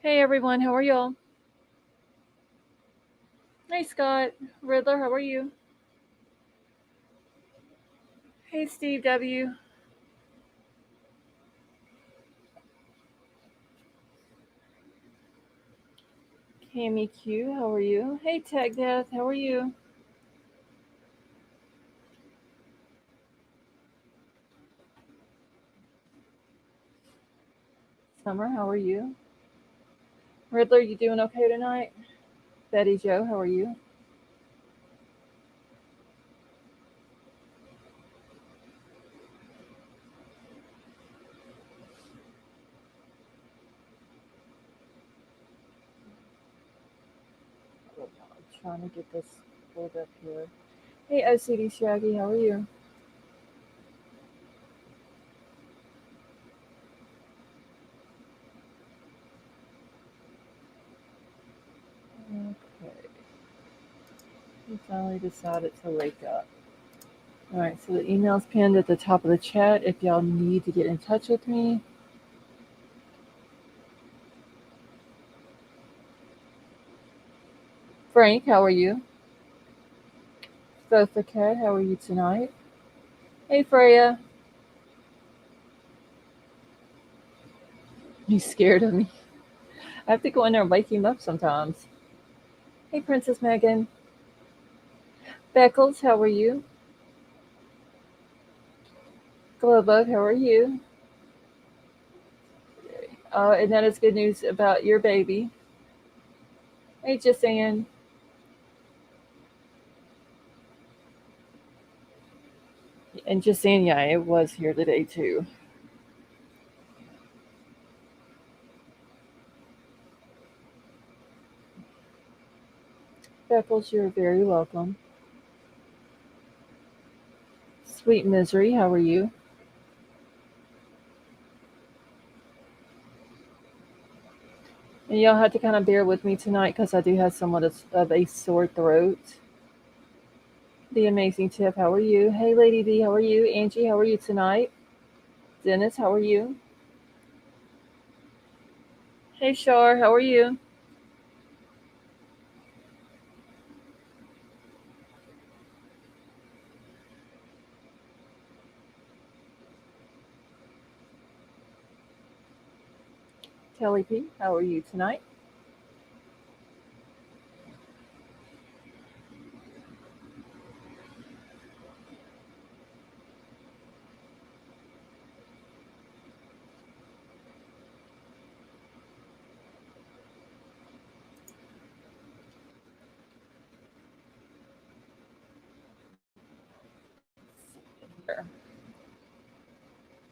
Hey everyone, how are y'all? Hey Scott, Riddler, how are you? Hey Steve W, Cami Q, how are you? Hey Tech Death, how are you? Summer, how are you? Riddler, you doing okay tonight? Betty Joe, how are you? I'm trying to get this pulled up here. Hey OCD Shaggy, how are you? Okay, he finally decided to wake up. Alright, so the email's pinned at the top of the chat if y'all need to get in touch with me. Frank, how are you? Sofa Cat, how are you tonight? Hey Freya, you scared of me? I have to go in there and wake him up sometimes. Hey, Princess Megan. Beckles, how are you? Glowbug, how are you? And that is good news about your baby. Hey, Jasan. And Jasan, yeah, it was here today too. Beckles, you're very welcome. Sweet Misery, how are you? And y'all have to kind of bear with me tonight because I do have somewhat of a sore throat. The Amazing Tiff, how are you? Hey, Lady D, how are you? Angie, how are you tonight? Dennis, how are you? Hey, Shar, how are you? Kelly P, how are you tonight?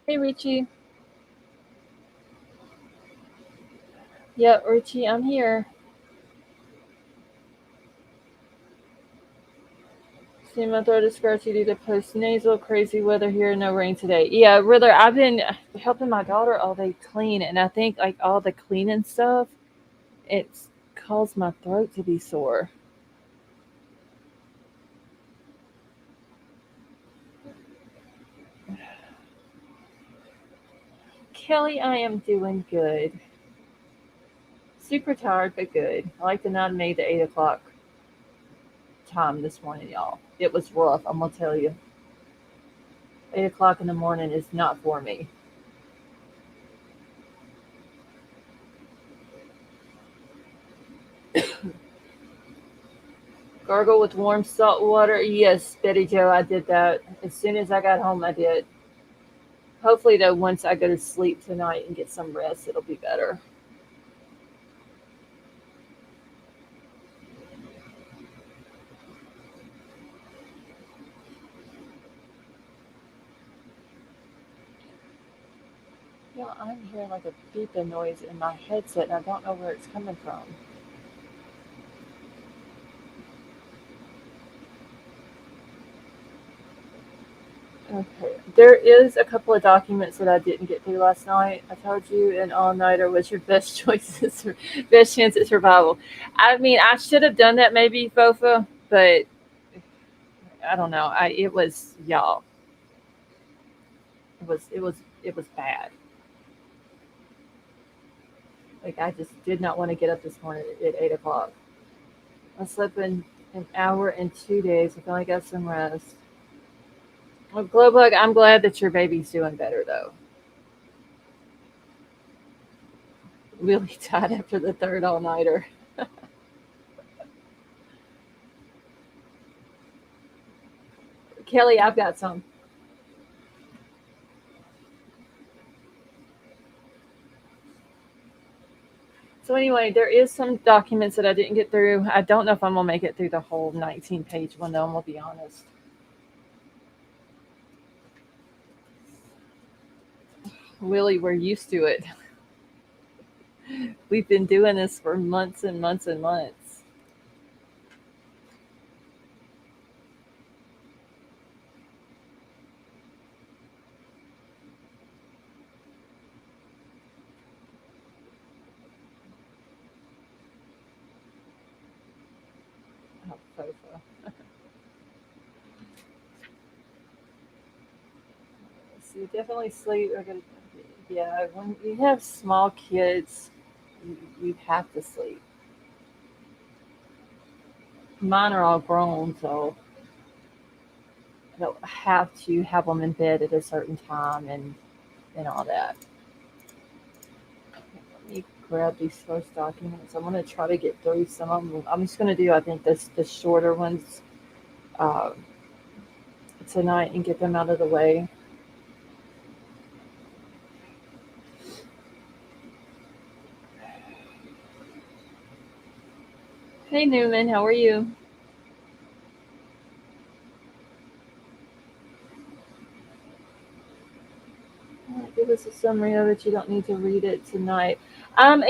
Hey, Richie. Yeah, Richie, I'm here. See, my throat is scratchy due to post nasal. Crazy weather here, no rain today. Yeah, Riddler, I've been helping my daughter all day clean, and I think like all the cleaning stuff, it's caused my throat to be sore. Kelly, I am doing good. Super tired, but good. I like the 9 to 8 o'clock time this morning, y'all. It was rough, I'm gonna tell you. 8 o'clock in the morning is not for me. Gargle with warm salt water. Yes, Betty Joe, I did that. As soon as I got home, I did. Hopefully, though, once I go to sleep tonight and get some rest, it'll be better. Yeah, I'm hearing like a beeping noise in my headset, and I don't know where it's coming from. Okay, there is a couple of documents that I didn't get through last night. I told you an all-nighter was your best choices, best chance at survival. I mean, I should have done that maybe, Fofa, but I don't know. It was y'all. It was bad. Like, I just did not want to get up this morning at 8 o'clock. I slept in an hour and 2 days. I finally got some rest. Well, Glowbug, I'm glad that your baby's doing better, though. Really tired after the third all-nighter. Kelly, I've got some. So anyway, there is some documents that I didn't get through. I don't know if I'm gonna make it through the whole 19-page one, though. I'm gonna be honest. Willie, we're used to it. We've been doing this for months and months and months. Oh, Fofa. So you definitely sleep. Yeah, when you have small kids, you have to sleep. Mine are all grown, so I don't have to have them in bed at a certain time and all that. Let me grab these first documents. I'm going to try to get through some of them. I'm just going to do, I think, the shorter ones uh, tonight and get them out of the way. Hey, Newman, how are you? Give us a summary of it. You don't need to read it tonight.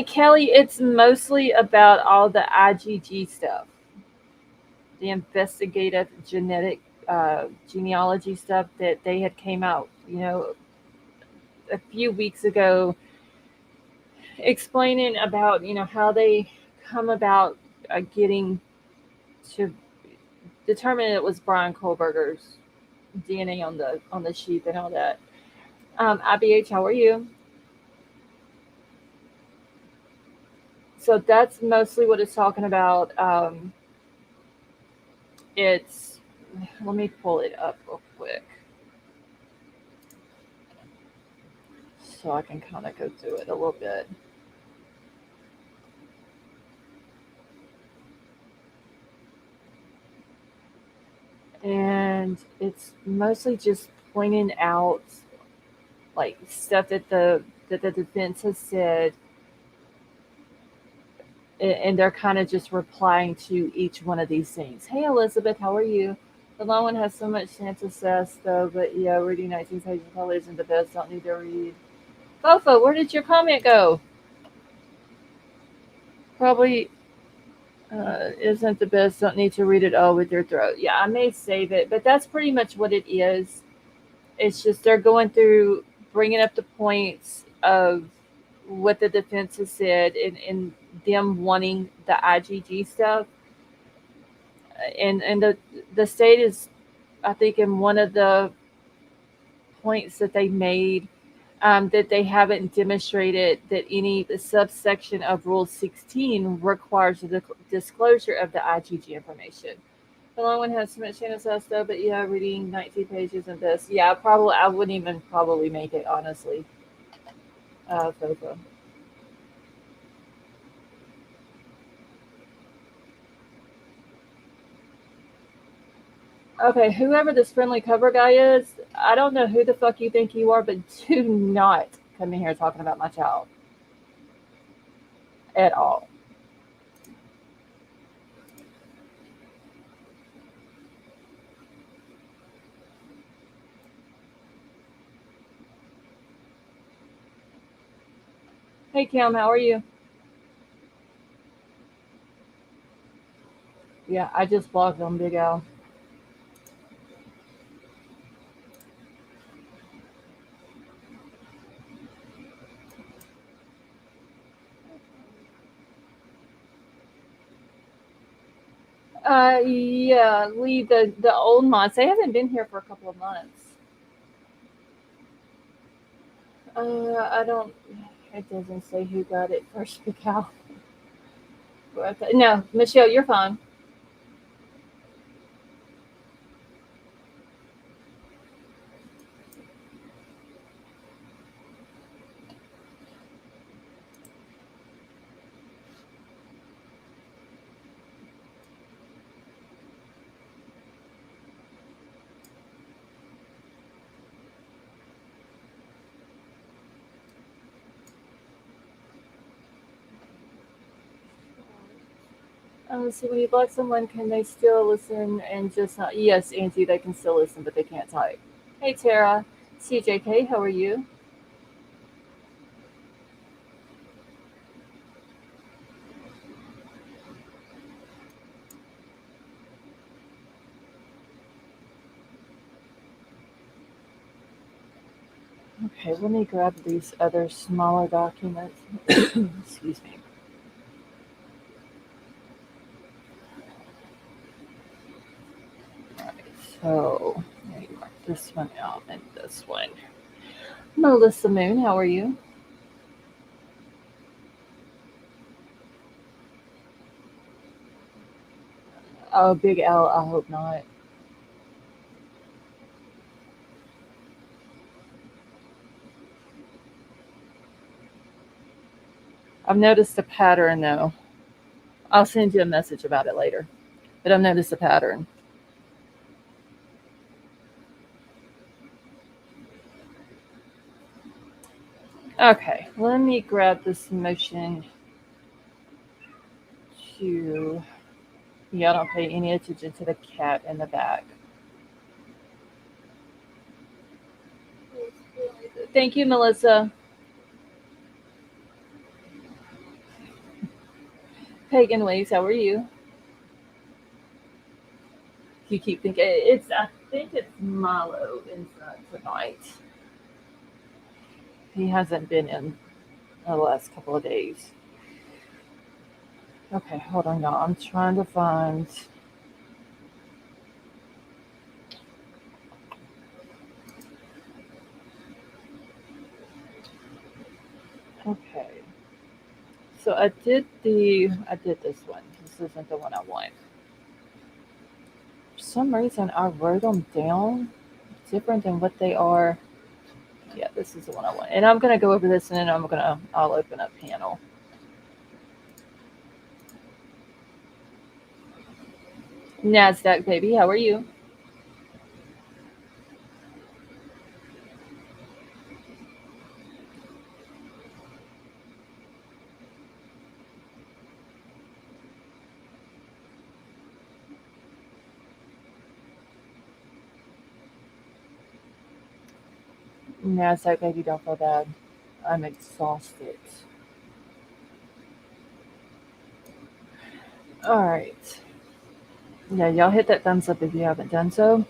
Kelly, it's mostly about all the IgG stuff, the investigative genetic genealogy stuff that they had came out, a few weeks ago, explaining about, how they come about getting to determine it was Bryan Kohberger's DNA on the sheep and all that. IBH, how are you? So that's mostly what it's talking about. It's Let me pull it up real quick so I can kind of go through it a little bit. And it's mostly just pointing out like stuff that the defense has said, and they're kind of just replying to each one of these things. Hey, Elizabeth, how are you? The long one has so much chance of success, though, but yeah, reading 19 pages probably isn't the best. Don't need to read. Fofo, where did your comment go? Probably isn't the best. Don't need to read it all with your throat. Yeah, I may save it, but that's pretty much what it is. It's just they're going through, bringing up the points of what the defense has said and them wanting the IgG stuff. And the state is, I think, in one of the points that they made, that they haven't demonstrated that any subsection of Rule 16 requires the disclosure of the IgG information. The long one has so much chance of stuff, but yeah, reading 19 pages and this, yeah, I wouldn't even probably make it, honestly. Fofa. Okay, whoever this friendly cover guy is, I don't know who the fuck you think you are, but do not come in here talking about my child at all. Hey, Kim, how are you? Yeah, I just blocked on Big Al. Yeah, leave the old mods. They haven't been here for a couple of months. I don't It doesn't say who got it first, Cal. No, Michelle, you're fine. So when you block someone, can they still listen and just not? Yes, Angie, they can still listen, but they can't type. Hey, Tara. CJK, how are you? Okay, let me grab these other smaller documents. Excuse me. All right, so there you are. This one out and this one. Melissa Moon, how are you? Oh, Big L, I hope not. I've noticed a pattern though. I'll send you a message about it later. But I've noticed a pattern. Okay, let me grab this motion to. Yeah, don't pay any attention to the cat in the back. Thank you, Melissa. Pagan Ways, how are you? You keep thinking it's. I think it's Milo inside tonight. He hasn't been in the last couple of days. Okay, hold on, y'all. I'm trying to find. Okay, so I did the. I did this one. This isn't the one I want. For some reason, I wrote them down different than what they are. Yeah, this is the one I want, and I'm gonna go over this, and then I'll open up panel. Nasdaq baby, how are you? Nasdaq baby, don't feel bad. I'm exhausted. All right. Yeah, y'all hit that thumbs up if you haven't done so.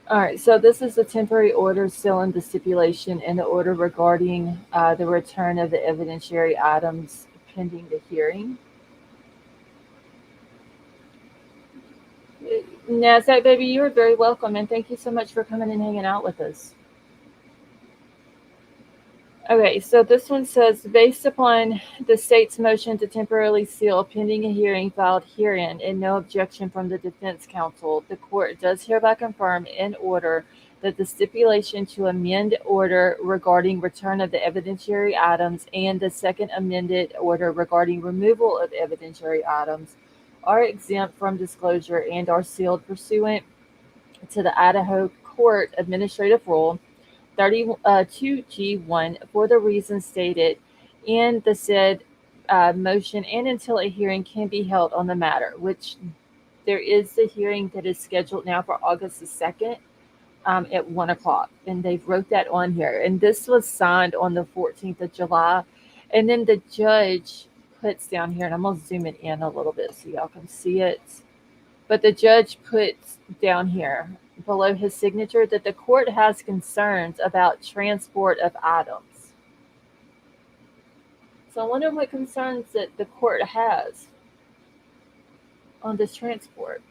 All right, so this is the temporary order still in the stipulation and the order regarding the return of the evidentiary items pending the hearing. NASDAQ baby, you are very welcome, and thank you so much for coming and hanging out with us. Okay, so this one says based upon the state's motion to temporarily seal pending a hearing filed herein and no objection from the defense counsel, the court does hereby confirm in order that the stipulation to amend order regarding return of the evidentiary items and the second amended order regarding removal of evidentiary items are exempt from disclosure and are sealed pursuant to the Idaho Court Administrative Rule 32G1 for the reasons stated in the said motion and until a hearing can be held on the matter, which there is the hearing that is scheduled now for August the 2nd at 1 o'clock. And they've wrote that on here. And this was signed on the 14th of July. And then the judge puts down here, and I'm going to zoom it in a little bit so y'all can see it. But the judge puts down here below his signature that the court has concerns about transport of items. So I wonder what concerns that the court has on this transport.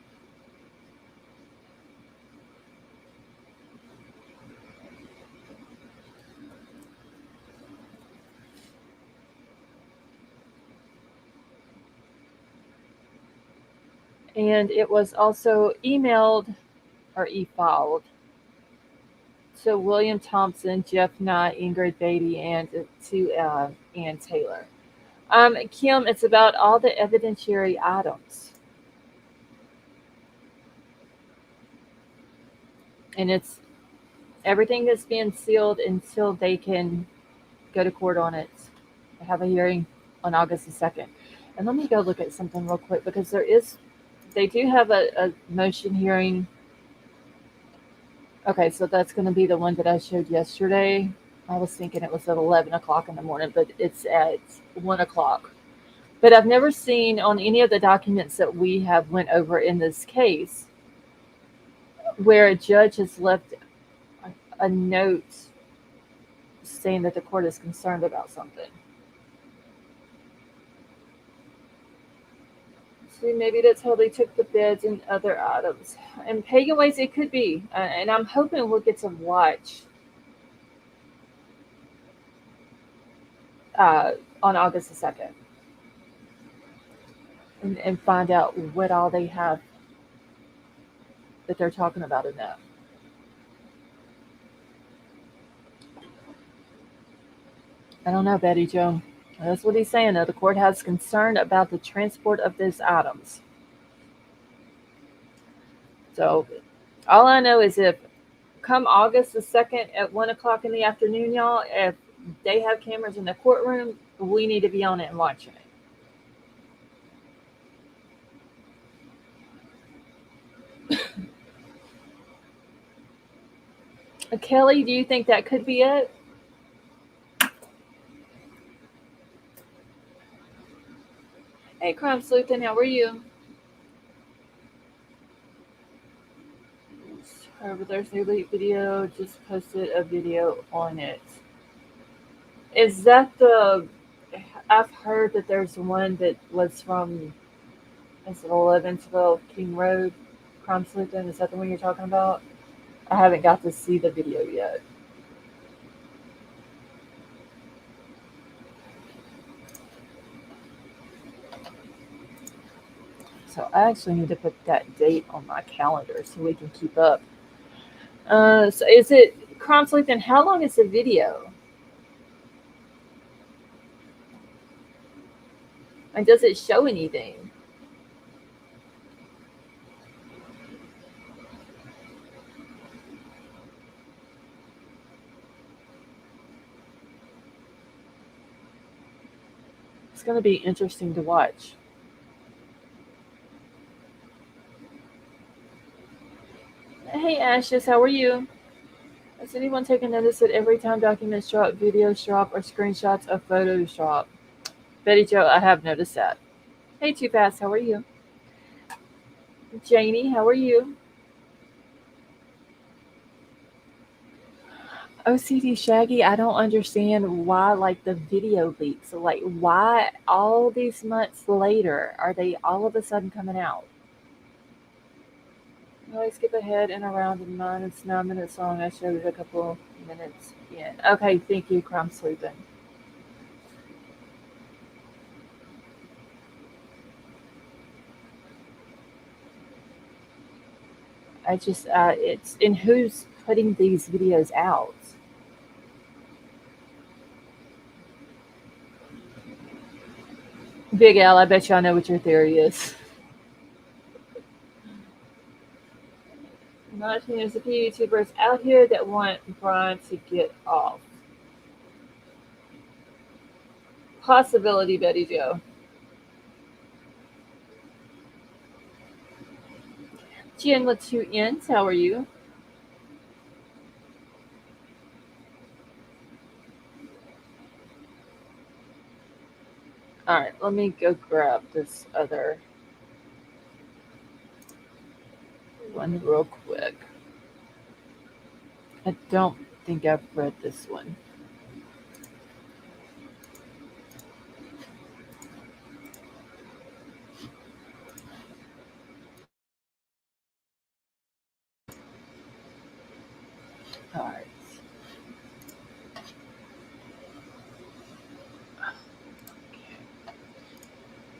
And it was also emailed or e-filed to William Thompson, Jeff Knight, Ingrid Beatty, and to Ann Taylor. Kim, it's about all the evidentiary items. And it's everything is being sealed until they can go to court on it. They have a hearing on August the 2nd. And let me go look at something real quick because they do have a motion hearing. Okay, so that's going to be the one that I showed yesterday. I was thinking it was at 11 o'clock in the morning, but it's at 1 o'clock. But I've never seen on any of the documents that we have went over in this case where a judge has left a note saying that the court is concerned about something. See, maybe that's how they took the beds and other items. And pagan ways, it could be. And I'm hoping we'll get to watch on August the 2nd and find out what all they have that they're talking about in that. I don't know, Betty Joe. That's what he's saying, though. The court has concern about the transport of those items. So all I know is if come August the 2nd at 1 o'clock in the afternoon, y'all, if they have cameras in the courtroom, we need to be on it and watching it. Kelly, do you think that could be it? Hey, Crime Sleuthing, how are you? However, there's no leak video, just posted a video on it. Is that the... I've heard that there's one that was from, is it 1112 King Road, Crime Sleuthing? Is that the one you're talking about? I haven't got to see the video yet. So I actually need to put that date on my calendar so we can keep up. So is it Crime Sleuthing? How long is the video? And does it show anything? It's going to be interesting to watch. Hey Ashes, how are you? Has anyone taken notice that every time documents drop, videos drop, or screenshots of photos drop? Betty Joe, I have noticed that. Hey Too Fast, how are you? Janie, how are you? OCD Shaggy, I don't understand why like the video leaks. So like why all these months later are they all of a sudden coming out? I skip ahead and around in mine. It's 9 minutes long. I showed it a couple minutes in. Okay, thank you, Crime Sleuthing. It's in who's putting these videos out? Big Al, I bet you I know what your theory is. Not there's a few YouTubers out here that want Bryan to get off. Possibility, Betty Joe. Jen with 2 N's, how are you? All right, let me go grab this other one real quick. I don't think I've read this one. All right.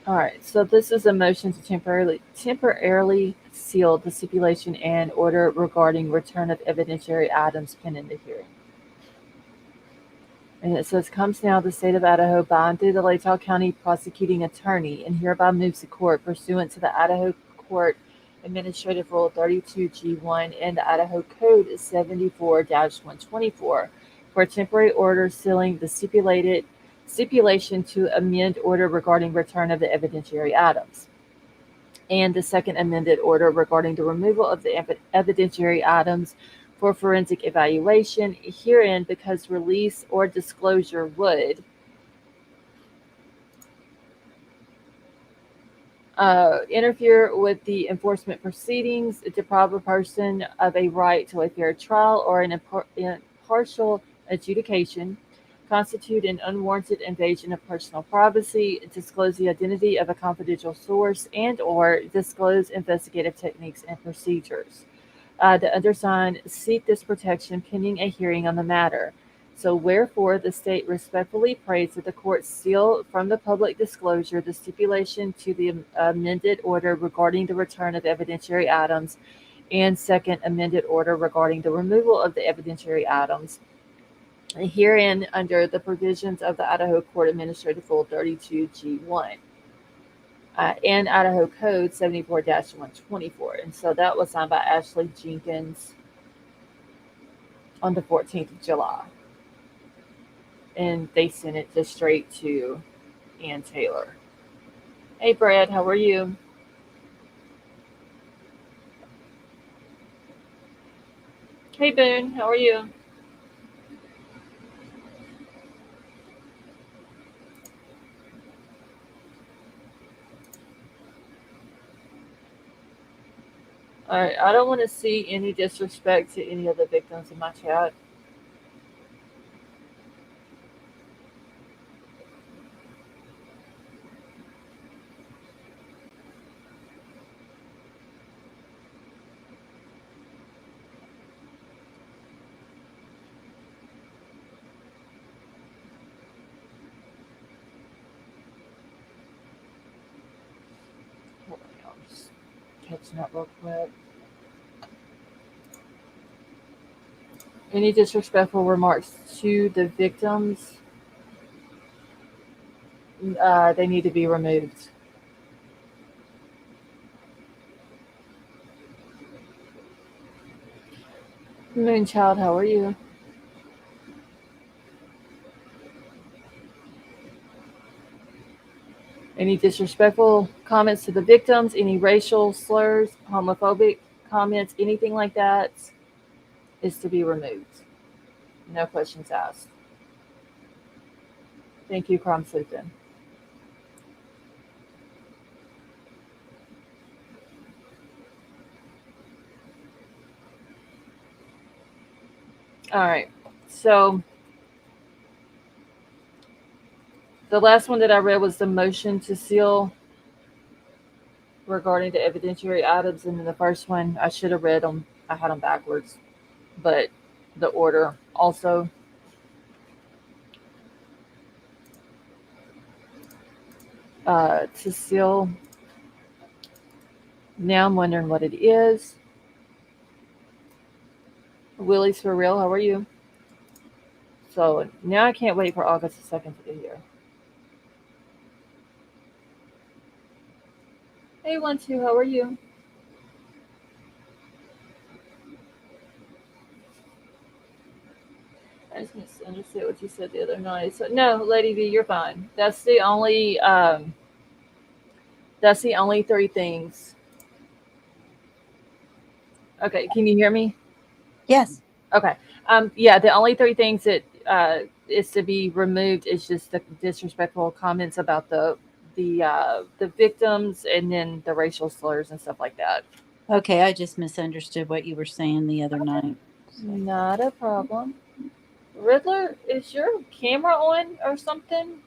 All right, so this is a motion to temporarily seal the stipulation and order regarding return of evidentiary items pending the hearing. And it says, comes now the state of Idaho by and through the Latah County prosecuting attorney and hereby moves the court pursuant to the Idaho Court Administrative Rule 32G1 and the Idaho Code 74-124 for a temporary order sealing the stipulation to amend order regarding return of the evidentiary items, and the second amended order regarding the removal of the evidentiary items for forensic evaluation herein because release or disclosure would interfere with the enforcement proceedings, deprive a person of a right to a fair trial or an impartial adjudication, constitute an unwarranted invasion of personal privacy, disclose the identity of a confidential source, and or disclose investigative techniques and procedures. The undersigned seek this protection pending a hearing on the matter. So wherefore the state respectfully prays that the court seal from the public disclosure the stipulation to the amended order regarding the return of evidentiary items and second amended order regarding the removal of the evidentiary items herein under the provisions of the Idaho Court Administrative Rule 32G1 and Idaho Code 74-124. And so that was signed by Ashley Jenkins on the 14th of July. And they sent it just straight to Ann Taylor. Hey, Brad, how are you? Hey, Boone, how are you? All right, I don't want to see any disrespect to any of the victims in my chat. Hold on, I'm just catching up real quick. Any disrespectful remarks to the victims, they need to be removed. Moonchild, how are you? Any disrespectful comments to the victims, any racial slurs, homophobic comments, anything like that is to be removed. No questions asked. Thank you, Crime Sleepin. All right. So the last one that I read was the motion to seal regarding the evidentiary items, and then the first one I should have read them. I had them backwards, but the order also. To seal. Now I'm wondering what it is. Willie's for real. How are you? So now I can't wait for August 2nd to be here. Hey, 1-2, how are you? I just misunderstood what you said the other night. So no, Lady V, you're fine. That's the only three things. Okay, can you hear me? Yes. Okay. Yeah, the only three things that is to be removed is just the disrespectful comments about the victims and then the racial slurs and stuff like that. Okay, I just misunderstood what you were saying the other night. Not a problem. Riddler, is your camera on or something?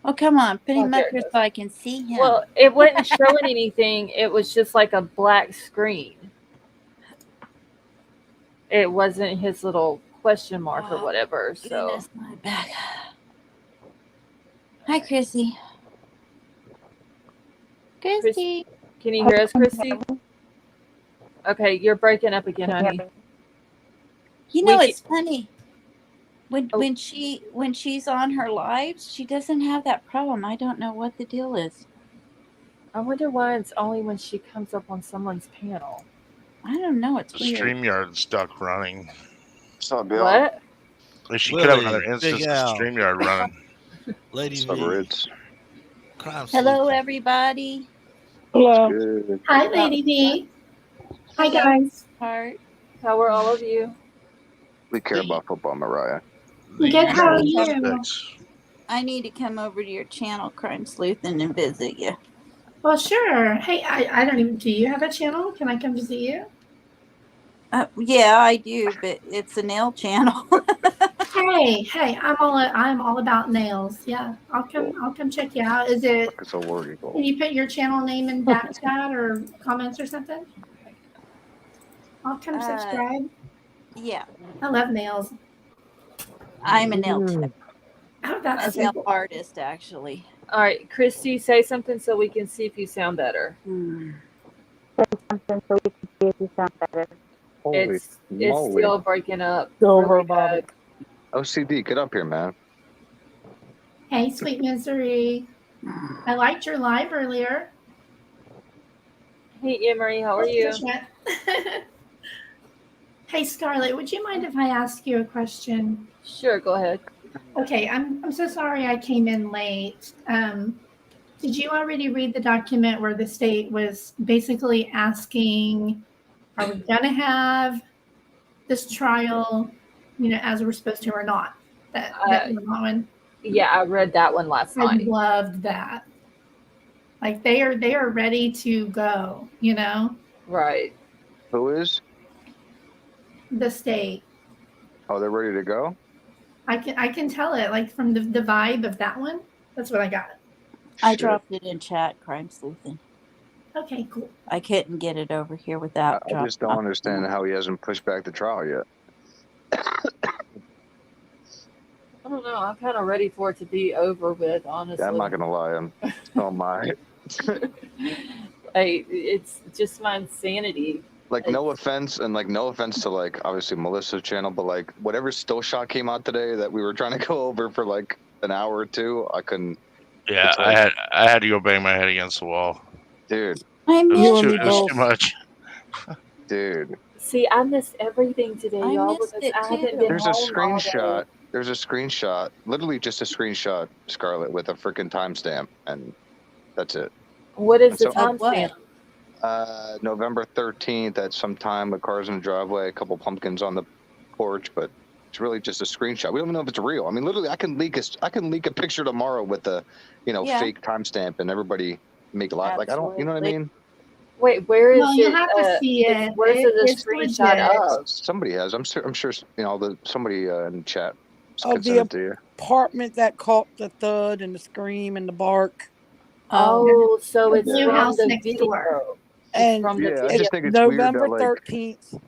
Oh, come on. Put him Oh, up there it here goes. so I can see him. Well, it wasn't showing anything. It was just like a black screen. It wasn't his little question mark or whatever. So Goodness, my back. Hi, Chrissy. Christy. Can you hear us, Christy? Okay, you're breaking up again, honey. You know, We it's funny. When she's on her lives, she doesn't have that problem. I don't know what the deal is. I wonder why it's only when she comes up on someone's panel. I don't know. It's The weird. StreamYard's stuck running. What's up, Bill? What? She could have another Willie, instance Big of Al, StreamYard running. Lady What's up, V, Ritz? Crime Hello, Sleuth. everybody. Hello. Good. Hi, Lady V. Hi, Hello, guys. Heart. How are all of you? We care about football, Mariah. Good, how are you? Suspects. I need to come over to your channel, Crime Sleuth, and visit you. Well, sure. Hey, I don't even, do you have a channel? Can I come visit you? Yeah, I do, but it's a nail channel. Hey, I'm all about nails. Yeah, I'll come check you out. Is it, Look, it's a war eagle. can you put your channel name in back chat or comments or something? I'll come subscribe. Yeah, I love nails. I'm a nail tech. Oh, A that's nail simple. artist, actually. All right, Christy, say something so we can see if you sound better. Something so we can see if you sound better. Holy It's moly. still breaking up. Silver really body. bad. OCD, get up here, man. Hey, sweet misery. I liked your live earlier. Hey, Emery, how are you? Hey, Scarlett, would you mind if I ask you a question? Sure, go ahead. Okay, I'm so sorry I came in late. Did you already read the document where the state was basically asking, are we going to have this trial, as we're supposed to or not? That one. Yeah, I read that one last I night. loved that. Like they are ready to go, Right. Who is? the state. Oh, they're ready to go? I can tell it like from the vibe of that one. That's what I got. I Shit. dropped it in chat, Crime Sleuthing. Okay, cool. I couldn't get it over here without I just don't understand how he hasn't pushed back the trial yet. I don't know. I'm kind of ready for it to be over with, honestly. Yeah, I'm not gonna lie. I'm so my It's just my insanity. like no offense to like obviously Melissa's channel, but like whatever still shot came out today that we were trying to go over for like an hour or two, I couldn't. Yeah, It's like- I had to go bang my head against the wall. Dude, I It missed was, and too, me it was both. too much. dude. See, I missed everything today, I y'all, missed because it, I haven't too. been There's a home all day. screenshot. There's a screenshot, literally just a screenshot, Scarlett, with a freaking timestamp, and that's it. What is the So- Of what? timestamp? November 13th at some time with cars in the driveway, a couple pumpkins on the porch, but it's really just a screenshot. We don't even know if it's real. I mean, literally, I can leak a picture tomorrow with the, Yeah. fake timestamp, and everybody make a lot. Like I don't, you know what I Absolutely. mean? Wait, where is Well, it? you'll have to see it. Where is it a It's screenshot legit. of? Somebody has. I'm sure. Somebody in the chat Of can the send it to you. apartment that caught the thud and the scream and the bark. Oh, so The it's blue from house the next video. door. It's And from the Yeah, I video. just think it's weird November that like 13th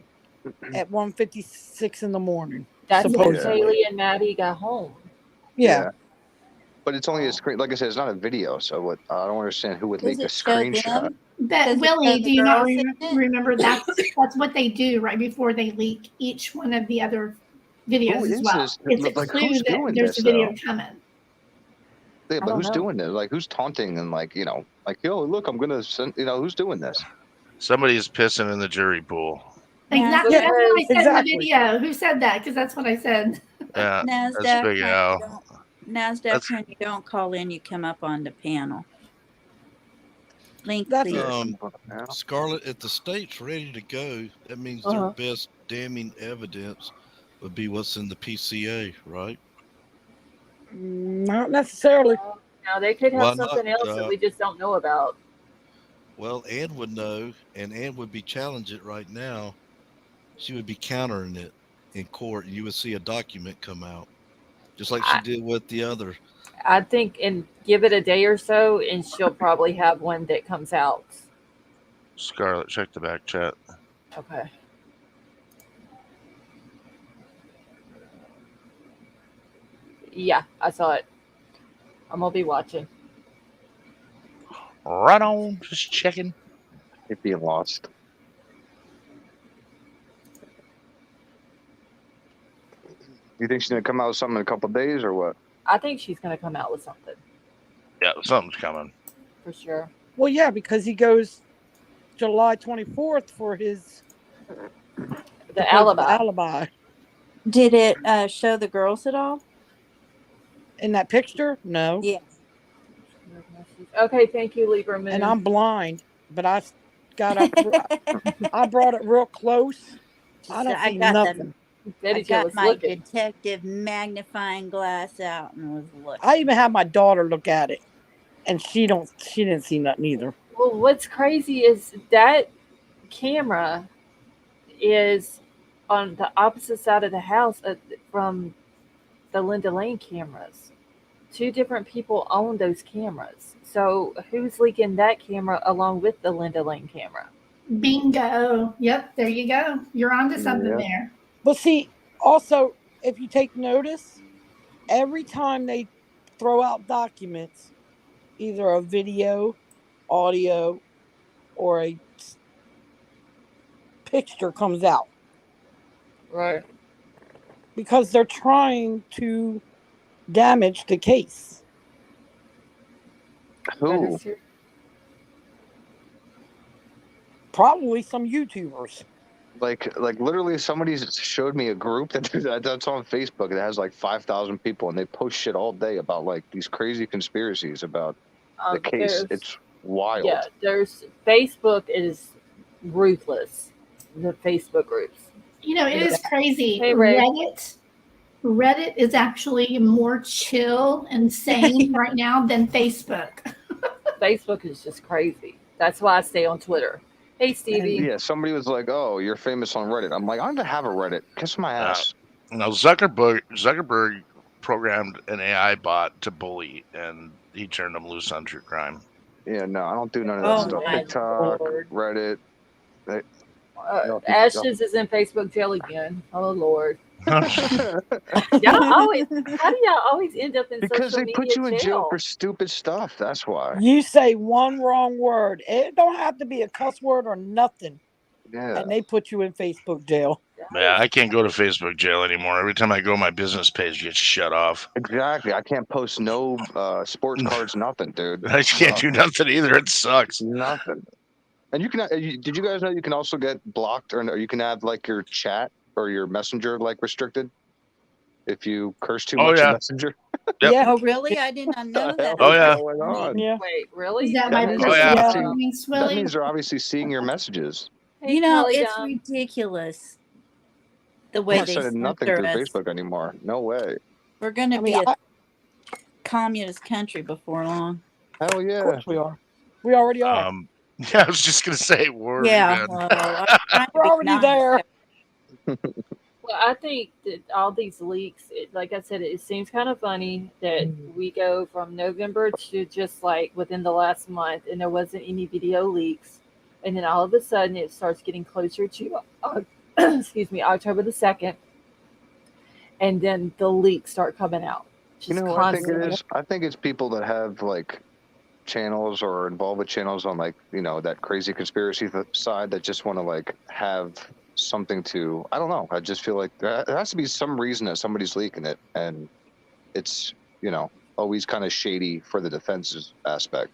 at 1:56 in the morning. That's when supposedly. Haley and Maddie got home. Yeah. But it's only a screen. Like I said, it's not a video. So what? I don't understand who would Does leak a it show screenshot. them? But Does it Willie, show do the you not girls in it? remember that's what they do right before they leak each one of the other videos Who as is well. this? It's a Like, clue who's that doing there's this, a video though? coming. Yeah, I but don't who's know. doing this? Like, who's taunting and like, like, yo, look, I'm gonna send. Who's doing this? Somebody's pissing in the jury pool. Exactly. Yeah, That's what I said in exactly. the video. Who said that? Because that's what I said. Yeah, that's NASDAQ, Big Al. when you don't call in, you come up on the panel. Link, That's please. Scarlett, if the state's ready to go, that means Uh-huh. their best damning evidence would be what's in the PCA, right? Not necessarily. Now they could have Why not? something else that we just don't know about. Well, Ann would know, and Ann would be challenging it right now. She would be countering it in court, and you would see a document come out, just like she did with the other. I think and give it a day or so, and she'll probably have one that comes out. Scarlett, check the back chat. Okay. Yeah, I saw it. I'm gonna be watching. Right on. Just checking. It being lost. You think she's gonna come out with something in a couple of days or what? I think she's going to come out with something Yeah, something's coming. for sure. Well, yeah, because he goes July 24th for his The alibi. alibi. Did it show the girls at all? In that picture? No. Yeah. Okay, thank you, Libra Moon. And I'm blind, but I got up. I brought it real close. I don't see nothing. I got my detective magnifying glass out and was looking. I even had my daughter look at it, and she didn't see nothing either. Well, what's crazy is that camera is on the opposite side of the house from the Linda Lane cameras. 2 different people own those cameras. So who's leaking that camera along with the Linda Lane camera? Bingo. Yep, there you go. You're onto something there. But see, also, if you take notice, every time they throw out documents, either a video, audio, or a picture comes out. Right. Because they're trying to damage the case. Who? Probably some YouTubers. Like literally somebody showed me a group that's on Facebook that has like 5,000 people, and they post shit all day about like these crazy conspiracies about the case. It's wild. Yeah, Facebook is ruthless. The Facebook groups. You know, it is crazy. Hey, Ray. Reddit is actually more chill and sane right now than Facebook. Facebook is just crazy. That's why I stay on Twitter. Hey, Stevie. Yeah, somebody was like, "Oh, you're famous on Reddit." I'm like, I don't have a Reddit. Kiss my ass. No, Zuckerberg programmed an AI bot to bully, and he turned them loose on true crime. Yeah, no, I don't do none of that stuff. TikTok, Reddit. Ashes is in Facebook jail again. Oh Lord. Y'all always, how do y'all always end up in because social they put you in media jail for stupid stuff. That's why. You say one wrong word. It don't have to be a cuss word or nothing. Yeah. And they put you in Facebook jail. Yeah, I can't go to Facebook jail anymore. Every time I go, my business page gets shut off. Exactly. I can't post no sports cards, nothing, dude. I can't do nothing either. It sucks. Nothing. And you can. Did you guys know you can also get blocked, or you can have like your chat or your messenger like restricted if you curse too much in Messenger? Yep. Yeah. Oh, really? I did not know that. Oh, yeah. Going on? Yeah. Wait, really? Is that That my means personal that means they're obviously seeing your messages. Hey, You know, Kelly it's Dunn. ridiculous the I'm way not they sending nothing through censor us. Facebook anymore. No way. We're going to be a communist country before long. Hell Of yeah. course we are. We already are. Yeah, I was just gonna say we're Yeah, good. well, I'm trying to We're be already nice. there. Well, I think that all these leaks, like I said, it seems kind of funny that we go from November to just like within the last month, and there wasn't any video leaks, and then all of a sudden it starts getting closer to, excuse me, October the 2nd, and then the leaks start coming out. You know what I think it is? I think it's people that have like channels or involved with channels on like, you know, that crazy conspiracy side that just want to like have something to, I don't know. I just feel like there has to be some reason that somebody's leaking it, and it's, you know, always kind of shady for the defense's aspect.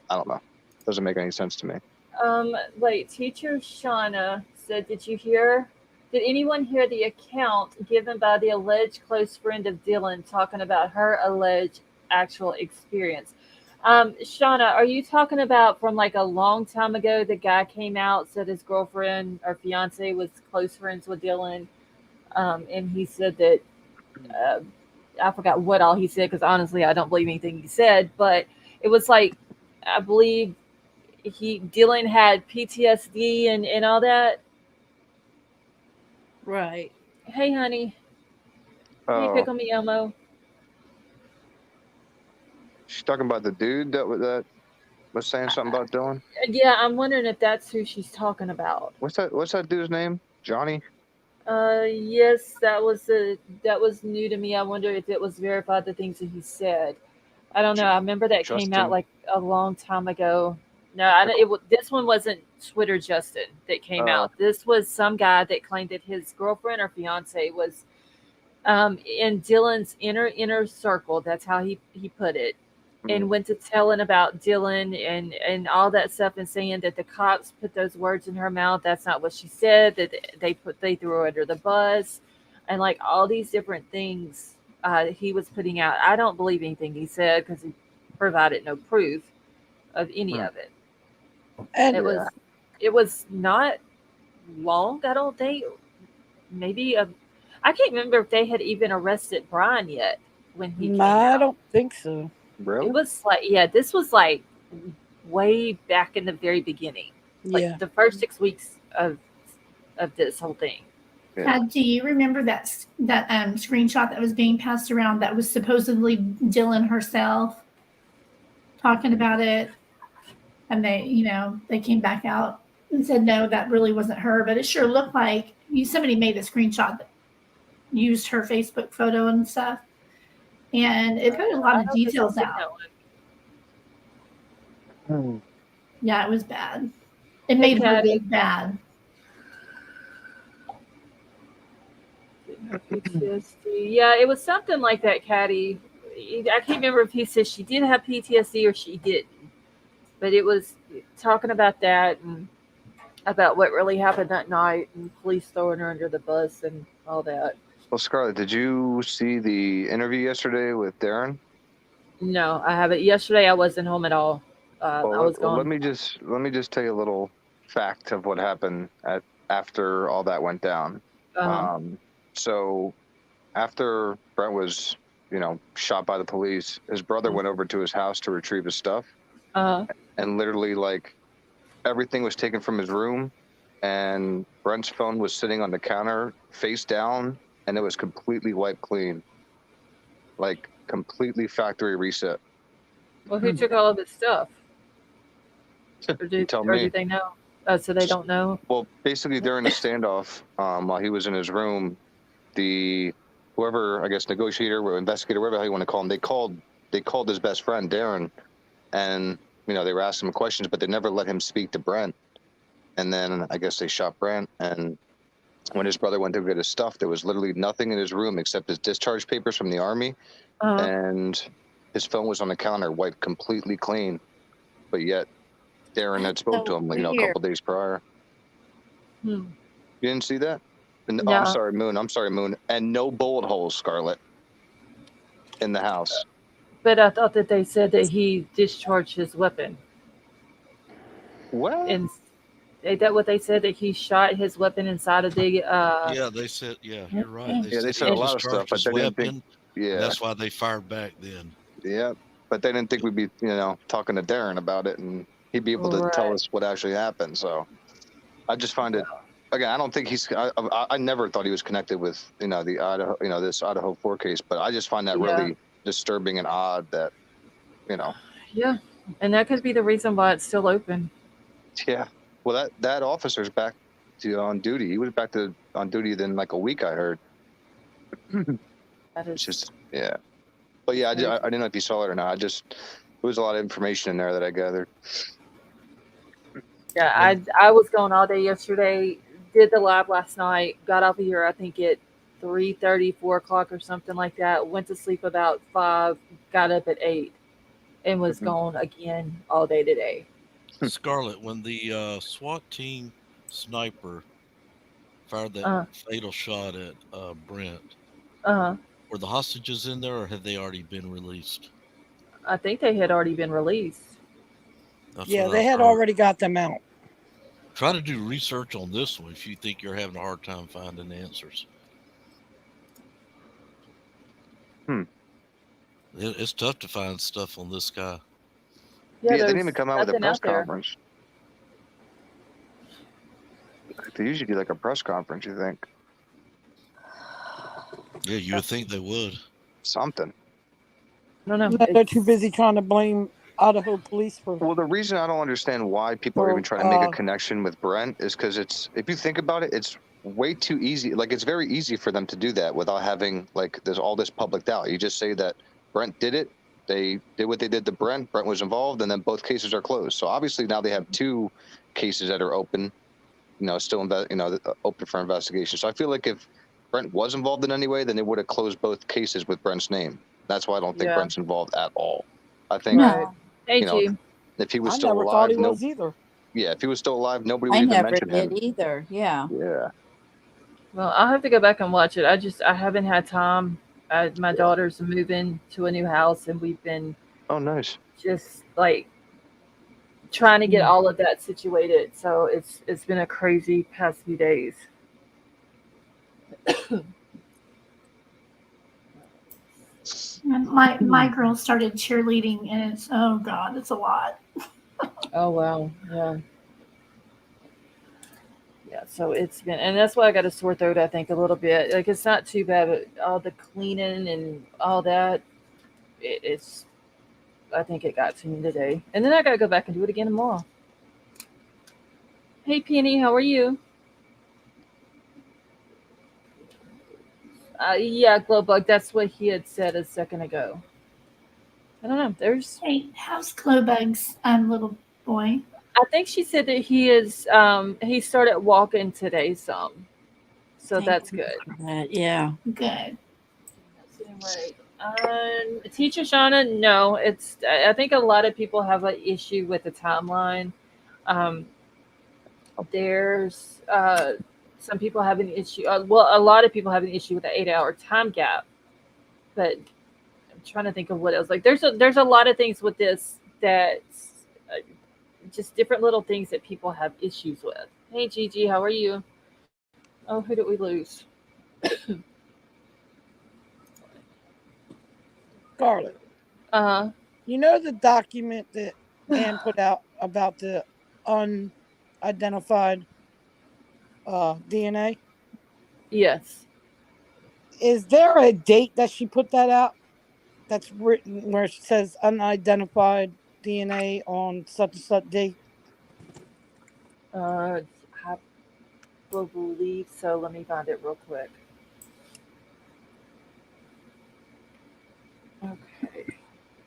I don't know. Doesn't make any sense to me. Wait, teacher Shauna said, did anyone hear the account given by the alleged close friend of Dylan talking about her alleged actual experience? Shauna, are you talking about from like a long time ago, the guy came out, said his girlfriend or fiance was close friends with Dylan, and he said that, I forgot what all he said, because honestly, I don't believe anything he said, but it was like, I believe Dylan had PTSD and all that. Right. Hey, honey. Hey, Pickle Me Elmo. She's talking about the dude that was saying something about Dylan. Yeah, I'm wondering if that's who she's talking about. What's that dude's name? Johnny? Yes, that was new to me. I wonder if it was verified, the things that he said. I don't know. I remember that came out Justin. like a long time ago. No, I don't, this one wasn't Twitter Justin that came out. This was some guy that claimed that his girlfriend or fiance was in Dylan's inner circle. That's how he put it, and went to telling about Dylan and all that stuff, and saying that the cops put those words in her mouth. That's not what she said. That they threw her under the bus, and like all these different things he was putting out. I don't believe anything he said because he provided no proof of any of it. And It was not long. I don't think. Maybe I can't remember if they had even arrested Bryan yet when he came out. I don't think so. Really? It was like, this was like way back in the very beginning, like the first 6 weeks of this whole thing. Do you remember that screenshot that was being passed around that was supposedly Dylan herself talking about it? And they came back out and said, no, that really wasn't her, but it sure looked like somebody made a screenshot that used her Facebook photo and stuff. And it put a lot of details out. Yeah, it was bad. It made her look bad. Yeah, it was something like that, Caddy. I can't remember if he said she did have PTSD or she didn't. But it was talking about that and about what really happened that night and police throwing her under the bus and all that. Well, Scarlett, did you see the interview yesterday with Darren? No, I haven't. Yesterday I wasn't home at all. I was gone. Let me just tell you a little fact of what happened after all that went down. So after Brent was, shot by the police, his brother went over to his house to retrieve his stuff. And literally, like, everything was taken from his room, and Brent's phone was sitting on the counter face down, and it was completely wiped clean. Like, completely factory reset. Well, who took all of his stuff? Or did they know? Oh, so they don't know? Well, basically, during the standoff, while he was in his room, whoever, I guess, negotiator or investigator, whatever the hell you want to call him, they called his best friend, Darren, and they were asking him questions, but they never let him speak to Brent. And then I guess they shot Brent. And when his brother went to get his stuff, there was literally nothing in his room except his discharge papers from the Army. And his phone was on the counter, wiped completely clean. But yet Darren had spoke to him, a couple days prior. You didn't see that? No. Oh, I'm sorry, Moon. And no bullet holes, Scarlett, in the house. But I thought that they said that he discharged his weapon. What? And is that what they said, that he shot his weapon inside of the... Yeah, they said, you're right. They said a lot of stuff, but they didn't think... Yeah. That's why they fired back then. Yeah, but they didn't think we'd be, talking to Darren about it, and he'd be able to tell us what actually happened. So I just find it... Again, I don't think I never thought he was connected with, the Idaho, this Idaho 4 case, but I just find that really disturbing and odd that, Yeah, and that could be the reason why it's still open. Yeah. Well, that officer's back on duty. He was back on duty in like a week, I heard. That is just, yeah. But yeah, I didn't know if you saw it or not. There was a lot of information in there that I gathered. Yeah, I was gone all day yesterday, did the live last night, got off of here, I think at 3:30, 4 o'clock or something like that, went to sleep about 5, got up at 8, and was gone again all day today. Scarlett, when the SWAT team sniper fired that fatal shot at Brent, were the hostages in there, or had they already been released? I think they had already been released. They had already got them out. Try to do research on this one if you think you're having a hard time finding answers. It's tough to find stuff on this guy. Yeah, they didn't even come out with a press conference. They usually do like a press conference, you think? Yeah, you would think they would. Something. No. They're too busy trying to blame Idaho police for... Well, the reason I don't understand why people are even trying to make a connection with Brent is because if you think about it, it's way too easy. Like, it's very easy for them to do that without having, like, there's all this public doubt. You just say that Brent did it, They did what they did to Brent. Brent was involved, and then both cases are closed. So obviously now they have 2 cases that are open, still open for investigation. So I feel like if Brent was involved in any way, then they would have closed both cases with Brent's name. That's why I don't think Yeah. Brent's involved at all. I think Right. No, Thank you. if he was I still never thought alive, he was either. if he was still alive, nobody would I even never mention did him. either. Yeah. Yeah. Well, I'll have to go back and watch it. I haven't had time. My daughter's moving to a new house, and we've been Oh, nice. just like trying to get all of that situated. So it's been a crazy past few days. And my girl started cheerleading, and it's it's a lot. Oh wow, yeah, yeah. So it's been, and that's why I got a sore throat. I think a little bit. Like it's not too bad, but all the cleaning and all that, it's. I think it got to me today, and then I got to go back and do it again tomorrow. Hey Penny, how are you? Yeah, Glowbug. That's what he had said a second ago. I don't know. There's. Hey, how's Glowbug's little boy? I think she said that he is. He started walking today some, so Thank that's you good. for that. Yeah. Good. Right. Teacher Shauna, no, it's. I think a lot of people have an issue with the timeline. There's some people have an issue. Well, a lot of people have an issue with the 8-hour time gap. But I'm trying to think of what else. Like there's a lot of things with this that just different little things that people have issues with. Hey Gigi, how are you? Oh, who did we lose? Scarlett, you know the document that Ann put out about the unidentified DNA? Yes. Is there a date that she put that out that's written where it says unidentified DNA on such and such date? I believe so. Let me find it real quick. Okay.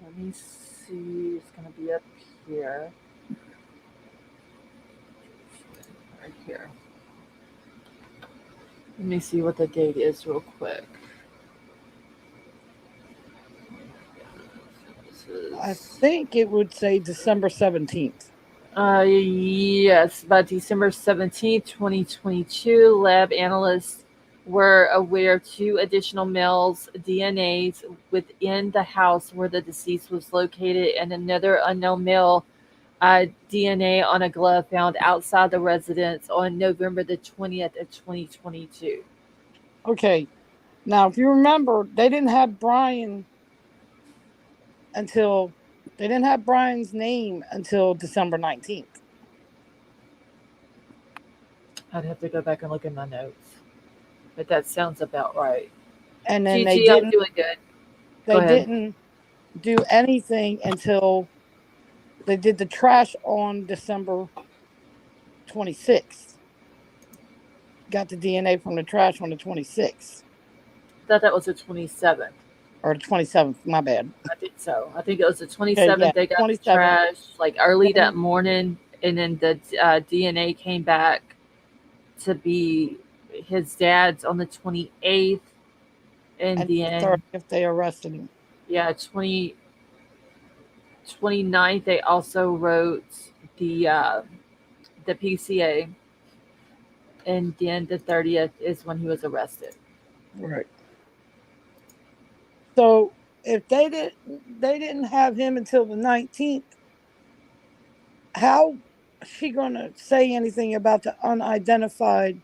Let me see. It's going to be up here. Right here. Let me see what the date is real quick. I think it would say December 17th. Yes, by December 17th, 2022, lab analysts were aware of 2 additional males' DNAs within the house where the deceased was located, and another unknown male DNA on a glove found outside the residence on November the 20th of 2022. Okay. Now, if you remember, they didn't have Bryan they didn't have Bryan's name until December 19th. I'd have to go back and look at my notes, but that sounds about right. And then Gigi, I'm doing good. They didn't do anything until they did the trash on December 26th. Got the DNA from the trash on the 26th. I thought that was the 27th. Or the 27th, my bad. I think so. I think it was the 27th. Okay, yeah, they got 27th. The trash like early that morning, and then the DNA came back to be his dad's on the 28th, and then the 30th they arrested him. Yeah, 29th they also wrote the PCA, and then the 30th is when he was arrested. Right. So if they didn't have him until the 19th, how is she going to say anything about the unidentified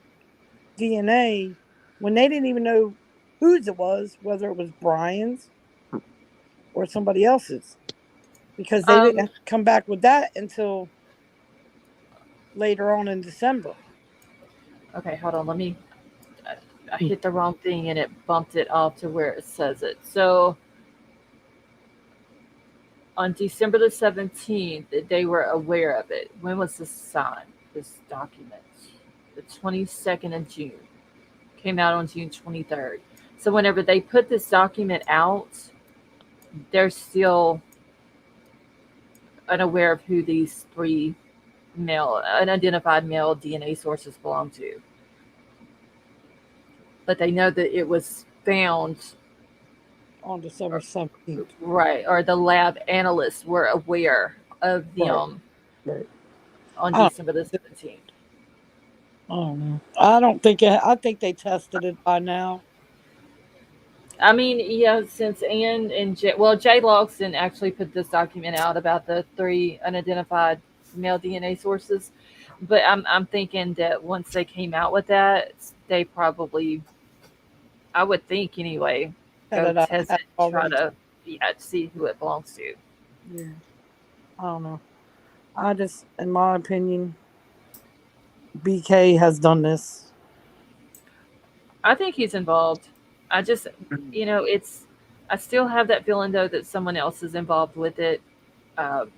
DNA when they didn't even know whose it was, whether it was Bryan's or somebody else's? Because they didn't come back with that until later on in December. Okay, hold on. Let me. I hit the wrong thing and it bumped it off to where it says it. So on December the 17th, they were aware of it. When was this signed, this document? The 22nd of June. Came out on June 23rd. So whenever they put this document out, they're still unaware of who these 3 unidentified male DNA sources belong to. But they know that it was found On December 17th. right, or the lab analysts were aware of them Right. on Oh. December the 17th. I don't know. I think they tested it by now. I mean, yeah, since Ann and Jay Logston actually put this document out about the 3 unidentified male DNA sources, but I'm thinking that once they came out with that, they probably, I would think anyway, go test it, try to see who it belongs to. Yeah. I don't know. I just, in my opinion, BK has done this. I think he's involved. I just, I still have that feeling though that someone else is involved with it. And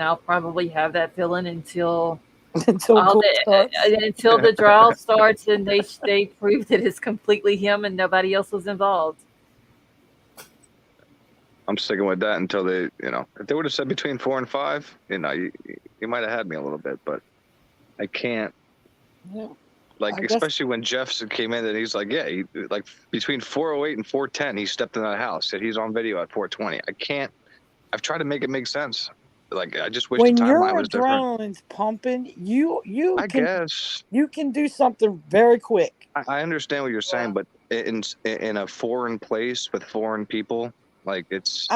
I'll probably have that feeling until until the trial starts and they prove that it's completely him and nobody else was involved. I'm sticking with that until they, if they would have said between 4 and 5, you might have had me a little bit, but I can't. Yeah. Especially when Jeff came in and he's like, yeah, between 4:08 and 4:10, he stepped in that house. Said he's on video at 4:20. I can't. I've tried to make it make sense. I just wish when the your timeline was different. adrenaline's pumping, you I guess you can do something very quick. I understand what you're saying, but in a foreign place with foreign people, it's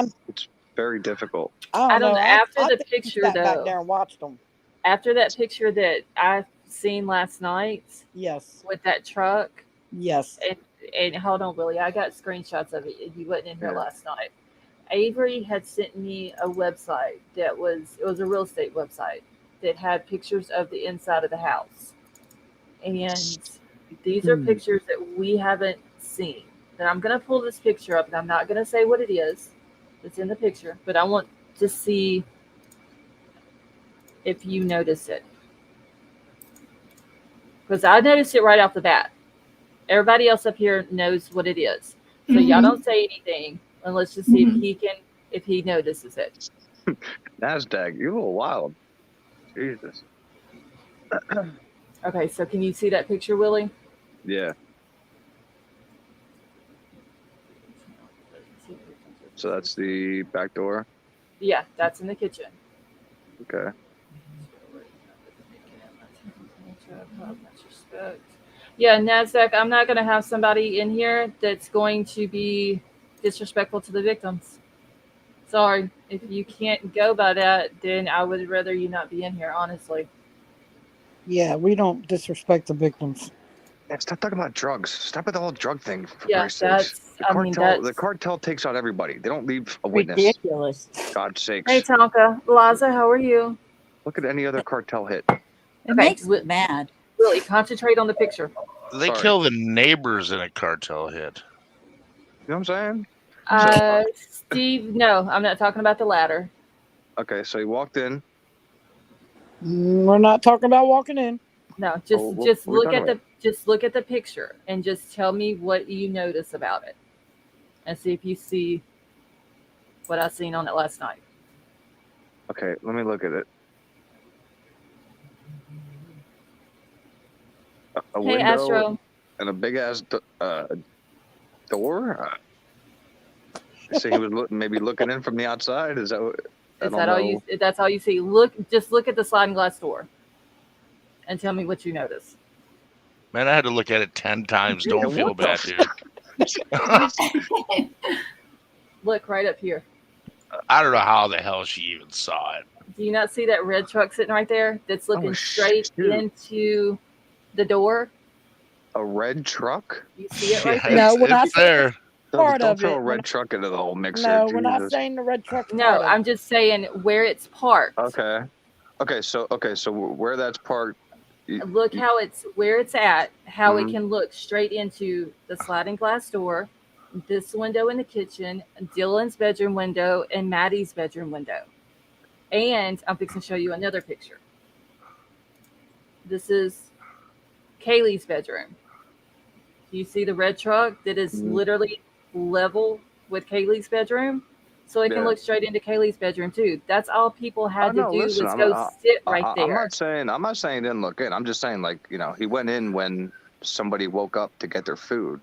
very difficult. I don't know. After I the picture though, back there and watched them. After that picture that I seen last night, yes, with that truck, yes, and hold on, Willie, I got screenshots of it. You wasn't in here last night. Avery had sent me a website it was a real estate website that had pictures of the inside of the house, and these are pictures that we haven't seen. And I'm gonna pull this picture up, and I'm not gonna say what it is that's in the picture, but I want to see if you notice it. Because I noticed it right off the bat. Everybody else up here knows what it is. So y'all don't say anything, and let's just see if he notices it. NASDAQ, you're a little wild. Jesus. Okay, so can you see that picture, Willie? Yeah. So that's the back door? Yeah, that's in the kitchen. Okay. Yeah, NASDAQ, I'm not going to have somebody in here that's going to be disrespectful to the victims. Sorry. If you can't go by that, then I would rather you not be in here, honestly. Yeah, we don't disrespect the victims. Yeah, stop talking about drugs. Stop with the whole drug thing. For Christ's sakes. The cartel takes out everybody. They don't leave a witness. Ridiculous. God's sakes. Hey, Tonka. Liza, how are you? Look at any other cartel hit. It makes me mad. Willie, concentrate on the picture. They kill the neighbors in a cartel hit. You know what I'm saying? Steve, no, I'm not talking about the latter. Okay, so he walked in. We're not talking about walking in. No, just look at the picture and just tell me what you notice about it, and see if you see what I seen on it last night. Okay, let me look at it. A window Astro. and a big ass door. So he was maybe looking in from the outside. Is that what? That's all you see. Just look at the sliding glass door, and tell me what you notice. Man, I had to look at it 10 times. Don't feel bad, dude. Look right up here. I don't know how the hell she even saw it. Do you not see that red truck sitting right there that's looking straight into the door? A red truck? You see it right there? No, we're not there. Don't throw a red truck into the whole mixer. No, Jesus. we're not saying the red truck. No, I'm just saying where it's parked. Okay. So where that's parked. Look where it's at. How it can look straight into the sliding glass door, this window in the kitchen, Dylan's bedroom window, and Maddie's bedroom window. And I'm fixing to show you another picture. This is Kaylee's bedroom. You see the red truck that is literally level with Kaylee's bedroom, so they can Yeah. look straight into Kaylee's bedroom too. That's all people had to no, do listen, was go sit right there. I'm not saying he didn't look in. I'm just saying, like, he went in when somebody woke up to get their food,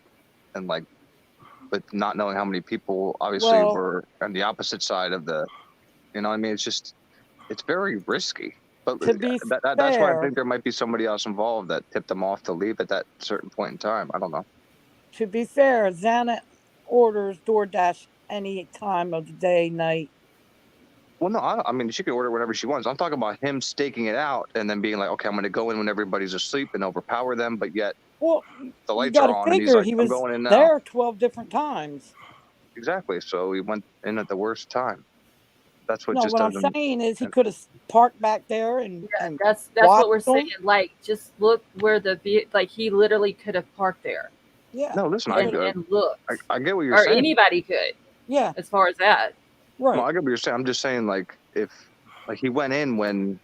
and like, but not knowing how many people obviously were on the opposite side of the, you know what I mean? It's very risky. But To be that's why I fair, think there might be somebody else involved that tipped them off to leave at that certain point in time. I don't know. to be fair, Xana orders DoorDash any time of the day, night. Well, no, I mean, she could order whatever she wants. I'm talking about him staking it out and then being like, okay, I'm going to go in when everybody's asleep and overpower them, but yet Well, the you lights got are to on, and he's figure like, he I'm was going in now. there 12 different times. Exactly. So he went in at the worst time. That's what No, just what I'm doesn't. saying is he could have parked back there and That's what we're watched them. saying. Like, just look where like he literally could have parked there. Yeah. No, listen, and looked. I get what you're Or saying. anybody could. Yeah. As far as that. Right. No, I get what you're saying. I'm just saying, like, if like he went in when.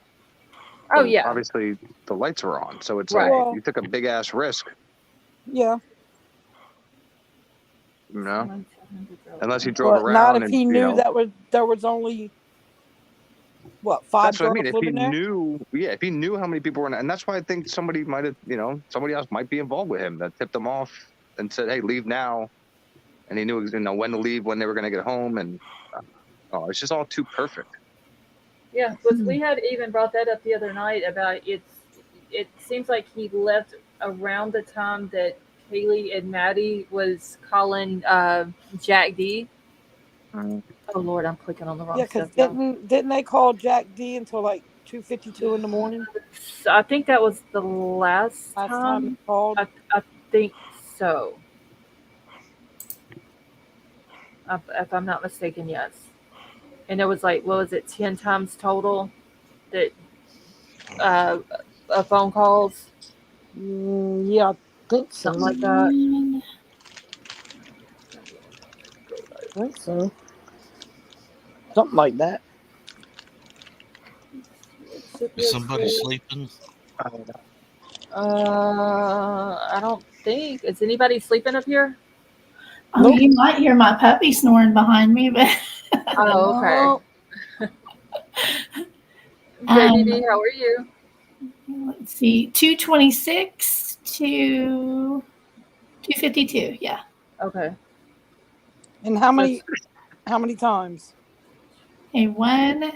Oh yeah. Obviously, the lights were on, so it's Right. like you took a big ass risk. Yeah. You know, unless he drove around. Not if and, he knew that there was only what 5 That's what I girls mean. If he living there. knew, if he knew how many people were in, and that's why I think somebody might have, somebody else might be involved with him that tipped him off and said, "Hey, leave now," and he knew, when to leave, when they were going to get home, and it's just all too perfect. Yeah, because we had even brought that up the other night about it seems like he left around the time that Kaylee and Maddie was calling Jack D. Oh Lord, I'm clicking on the wrong Yeah, stuff. because didn't they call Jack D until like 2:52 in the morning? So I think that was the last time they called. I think so. If I'm not mistaken, yes. And it was like, what was it, 10 times total that phone calls? Yeah, I think so. Something like that. I think so. Something like that. Is somebody sleeping? I don't think. Is anybody sleeping up here? Oh, nope. You might hear my puppy snoring behind me, but. Oh, okay. JDD, how are you? Let's see, 226 to 252. Yeah. Okay. And how many times? A 1,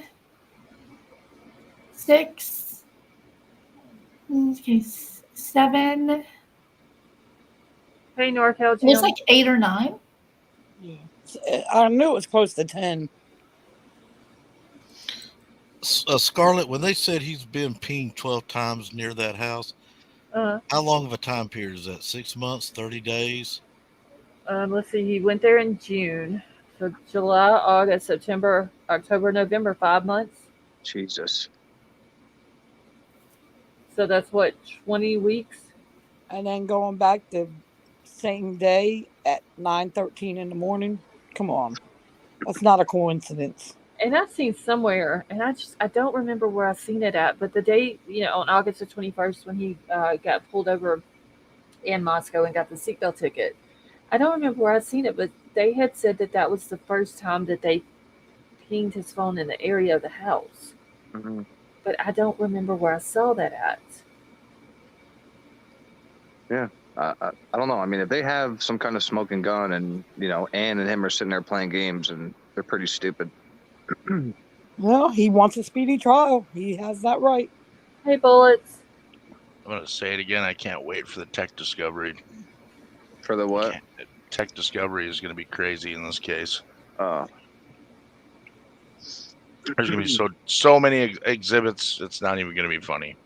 6, okay, 7. Hey, NorCal Jim. It was like 8 or 9. Yeah. I knew it was close to 10. Scarlett, when they said he's been pinged 12 times near that house, how long of a time period is that? 6 months, 30 days? Let's see. He went there in June. So July, August, September, October, November, 5 months. Jesus. So that's what, 20 weeks? And then going back the same day at 9:13 in the morning. Come on. That's not a coincidence. And I've seen somewhere, and I don't remember where I've seen it at, but the day, on August the 21st when he got pulled over in Moscow and got the seatbelt ticket, I don't remember where I've seen it, but they had said that was the first time that they pinged his phone in the area of the house. Mm-hmm. But I don't remember where I saw that at. Yeah. I don't know. I mean, if they have some kind of smoking gun and, Ann and him are sitting there playing games and they're pretty stupid. Well, he wants a speedy trial. He has that right. Hey, Bullets. I'm going to say it again. I can't wait for the tech discovery. For the what? Tech discovery is going to be crazy in this case. There's going to be so many exhibits, it's not even going to be funny.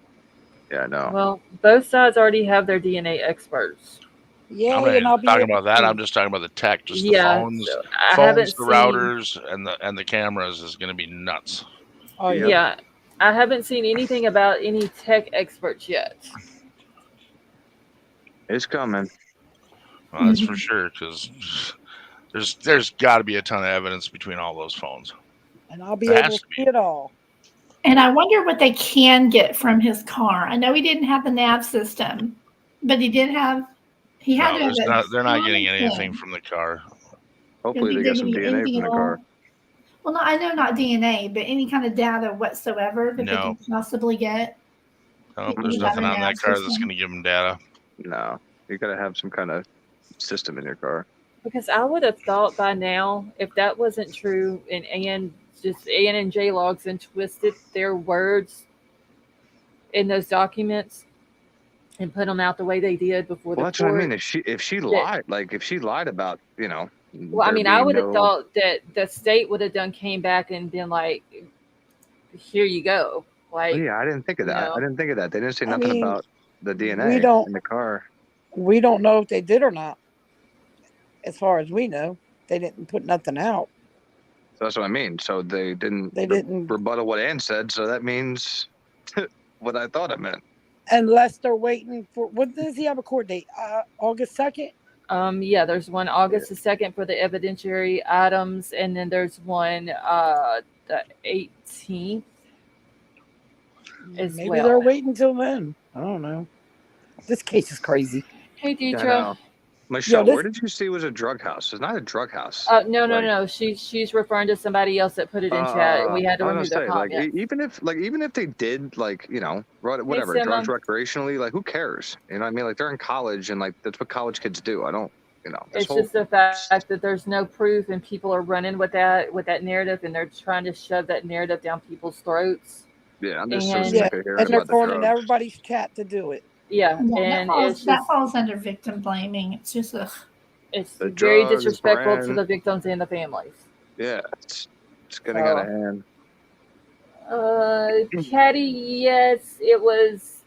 Yeah, I know. Well, both sides already have their DNA experts. Yeah, I'm not even talking about that. I'm just talking about the tech, just the phones, so the routers, and the cameras is going to be nuts. Oh yeah. I haven't seen anything about any tech experts yet. It's coming. Well, that's for sure, because there's got to be a ton of evidence between all those phones. And I'll be able to see it all. And I wonder what they can get from his car. I know he didn't have the nav system, but he did have. He had to have. They're not getting anything from the car. Hopefully they there got some any DNA anything from at the car. all? Well, no, I know not DNA, but any kind of data whatsoever that they No. can possibly get. Oh, that there's you have nothing in on your that car that's system? going to give them data. No, you gotta have some kind of system in your car. Because I would have thought by now, if that wasn't true, and Ann and J logs and twisted their words in those documents and put them out the way they did before Well, the that's what I court. mean. If she lied, like if she lied about, Well, I there mean, I being would have no. thought that the state would have came back and been like, "Here you go." Well, Like, yeah, I didn't think of you that. I know, didn't think of that. They didn't say I nothing mean, about the we DNA don't in the car. we don't know if they did or not. As far as we know, they didn't put nothing out. So that's what I mean. So they didn't didn't, rebuttal what Ann said. So that means what I thought it meant. unless they're waiting for. What does he have a court date? August 2nd. yeah, there's one August the 2nd for the evidentiary items, and then there's one the 18th as Maybe well. they're waiting till then. I don't know. This case is crazy. Hey, Yeah, Deidre. Michelle, this- where did you see it was a drug house? It's not a drug house. No. She's referring to somebody else that put it in chat, and we had to I was remove their gonna say, comment. even if they did, whatever, Hey, drugs Simon. recreationally, like who cares? You know what I mean? Like they're in college, and like that's what college kids do. I don't, this It's whole just the fact that there's no proof, and people are running with that narrative, and they're trying to shove that narrative down people's throats. yeah. I'm just so And- sick of hearing and they're about the throwing in drugs. everybody's chat to do it. Yeah, Yeah, and it's that just falls under victim blaming. It's just it's The very drugs, disrespectful to Bryan. the victims and the families. Yeah, it's getting out of hand. Caddy, yes, it was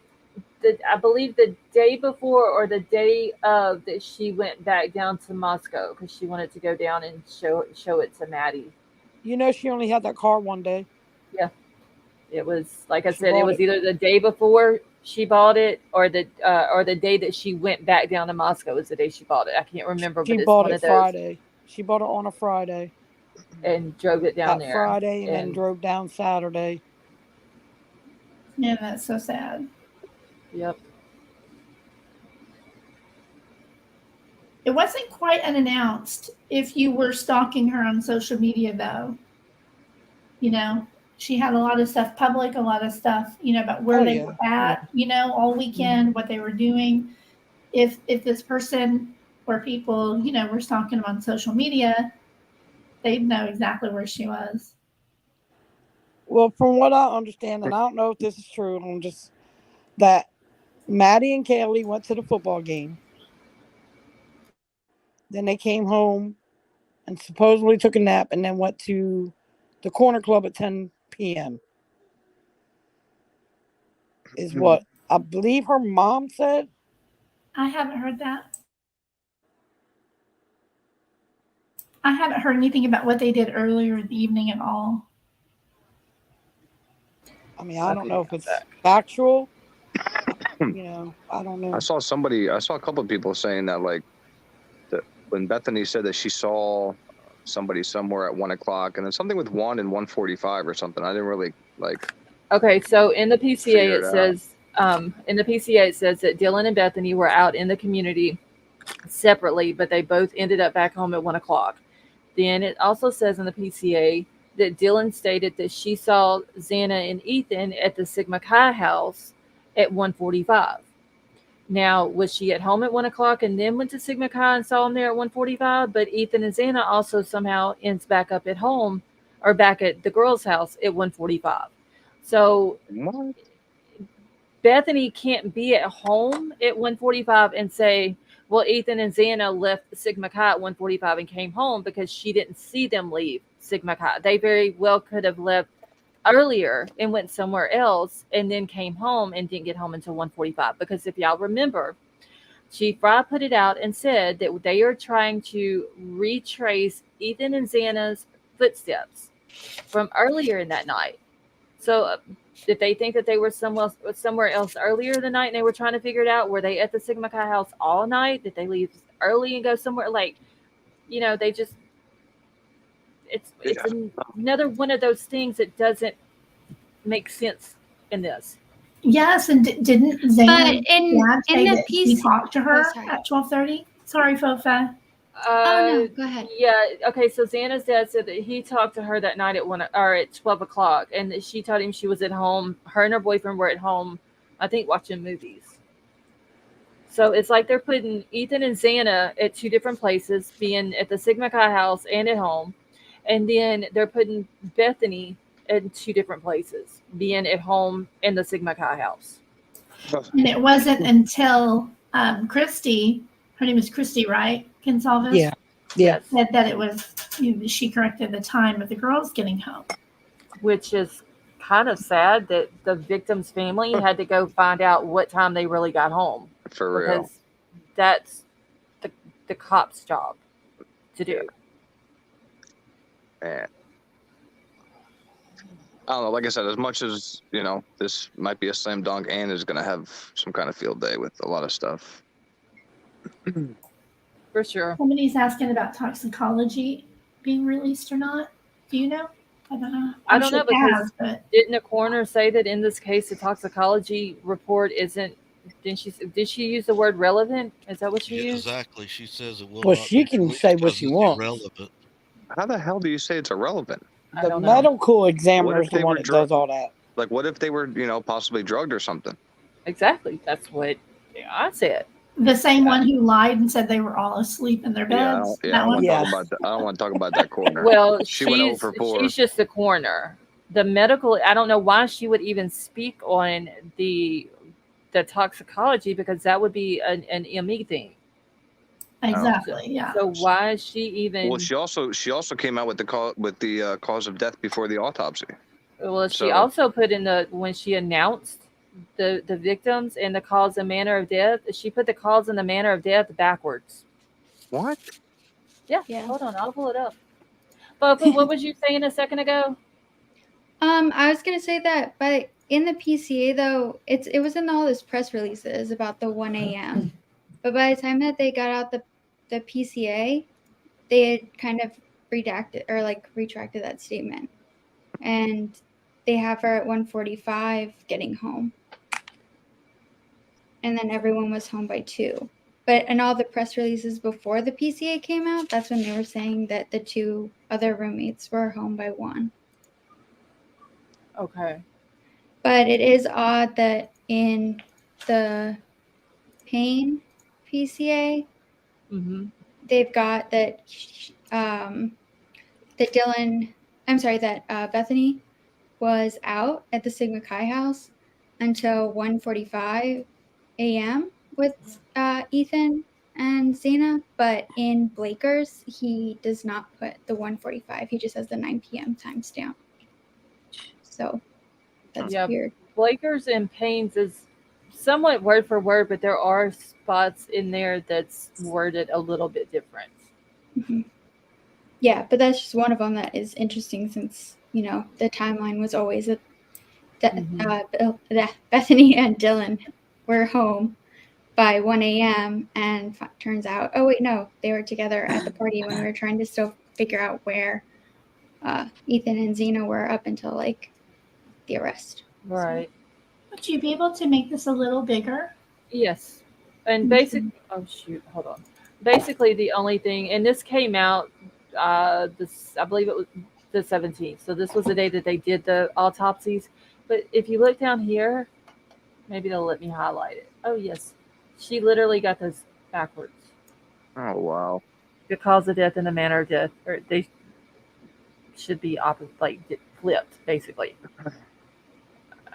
I believe the day before or the day of that she went back down to Moscow because she wanted to go down and show it to Maddie. She only had that car one day. It was like I She said, it bought was it. either the day before she bought it or the day that she went back down to Moscow was the day she bought it. I can't remember, She but it's bought one it of those. Friday. She bought it on a Friday. And drove it down That there. Friday and then drove down Saturday. yeah, that's so sad. Yep. It wasn't quite unannounced if you were stalking her on social media, though. She had a lot of stuff public, a lot of stuff, about where they were at, all weekend, what they were doing. If this person or people, were stalking them on social media, they'd know exactly where she was. Well, from what I understand, and I don't know if this is true, I'm just that Maddie and Kaylee went to the football game. Then they came home and supposedly took a nap and then went to the corner club at 10 p.m. is what I believe her mom said. I haven't heard that. I haven't heard anything about what they did earlier in the evening at all. I mean, I don't know if it's factual. I don't know. I saw a couple of people saying that when Bethany said that she saw somebody somewhere at 1:00 and then something with 1 and 1:45 or something. I didn't really like. Okay, so in the PCA Figure it it says that Dylan and Bethany were out in the community separately, but they both ended up back home at 1:00. Then it also says in the PCA that Dylan stated that she saw Xana and Ethan at the Sigma Chi house at 1:45. Now, was she at home at 1:00 and then went to Sigma Chi and saw him there at 1:45? But Ethan and Xana also somehow ends back up at home or back at the girls' house at 1:45. So What? Bethany can't be at home at 1:45 and say, well, Ethan and Xana left Sigma Chi at 1:45 and came home, because she didn't see them leave Sigma Chi. They very well could have left earlier and went somewhere else and then came home and didn't get home until 1:45. Because if y'all remember, Chief Fry put it out and said that they are trying to retrace Ethan and Xana's footsteps from earlier in that night. So if they think that they were somewhere else earlier in the night and they were trying to figure it out, were they at the Sigma Chi house all night? Did they leave early and go somewhere? They just, it's another one of those things that doesn't make sense in this. Yes, and didn't Xana But in the he PC talked to her sorry. at 12:30? Sorry, Fofa. Oh no, go ahead. Yeah. Okay. So Xana's dad said that he talked to her that night at 12 o'clock, and that she told him she was at home. Her and her boyfriend were at home, I think, watching movies. So it's like they're putting Ethan and Xana at two different places, being at the Sigma Chi house and at home, and then they're putting Bethany in two different places, being at home and the Sigma Chi house. And it wasn't until Christy, her name is Christy, right? Gonsalves? Yeah. Yeah. Said that it was, she corrected the time of the girls getting home. Which is kind of sad that the victim's family had to go find out what time they really got home. For real. Because that's the cop's job to do. Man. I don't know. Like I said, as much as, this might be a slam dunk, Anne is going to have some kind of field day with a lot of stuff. For sure. Somebody's asking about toxicology being released or not. Do you know? I don't know. I don't know, because but didn't the coroner say that in this case the toxicology report isn't? Did she use the word relevant? Is that what she used? Exactly. She says it will. Well, not she be can released say what because she it's wants. irrelevant. How the hell do you say it's irrelevant? I The don't know. medical examiner What is if the they one were that drunk? does all that. Like, what if they were, possibly drugged or something? Exactly. That's what I said. the same one who lied and said they were all asleep in their Yeah, beds. I That don't one. want to talk Yes. about that. I don't want to talk about that coroner. Well, She went 0 for 4. she's just the coroner. The medical, I don't know why she would even speak on the toxicology, because that would be an ME thing. Exactly. Yeah. So why is she even? Well, she also came out with the cause of death before the autopsy. Well, she So- also put in when she announced the victims and the cause and manner of death, she put the cause and the manner of death backwards. What? Yeah. Yeah. Hold on, I'll pull it up. But what was you saying a second ago? I was gonna say that, but in the PCA though, it was in all those press releases about the 1 a.m. But by the time that they got out the PCA, they had kind of redacted or retracted that statement, and they have her at 1:45 getting home, and then everyone was home by 2. But in all the press releases before the PCA came out, that's when they were saying that the 2 other roommates were home by 1. Okay. But it is odd that in the Payne PCA, Mm-hmm. they've got that Bethany was out at the Sigma Chi house until 1:45 a.m. with Ethan and Xana, but in Blaker's, he does not put the 1:45. He just has the 9 p.m. timestamp. So that's Yeah. weird. Blakers and Payne's is somewhat word for word, but there are spots in there that's worded a little bit different. Mm-hmm. Yeah, but that's just one of them that is interesting since, the timeline was always that Bethany and Dylan were home by 1 a.m. and turns out, oh, wait, no, they were together at the party when we were trying to still figure out where Ethan and Xana were up until, the arrest. Right. Would you be able to make this a little bigger? Yes. And oh shoot, hold on. Basically the only thing, and this came out I believe it was the 17th. So this was the day that they did the autopsies. But if you look down here, maybe they'll let me highlight it. Oh yes. She literally got those backwards. Oh wow. The cause of death and the manner of death, or they should be flipped, basically.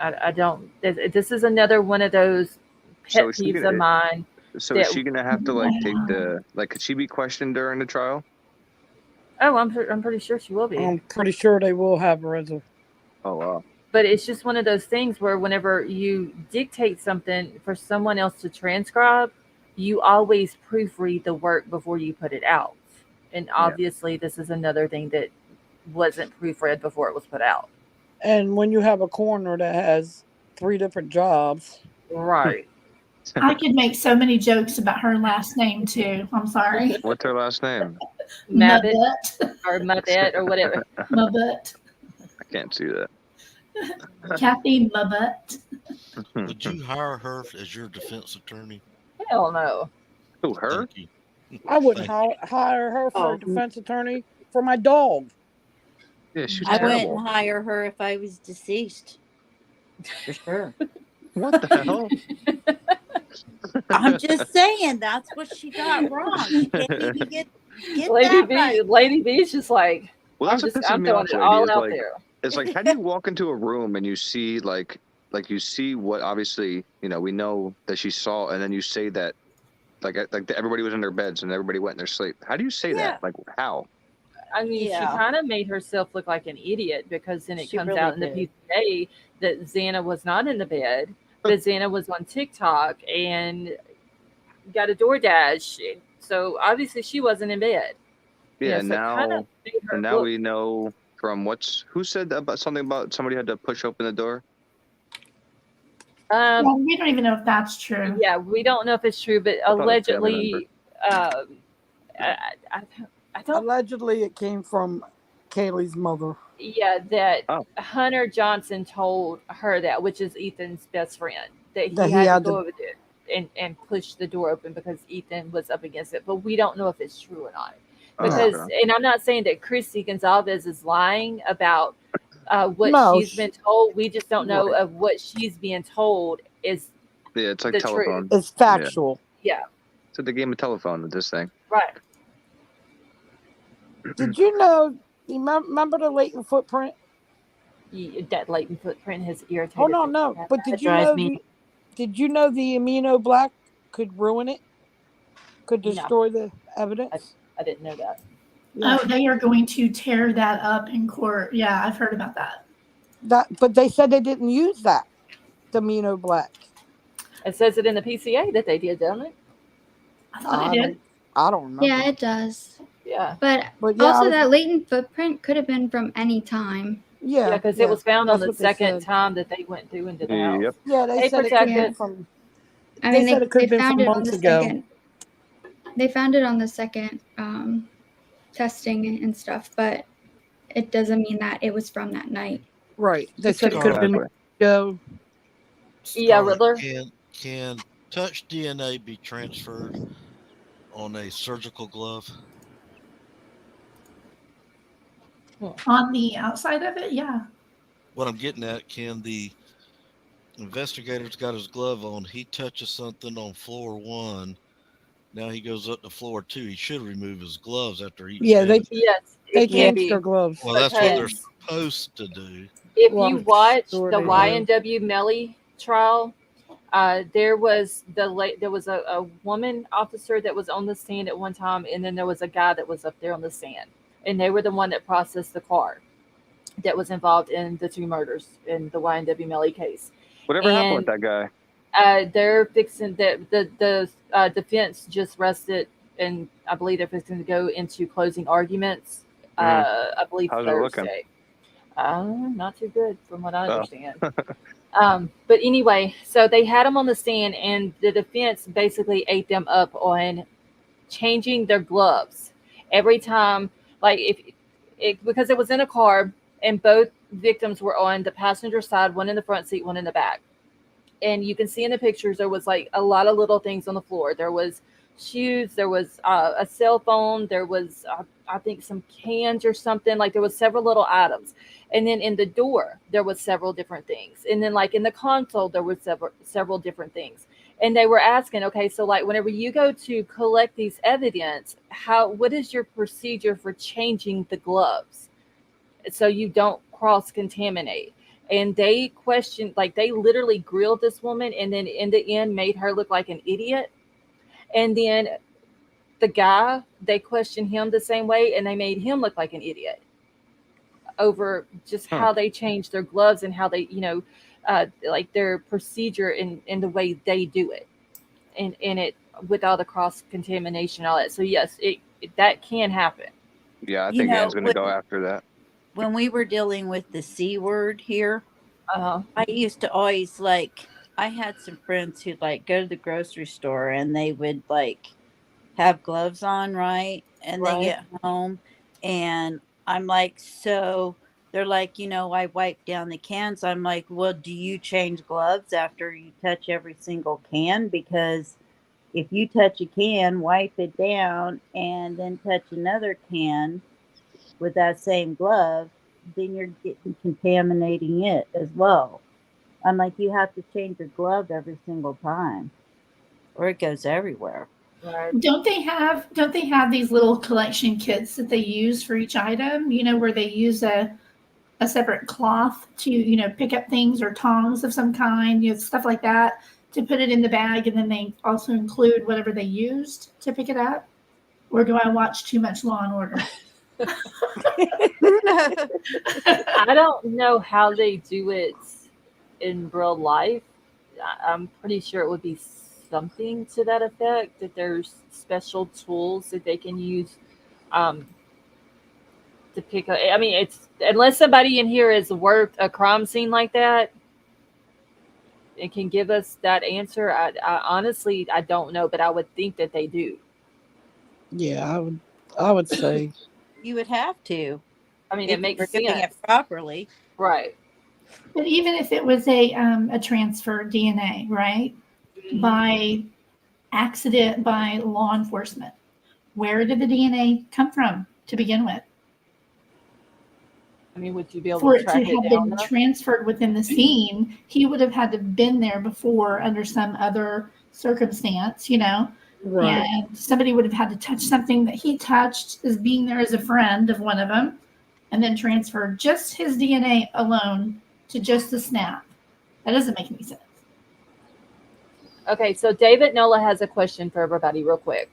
I don't. This is another one of those pet So is she peeves gonna- of mine. So is she gonna have to take could she be questioned during the trial? Oh, I'm pretty sure she will be. I'm pretty sure they will have her as a. Oh wow. But it's just one of those things where whenever you dictate something for someone else to transcribe, you always proofread the work before you put it out. And obviously, this is another thing that wasn't proofread before it was put out. And when you have a coroner that has 3 different jobs, Right. I could make so many jokes about her last name too. I'm sorry. What's her last name? Mabbit Mabette. or Mabbit or whatever. Mabette. I can't see that. Kathy Mabette. Would you hire her as your defense attorney? Hell no. Who, her? Thank you. I wouldn't hire her for a defense attorney for my dog. Yeah, she's I terrible. wouldn't hire her if I was deceased. For sure. What the hell? I'm just saying that's what she got wrong. She can't even get Lady that B, right. Lady B's just like, Well, that's what pisses I'm me throwing off, it lady. all Is out like, there. it's like, how do you walk into a room and you see like you see what obviously we know that she saw, and then you say that like everybody was in their beds and everybody went in their sleep. How do you say that? Like how? I mean, she kind of made herself look like an idiot because then it comes really out in the PCA that Xana was not in the bed, but Xana was on TikTok and got a Doordash. So obviously she wasn't in bed. Yeah, so it kind of made her and now look. we know from who said about something about somebody had to push open the door. Well, we don't even know if that's true. Yeah, we don't know if it's true, but allegedly, I don't. Allegedly, it came from Kaylee's mother. Yeah, that Hunter Johnson told her that, which is Ethan's best friend, that he had to go over there and push the door open because Ethan was up against it. But we don't know if it's true or not. Because, and I'm not saying that Christy Gonzalez is lying about what she's been told. We just don't know of what she's being told is it's like the telephone. truth. It's factual. Yeah. It's like the game of telephone with this thing. Right. Did you know? You remember the latent footprint? That latent footprint has irritated. Oh no! But did you know? Did you know the amino black could ruin it? Could destroy the evidence? I didn't know that. Yeah. Oh, they are going to tear that up in court. Yeah, I've heard about that. But they said they didn't use that. The amino black. It says it in the PCA that they did, doesn't it? I thought it did. I don't remember. Yeah, it does. Yeah. But also that latent footprint could have been from any time. Yeah, because it was found on the second time that they went through into the house. Yep. Yeah, they said it could have been from. I mean, they said it could have been found from it on months the ago. second. They found it on the second testing and stuff, but it doesn't mean that it was from that night. Right. They said it could have been ago. Yeah, Riddler. Can touch DNA be transferred on a surgical glove? On the outside of it, yeah. What I'm getting at, can the investigator's got his glove on, he touches something on floor 1, now he goes up to floor 2, he should remove his gloves after each they changed their gloves. Well, that's what they're supposed to do. If you watch the YNW Melly trial, there was a woman officer that was on the stand at one time, and then there was a guy that was up there on the stand, and they were the one that processed the car that was involved in the 2 murders in the YNW Melly case. Whatever happened with that guy? They're fixing the defense just rested, and I believe they're fixing to go into closing arguments. I believe How's Thursday. Not too good from what I understand. But anyway, so they had them on the stand, and the defense basically ate them up on changing their gloves every time, because it was in a car, and both victims were on the passenger side, one in the front seat, one in the back. And you can see in the pictures, there was like a lot of little things on the floor. There was shoes, there was a cell phone, there was, I think, some cans or something. Like there was several little items. And then in the door, there was several different things. And then like in the console, there were several different things. And they were asking, okay, so like whenever you go to collect these evidence, what is your procedure for changing the gloves so you don't cross-contaminate? And they questioned, like they literally grilled this woman, and then in the end made her look like an idiot. And then the guy, they questioned him the same way, and they made him look like an idiot over just how they changed their gloves and how they, like their procedure in the way they do it, and it with all the cross-contamination and all that. So yes, that can happen. Yeah, I think Anne's going to go after that. When we were dealing with the C word here, I used to always I had some friends who'd go to the grocery store, and they would have gloves on, right? And they get home, and I'm like, so they're like, I wipe down the cans. I'm like, well, do you change gloves after you touch every single can? Because if you touch a can, wipe it down, and then touch another can with that same glove, then you're contaminating it as well. I'm like, you have to change your glove every single time, or it goes everywhere. Right. Don't they have these little collection kits that they use for each item? You know, where they use a separate cloth to, you know, pick up things, or tongs of some kind, you know, stuff like that, to put it in the bag, and then they also include whatever they used to pick it up? Or do I watch too much Law and Order? I don't know how they do it in real life. I'm pretty sure it would be something to that effect, that there's special tools that they can use to pick up. I mean, it's, unless somebody in here has worked a crime scene like that and can give us that answer, I honestly, I don't know, but I would think that they do. Yeah, I would say. You would have to. I mean, if it makes you're doing sense. it properly. Right. But even if it was a transfer DNA, right, by accident, by law enforcement, where did the DNA come from to begin with? I mean, would you be able For to it to track have it been down? transferred within the scene, he would have had to have been there before under some other circumstance, you know? Right. And somebody would have had to touch something that he touched as being there as a friend of one of them, and then transfer just his DNA alone to just the snap. That doesn't make any sense. Okay, so David Nola has a question for everybody real quick.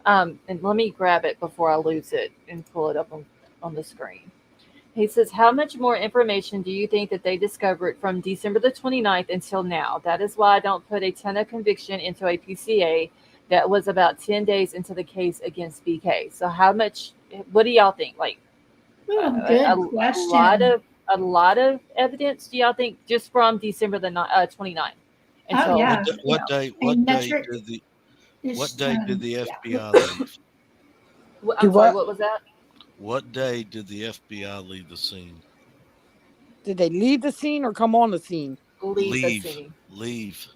And let me grab it before I lose it and pull it up on the screen. He says, how much more information do you think that they discovered from December the 29th until now? That is why I don't put a ton of conviction into a PCA that was about 10 days into the case against BK. So how much, what do y'all think? Like, Good question. A lot of evidence, do y'all think, just from December the 29th? Oh, yeah. What day did the FBI leave? I'm sorry, what was that? What day did the FBI leave the scene? Did they leave the scene or come on the scene? Leave the scene. Leave.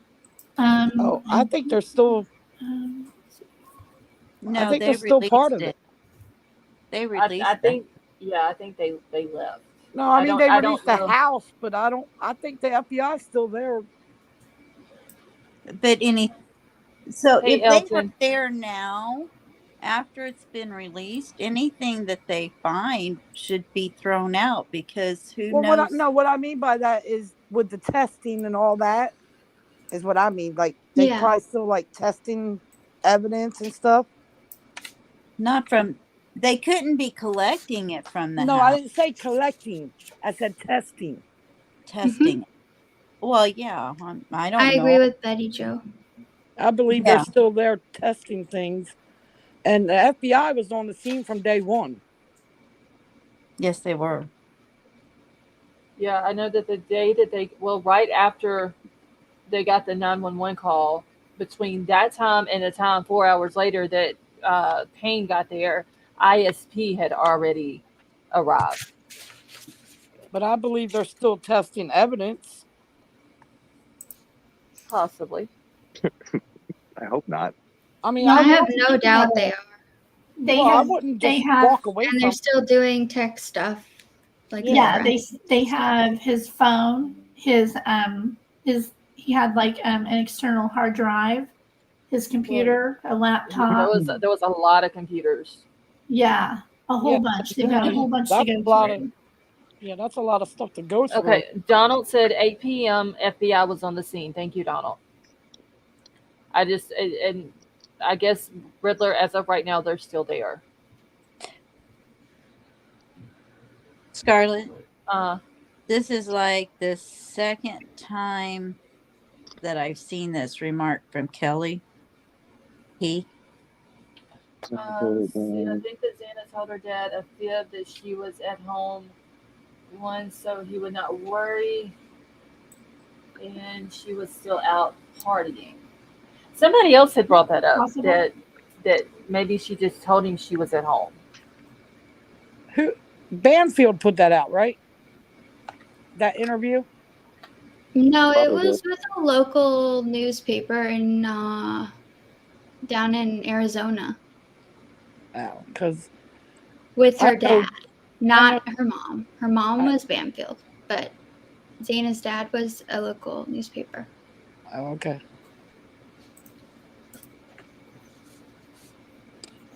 I think they're still. No, I think they they're still part of it. it. They released I think, yeah, I think they left. No, I mean they released the house, but I think the FBI is still there. But so Hey, if Elton. they were there now, after it's been released, anything that they find should be thrown out, because who knows? What I mean by that is with the testing and all that is what I mean. Like they probably still like testing evidence and stuff. Not from. They couldn't be collecting it from the house. No, I didn't say collecting. I said testing. Testing. Well, yeah, I don't know. I agree with Betty Jo. I believe they're still there testing things. And the FBI was on the scene from day one. Yes, they were. Yeah, I know that the day that right after they got the 911 call, between that time and the time 4 hours later that Payne got there, ISP had already arrived. But I believe they're still testing evidence. Possibly. I hope not. I mean, I have no doubt they are. I wouldn't just walk away and from they're still doing tech stuff. Like they have his phone, he had like an external hard drive, his computer, a laptop. There was a lot of computers. Yeah, a whole bunch. They've got a whole bunch to go through. That's a lot of stuff to go through. Okay, Donald said 8 p.m. FBI was on the scene. Thank you, Donald. And I guess Riddler, as of right now, they're still there. Scarlett, this is like the second time that I've seen this remark from Kelly. I think that Xana told her dad a fib that she was at home once, so he would not worry, and she was still out partying. Somebody else had brought that up, that maybe she just told him she was at home. Who? Banfield put that out, right? That interview? No, it was with a local newspaper in down in Arizona Because with I her know- dad, not her mom. Her mom was Banfield, but Zana's dad was a local newspaper. okay.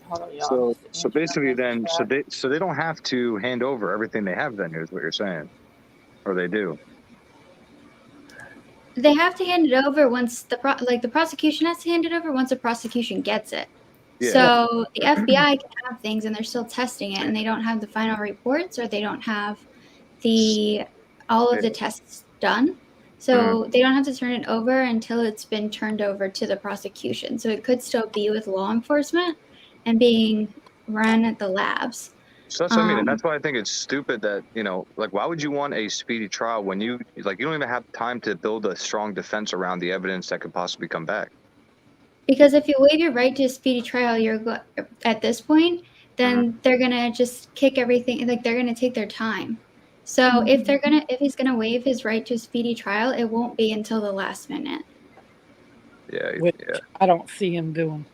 Hold on, y'all. So basically, then, so they don't have to hand over everything they have. Then is what you're saying, or they do. They have to hand it over once the prosecution has to hand it over once the prosecution gets it. Yeah. So the FBI can have things and they're still testing it, and they don't have the final reports, or they don't have all of the tests done. So they don't have to turn it over until it's been turned over to the prosecution. So it could still be with law enforcement and being run at the labs. So that's what I mean, and that's why I think it's stupid that, you know, like, why would you want a speedy trial when you don't even have time to build a strong defense around the evidence that could possibly come back? Because if you waive your right to a speedy trial, at this point, then they're gonna just kick everything. Like, they're gonna take their time. So if he's gonna waive his right to a speedy trial, it won't be until the last minute. Yeah, Which I don't see him doing.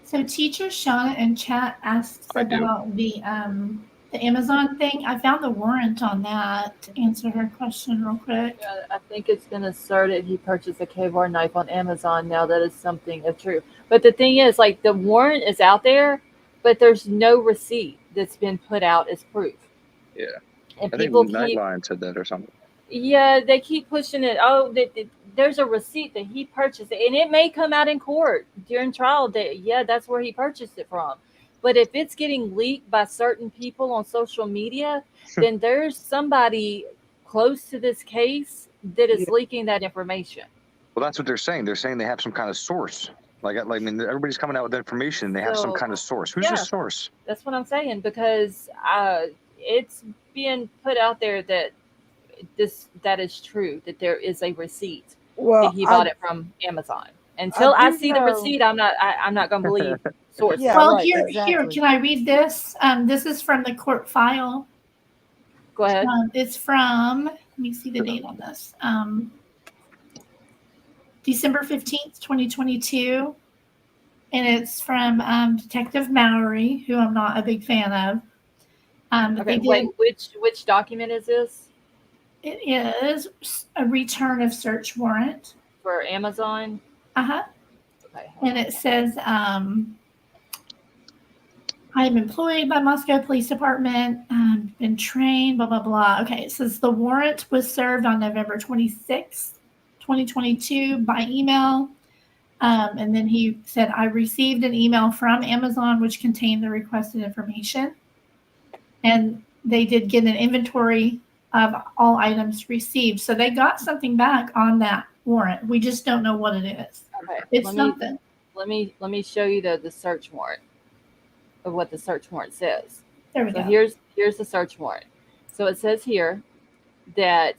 So teacher Shauna in chat asks about the Amazon thing. I found the warrant on that to answer her question real quick. Yeah, I think it's going to assert it. He purchased a K-bar knife on Amazon. Now that is something of true. But the thing is, like, the warrant is out there, but there's no receipt that's been put out as proof. Yeah. And I think people keep, Nightline said that or something. yeah, they keep pushing it. Oh, there's a receipt that he purchased it, and it may come out in court during trial that, yeah, that's where he purchased it from. But if it's getting leaked by certain people on social media, then there's somebody close to this case that is leaking that information. Well, that's what they're saying. They're saying they have some kind of source. Like, I mean, everybody's coming out with information. They have some kind of source. Who's the source? That's what I'm saying, because it's being put out there that that is true, that there is a receipt that he bought it from Amazon. Until I see the receipt, I'm not going to believe sources. Yeah, well, here, can I read this? This is from the court file. Go ahead. It's from, let me see the date on this. December 15th, 2022. And it's from Detective Mallory, who I'm not a big fan of. Okay, wait, which document is this? It is a return of search warrant. For Amazon? Uh-huh. Okay. And it says, I am employed by Moscow Police Department, been trained, blah, blah, blah. Okay, it says the warrant was served on November 26th, 2022 by email. And then he said, I received an email from Amazon which contained the requested information. And they did get an inventory of all items received. So they got something back on that warrant. We just don't know what it is. Okay. It's something. Let me show you the search warrant of what the search warrant says. There we go. Here's the search warrant. So it says here that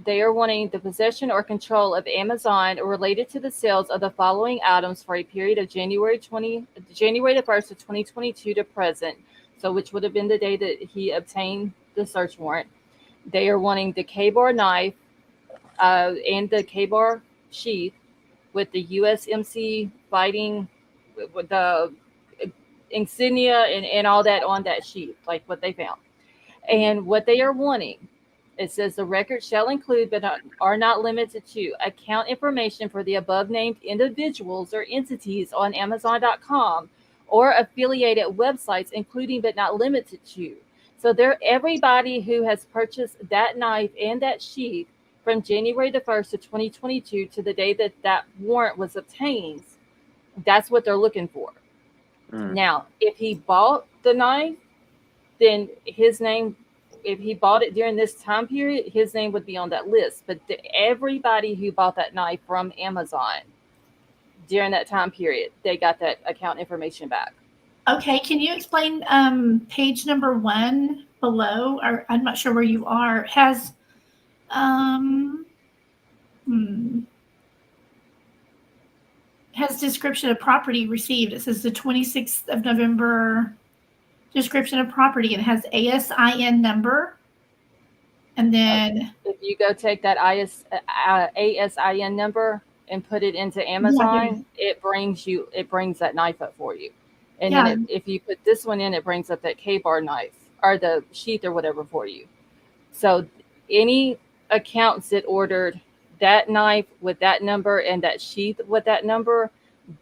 they are wanting the possession or control of Amazon related to the sales of the following items for a period of January the 1st of 2022 to present. So which would have been the day that he obtained the search warrant. They are wanting the K-bar knife and the K-bar sheath with the USMC fighting with the insignia and all that on that sheath, like what they found. And what they are wanting, it says the record shall include, but are not limited to, account information for the above named individuals or entities on Amazon.com or affiliated websites, including but not limited to. So everybody who has purchased that knife and that sheath from January the 1st of 2022 to the day that warrant was obtained, that's what they're looking for. Now, if he bought the knife, then his name, if he bought it during this time period, his name would be on that list. But everybody who bought that knife from Amazon during that time period, they got that account information back. Okay, can you explain page number 1 below? Or I'm not sure where you are. Has has description of property received. It says the 26th of November description of property. It has ASIN number. And then if you go take that ASIN number and put it into Amazon, it brings that knife up for you. And then if you put this one in, it brings up that K-bar knife or the sheath or whatever for you. So any accounts that ordered that knife with that number and that sheath with that number,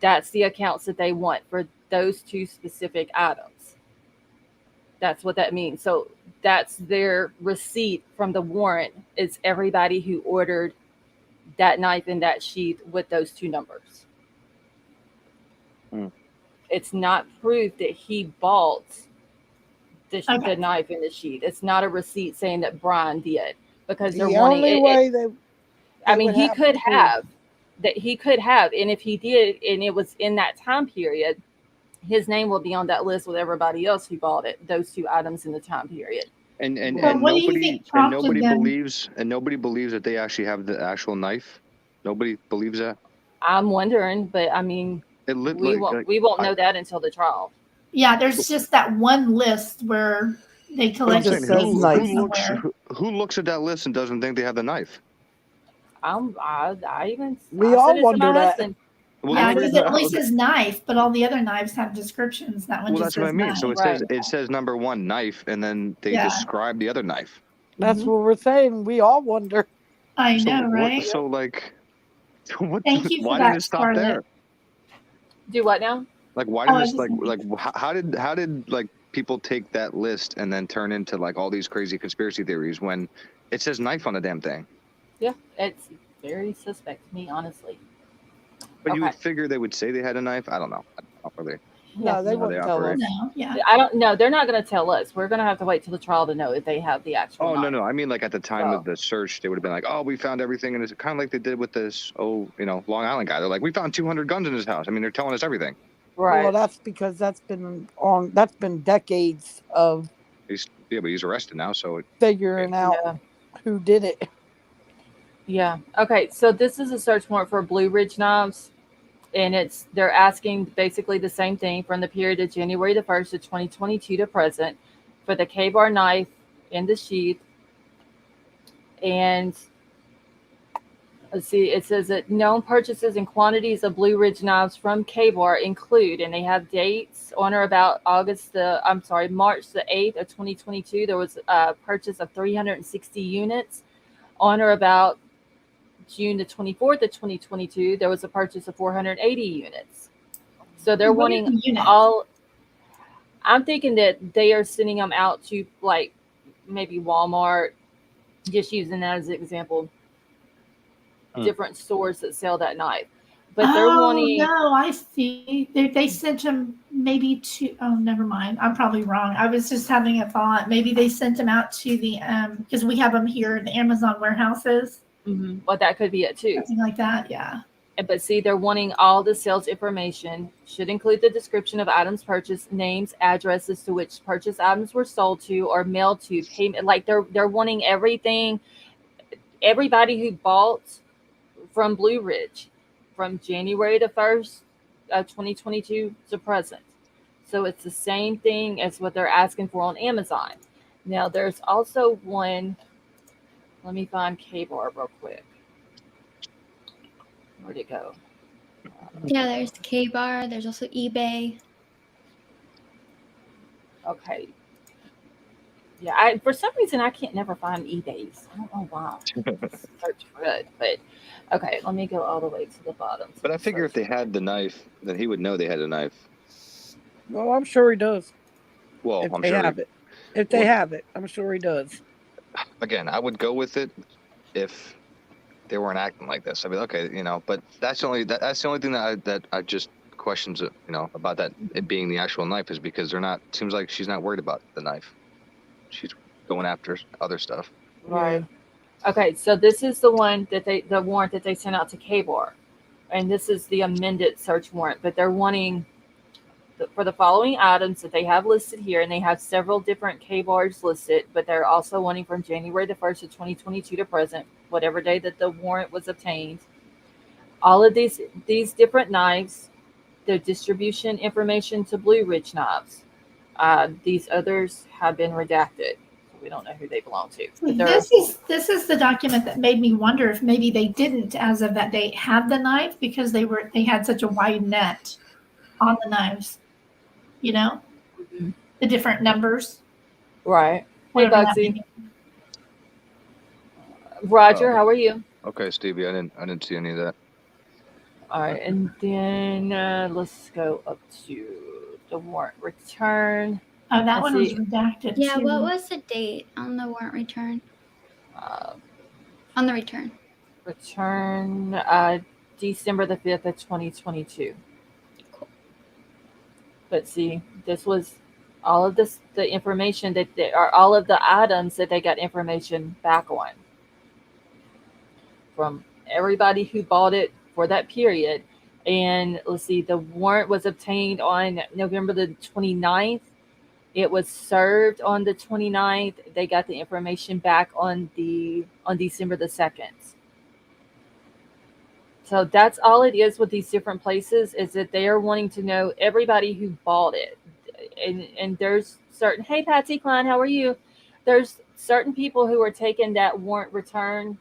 that's the accounts that they want for those two specific items. That's what that means. So that's their receipt from the warrant. It's everybody who ordered that knife and that sheath with those two numbers. It's not proof that he bought the knife and the sheath. It's not a receipt saying that Bryan did, because they're wanting it. I mean, he could have, and if he did, and it was in that time period, his name will be on that list with everybody else who bought it, those two items in the time period. And nobody believes that they actually have the actual knife. Nobody believes that. I'm wondering, but I mean, we won't know that until the trial. Yeah, there's just that one list where they collect. Who looks at that list and doesn't think they have the knife? We all wonder that. Well, yeah, because it only says knife, but all the other knives have descriptions. That one just says knife. Well, that's what I mean. So it says number one knife, and then they describe the other knife. That's what we're saying. We all wonder. I know, right? Thank you for that, did it stop Scarlett. There? Do what now? Like, why did how did like people take that list and then turn into like all these crazy conspiracy theories when it says knife on the damn thing? Yeah, it's very suspect to me, honestly. But you would figure they would say they had a knife. I don't know. No, they wouldn't tell us. No, yeah. I don't know. They're not going to tell us. We're going to have to wait till the trial to know if they have the actual knife. No. I mean, like at the time of the search, they would have been like, "Oh, we found everything," and it's kind of like they did with this, Long Island guy. They're like, "We found 200 guns in his house." I mean, they're telling us everything. Right. Well, that's because that's been decades of. But he's arrested now, so figuring out who did it. Yeah. Okay. So this is a search warrant for Blue Ridge knives. And they're asking basically the same thing from the period of January the 1st of 2022 to present for the K-bar knife and the sheath. And let's see, it says that known purchases and quantities of Blue Ridge knives from K-bar include, and they have dates on or about March the 8th of 2022. There was a purchase of 360 units. On or about June the 24th of 2022, there was a purchase of 480 units. So they're wanting all. I'm thinking that they are sending them out to like maybe Walmart, just using that as an example, different stores that sell that knife. But they're wanting. No, I see. They sent them maybe to. Oh, never mind. I'm probably wrong. I was just having a thought. Maybe they sent them out to the because we have them here in the Amazon warehouses. Mm-hmm. Well, that could be it too. Something like that, yeah. But see, they're wanting all the sales information. Should include the description of items purchased, names, addresses to which purchase items were sold to or mailed to, payment. Like they're wanting everything. Everybody who bought from Blue Ridge from January the 1st of 2022 to present. So it's the same thing as what they're asking for on Amazon. Now there's also one. Let me find K-bar real quick. Where'd it go? Yeah, there's K-bar. There's also eBay. Okay. Yeah, for some reason I can't never find eBay's. I don't know why. Search for it, but okay. Let me go all the way to the bottom. But I figure if they had the knife, then he would know they had a knife. Well, I'm sure he does. Well, if they have it. If they have it, I'm sure he does. Again, I would go with it if they weren't acting like this. I'd be okay, but that's the only thing that I just questions it, about that it being the actual knife is because seems like she's not worried about the knife. She's going after other stuff. Right. Okay, so this is the one the warrant that they sent out to K-bar. And this is the amended search warrant, but they're wanting for the following items that they have listed here, and they have several different K-bars listed, but they're also wanting from January the 1st of 2022 to present, whatever day that the warrant was obtained. All of these different knives, their distribution information to Blue Ridge knives. These others have been redacted. We don't know who they belong to. But This is the document that made me wonder if maybe they didn't, as of that date, have the knife because they had such a wide net on the knives. You know, the different numbers. right. Hey, Whatever that Bugsy. means. Roger, how are you? Okay, Stevie, I didn't see any of that. All right, and then let's go up to the warrant return. Oh, that Let's one was see. redacted. Yeah, too. what was the date on the warrant return? On the return. Return December the 5th of 2022. Cool. But see, this was all of this, the information that they are, all of the items that they got information back on from everybody who bought it for that period. And let's see, the warrant was obtained on November the 29th. It was served on the 29th. They got the information back on December the 2nd. So that's all it is with these different places, is that they are wanting to know everybody who bought it. And there's certain, hey, Patsy Klein, how are you? There's certain people who are taking that warrant return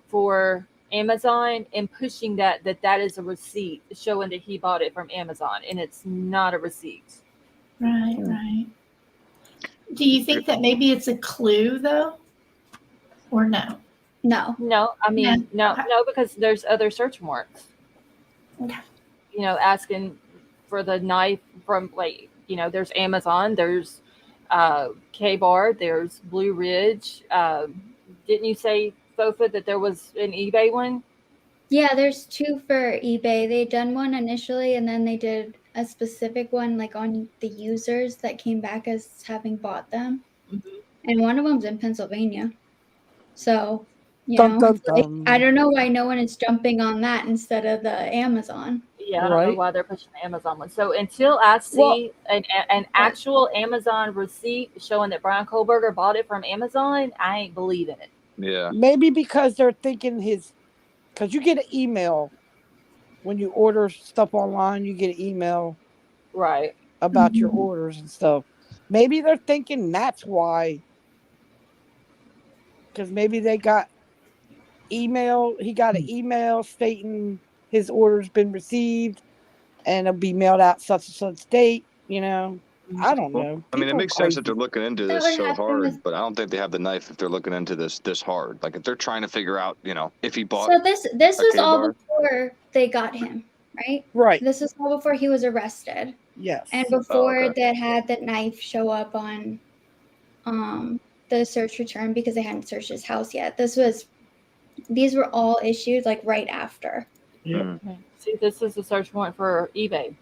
for Amazon and pushing that is a receipt showing that he bought it from Amazon, and it's not a receipt. Right. Do you think that maybe it's a clue though, or no? No, I mean, no, because there's other search warrants. Okay. You know, asking for the knife from, like, you know, there's Amazon, there's K-Bar, there's Blue Ridge. Didn't you say, Fofa, that there was an eBay one? Yeah, there's two for eBay. They done one initially, and then they did a specific one like on the users that came back as having bought them. Mm-hmm. And one of them's in Pennsylvania. So, you Dun, know, dun, dun. I don't know why no one is jumping on that instead of the Amazon. Yeah, I don't know why they're pushing the Amazon one. So until I see an actual Amazon receipt showing that Bryan Kohberger bought it from Amazon, I ain't believing it. Yeah. Maybe because they're thinking because you get an email when you order stuff online, you get an email right about your orders and stuff. Maybe they're thinking that's why. Because maybe they got email. He got an email stating his order's been received and it'll be mailed out such and such date. You know, I don't know. I mean, it makes sense that they're looking into That this would so happen hard, with- but I don't think they have the knife if they're looking into this hard. Like if they're trying to figure out, you know, if he bought. So this was all K-Bar. before they got him, right? Right. This was all before he was arrested. Yes. And before they had the knife show up on the search return because they hadn't searched his house yet. These were all issued like right after. Yeah. See, this is a search warrant for eBay.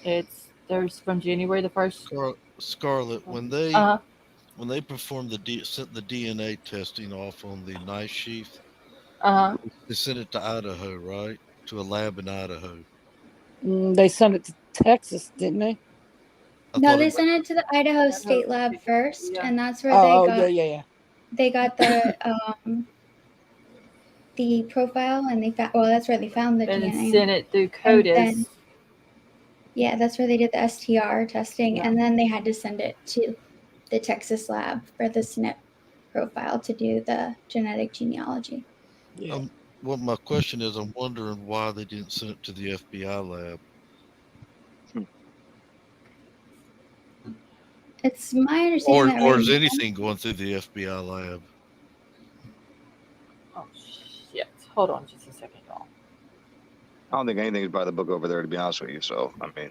There's from January the 1st. Scarlett, when they performed sent the DNA testing off on the knife sheath, they sent it to Idaho, right? To a lab in Idaho. They sent it to Texas, didn't they? No, they sent it to the Idaho State Lab first, and that's where they got the profile, and that's where they found the DNA. And sent it through CODIS. Yeah, that's where they did the STR testing, and then they had to send it to the Texas lab for the SNP profile to do the genetic genealogy. Yeah. Well, my question is, I'm wondering why they didn't send it to the FBI lab. It's my understanding or is anything going through the FBI lab? Oh shit! Hold on just a second, y'all. I don't think anything is by the book over there, to be honest with you. So I mean,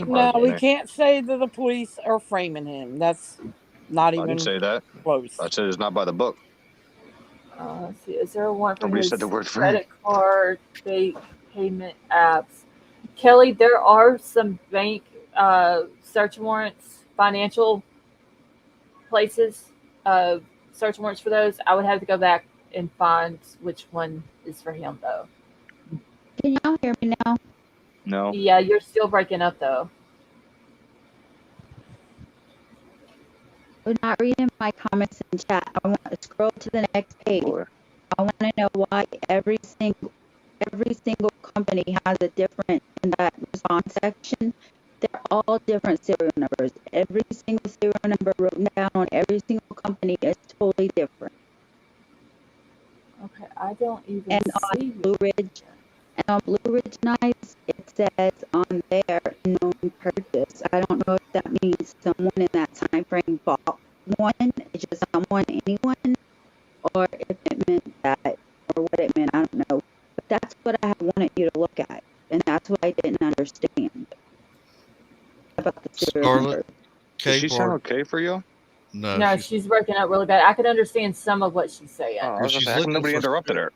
no, we can't say that the police are framing him. That's not even. I didn't say that. Close. I said it's not by the book. Let's see. Is there a one for Nobody his said the word frame. credit card, bank payment apps? Kelly, there are some bank search warrants, financial places, search warrants for those. I would have to go back and find which one is for him, though. Can y'all hear me now? No. Yeah, you're still breaking up, though. I'm not reading my comments in chat. I want to scroll to the next page. I want to know why every single company has a different in that response section. They're all different serial numbers. Every single serial number written down on every single company is totally different. Okay, I don't even And see on Blue Ridge, knives, it says on there known purchase. I don't know if that means someone in that time frame bought one, it's just someone, anyone, or if it meant that, or what it meant, I don't know. But that's what I wanted you to look at, and that's what I didn't understand about the serial Scarlet, numbers. Does she sound K-Bar. okay for you? No, she's breaking up really bad. I can understand some of what she's saying. Oh, I If was gonna she's say, how come looking nobody for interrupted her?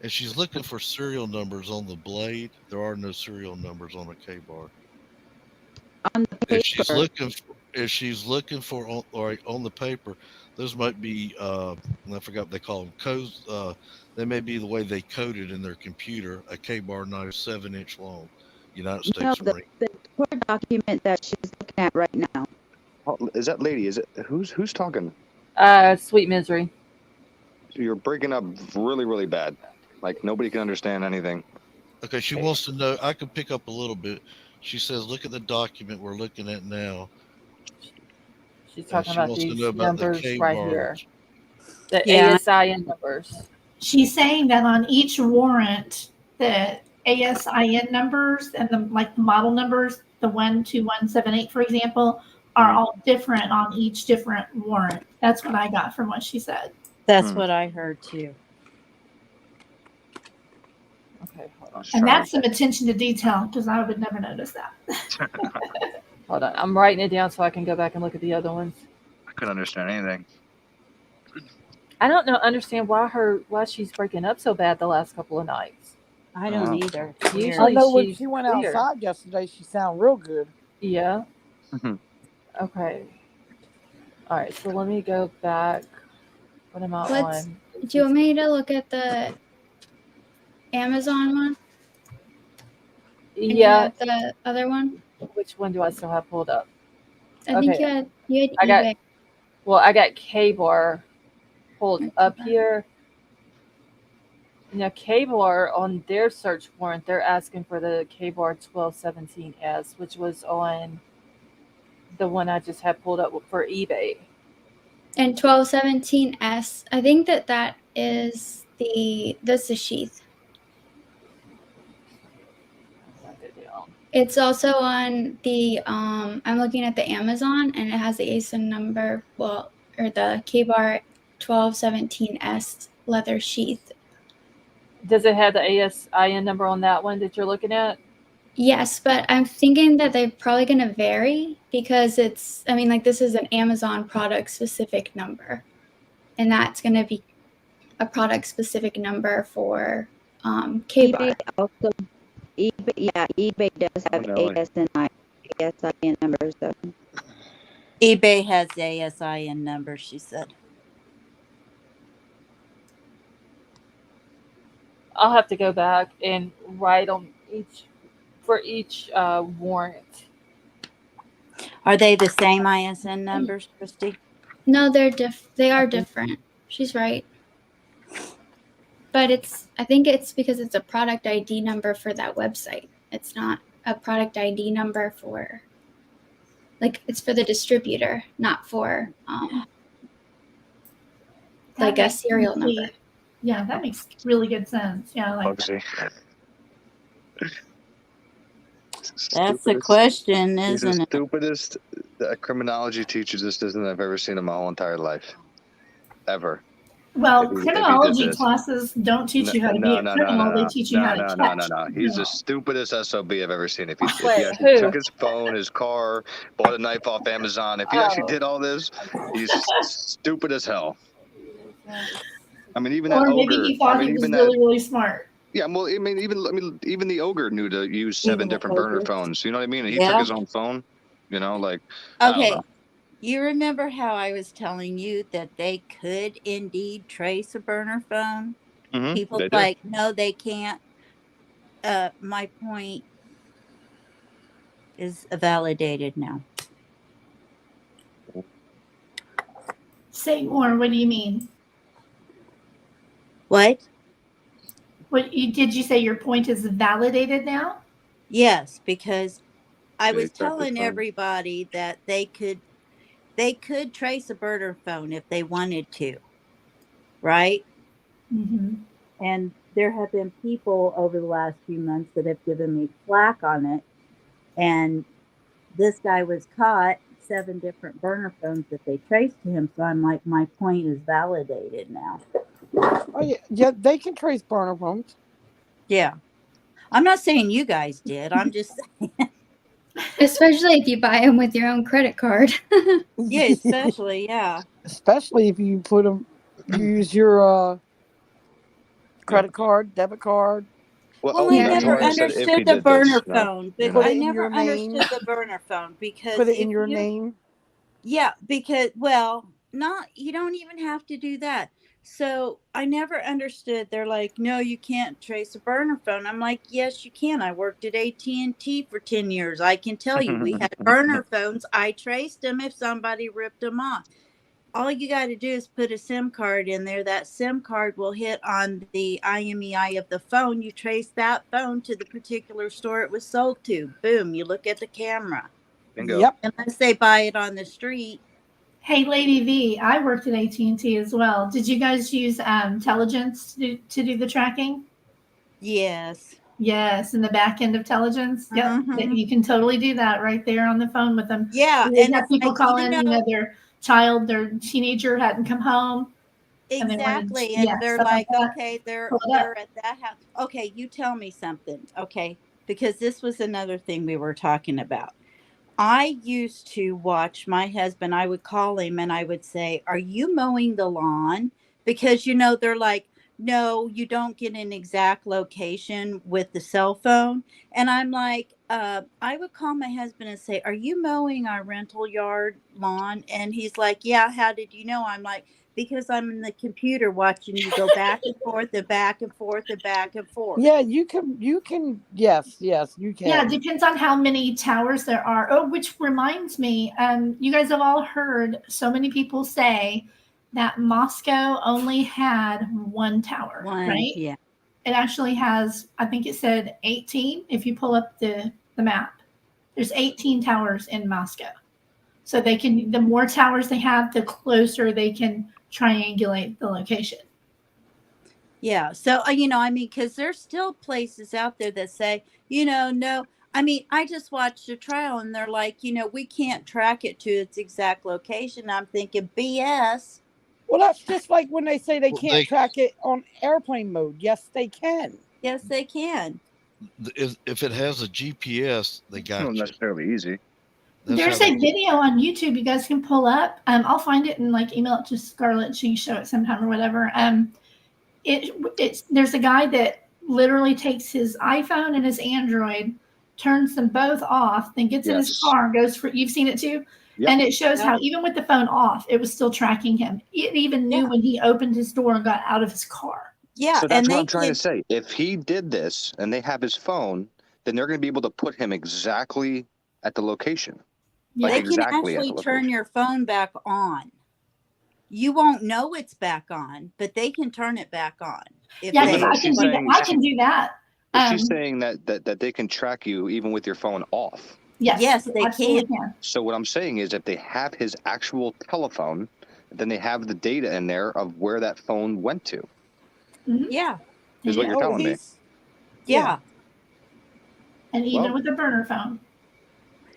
if she's looking for serial numbers on the blade, there are no serial numbers on a K-Bar. On the paper. If she's looking for on the paper, those might be I forgot what they call them, codes. They may be the way they coded in their computer. A K-Bar knife 7-inch long, United No, States Marine. the Word document that she's looking at right now. Oh, is that lady? Is it who's talking? Sweet Misery. You're breaking up really, really bad. Like nobody can understand anything. Okay, she wants to know. I can pick up a little bit. She says, "Look at the document we're looking at now." She's talking about these numbers the right here. The Yeah. ASIN numbers. She's saying that on each warrant, the ASIN numbers and the model numbers, the 12178, for example, are all different on each different warrant. That's what I got from what she said. That's what I heard too. Okay, hold on. And that's some attention to detail because I would never notice that. Hold on. I'm writing it down so I can go back and look at the other ones. I couldn't understand anything. I don't understand why she's breaking up so bad the last couple of nights. I don't either. Usually I know when she's she went clear. outside yesterday, she sounded real good. Yeah. Okay. All right. So let me go back. What am I on? Do you want me to look at the Amazon one? And Yeah. the other one? Which one do I still have pulled up? I think you had eBay. I got K-Bar pulled up here. Now, K-Bar on their search warrant, they're asking for the K-Bar 1217S, which was on the one I just had pulled up for eBay. And 1217S, I think that is that's the sheath. It's also on the I'm looking at the Amazon and it has the ASIN number, or the K-Bar 1217S leather sheath. Does it have the ASIN number on that one that you're looking at? Yes, but I'm thinking that they're probably going to vary because this is an Amazon product specific number. And that's going to be a product specific number for K-Bar. eBay does have ASIN numbers though. eBay has ASIN numbers, she said. I'll have to go back and write on each warrant. Are they the same ISN numbers, Christy? No, they are different. She's right. But I think it's because it's a product ID number for that website. It's not a product ID number for, it's for the distributor, not for a serial number. Yeah, that makes really good sense. Yeah, Bugsy. That's the question, He's isn't the it? stupidest criminology teacher assistant I've ever seen in my whole entire life. Ever. Well, criminology classes don't teach you how to be a criminal. They teach you how to catch. No. He's the stupidest SOB I've ever seen. If he Who? took his phone, his car, bought a knife off Amazon, if he actually did all this, he's stupid as hell. I mean, even that ogre. Maybe he thought he was really smart. Yeah, well, even the ogre knew to use 7 different burner phones. You know what I mean? And he took his own phone. You know, Okay. I don't know. You remember how I was telling you that they could indeed trace a burner phone? Mm-hmm. People no, they can't. My point is validated now. Say more. What do you mean? What? Did you say your point is validated now? Yes, because I was They track his telling phone. everybody that they could trace a burner phone if they wanted to, right? Mm-hmm. And there have been people over the last few months that have given me flack on it. And this guy was caught 7 different burner phones that they traced to him. So I'm like, my point is validated now. Oh yeah, they can trace burner phones. Yeah. I'm not saying you guys did. I'm just saying. Especially if you buy them with your own credit card. Yeah, especially, yeah. Especially if you use your credit card, debit card. Well, I Yeah. That's never why I said if he understood the did burner this. phone. But Put I it in your never name. understood the burner phone because Put it in if your you, name. yeah, because not you don't even have to do that. So I never understood. They're like, no, you can't trace a burner phone. I'm like, yes, you can. I worked at AT&T for 10 years. I can tell you, we had burner phones. I traced them if somebody ripped them off. All you got to do is put a SIM card in there. That SIM card will hit on the IMEI of the phone. You trace that phone to the particular store it was sold to. Boom, you look at the camera. Bingo. Yep. Unless they buy it on the street. Hey, Lady V, I worked at AT&T as well. Did you guys use intelligence to do the tracking? Yes. Yes, in the back end of intelligence. Yep, Mhm. you can totally do that right there on the phone with them. Yeah, They and have it's people like, calling, their child, their teenager hadn't come home, and they wanted, exactly. And they're stuff like like, that. okay, Pull it up. they're at that house. Okay, you tell me something. Okay, because this was another thing we were talking about. I used to watch my husband. I would call him and I would say, are you mowing the lawn? Because, they're like, no, you don't get an exact location with the cell phone. And I'm like, I would call my husband and say, are you mowing our rental yard lawn? And he's like, yeah, how did you know? I'm like, because I'm in the computer watching you go back and forth and back and forth and back and forth. Yeah, you can. Yes, you can. Yeah, it depends on how many towers there are. Oh, which reminds me, you guys have all heard so many people say that Moscow only had one tower, right? Yeah. It actually has, I think it said 18. If you pull up the map, there's 18 towers in Moscow. So the more towers they have, the closer they can triangulate the location. Yeah. So, because there's still places out there that say, no. I just watched a trial and they're like, we can't track it to its exact location. I'm thinking BS. Well, that's just like when they say they Well, can't track it on airplane mode. Yes, they can. Yes, they can. If it has a GPS, they got Not you. necessarily easy. There's a video on YouTube you guys can pull up. I'll find it and email it to Scarlett. She can show it sometime or whatever. There's a guy that literally takes his iPhone and his Android, turns them both off, then gets in his car, goes for. You've seen it too, and it shows how even with the phone off, it was still tracking him. It even knew when he opened his door and got out of his car. Yeah, so that's what I'm trying to say. If he did this and they have his phone, then they're going to be able to put him exactly at the location. Yeah. They can actually turn your phone back on. You won't know it's back on, but they can turn it back on. Yeah, because I can do that. I can do that. She's saying that they can track you even with your phone off. Yes, they can. So what I'm saying is if they have his actual telephone, then they have the data in there of where that phone went to. Mm-hmm. Yeah. Is what you're telling me. Yeah. And even with a burner phone.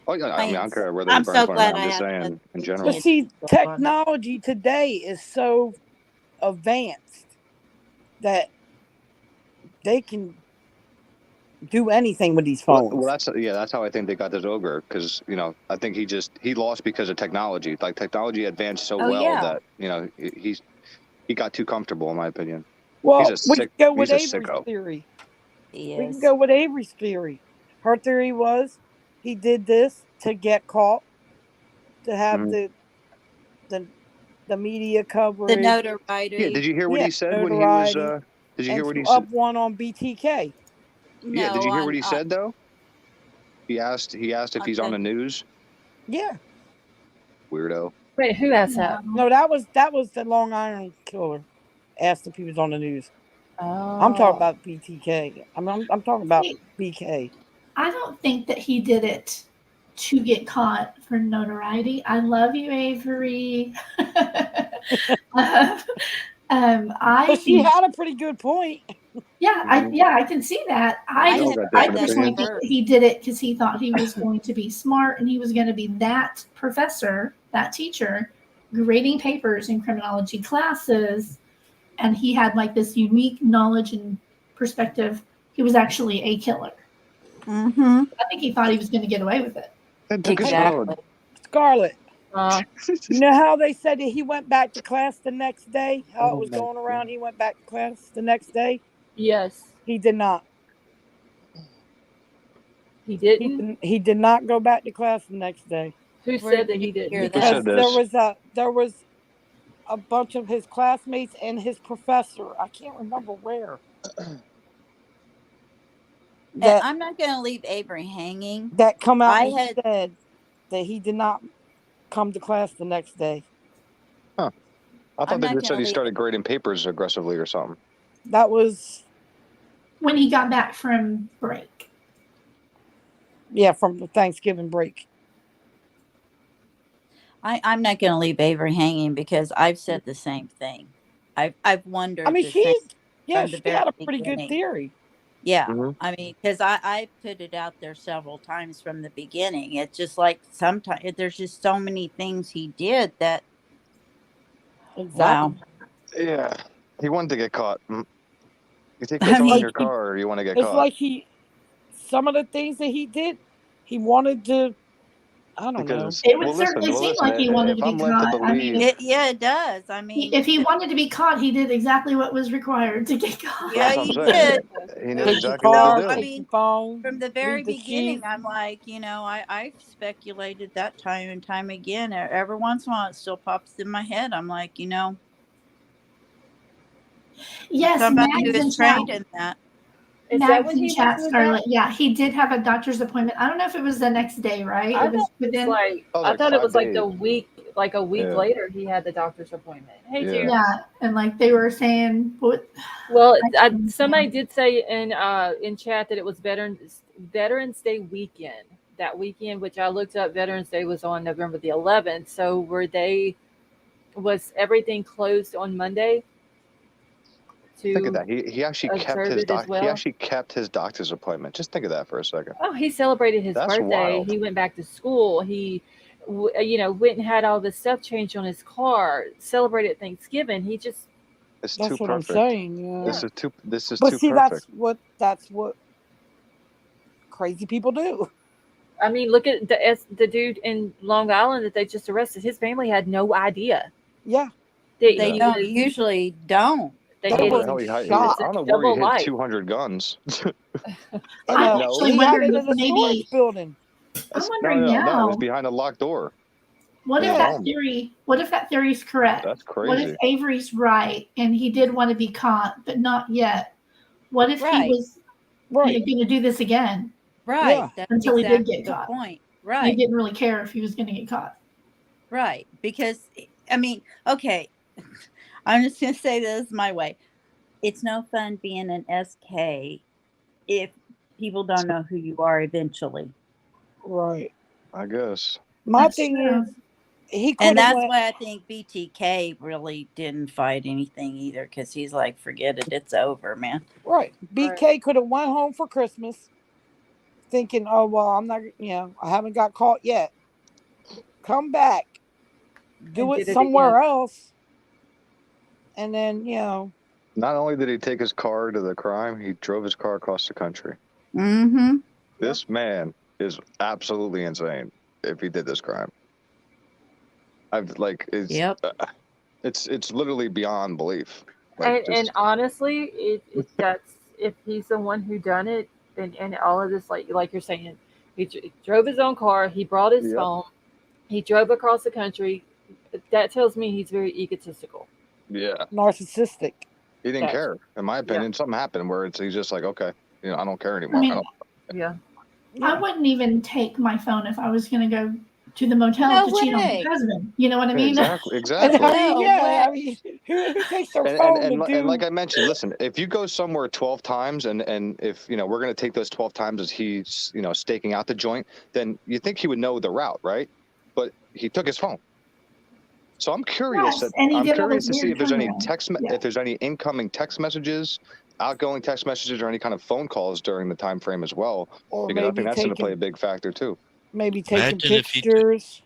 Oh, yeah, I don't care whether I'm burn so phone glad I'm just I saying in general. But see, technology today is so advanced that they can do anything with these phones. Well, that's how I think they got this over, because I think he lost because of technology. Like technology advanced so that he got too comfortable, in my opinion. Well, we can go with Avery's theory. We can go with Avery's theory. Her theory was he did this to get caught, to have the media coverage, the notoriety. Yeah, did you hear what he said when he was? Did you hear what he said? Up one on BTK. No, yeah, did you hear what he said though? He asked if he's on the news. Yeah. Weirdo. Wait, who asked that? No, that was the Long Island killer. Asked if he was on the news. Oh. I'm talking about BTK. I'm talking about BK. I don't think that he did it to get caught for notoriety. I love you, Avery. But she think, had a pretty good point. yeah, I can see that. I all have got I different personally opinions. think he did it because he thought he was going to be smart and he was going to be that professor, that teacher, grading papers in criminology classes, and he had like this unique knowledge and perspective. He was actually a killer. Mm-hmm. I think he thought he was going to get away with it. And took his phone. Exactly. Scarlett, Uh, you know how they said that he went back to class the next day? How it Oh was my going around, he went back to class the next day? yes, He did not. he didn't. He did not go back to class the next day. Who Where said that did he you didn't? hear Who said Because this? there was a bunch of his classmates and his professor. I can't remember where. And That I'm not going to leave Avery hanging. that come out I and had said that he did not come to class the next day. Huh. I thought I'm they not just said going he to leave. started grading papers aggressively or something. That was When he got back from break. from the Thanksgiving break. I'm not going to leave Avery hanging because I've said the same thing. I've wondered I mean, the same from the she very had a pretty good beginning. theory. Yeah, Mhm. I mean, because I put it out there several times from the beginning. It's just like sometimes there's just so many things he did that. Exactly. Wow. Yeah. He wanted to get caught. You take I control in mean, your car or you want to get It's caught. like some of the things that he did, he wanted to. I don't know. Because, It would well, listen, certainly seem like he wanted if to be I'm led to caught. I mean, believe, it does. I mean, if he wanted to be caught, he did exactly what was required to get caught. yeah, that's what I'm you saying. did. He knew Take your exactly what to car, do. I take mean, your phone, from the very leave the beginning, keys. I'm like, I've speculated that time and time again. Every once in a while, it still pops in my head. I'm like, Yes, somebody who Mags in is chat. trained in that. Is that Mags when in he went chat, to the Scarlett. doctor? Yeah, he did have a doctor's appointment. I don't know if it was the next day, right? I It was thought it was within. like Oh, I like thought it 5 was like days. a week Yeah. later he had the doctor's appointment. Hey, Yeah. dear. Yeah, and like they were saying, what? Well, somebody did say in chat that it was Veterans Day weekend. That weekend, which I looked up, Veterans Day was on November the 11th. So was everything closed on Monday Think of to that. He actually kept observe his it as He well? actually kept his doctor's appointment. Just think of that for a second. Oh, he celebrated his That's birthday. wild. He went back to school. He, went and had all this stuff changed on his car. Celebrated Thanksgiving. He just It's That's too what I'm perfect. saying. Yeah. This is too. This is But too see, perfect. that's what crazy people do. I mean, look at the dude in Long Island that they just arrested. His family had no idea Yeah, that They he don't was. usually don't. They I don't know where it, the hell he hid. shot. I don't know it's where he double hid life. 200 guns. And I'm No. actually he had wondering it if in a storage maybe. building. I'm No, wondering no. It was now. behind a locked door. What In if his that home. theory? What if that theory is correct? That's What if crazy. Avery's right and he did want to be caught, but not yet? What if he Right. was Right. going to do this again Right. Yeah. That's until he did exactly get the caught? point. He Right. didn't really care if he was going to get caught. Right. Because, I mean, okay, I'm just going to say this my way. It's no fun being an SK if people don't know who you are eventually. Right. I guess. My That's thing true. is, he could And have that's went. why I think BTK really didn't fight anything either, because he's like, forget it, it's over, man. Right. BK could have went home for Christmas, thinking, "Oh well, I'm not. I haven't got caught yet. Come back, do And it did it somewhere again. else, and then Not only did he take his car to the crime, he drove his car across the country. Mm-hmm. This man is absolutely insane if he did this crime. It's literally beyond belief. And honestly, that's if he's the one who done it, and all of this, like you're saying, he drove his own car. He brought his Yep. phone. He drove across the country. That tells me he's very egotistical. Yeah. narcissistic. He didn't care. In my opinion, something happened where he's just like, okay, I don't care anymore. I mean, Yeah. I wouldn't even take my phone if I was going to go to the motel No to cheat on way. her husband. You know what I mean? Exactly. And Exactly. I mean, No, yeah, what? I mean, who takes their And, phone and, to and, and like do? I mentioned, listen, if you go somewhere 12 times and if, we're going to take those 12 times as he's, staking out the joint, then you think he would know the route, right? But he took his phone. So I'm curious Yes, and he I'm did all curious those to see weird if there's any turnarounds. Yeah. if there's any incoming text messages, outgoing text messages, or any kind of phone calls during the time frame as well. Or Because I maybe think that's going to play a taking big factor too. taking Imagine if he pictures.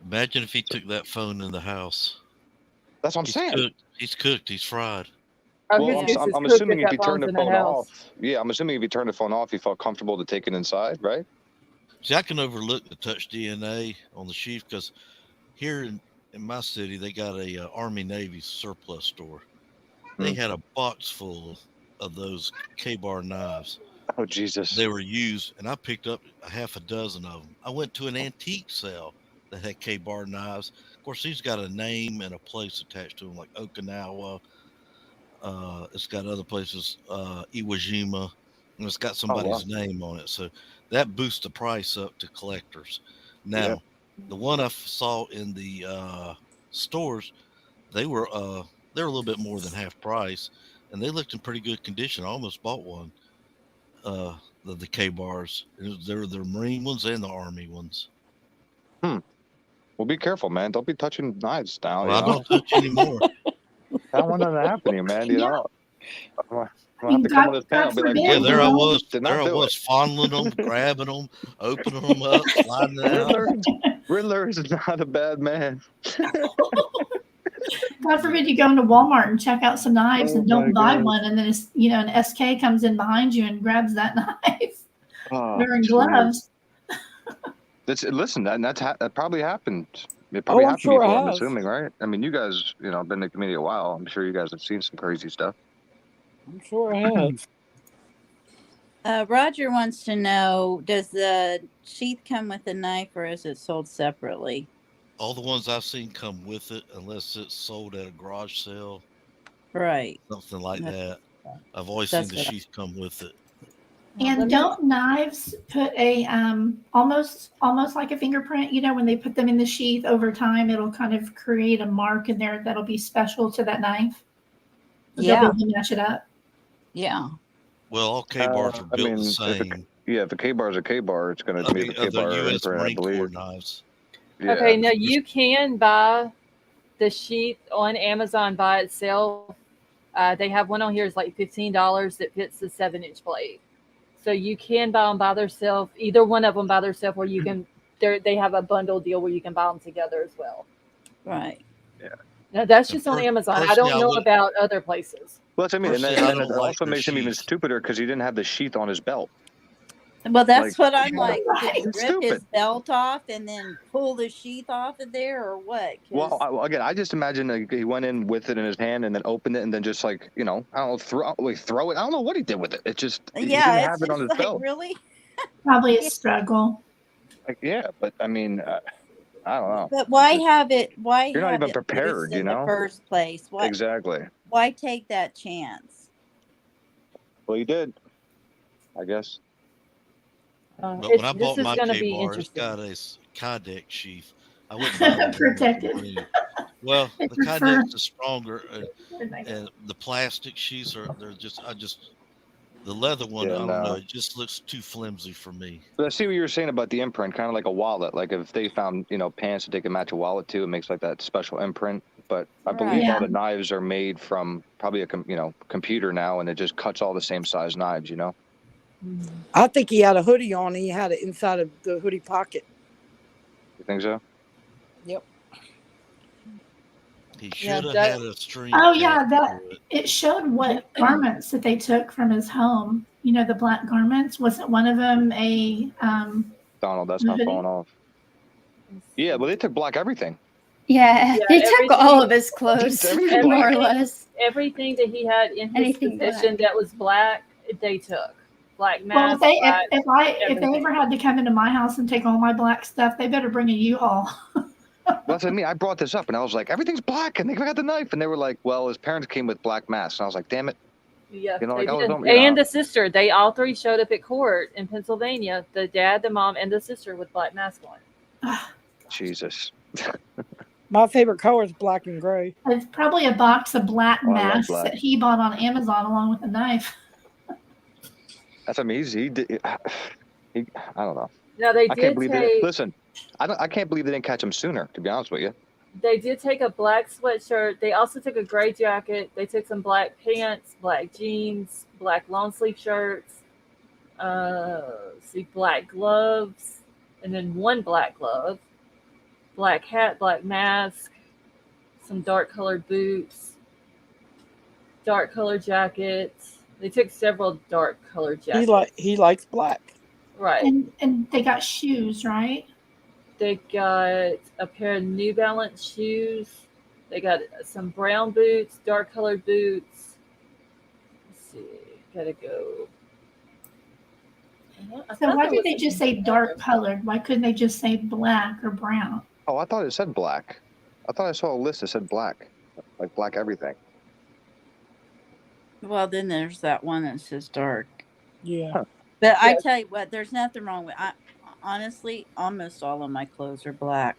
Imagine if he took that phone in the house. That's what I'm saying. He's cooked. He's fried. Oh, Well, his goose is I'm cooked assuming if if he that turned phone's the in the phone house. off, yeah, I'm assuming if he turned the phone off, he felt comfortable to take it inside, right? See, I can overlook the touch DNA on the sheath because here in my city, they got a Army-Navy surplus store. They had a box full of those K-bar knives. Oh, Jesus. They were used, and I picked up a half a dozen of them. I went to an antique sale that had K-bar knives. Of course, these got a name and a place attached to them, like Okinawa. It's got other places, Iwo Jima, and it's got somebody's name on it. So that boosts the price up to collectors. Now, the one I saw in the stores, they were a little bit more than half price, and they looked in pretty good condition. I almost bought one. The K bars. They're the Marine ones and the Army ones. Well, be careful, man. Don't be touching knives now. Well, I don't touch anymore. I don't want that to happen to you, man. Yeah. I'm gonna have to come on this panel and be like, Yeah, there I was. did There not I do was it. fondling them, grabbing them, opening them up, sliding it out. Riddler is not a bad man. God forbid you go into Walmart and check out some knives and don't buy God. one, and then an SK comes in behind you and grabs that knife wearing gloves. Listen, that probably happened. It Oh, probably I'm happened sure before. it I'm has. assuming, right? I mean, you guys, been in the community a while. I'm sure you guys have seen some crazy stuff. I'm sure it has. Roger wants to know, does the sheath come with a knife or is it sold separately? All the ones I've seen come with it, unless it's sold at a garage sale. Right. Something like that. I've always That's seen the sheath come with it. And don't knives put a almost like a fingerprint? When they put them in the sheath over time, it'll kind of create a mark in there that'll be special to that knife. Yeah. They'll be able to match it up. Yeah. Well, all K-bars are built the same. If a K-bar is a K-bar, it's going to be a K-bar U.S. imprint, I Marine Corps believe. knives. Yeah. Okay, now you can buy the sheath on Amazon by itself. They have one on here is like $15 that fits the 7-inch blade. So you can buy them by themselves, either one of them by themselves, or you can. They have a bundle deal where you can buy them together as well. Right. Yeah. Now that's just on Amazon. I don't know about other places. Well, that's what I mean, and Personally, then I it don't like also their makes him even sheaths. stupider because he didn't have the sheath on his belt. Well, that's what I'm like. Did he It's rip his stupid. belt off and then pull the sheath off of there, or what? 'Cause- Well, again, I just imagine he went in with it in his hand and then opened it and then just like, I don't know, throw it. I don't know what he did with it. It just, he didn't yeah, have it's it on just his like, belt. really? Probably a struggle. Like, yeah, but I mean, I don't know. But why have it? Why You're not have even it prepared, loose in the first place? Why? Exactly. Why take that chance? Well, you did, I guess. But when I bought this my is going to be K-bar, it's interesting. got a Kydex sheath. I wouldn't buy one. Protected. Well, I the prefer- Kydex is stronger, Nice. and the plastic sheaths they're just, the leather one, Yeah, I don't know, no. it just looks too flimsy for me. But I see what you were saying about the imprint, kind of like a wallet. Like if they found, pants that they can match a wallet to, it makes like that special imprint. But I believe Yeah. all the knives are made from probably a computer now, and it just cuts all the same size knives. I think he had a hoodie on. And he had it inside of the hoodie pocket. You think so? Yep. He should have that- had a string. Oh yeah, attached that to it. it showed what garments that they took from his home. The black garments. Wasn't one of them a Donald, that's not hoodie? falling off. Yeah, well, they took black everything. Yeah, Yeah, they took everything- all of his clothes, everything more or black. less. Everything that he had in his Anything possession that was black, they took. Black Well, mask. if they black, if they everything. ever had to come into my house and take all my black stuff, they better bring a U-Haul. That's what I mean. I brought this up, and I was like, everything's black, and they got the knife, and they were like, well, his parents came with black masks, and I was like, damn it. Yeah, Like, they I was, did. And the sister. They all three showed up at court in Pennsylvania. The dad, the mom, and the sister with black masks on. Jesus. My favorite color is black and gray. It's probably a box of black Oh, I love masks black. that he bought on Amazon along with a knife. That's amazing. I don't know. Now they I can't did believe take. Listen, I can't believe they didn't catch him sooner. To be honest with you. They did take a black sweatshirt. They also took a gray jacket. They took some black pants, black jeans, black long sleeve shirts. Black gloves, and then one black glove, black hat, black mask, some dark colored boots, dark colored jackets. They took several dark colored jackets. He likes black. Right. And they got shoes, right? They got a pair of New Balance shoes. They got some brown boots, dark colored boots. Let's see. Gotta go. So why did they just say dark colored? Why couldn't they just say black or brown? Oh, I thought it said black. I thought I saw a list that said black, like black everything. Well, then there's that one that says dark. Yeah. Huh. But I tell you what, there's nothing wrong with. Honestly, almost all of my clothes are black.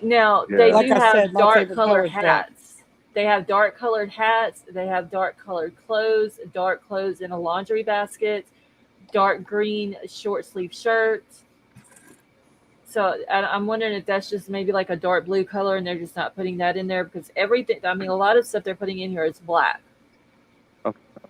Now Yeah. they Like do I have said, my dark favorite color colored is black. hats. They have dark colored hats. They have dark colored clothes. Dark clothes in a laundry basket. Dark green short sleeve shirt. So I'm wondering if that's just maybe like a dark blue color, and they're just not putting that in there because everything. I mean, a lot of stuff they're putting in here is black.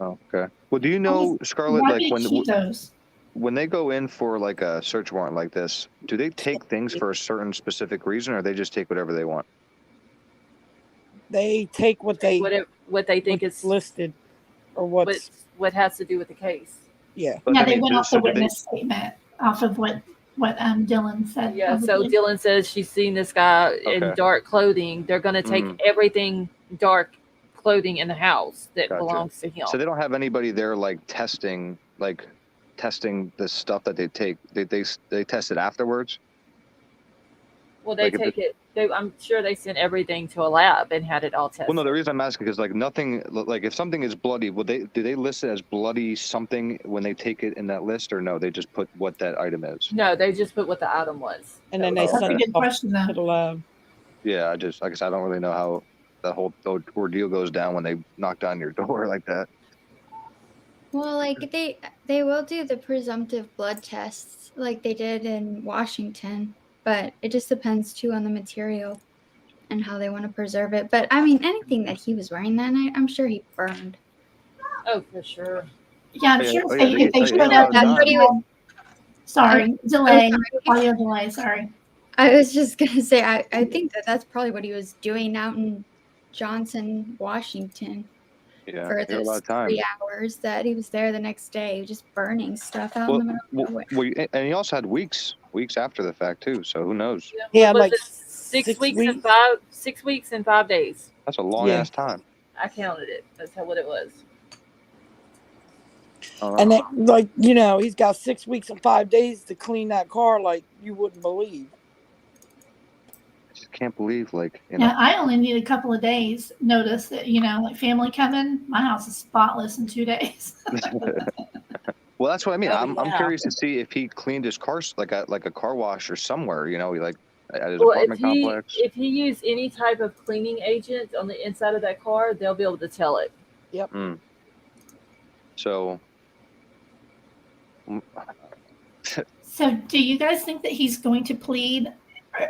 Oh, okay. Well, do you know, Scarlett, Why like did they keep those? when they go in for like a search warrant like this, do they take things for a certain specific reason, or they just take whatever they want? They take what they think is listed, or what has to do with the case. Yeah. But, Yeah, I they mean, went off so the do they- witness statement off of what Dylan said. Yeah, so probably. Dylan says she's seen this guy in Okay. dark clothing. They're going to take everything dark clothing in the house that Gotcha. belongs to him. So they don't have anybody there like testing the stuff that they take. They test it afterwards. Well, they like if take it. I'm sure they sent everything to a lab and had it all tested. Well, no, the reason I'm asking is like nothing. Like if something is bloody, do they list it as bloody something when they take it in that list, or no? They just put what that item is. No, they just put what the item was. And then they That's send a it good off question, though. to the lab. Yeah, I guess I don't really know how that whole ordeal goes down when they knock down your door like that. Well, like they will do the presumptive blood tests like they did in Washington, but it just depends too on the material and how they want to preserve it. But I mean, anything that he was wearing that night, I'm sure he burned. Oh, for sure. Yeah, I'm Yeah, sure oh, if yeah, they they showed had a up. lot of That's what he was. Sorry, delay. Audio delay. Sorry. I was just gonna say, I think that's probably what he was doing out in Johnson, Washington, Yeah, for he had a those lot of time. 3 hours that he was there the next day, just burning stuff out in the middle of nowhere. And he also had weeks after the fact too. So who knows? He had Was like it 6 weeks and weeks. 6 weeks and 5 days. That's a long ass time. I counted it. That's what it was. And it, like, you know, he's got 6 weeks and 5 days to clean that car like you wouldn't believe. I just can't believe, like, you know. Yeah, I only need a couple of days notice that, like family coming. My house is spotless in 2 days. Well, that's what I mean. Oh, I'm yeah. curious to see if he cleaned his car like a car wash or somewhere. Like at his Well, apartment complex. if he used any type of cleaning agent on the inside of that car, they'll be able to tell it. Yep. So. So, do you guys think that he's going to plead?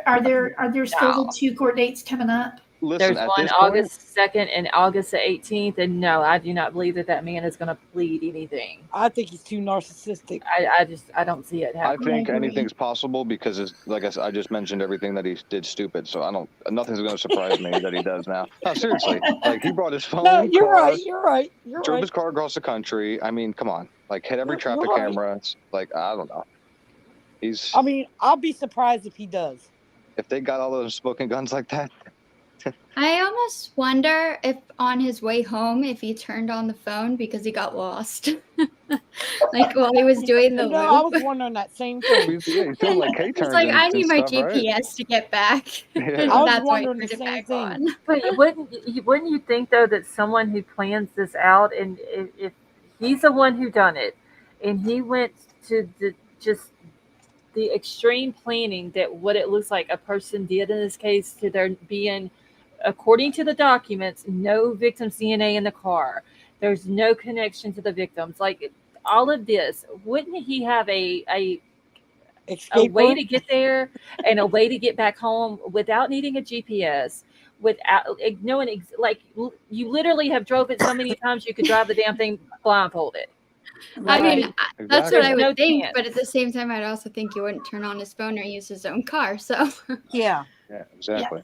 Are there still the 2 court dates coming up? Listen, There's at one this point, August 2nd and August the 18th, and no, I do not believe that man is going to plead anything. I think he's too narcissistic. I don't see it I happening. think anything's possible because it's like I just mentioned everything that he did stupid. So nothing's going to surprise me that he does now. No, seriously, like he brought his phone. No, you're across, right. Drove his car across the country. I mean, come on, like hit every traffic right. camera. It's like I don't know. I mean, I'll be surprised if he does. If they got all those smoking guns like that. I almost wonder if on his way home, if he turned on the phone because he got lost, like while he was doing the loop. I was wondering that same thing. Yeah, he's doing like He's like, I need my GPS to get back. Yeah. I was That's why he wondering the turned it same back thing. on. But wouldn't you think though that someone who plans this out, and if he's the one who done it, and he went to just the extreme planning that what it looks like a person did in this case to there being, according to the documents, no victim's DNA in the car. There's no connection to the victims. Like all of this, wouldn't he have a Escape way route? to get there and a way to get back home without needing a GPS, without knowing like you literally have drove it so many times you could drive the damn thing blindfolded. I mean, Right. that's what Exactly. I would No think, chance. but at the same time, I'd also think he wouldn't turn on his phone or use his own car. So, Yeah. Yeah, exactly.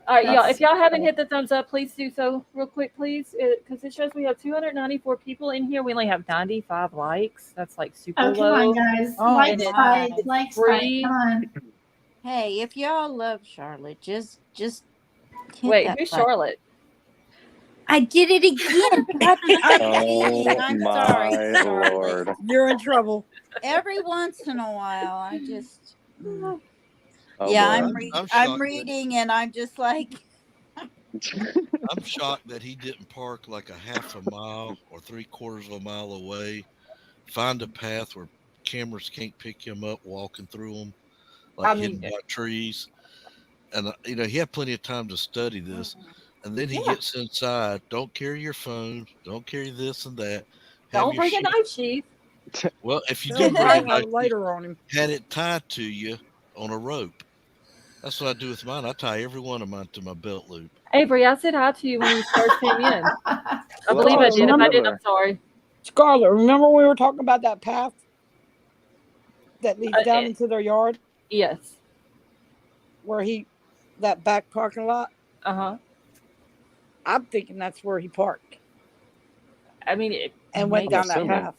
All right, y'all. That's- If y'all haven't hit the thumbs up, please do so real quick, please, because it shows we have 294 people in here. We only have 95 likes. That's like super Oh, come low. on, guys. Oh, Like my. spike, It's like free. spike. Come on. Hey, if y'all love Charlotte, just hit Wait, that who's button. Charlotte? I did it again. God, I'm Oh kidding. I'm my sorry, Charlotte. Lord. You're in trouble. Every once in a while, I just. Oh, yeah, boy. I'm I'm shocked I'm that- reading, and I'm just like, I'm shocked that he didn't park like a half a mile or 3/4 of a mile away, find a path where cameras can't pick him up walking through them, like I mean, hidden by trees. And he had plenty of time to study this. And then he Yeah. gets inside. Don't carry your phone. Don't carry this and that. Don't your bring a sheet- knife, Chief. Well, if you They'll do bring probably a have knife, a lighter on him. had it tied to you on a rope. That's what I do with mine. I tie every one of mine to my belt loop. Avery, I said hi to you when you first came in. I Well, believe I also did. If I did, I'm remember- sorry. Scarlett, remember we were talking about that path that leads down it- into their yard Yes. where that back parking lot? Uh-huh. I'm thinking that's where he parked I mean, it and went makes down that assuming. path.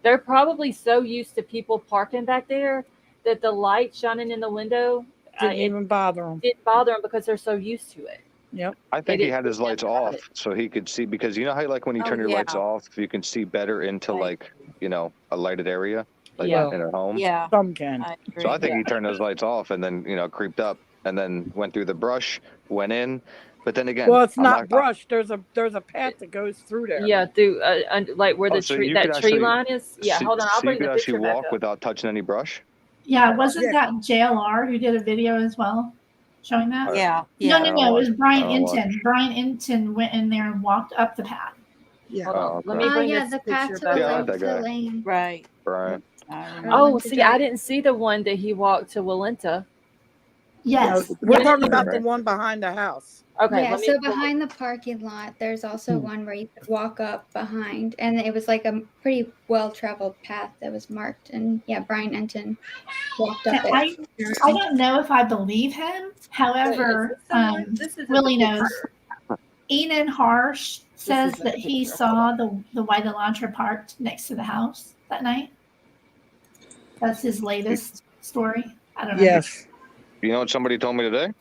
They're probably so used to people parking back there that the light shining in the window Didn't it even bother him. didn't bother them because they're so used to it. Yep. I think They he had didn't his lights think about off it. so he could see, because you know how like when you Oh, turn your lights yeah. off, you can see better into Right. like, a lighted area, like Yeah. in a home. yeah, Some can. I agree. So I think Yeah. he turned those lights off and then, creeped up and then went through the brush, went in. But then again, Well, it's I'm not brush. There's a path that goes through there. Yeah, through like where Oh, the so tree you that could tree actually line is. Yeah, hold on, I'll So you bring could the actually picture back walk up. without touching any brush? Yeah, wasn't Yeah. that JLR who did a video as well showing that? yeah, No, yeah. no, it was Brian I don't watch. Inton. Brian Inton went in there and walked up the path. Yeah. Hold on, Oh, let okay. me bring yeah, this the path picture to back the Yeah, I up. like that guy. lane. Right. Brian. I remember. Oh, went to see, I jail. didn't see the one that he walked to Walenta. Yes. No, we're Yeah. talking about the Right. one behind the house. Okay, Yeah, let me so pull- behind the parking lot, there's also one where you could walk up behind, and it was like a pretty well-traveled path that was marked. And yeah, Brian Enton walked up I it. don't know if I believe him. However, this is Willie knows. Enan Harsh says isn't that a he picture. saw the white Elantra parked next to the house that night. That's his latest story. I don't know. Yes. You know what somebody told me today?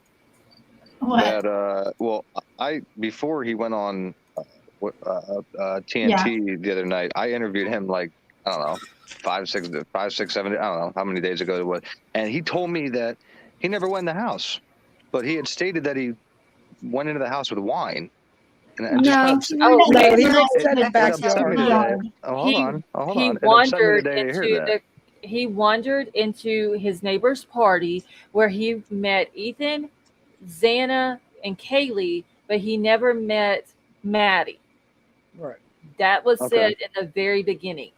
What? That before he went on TNT the other night, I interviewed him like, I don't know, 5, 6, 7, I don't know how many days ago it was, and he told me that he never went in the house, but he had stated that he went into the house with wine. And it just No, kind of, Oh, No, okay. he No, just said the- the it upset me backyard. today. Oh, hold on. He It upset me wandered today to hear into that. he wandered into his neighbor's party where he met Ethan, Xana, and Kaylee, but he never met Maddie. Right. That was Okay. said in the very beginning.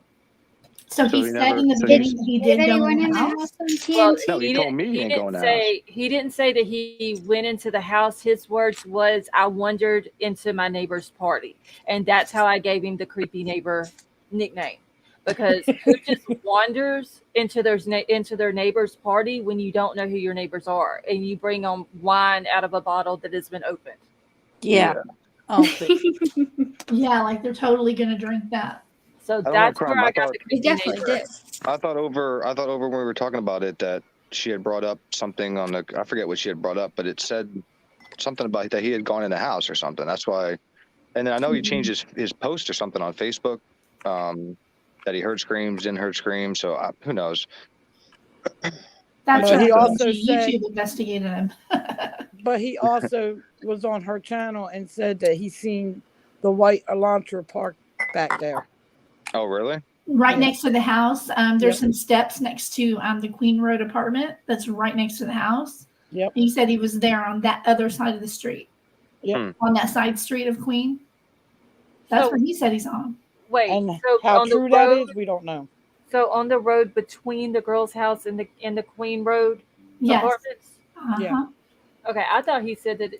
So So he he said never- in the so beginning he's- that he Say did that he go went in in the the house. house on TNT. Well, No, he told me he ain't going in the house. he didn't say that he went into the house. His words was, "I wandered into my neighbor's party," and that's how I gave him the creepy neighbor nickname. Because who just wanders into their neighbor's party when you don't know who your neighbors are, and you bring on wine out of a bottle that has been opened? Yeah. Oh, but Yeah, like they're totally gonna drink that. So know, that's Crumb, where I I got thought- the He creepy definitely neighbor. did. I thought over when we were talking about it that she had brought up something on I forget what she had brought up, but it said something about that he had gone in the house or something. That's why. And then I know he changed his post or something on Facebook, that he heard screams, didn't heard screams. So who knows? That's But he what also YouTube said- investigated him. But he also was on her channel and said that he seen the white Elantra parked back there. Oh, really? right Yeah. next to the house. There's Yep. some steps next to the Queen Road apartment that's right next to the house. Yep. And he said he was there on that other side of the street. Yep. On that side street of Queen. That's where he said he saw him. Wait, And so how on the true that road, is, we don't know. so on the road between the girl's house and the Queen Road Yes. apartments? Yeah. Okay, I thought he said that.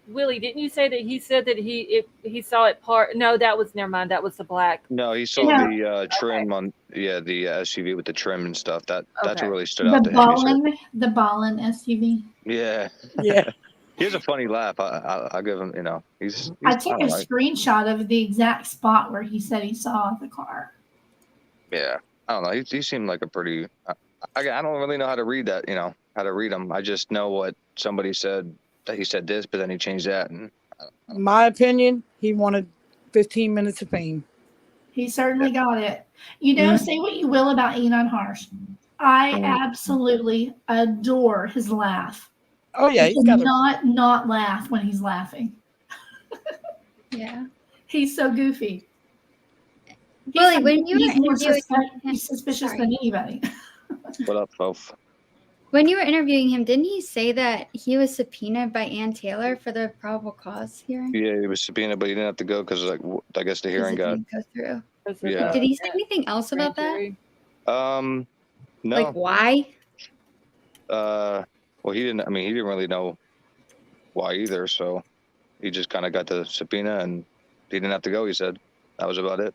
Willie, didn't you say that he said that he saw it part? No, that was never mind. That was the black. No, he saw the trim on the SUV with the trim and stuff. That's what really stood out to him. The Ballin SUV. Yeah. Yeah. He has a funny laugh. I'll give him. He's I took a screenshot of the exact spot where he said he saw the car. Yeah, I don't know. He seemed like a pretty. I don't really know how to read that. How to read him. I just know what somebody said. That he said this, but then he changed that. And my opinion, he wanted 15 minutes of fame. He certainly got it. Say what you will about Enon Harsh. I absolutely adore his laugh. Oh yeah, he's got not laugh when he's laughing. Yeah, he's so goofy. Willie, when you were interviewing he's suspicious than anybody. What up, folks? When you were interviewing him, didn't he say that he was subpoenaed by Ann Taylor for the probable cause hearing? Yeah, he was subpoenaed, but he didn't have to go because, I guess the hearing got. Go through. Yeah. Did he say anything else about that? No. Like why? Well, he didn't. I mean, he didn't really know why either. So he just kind of got the subpoena, and he didn't have to go. He said that was about it.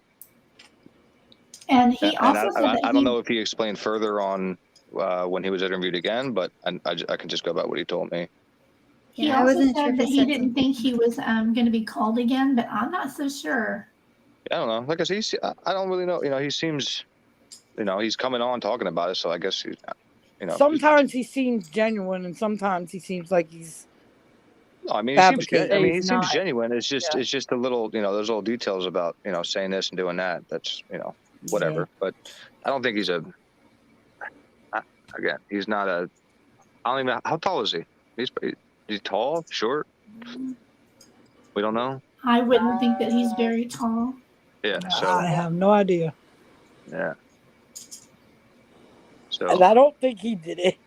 And he also said that I don't know if he explained further on. When he was interviewed again, but I can just go about what he told me. He also said that he didn't think he was going to be called again, but I'm not so sure. I don't know. Like I said, I don't really know. He seems, he's coming on talking about it, so I guess sometimes he seems genuine, and sometimes he seems like he's. No, I mean, he seems good. I mean, he seems genuine. It's just, it's just a little, those little details about, saying this and doing that. That's, whatever. Yeah. But I don't think he's a. Again, he's not a. I don't even know. How tall is he? He's tall, short. We don't know. I wouldn't think that he's very tall. Yeah. So I have no idea. Yeah. So. And I don't think he did it.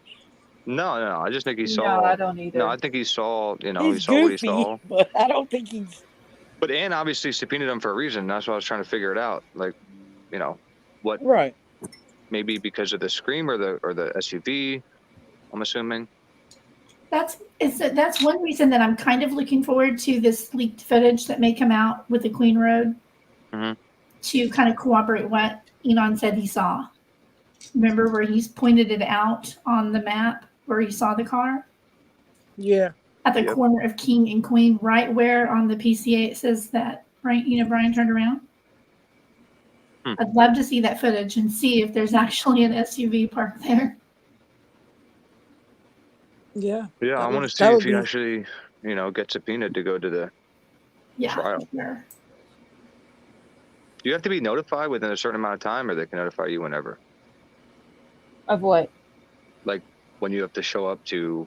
No. I just think he saw. No, I don't either. No, I think he saw. He's he saw goofy, what he saw. But I don't think he's. But Ann obviously subpoenaed him for a reason. That's why I was trying to figure it out. Like, what? Right. Maybe because of the scream or the SUV, I'm assuming. That's one reason that I'm kind of looking forward to this leaked footage that may come out with the Queen Road to kind of corroborate what Enon said he saw. Remember where he's pointed it out on the map where he saw the car? Yeah. At the corner of King and Queen, right where on the PCA it says that Bryan turned around. I'd love to see that footage and see if there's actually an SUV parked there. Yeah. Yeah, I want to see if he actually, gets subpoenaed to go to the trial. Sure. Do you have to be notified within a certain amount of time, or they can notify you whenever? Of what? Like when you have to show up to.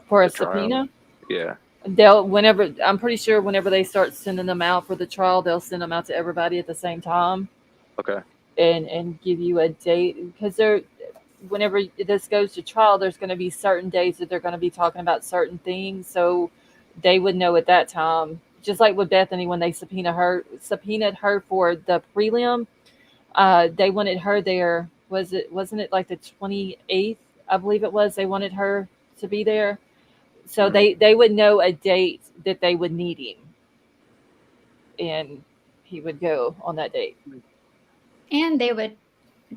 For a subpoena? Yeah. I'm pretty sure whenever they start sending them out for the trial, they'll send them out to everybody at the same time. Okay. And give you a date, because whenever this goes to trial, there's going to be certain days that they're going to be talking about certain things, so they would know at that time. Just like with Bethany, when they subpoenaed her for the prelim, they wanted her there. Wasn't it like the 28th? I believe it was. They wanted her to be there, so they would know a date that they would need him, and he would go on that date. And they would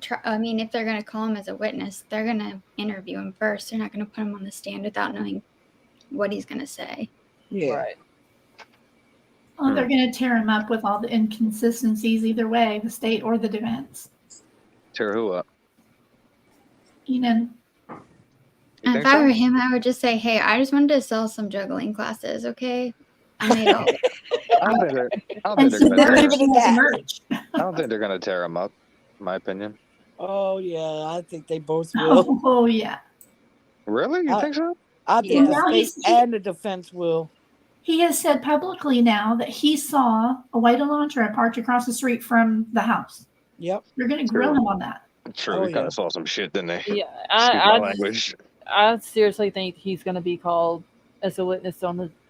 try, if they're going to call him as a witness, they're going to interview him first. They're not going to put him on the stand without knowing what he's going to say. Yeah. Right. Well, they're going to tear him up with all the inconsistencies either way, the state or the defense. Tear who up? Enon. If I were him, I would just say, hey, I just wanted to sell some juggling classes, okay? I made all I don't think they're going to tear him up, in my opinion. Oh, yeah. I think they both will. Oh yeah. Really? You think so? I think the state and the defense will. He has said publicly now that he saw a white Elantra parked across the street from the house. Yep. You're going to grill him on that. Sure, Oh, we kind yeah. of saw some shit, didn't they? Yeah, Excuse my language. I seriously think he's going to be called as a witness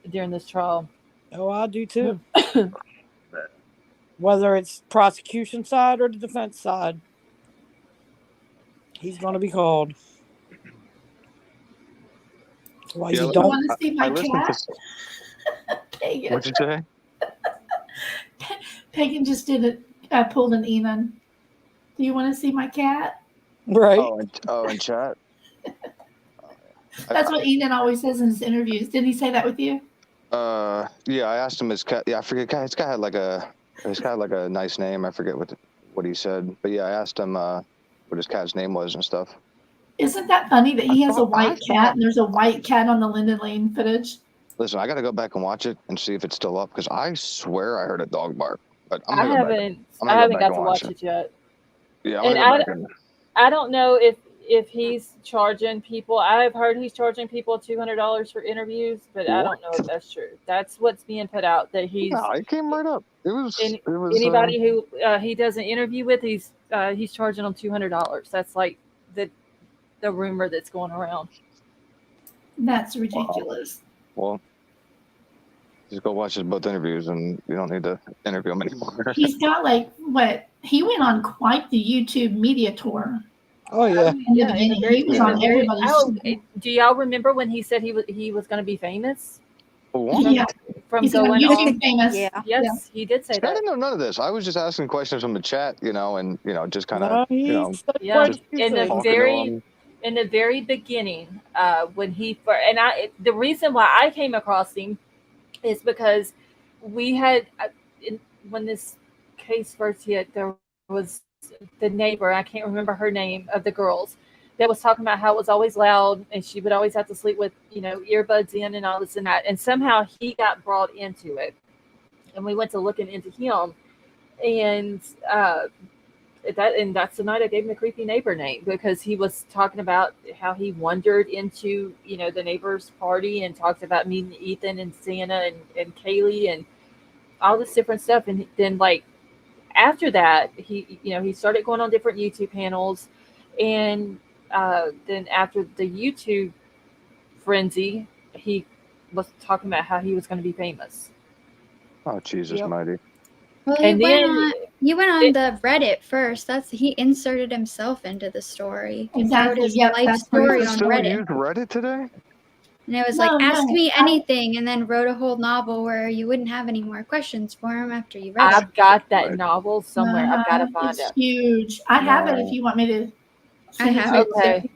during this trial. Oh, I do too. Whether it's prosecution side or the defense side, he's going to be called. Why Yeah, you You don't? want to see my listened cat? to. Pagan. What'd you say? Pagan just pulled an Enon. Do you want to see my cat? Right. In chat. That's what Enon always says in his interviews. Didn't he say that with you? Yeah, I asked him his cat. Yeah, I forget. His cat had like a nice name. I forget what he said. But yeah, I asked him what his cat's name was and stuff. Isn't that funny that he has a white cat and there's a white cat on the Linden Lane footage? Listen, I got to go back and watch it and see if it's still up because I swear I heard a dog bark. But I haven't got to watch it yet. Yeah, I don't know if he's charging people. I've heard he's charging people $200 for interviews, but I don't know if that's true. That's what's being put out, that he's. No, it came right up. It was anybody who he does an interview with, he's charging them $200. That's like the rumor that's going around. That's ridiculous. Well, just go watch his both interviews, and you don't need to interview him anymore. He's got he went on quite the YouTube media tour. Oh yeah. In the beginning, he was on everybody's. Do y'all remember when he said he was going to be famous? Yeah. From He's going YouTube on. famous. Yes, Yeah. he did say I that. didn't know none of this. I was just asking questions from the chat, and just kind of, Yeah, in the very beginning, when he the reason why I came across him is because we had when this case first hit, there was the neighbor, I can't remember her name, of the girls that was talking about how it was always loud and she would always have to sleep with earbuds in and all this and that, and somehow he got brought into it, and we went to looking into him, and that's the night I gave him the creepy neighbor name, because he was talking about how he wandered into the neighbor's party and talked about meeting Ethan and Santa and Kaylee and all this different stuff. And then after that, he started going on different YouTube panels, and then after the YouTube frenzy, he was talking about how he was going to be famous. Oh, Jesus mighty. Well, he went on the Reddit first. He inserted himself into the story. He wrote his life story on Reddit. Use Reddit today? And it was ask me anything, and then wrote a whole novel where you wouldn't have any more questions for him after you read it. I've got that novel somewhere. I've got to find it. Huge. I have it if you want me to. I have it. Okay.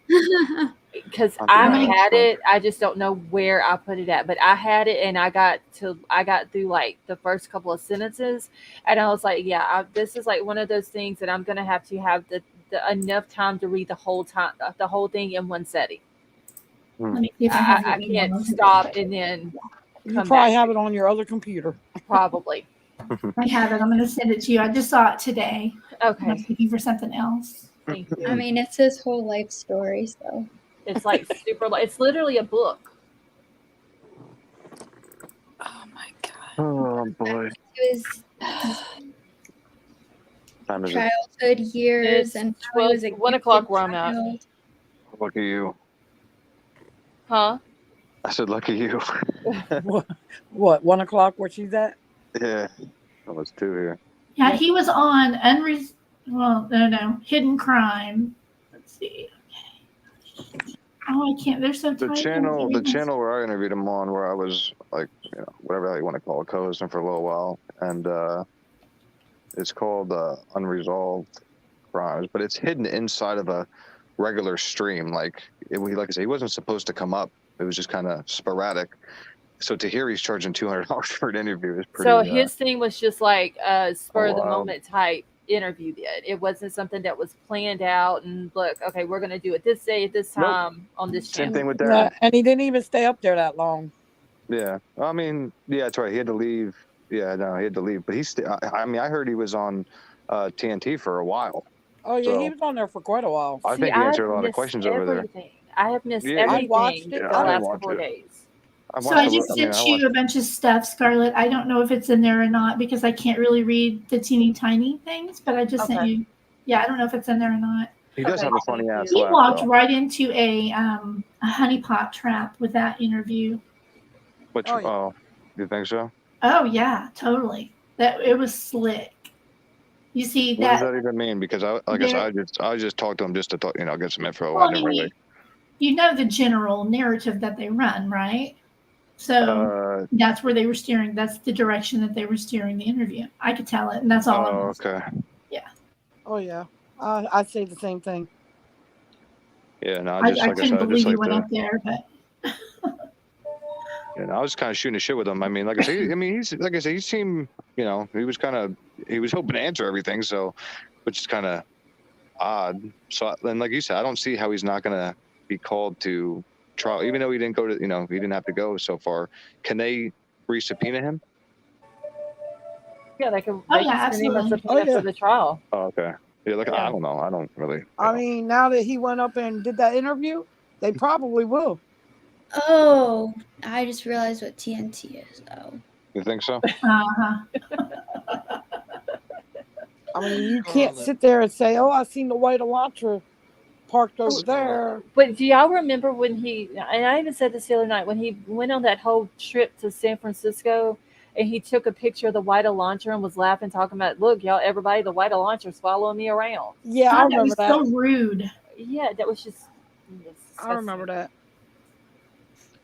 Because I had it, I just don't know where I put it at. But I had it, and I got through the first couple of sentences, and I was like, yeah, this is one of those things that I'm gonna have to have the enough time to read the whole thing in one setting. Let me see if I can't stop and then. You probably have it on your other computer. Probably. I have it. I'm going to send it to you. I just saw it today. Okay. I'm looking for something else. Thank you. I mean, it's his whole life story, so. It's super. It's literally a book. Oh my god. Oh boy. His childhood years and how he was 1 o'clock where I'm at. Lucky you. Huh? I said lucky you. What? 1 o'clock where she's at? Yeah. That was 2 here. Yeah, he was on Hidden Crime. Let's see. Okay. Oh, I can't. They're so tight. The channel where I interviewed him on, where I was whatever you want to call it, co-hosting for a little while, and it's called Unresolved Crimes, but it's hidden inside of a regular stream. Like I said, he wasn't supposed to come up. It was just kind of sporadic. So to hear he's charging $200 for an interview is pretty. So his thing was just spur of the moment type interview. It wasn't something that was planned out and look, okay, we're going to do it this day at this time on this channel. Same thing with that. Yeah, and he didn't even stay up there that long. Yeah, I mean, yeah, that's right. He had to leave. Yeah, no, he had to leave. But I heard he was on TNT for a while. Oh yeah, he was on there for quite a while. I think he answered a lot of questions over there. I have missed everything the last couple of days. So I just sent you a bunch of stuff, Scarlett. I don't know if it's in there or not because I can't really read the teeny tiny things, but I just sent you Yeah, I don't know if it's in there or not. He does Okay, have a funny ass He laugh. walked though. right into a honeypot trap with that interview. Which, Oh, yeah. you think so? Oh yeah, totally. That it was slick. You see What does that? that even mean? Because I guess I just talked to him just to get some info. Well, I didn't really. you know the general narrative that they run, right? So that's where they were steering. That's the direction that they were steering the interview. I could tell it, and that's all. Oh, okay. Yeah. Oh yeah. I'd say the same thing. Yeah, no, I couldn't believe you went up there, but. I was kind of shooting the shit with him. I mean, like I say, he seemed, he was hoping to answer everything, so, which is kind of odd. So, and like you said, I don't see how he's not gonna be called to trial, even though he didn't go to, he didn't have to go so far. Can they re-subpoena him? Yeah, they can. Oh, They yeah, can send him a absolutely. subpoena Oh, yeah. for the trial. Oh, okay. Yeah, like Yeah. I don't know. I don't really. I mean, now that he went up and did that interview, they probably will. Oh, I just realized what TNT is. Oh. You think so? Uh-huh. I mean, you can't sit there and say, "Oh, I seen the white Elantra parked over there." But do y'all remember when he, and I even said this the other night, when he went on that whole trip to San Francisco and he took a picture of the white Elantra and was laughing, talking about, look, y'all, everybody, the white Elantra's following me around. Yeah, I remember that. Was so rude. Yeah, that was just. I remember that.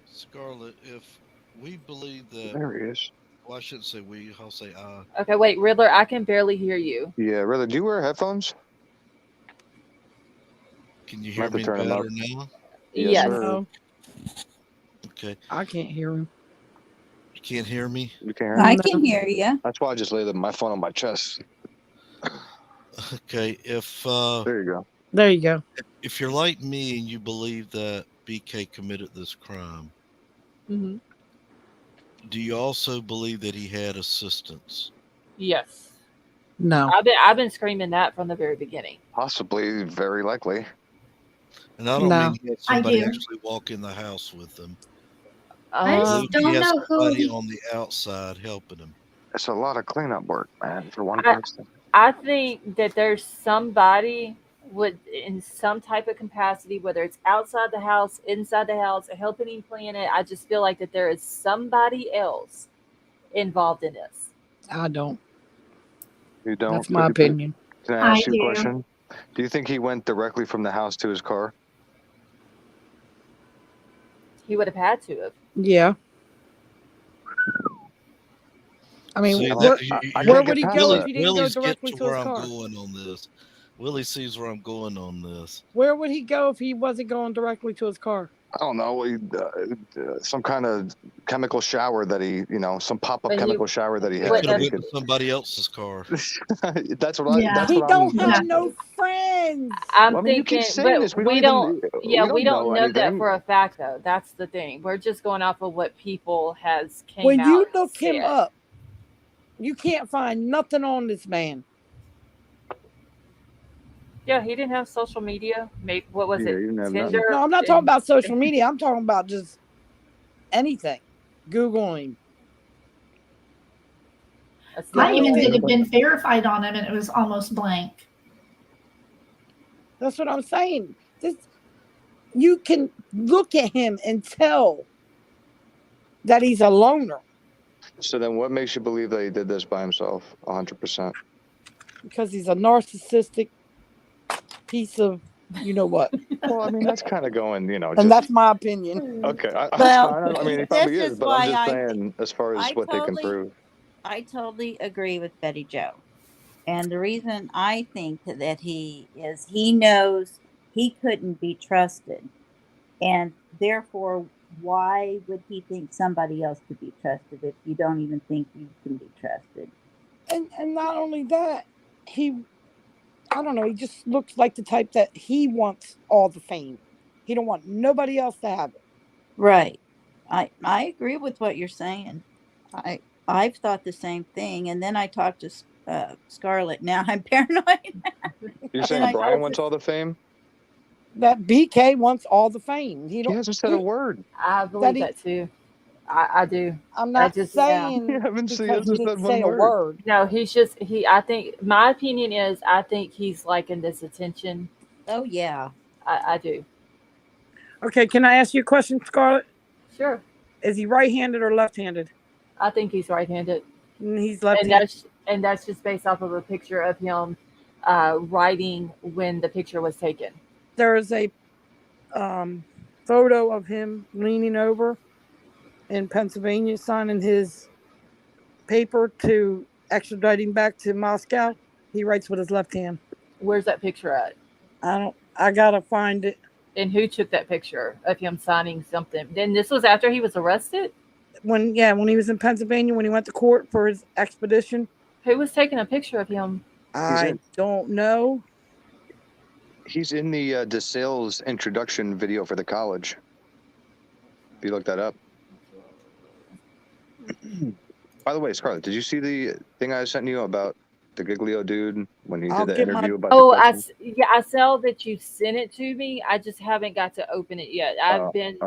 Scarlett, if we believe that. There he is. Well, I shouldn't say we. I'll say I. Okay, wait, Riddler, I can barely hear you. Yeah, Riddler, do you wear headphones? Can you hear me better now? Yes. No. Okay. I can't hear him. You can't hear me? You can't hear me? I can hear you. That's why I just laid my phone on my chest. Okay, if there you go. There you go. If you're like me and you believe that BK committed this crime, Mm-hmm. do you also believe that he had assistance? Yes. No. I've been screaming that from the very beginning. Possibly, very likely. And I don't No. mean he had somebody I do. actually walk in the house with him. I just He don't has know who somebody he. on the outside helping him. It's a lot of cleanup work, man, for one person. I think that there's somebody in some type of capacity, whether it's outside the house, inside the house, helping him plan it. I just feel like that there is somebody else involved in this. I don't. You don't? That's my opinion. Can I ask I you a do. question? Do you think he went directly from the house to his car? He would have had to have. Yeah. I mean, See, where would he go if he didn't Willie's go directly getting to where his I'm car? going on this. Willie sees where I'm going on this. Where would he go if he wasn't going directly to his car? I don't know. Some kind of chemical shower that he, some pop-up chemical shower that he had. Could have went to somebody else's car. That's what Yeah. He don't have no friends. I'm you keep thinking, saying but this. we don't know that anything. for a fact, though. That's the thing. We're just going off of what people has came When out you and look him said. up, you can't find nothing on this man. Yeah, he didn't have social media. Maybe, what was Yeah, he didn't it? have Tinder. No, I'm not talking about social media. I'm talking about just anything. Googling. I even did have been verified on him, and it was almost blank. That's what I'm saying. You can look at him and tell that he's a loner. So then what makes you believe that he did this by himself 100%? Because he's a narcissistic piece of what. Well, I mean, that's kind of going, and that's my opinion. Okay, that's Well, fine. I mean, he probably this is, is but I'm why just saying as far as what they can prove. I totally agree with Betty Jo. And the reason I think that he knows he couldn't be trusted. And therefore, why would he think somebody else could be trusted if you don't even think you can be trusted? And not only that, I don't know, he just looks like the type that he wants all the fame. He don't want nobody else to have it. Right. I agree with what you're saying. I've thought the same thing. And then I talked to Scarlett. Now I'm paranoid. You're saying Bryan wants all the fame? That BK wants all the fame. He hasn't said a word. I believe that too. I do. I'm not just- saying You haven't seen because he us didn't said one say a word. word. No, I think my opinion is I think he's liking this attention. Oh yeah. I do. Okay, can I ask you a question, Scarlett? Sure. Is he right-handed or left-handed? I think he's right-handed. He's And left-handed. that's just based off of a picture of him writing when the picture was taken. There is a photo of him leaning over in Pennsylvania, signing his paper to extradite him back to Moscow. He writes with his left hand. Where's that picture at? I gotta find it. And who took that picture of him signing something? Then this was after he was arrested? When he was in Pennsylvania, when he went to court for his expedition. Who was taking a picture of him? I don't know. He's in the DeSales introduction video for the college. If you look that up. By the way, Scarlett, did you see the thing I sent you about the Giglio dude when he did the interview about the question? I saw that you sent it to me. I just haven't got to open it yet. I've been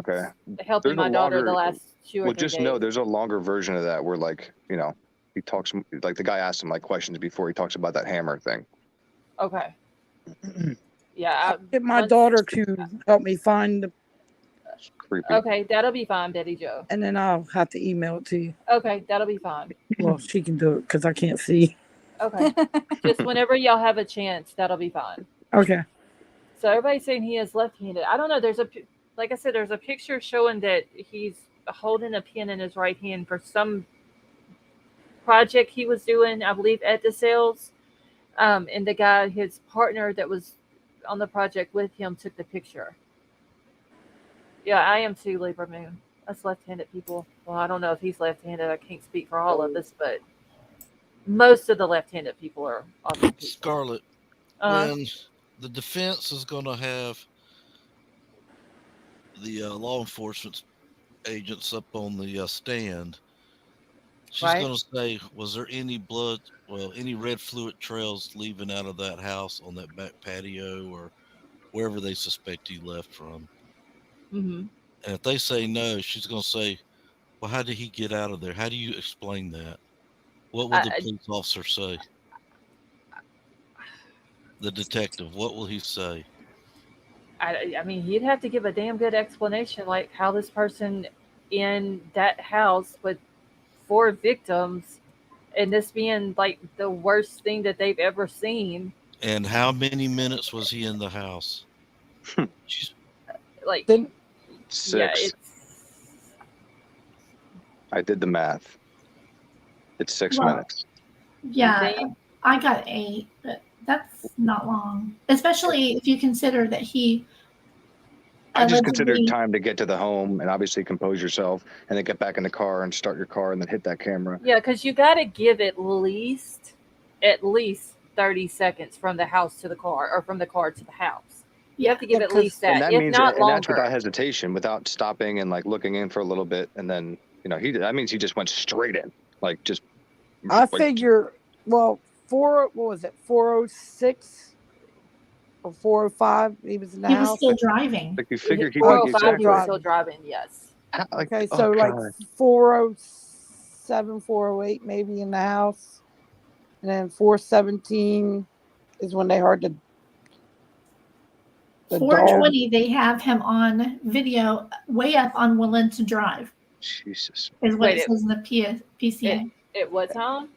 helping my daughter the last 2 or 3 Well, just days. know there's a longer version of that where, like, you know, he talks, like the guy asked him like questions before he talks about that hammer thing. Okay. Yeah. I'll get my daughter to help me find the. Creepy. Okay, that'll be fine, Betty Jo. And then I'll have to email it to you. Okay, that'll be fine. Well, she can do it because I can't see. Okay. Just whenever y'all have a chance, that'll be fine. Okay. So everybody's saying he is left-handed. I don't know. Like I said, there's a picture showing that he's holding a pen in his right hand for some project he was doing, I believe, at DeSales. And the guy, his partner that was on the project with him, took the picture. Yeah, I am too, Libra Moon. Us left-handed people. Well, I don't know if he's left-handed. I can't speak for all of us, but most of the left-handed people are awesome people. Scarlett, when the defense is going to have the law enforcement agents up on the stand, she's going to say, was there any any red fluid trails leaving out of that house on that back patio or wherever they suspect he left from? Mm-hmm. And if they say no, she's going to say, well, how did he get out of there? How do you explain that? What will the police officer say? The detective, what will he say? I mean, he'd have to give a damn good explanation, like how this person in that house with 4 victims and this being like the worst thing that they've ever seen. And how many minutes was he in the house? Like 6. Yeah, I did the math. It's 6 minutes. Yeah, I got 8, but that's not long, especially if you consider that he. I just considered time to get to the home and obviously compose yourself and then get back in the car and start your car and then hit that camera. Yeah, because you got to give at least 30 seconds from the house to the car or from the car to the house. You have to give at least that, and if not longer. That's without hesitation, without stopping and like looking in for a little bit, and then that means he just went straight in, like just. I figure, what was it, 406 or 405? He was in the house. He was still driving. Like you figure 405, he was still driving. Yes. Okay, so like 407, 408, maybe in the house, and then 417 is when they heard the 420, they have him on video way up on Willenton Drive. Jesus. Is what it says in the PCA. It was on?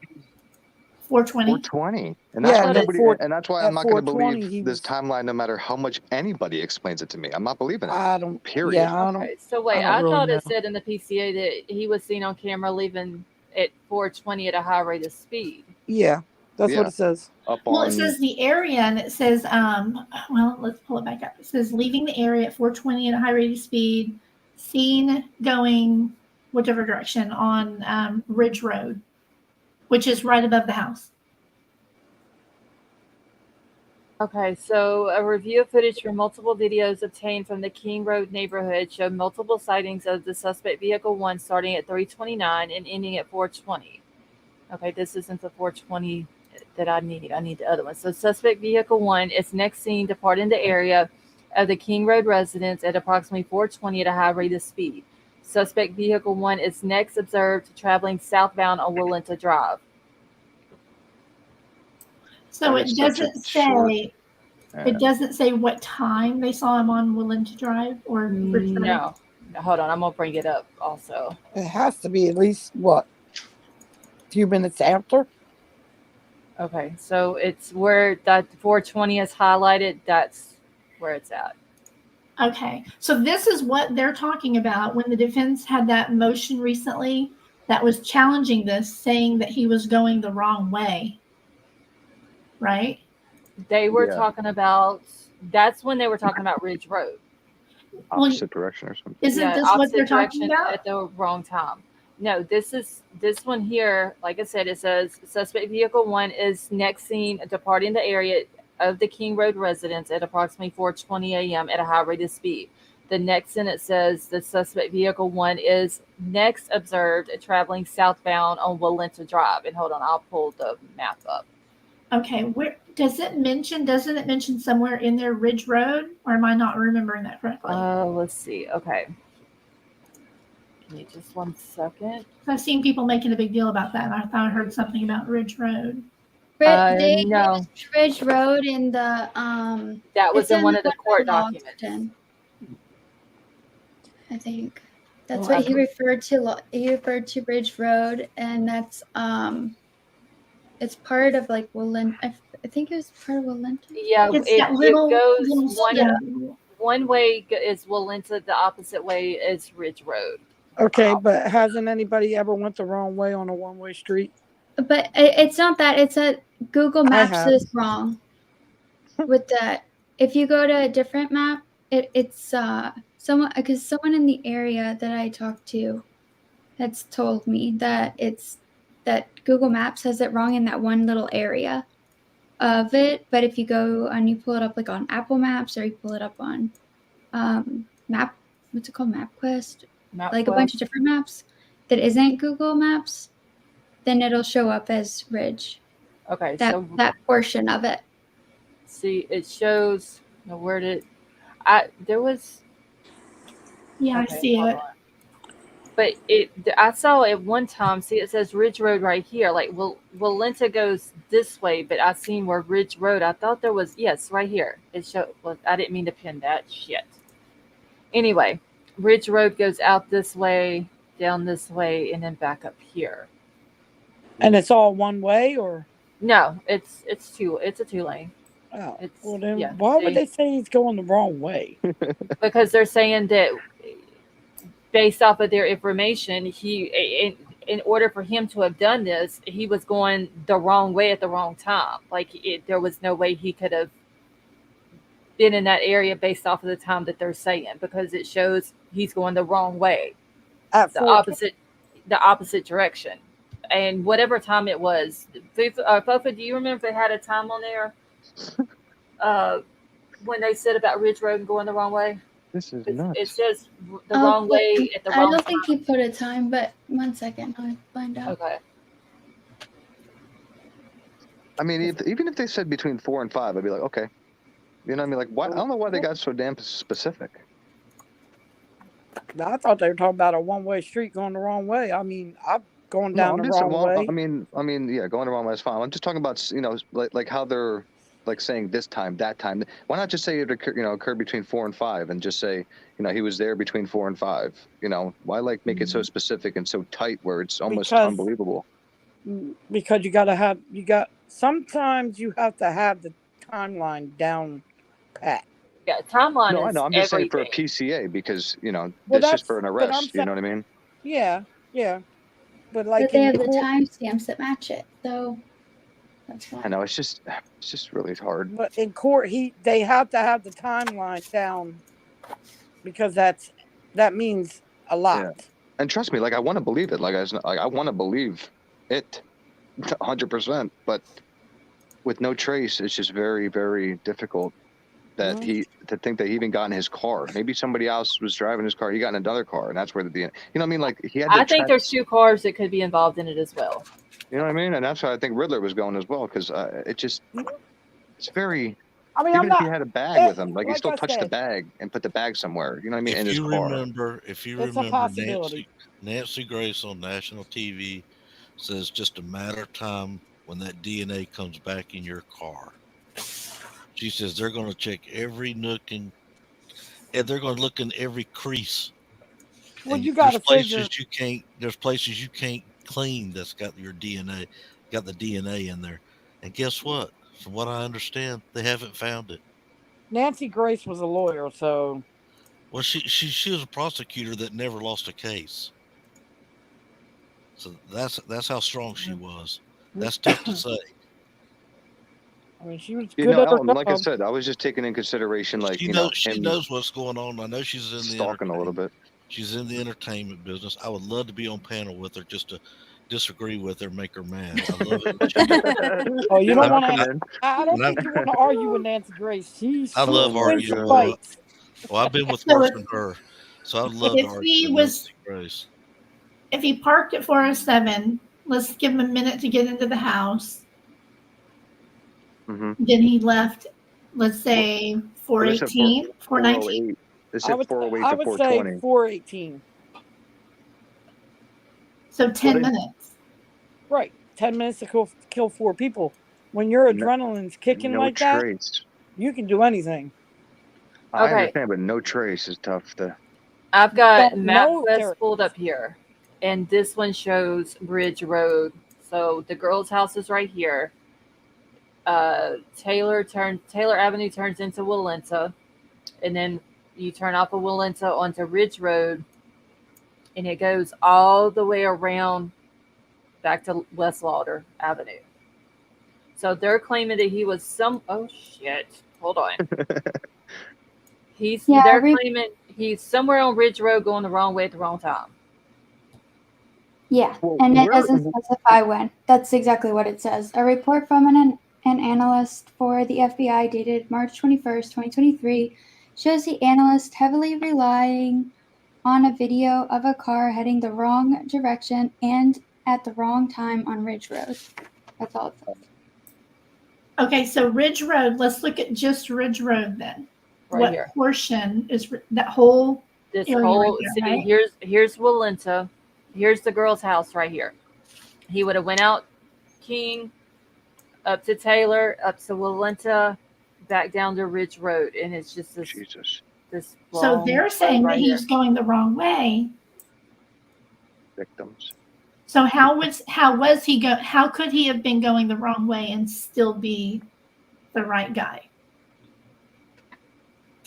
420. 420. And that's why I'm not going to believe this timeline no matter how much anybody explains it to me. I'm not believing it. I don't. Period. Yeah, I don't. Okay, so wait, I thought it said in the PCA that he was seen on camera leaving at 420 at a high rate of speed. Yeah. That's what it says. It says the area, and it says, well, let's pull it back up. It says leaving the area at 420 at a high rate of speed, seen going whichever direction on Ridge Road, which is right above the house. Okay, so a review of footage from multiple videos obtained from the King Road neighborhood showed multiple sightings of the suspect vehicle 1 starting at 329 and ending at 420. Okay, this isn't the 420 that I need. I need the other one. So suspect vehicle 1 is next seen departing the area of the King Road residence at approximately 420 at a high rate of speed. Suspect vehicle 1 is next observed traveling southbound on Willenta Drive. So That it is such a doesn't short- say. It doesn't say what time they saw him on Willenta Drive or Ridge Road. No. Hold on, I'm gonna bring it up also. It has to be at least what? A few minutes after? Okay, so it's where that 420 is highlighted. That's where it's at. Okay, so this is what they're talking about when the defense had that motion recently that was challenging this, saying that he was going the wrong way. Right? They were Yeah. talking about. That's when they were talking about Ridge Road. Opposite direction or something. Isn't Yeah, this what opposite they're talking direction about? at the wrong time. No, this one here. Like I said, it says suspect vehicle 1 is next seen departing the area of the King Road residence at approximately 4:20 a.m. at a high rate of speed. The next sentence says the suspect vehicle 1 is next observed traveling southbound on Willenta Drive. And hold on, I'll pull the map up. Okay, where doesn't it mention somewhere in there Ridge Road, or am I not remembering that correctly? Let's see. Okay. Give me just 1 second. I've seen people making a big deal about that, and I thought I heard something about Ridge Road. They No. used Ridge Road in the That was it's in one of the court logs documents. then. I think that's Well, what he referred to. He referred to Ridge Road, and that's it's part of like Willenta. I think it was part of Willenta. Yeah, It's it that little goes yeah. one way is Willenta, the opposite way is Ridge Road. Okay, but hasn't anybody ever went the wrong way on a one-way street? But it's not that. It's that Google Maps have. is wrong with that. If you go to a different map, it's someone in the area that I talked to has told me that that Google Maps has it wrong in that one little area of it. But if you go and you pull it up like on Apple Maps or you pull it up on what's it called, MapQuest, like a bunch of different maps that isn't Google Maps, then it'll show up as Ridge. Okay, that portion of it. See, it shows where did there was. Yeah, okay, I see it. on. But I saw it one time. See, it says Ridge Road right here. Like, Willenta goes this way, but I seen where Ridge Road. I thought there was right here. It showed. Well, I didn't mean to pin that shit. Anyway, Ridge Road goes out this way, down this way, and then back up here. And it's all one way, or no? It's a 2-lane. Oh, It's, well then, yeah, why would they say he's going the wrong way? Because they're saying that based off of their information, he in order for him to have done this, he was going the wrong way at the wrong time. Like there was no way he could have been in that area based off of the time that they're saying, because it shows he's going the wrong way, the opposite direction, and whatever time it was. Fofa, do you remember if they had a time on there when they said about Ridge Road and going the wrong way? This is nuts. It says the wrong way at the wrong time. I don't think he put a time, but 1 second, I'll find out. Okay. I mean, even if they said between 4 and 5, I'd be like, okay. You know what I mean? Like, why? I don't know why they got so damn specific. I thought they were talking about a one-way street going the wrong way. I mean, I'm going down the wrong way. I mean, yeah, going the wrong way is fine. I'm just talking about, like how they're like saying this time, that time. Why not just say it occurred between 4 and 5, and just say, he was there between 4 and 5. Why make it so specific and so tight where it's almost unbelievable? Because sometimes you have to have the timeline down pat. Yeah, timeline. No, I know. I'm just saying for a PCA because it's just for an arrest. You know what I mean? Yeah. But like they have the timestamps that match it, so that's fine. I know it's just really hard. But in court, they have to have the timeline down because that means a lot. Yeah. And trust me, like I want to believe it. Like I want to believe it 100%. But with no trace, it's just very, very difficult that to think that he even got in his car. Maybe somebody else was driving his car. He got in another car, and that's where what I mean? Like he had. I think there's 2 cars that could be involved in it as well. You know what I mean? And that's why I think Riddler was going as well, because it's very, I mean, Even I'm if he not. had a bag with him, like he like still I touched the said, bag and put the bag somewhere. You know what I mean? If In his you car. remember, it's a possibility. Nancy Grace on national TV says just a matter of time when that DNA comes back in your car. She says they're going to check every nook and they're going to look in every crease. Well, And you got to figure. there's places you can't clean that's got your DNA, got the DNA in there. And guess what? From what I understand, they haven't found it. Nancy Grace was a lawyer, so. Well, she was a prosecutor that never lost a case. So that's how strong she was. That's tough to say. I mean, she was You good know, at her Ellen, like I job. said, I was just taking in consideration, like, She you know, knows what's going on. I know she's in the stalking a little bit. She's in the entertainment business. I would love to be on panel with her just to disagree with her, make her mad. I love it. Oh, you don't want Come to. in. I don't think you want to argue with Nancy Grace. I love wins arguing. the fights. Well, I've been with So worse if- than her, so I'd love to If argue he with was, Nancy Grace. if he parked at 407, let's give him a minute to get into the house. Mhm. Then he left, let's say 418, 419. 408. They said 408 I to would 420. say 418. So 10 Well, minutes. Right. 10 minutes to kill 4 people. When your No- adrenaline's kicking No like that, trace. you can do anything. I Okay. understand, but no trace is tough to. I've got Don't know if there MapQuest pulled up here, and this one shows Bridge Road. So the girl's house is right here. Taylor Avenue turns into Walenta, and then you turn off of Walenta onto Ridge Road, and it goes all the way around back to West Lauder Avenue. So they're claiming that he was oh shit. Hold on. They're claiming he's somewhere on Ridge Road going the wrong way at the wrong time. Yeah, Well, and it doesn't specify when. That's exactly what it says. A report from an analyst for the FBI dated March 21st, 2023 shows the analyst heavily relying on a video of a car heading the wrong direction and at the wrong time on Ridge Road. That's all it says. Okay, so Ridge Road, let's look at just Ridge Road then. Right here. What portion is that whole This area whole right there, city, right? here's Walenta. Here's the girl's house right here. He would have went out King, up to Taylor, up to Walenta, back down to Ridge Road, and it's just this. Jesus. This. So they're saying that he's going the wrong way. Victims. So how could he have been going the wrong way and still be the right guy?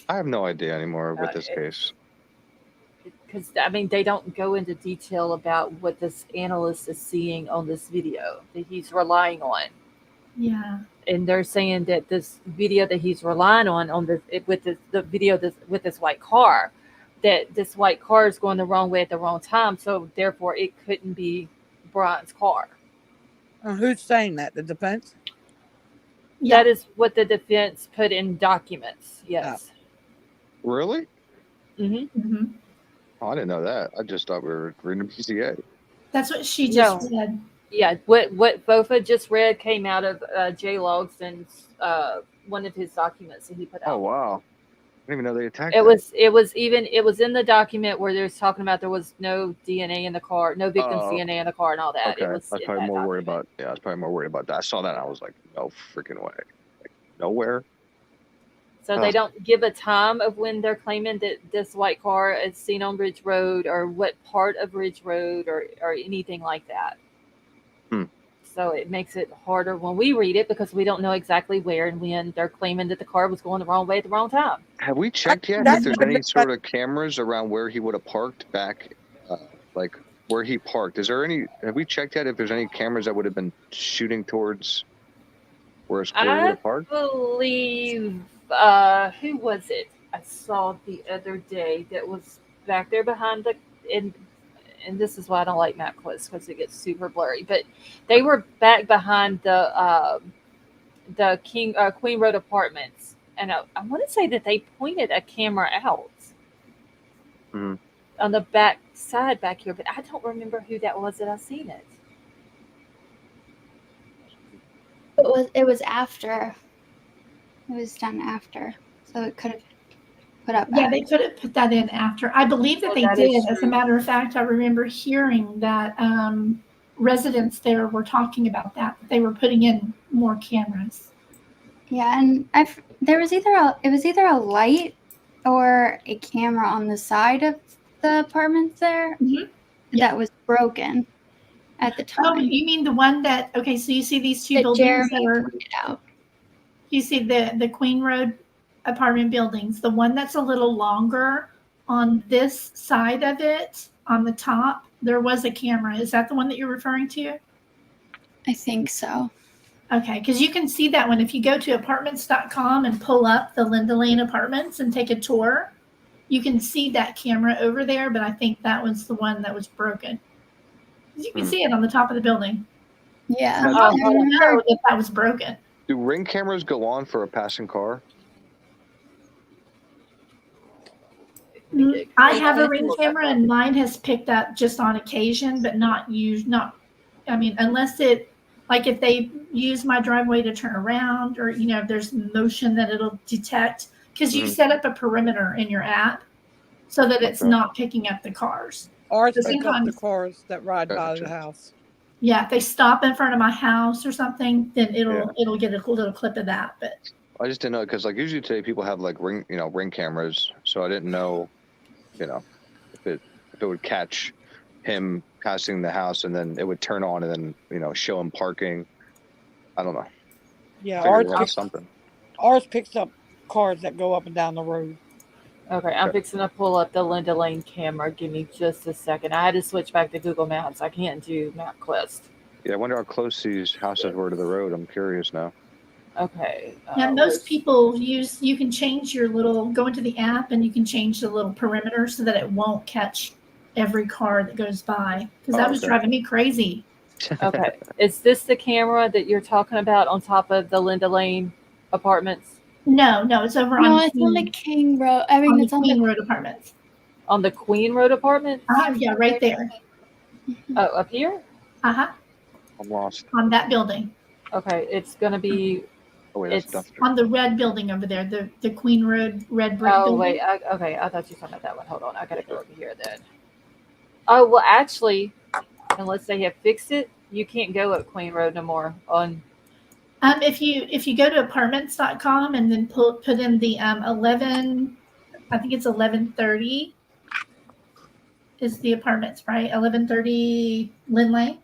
I have no idea anymore with this case. Because I mean, they don't go into detail about what this analyst is seeing on this video that he's relying on. Yeah. And they're saying that this video that he's relying on this with the video with this white car, that this white car is going the wrong way at the wrong time, so therefore it couldn't be Bryan's car. Who's saying that? The defense? Yeah. That is what the defense put in documents. Yes. Really? Mm-hmm. Mm-hmm. Oh, I didn't know that. I just thought we were reading PCA. That's what she just said. Yeah, what Bofa just read came out of Jay Logson's one of his documents that he put out. Oh wow! I didn't even know they attacked. It was in the document where there's talking about there was no DNA in the car, no victim's DNA in the car, and all that. Okay, It was I was probably more worried about. Yeah, I was probably more worried about that. I saw that, and I was like, no freaking way, like, nowhere. So they don't give a time of when they're claiming that this white car is seen on Ridge Road, or what part of Ridge Road, or anything like that. So it makes it harder when we read it because we don't know exactly where and when they're claiming that the car was going the wrong way at the wrong time. Have we checked yet if there's any sort of cameras around where he would have parked back, like where he parked? Is there any? Have we checked yet if there's any cameras that would have been shooting towards where he would have parked? I believe who was it? I saw the other day that was back there behind the and this is why I don't like MapQuest because it gets super blurry. But they were back behind the Queen Road Apartments, and I want to say that they pointed a camera out on the back side back here, but I don't remember who that was that I seen it. It was after. It was done after, so it could have put up. Yeah, they could have put that in after. I believe that Well, they that is did. As a true. matter of fact, I remember hearing that residents there were talking about that. They were putting in more cameras. Yeah, and it was either a light or a camera on the side of the apartments there that was broken at the time. Oh, you mean the one that? Okay, so you see these two that buildings Jeremy that are. pointed out. You see the Queen Road apartment buildings. The one that's a little longer on this side of it, on the top, there was a camera. Is that the one that you're referring to? I think so. Okay, because you can see that one if you go to apartments.com and pull up the Linda Lane apartments and take a tour. You can see that camera over there, but I think that was the one that was broken. You can see it on the top of the building. Yeah, I I don't remember. know if that was broken. Do ring cameras go on for a passing car? I have a ring camera and mine has picked up just on occasion, but not used. I mean, unless it, like if they use my driveway to turn around or, if there's motion that it'll detect, because you set up a perimeter in your app so that it's not picking up the cars. Ours So pick up the sometimes- cars that ride by the house. Yeah, if they stop in front of my house or something, then it'll get a cool little clip of that. But I just didn't know because like usually today people have like ring cameras, so I didn't know, if it would catch him passing the house and then it would turn on and then show him parking. I don't know. Yeah, something. Ours picks up cars that go up and down the road. Okay, I'm fixing to pull up the Linda Lane camera. Give me just a second. I had to switch back to Google Maps. I can't do MapQuest. Yeah, I wonder how close these houses were to the road. I'm curious now. Okay. yeah, most people you can change go into the app and you can change the little perimeter so that it won't catch every car that goes by. Because that was driving me crazy. Okay. Is this the camera that you're talking about on top of the Linda Lane apartments? No, it's over No, on it's on the King Road. I mean, it's on Queen the Road apartments. On the Queen Road apartment? Yeah, right there. Oh, up here? I'm lost. On that building. Okay, it's going to be... Oh, wait, that's on the red building over there, the Queen Road red brick building. Wait. Okay, I thought you were talking about that one. Hold on. I got to go over here then. Oh, well, actually, unless they have fixed it, you can't go up Queen Road no more on... If you go to apartments.com and then put in the 11, I think it's 1130 is the apartments, right? 1130 Lynn Lane.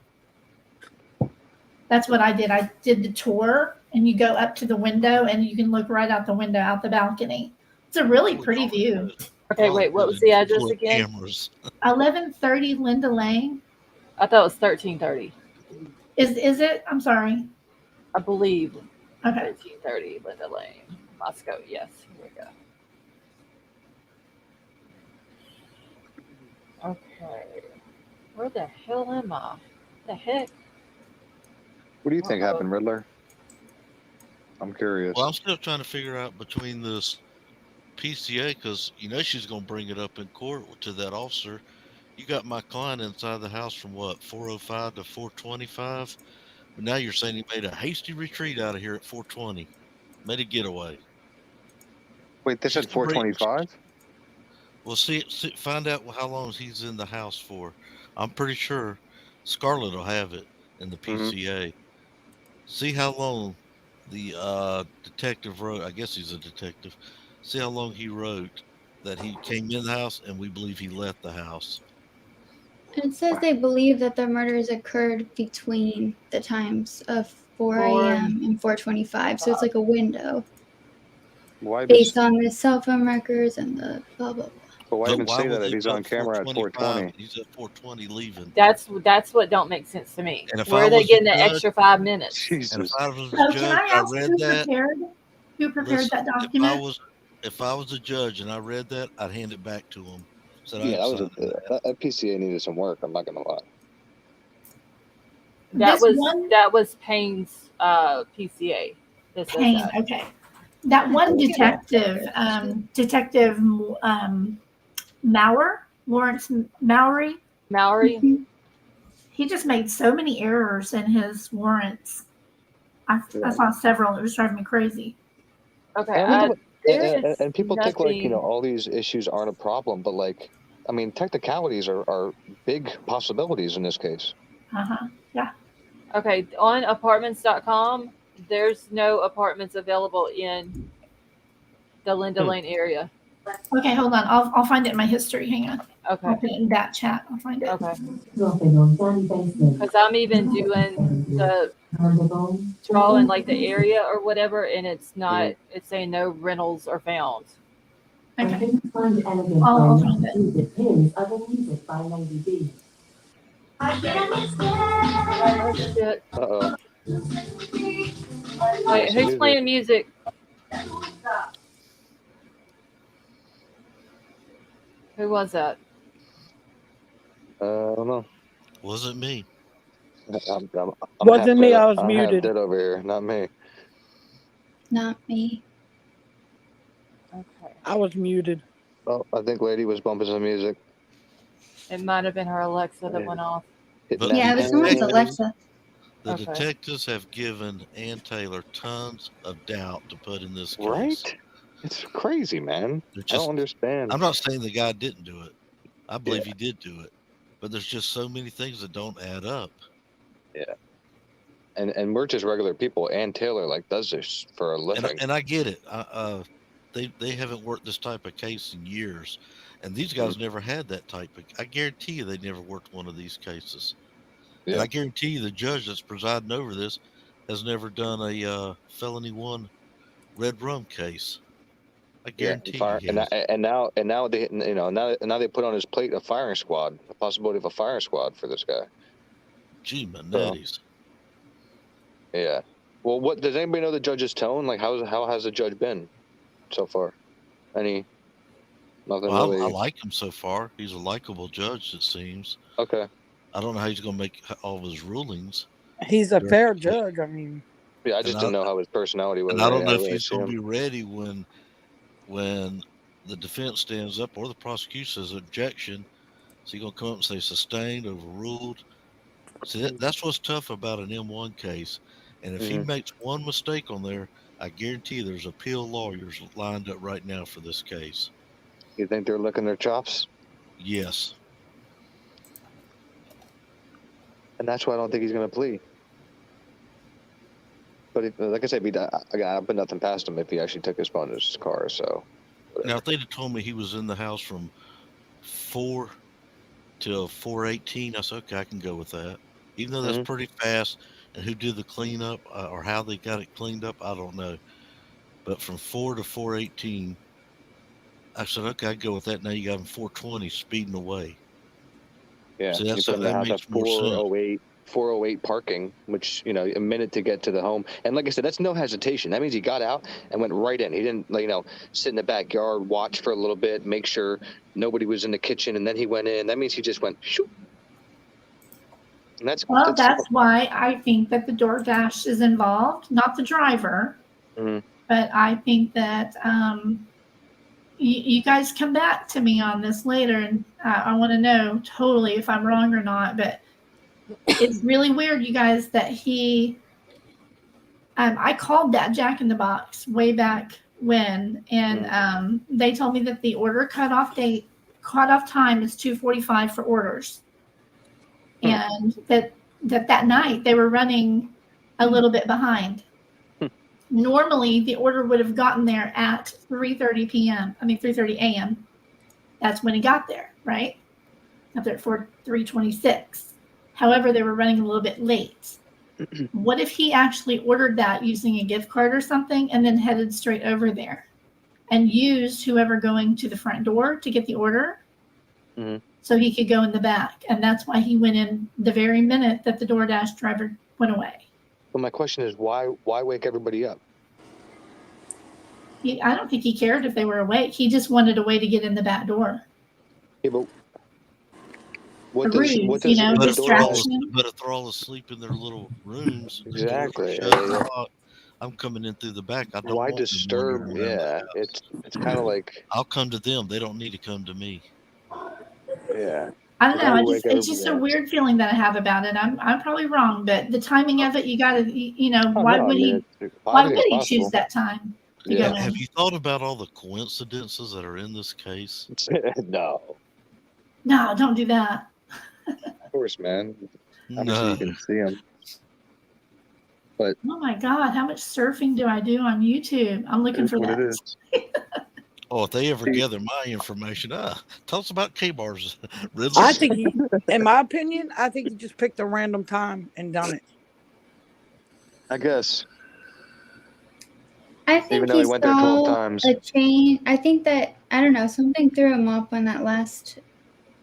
That's what I did. I did the tour and you go up to the window and you can look right out the window, out the balcony. It's a really pretty view. Okay, wait, what was the address again? 1130 Linda Lane. I thought it was 1330. Is it? I'm sorry. I believe. Okay. 1330 Linda Lane, Moscow. Yes, here we go. Okay. Where the hell am I? The heck? What do you think happened, Riddler? I'm curious. Well, I'm still trying to figure out between this PCA, because she's going to bring it up in court to that officer. You got my client inside the house from what, 405 to 425? But now you're saying he made a hasty retreat out of here at 420. Made a getaway. Wait, they said 425? Well, see, find out how long he's in the house for. I'm pretty sure Scarlett will have it in the PCA. See how long the detective wrote. I guess he's a detective. See how long he wrote that he came in the house and we believe he left the house. It says they believe that the murders occurred between the times of 4 a.m. and 4:25. So it's like a window. Why based on the cell phone records and the blah, blah, blah. But why even say that if he's on camera at 420? He's at 420 leaving. That's what don't make sense to me. And if Where I are they was getting the the judge- extra 5 minutes? And if I was So the can judge, I I ask read who that. prepared that document? If I was a judge and I read that, I'd hand it back to him. Said Yeah, I'd sign that PCA needed some work. I'm not gonna lie. That was Payne's PCA. This is Payne, that. okay. That one detective, Detective Lawrence Mowry. He just made so many errors in his warrants. I saw several. It was driving me crazy. Okay. And people think like, all these issues aren't a problem, but like, I mean, technicalities are big possibilities in this case. Yeah. Okay, on apartments.com, there's no apartments available in the Linda Lane area. Okay, hold on. I'll find it in my history. Hang on. Okay. I'll put it in that chat. I'll find it. Okay. Because I'm even doing the drawing like the area or whatever, and it's not. It's saying no rentals are found. Okay. I'll find it. Oh shit! Uh-oh. Wait, who's playing music? Who was that? I don't know. Wasn't me. Wasn't me. I was I'm muted. half dead over here, not me. Not me. Okay. I was muted. Oh, I think Lady was bumping some music. It might have been her Alexa that went off. But Yeah, it was someone's Alexa. The Okay. detectives have given Ann Taylor tons of doubt to put in this case. Right? It's crazy, man. I don't understand. I'm not saying the guy didn't do it. I believe he did do it. But there's just so many things that don't add up. Yeah. And we're just regular people. Ann Taylor does this for a living. And I get it. They haven't worked this type of case in years. And these guys never had that type of. I guarantee you they never worked one of these cases. Yeah. And I guarantee you the judge that's presiding over this has never done a felony 1 red rum case. I guarantee you. And now they now they put on his plate a firing squad, a possibility of a firing squad for this guy. Gee, my nutties. Yeah. Well, what does anybody know the judge's tone? Like, how has the judge been so far? Nothing really. I like him so far. He's a likable judge, it seems. Okay. I don't know how he's going to make all of his rulings. He's a fair judge. I mean. Yeah, I just didn't know how his personality was. And I don't know if he's going to be ready when the defense stands up or the prosecution says objection. So he's going to come up and say sustained, overruled. See, that's what's tough about an M1 case. And if he makes one mistake on there, I guarantee there's appeal lawyers lined up right now for this case. You think they're licking their chops? Yes. And that's why I don't think he's going to plea. But like I said, I put nothing past him if he actually took his phone in his car. So. Whatever. Now, if they'd have told me he was in the house from 4 till 4:18, I said, okay, I can go with that. Even though that's pretty fast, and who did the cleanup or how they got it cleaned up, I don't know. But from 4 to 4:18, I said, okay, I go with that. Now you got him 4:20 speeding away. Yeah, so that's you put in the house at 408 parking, which, a minute to get to the home. And like I said, that's no hesitation. That means he got out and went right in. He didn't, sit in the backyard, watch for a little bit, make sure nobody was in the kitchen, and then he went in. That means he just went, shoot. And that's why I think that the Doordash is involved, not the driver. But I think that you guys come back to me on this later, and I want to know totally if I'm wrong or not. But it's really weird, you guys, that he. I called that Jack in the Box way back when, and they told me that the order cutoff time is 2:45 for orders, and that night they were running a little bit behind. Normally, the order would have gotten there at 3:30 a.m. That's when he got there, right? Up there at 3:26. However, they were running a little bit late. What if he actually ordered that using a gift card or something and then headed straight over there and used whoever going to the front door to get the order so he could go in the back? And that's why he went in the very minute that the Doordash driver went away. Well, my question is, why wake everybody up? I don't think he cared if they were awake. He just wanted a way to get in the back door. Yeah, but what does distraction? But if they're all asleep in their little rooms, exactly. I'm coming in through the back. I don't. Why disturb? Yeah, it's kind of like I'll come to them. They don't need to come to me. Yeah. I don't know. It's just a weird feeling that I have about it. I'm probably wrong, but the timing of it, you got to, why would he choose that time? to go Have in. you thought about all the coincidences that are in this case? No, No, don't do that. of course, man. Obviously, No. you can see them. But Oh my God, how much surfing do I do on YouTube? I'm looking for what that. it is. Oh, if they ever See- gather my information, tell us about K-bars, Ridley. I think he, in my opinion, I think he just picked a random time and done it. I guess. I Even think though he he went there 12 saw times. a change. I think that, I don't know, something threw him off on that last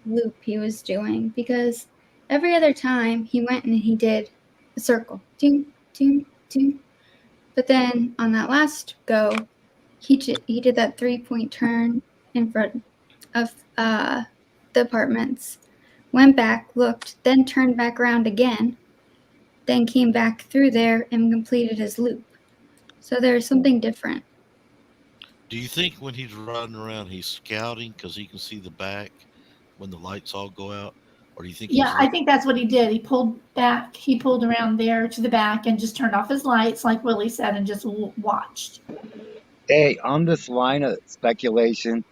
loop he was doing, because every other time he went and he did a circle. Ting, ting, ting. But then on that last go, he did that 3-point turn in front of the apartments, went back, looked, then turned back around again, then came back through there and completed his loop. So there's something different. Do you think when he's riding around, he's scouting because he can see the back when the lights all go out? Or do you think Yeah, he's I think that's what he did. He pulled back, he pulled around there to the back and just turned off his lights, like Willie said, and just watched. Hey, on this line of speculation,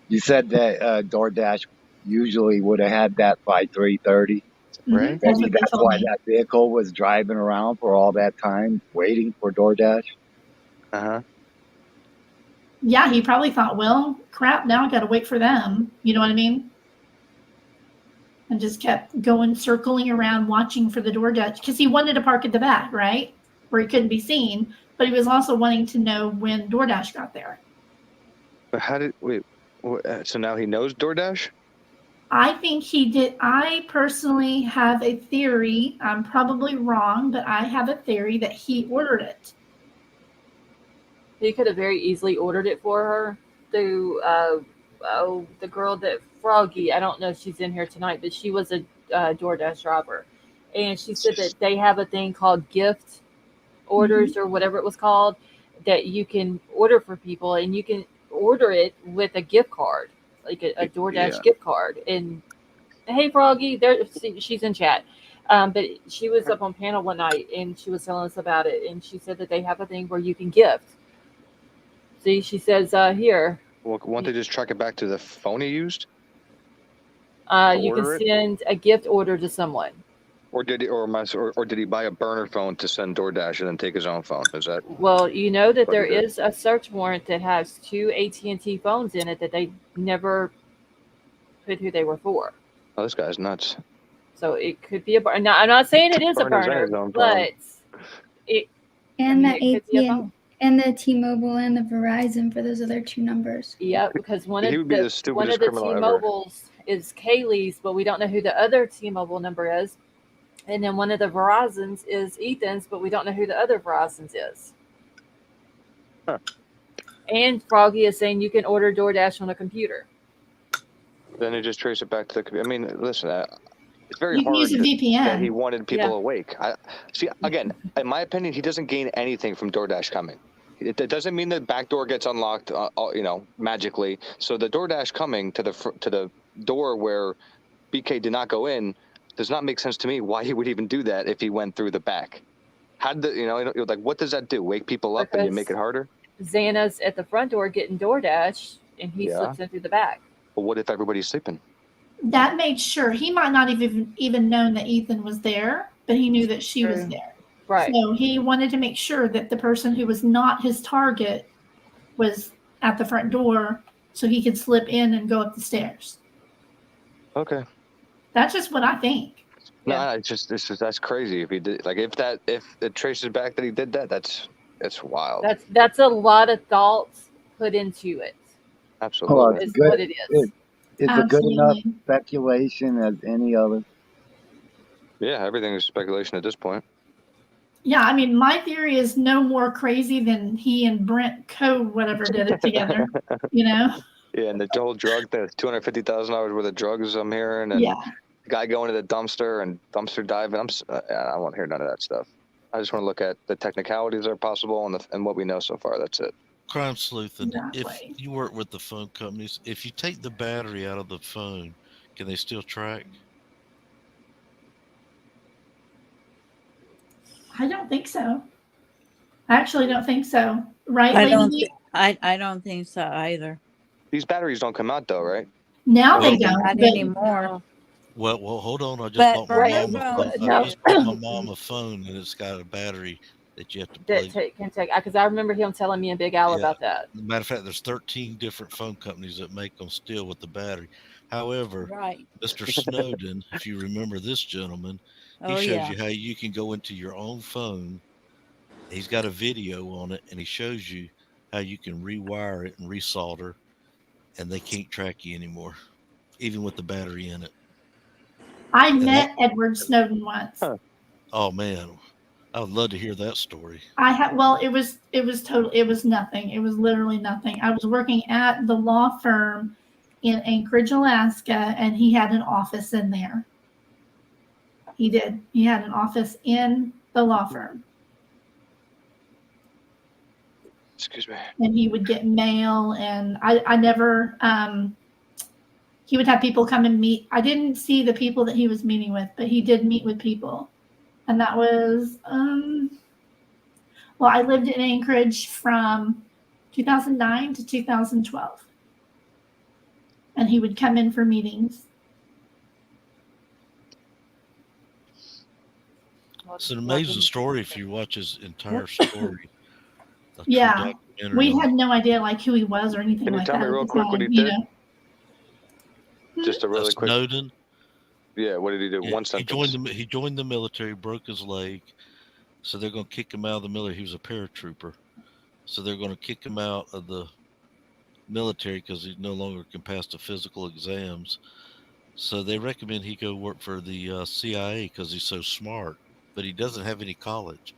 you said that Doordash usually would have had that by 3:30. Right? That's Maybe what they that's told why me. that vehicle was driving around for all that time waiting for Doordash. Uh-huh. Yeah, he probably thought, well, crap, now I got to wait for them. You know what I mean? And just kept going, circling around, watching for the DoorDash because he wanted to park at the back, right? Where he couldn't be seen. But he was also wanting to know when DoorDash got there. But so now he knows DoorDash? I think he did. I personally have a theory. I'm probably wrong, but I have a theory that he ordered it. He could have very easily ordered it for her through the girl that Froggy. I don't know if she's in here tonight, but she was a DoorDash driver, and she said that they have a thing called gift orders or whatever it was called that you can order for people, and you can order it with a gift card, like a DoorDash gift card. And hey, Froggy, there she's in chat. But she was up on panel one night and she was telling us about it, and she said that they have a thing where you can gift. See, she says here. Well, won't they just track it back to the phone he used? You can send a gift order to someone. Or did he buy a burner phone to send DoorDash and then take his own phone? Is that? Well, you know that there is a search warrant that has 2 AT&T phones in it that they never put who they were for. Oh, this guy's nuts. So it could be a burner. Now, I'm not saying it is a burner, but it. And I mean, the and the T-Mobile and the Verizon for those other 2 numbers. Yeah, because one of the criminal T-Mobiles is Kaylee's, but we don't know who the other T-Mobile number is. And then one of the Verizons is Ethan's, but we don't know who the other Verizon's is. Huh. And Froggy is saying you can order DoorDash on a computer. Then they just trace it back to the computer. I mean, listen, it's very You can hard use a VPN. that he wanted people awake. See, again, in my opinion, he doesn't gain anything from DoorDash coming. It doesn't mean the back door gets unlocked, magically. So the DoorDash coming to the door where BK did not go in does not make sense to me. Why he would even do that if he went through the back? How did what does that do? Wake people up and you make it harder? Xana's at the front door getting DoorDash, and he slips in through the back. Well, what if everybody's sleeping? That made sure he might not even known that Ethan was there, but he knew that she was there. Right. So he wanted to make sure that the person who was not his target was at the front door so he could slip in and go up the stairs. Okay. That's just what I think. No, it's just that's crazy. If he did, if it traces back that he did that, that's wild. That's a lot of thoughts put into it. Absolutely. Is what it is. It's a good enough speculation as any other. Yeah, everything is speculation at this point. Yeah, I mean, my theory is no more crazy than he and Brent whatever did it together, Yeah, and the whole drug thing, $250,000 worth of drugs I'm hearing, and the guy going to the dumpster and dumpster diving. I won't hear none of that stuff. I just want to look at the technicalities that are possible and what we know so far. That's it. Crime sleuthing. If you work with the phone companies, if you take the battery out of the phone, can they still track? I don't think so. I actually don't think so. Right, I don't. lady? I don't think so either. These batteries don't come out though, right? Now Well, they don't. not But anymore. Well, hold on. I just But bought for my my mom a phone, phone. I just bought my mom a phone, and it's got a battery that you have to That plug. can take, because I remember him telling me and Big Al Yeah. about that. Matter of fact, there's 13 different phone companies that make them still with the battery. However, right. Mr. Snowden, if you remember this gentleman, he Oh shows yeah. you how you can go into your own phone. He's got a video on it, and he shows you how you can rewire it and resolder, and they can't track you anymore, even with the battery in it. I And that, met Edward Snowden once. Huh. oh man, I would love to hear that story. I had well, it was nothing. It was literally nothing. I was working at the law firm in Anchorage, Alaska, and he had an office in there. He did. He had an office in the law firm. Excuse me. And he would get mail, and I never he would have people come and meet. I didn't see the people that he was meeting with, but he did meet with people. And that was well, I lived in Anchorage from 2009 to 2012. And he would come in for meetings. It's an amazing story if you watch his entire story. Yeah, we had no idea like who he was or anything Can you like tell that. me real at the quick what time, he you did? know? Just a really quick. Snowden. Yeah, what did he do? Yeah, One sentence. he joined the military, broke his leg, so they're going to kick him out of the military. He was a paratrooper, so they're going to kick him out of the military because he no longer can pass the physical exams. So they recommend he go work for the CIA because he's so smart, but he doesn't have any college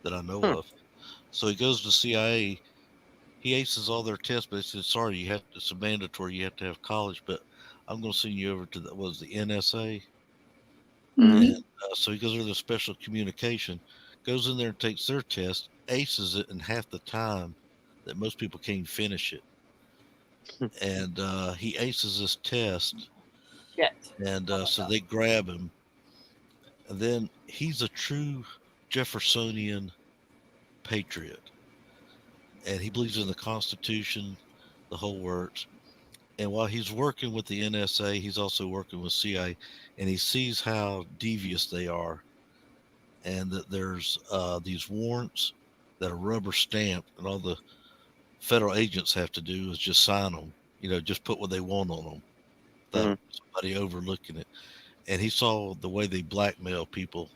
that I know of. So he goes to CIA. He aces all their tests, but they said, "Sorry, it's a mandatory. You have to have college." But I'm going to send you over to the NSA. Mhm. And so he goes over to special communication, goes in there and takes their test, aces it in half the time that most people can't finish it. And he aces this test. Shit. And so they grab him. And then he's a true Jeffersonian patriot. And he believes in the Constitution, the whole works. And while he's working with the NSA, he's also working with CIA. And he sees how devious they are. And that there's these warrants that are rubber stamped, and all the federal agents have to do is just sign them, just put what they want on them without somebody overlooking it. And he saw the way they blackmail people.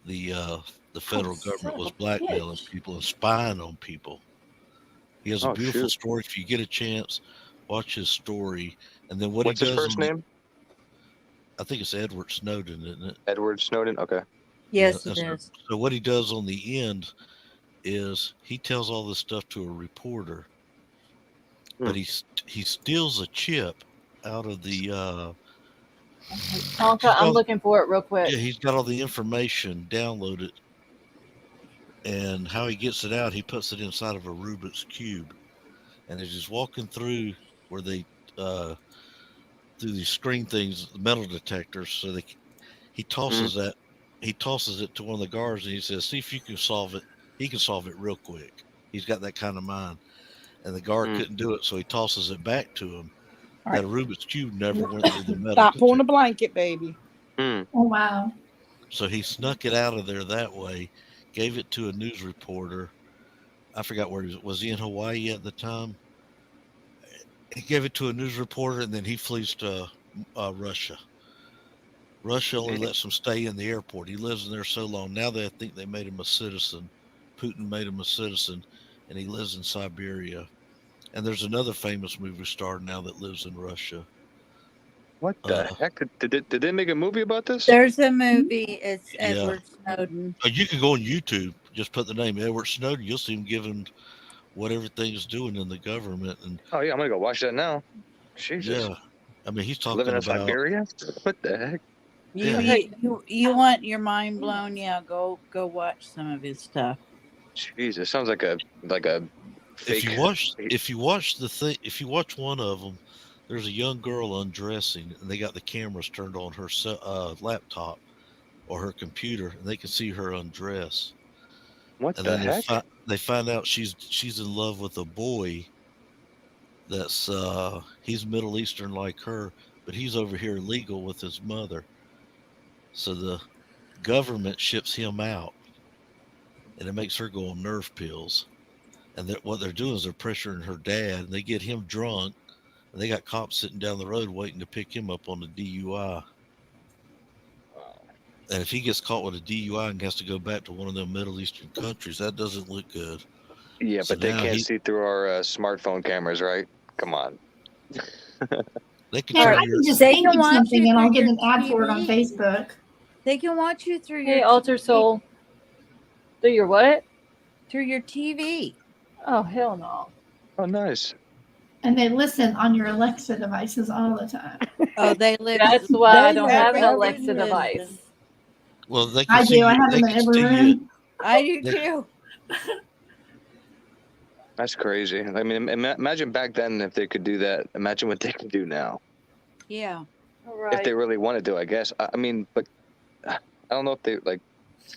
The federal government was blackmailing people and spying on people. He has a beautiful story. If you get a chance, watch his story. And then what's his first name? I think it's Edward Snowden, isn't it? Edward Snowden. Okay. Yes, it is. So what he does on the end is he tells all this stuff to a reporter, but he steals a chip out of the. Tonka, I'm looking for it real quick. Yeah, he's got all the information downloaded, and how he gets it out, he puts it inside of a Rubik's cube, and as he's walking through where they through these screen things, the metal detectors, so he tosses that. He tosses it to one of the guards and he says, "See if you can solve it." He can solve it real quick. He's got that kind of mind. And the guard couldn't do it, so he tosses it back to him. That Rubik's Cube never went through the metal. Stop pulling the blanket, baby. Oh, wow. So he snuck it out of there that way, gave it to a news reporter. I forgot where he was. Was he in Hawaii at the time? He gave it to a news reporter, and then he flees to Russia. Russia only lets him stay in the airport. He lives in there so long. Now I think they made him a citizen. Putin made him a citizen, and he lives in Siberia. And there's another famous movie star now that lives in Russia. What the heck? Did they make a movie about this? There's a movie. It's Edward Snowden. You can go on YouTube. Just put the name Edward Snowden. You'll see him giving what everything's doing in the government. And oh yeah, I'm gonna go watch that now. Jesus. Yeah, I mean he's talking living in about Siberia. What the heck? You want your mind blown? Yeah, go watch some of his stuff. Jesus, sounds like a fake. If you watch one of them, there's a young girl undressing, and they got the cameras turned on her laptop or her computer, and they can see her undress. What And the then heck? they find out she's in love with a boy that's he's Middle Eastern like her, but he's over here illegal with his mother. So the government ships him out, and it makes her go on nerve pills. And what they're doing is they're pressuring her dad, and they get him drunk, and they got cops sitting down the road waiting to pick him up on the DUI. And if he gets caught with a DUI and has to go back to one of them Middle Eastern countries, that doesn't look good. Yeah, So but they now can't see through our smartphone cameras, right? Come on. they can Man, turn I your can just They think can of watch something you and I'll through get your an ad for it on TV. Facebook. They can watch you through Hey, your Alter TV. Soul. Through your what? Through your TV. Oh, hell no. Oh, nice. And they listen on your Alexa devices all the time. Oh, they live. That's why I They don't let have an everything Alexa listen. device. well, they can I see do. I you. have They them in can every see you. room. I do They- too. That's crazy. I mean, imagine back then if they could do that. Imagine what they can do now. Yeah. All If they right. really wanted to, I guess. I mean, but I don't know if they like.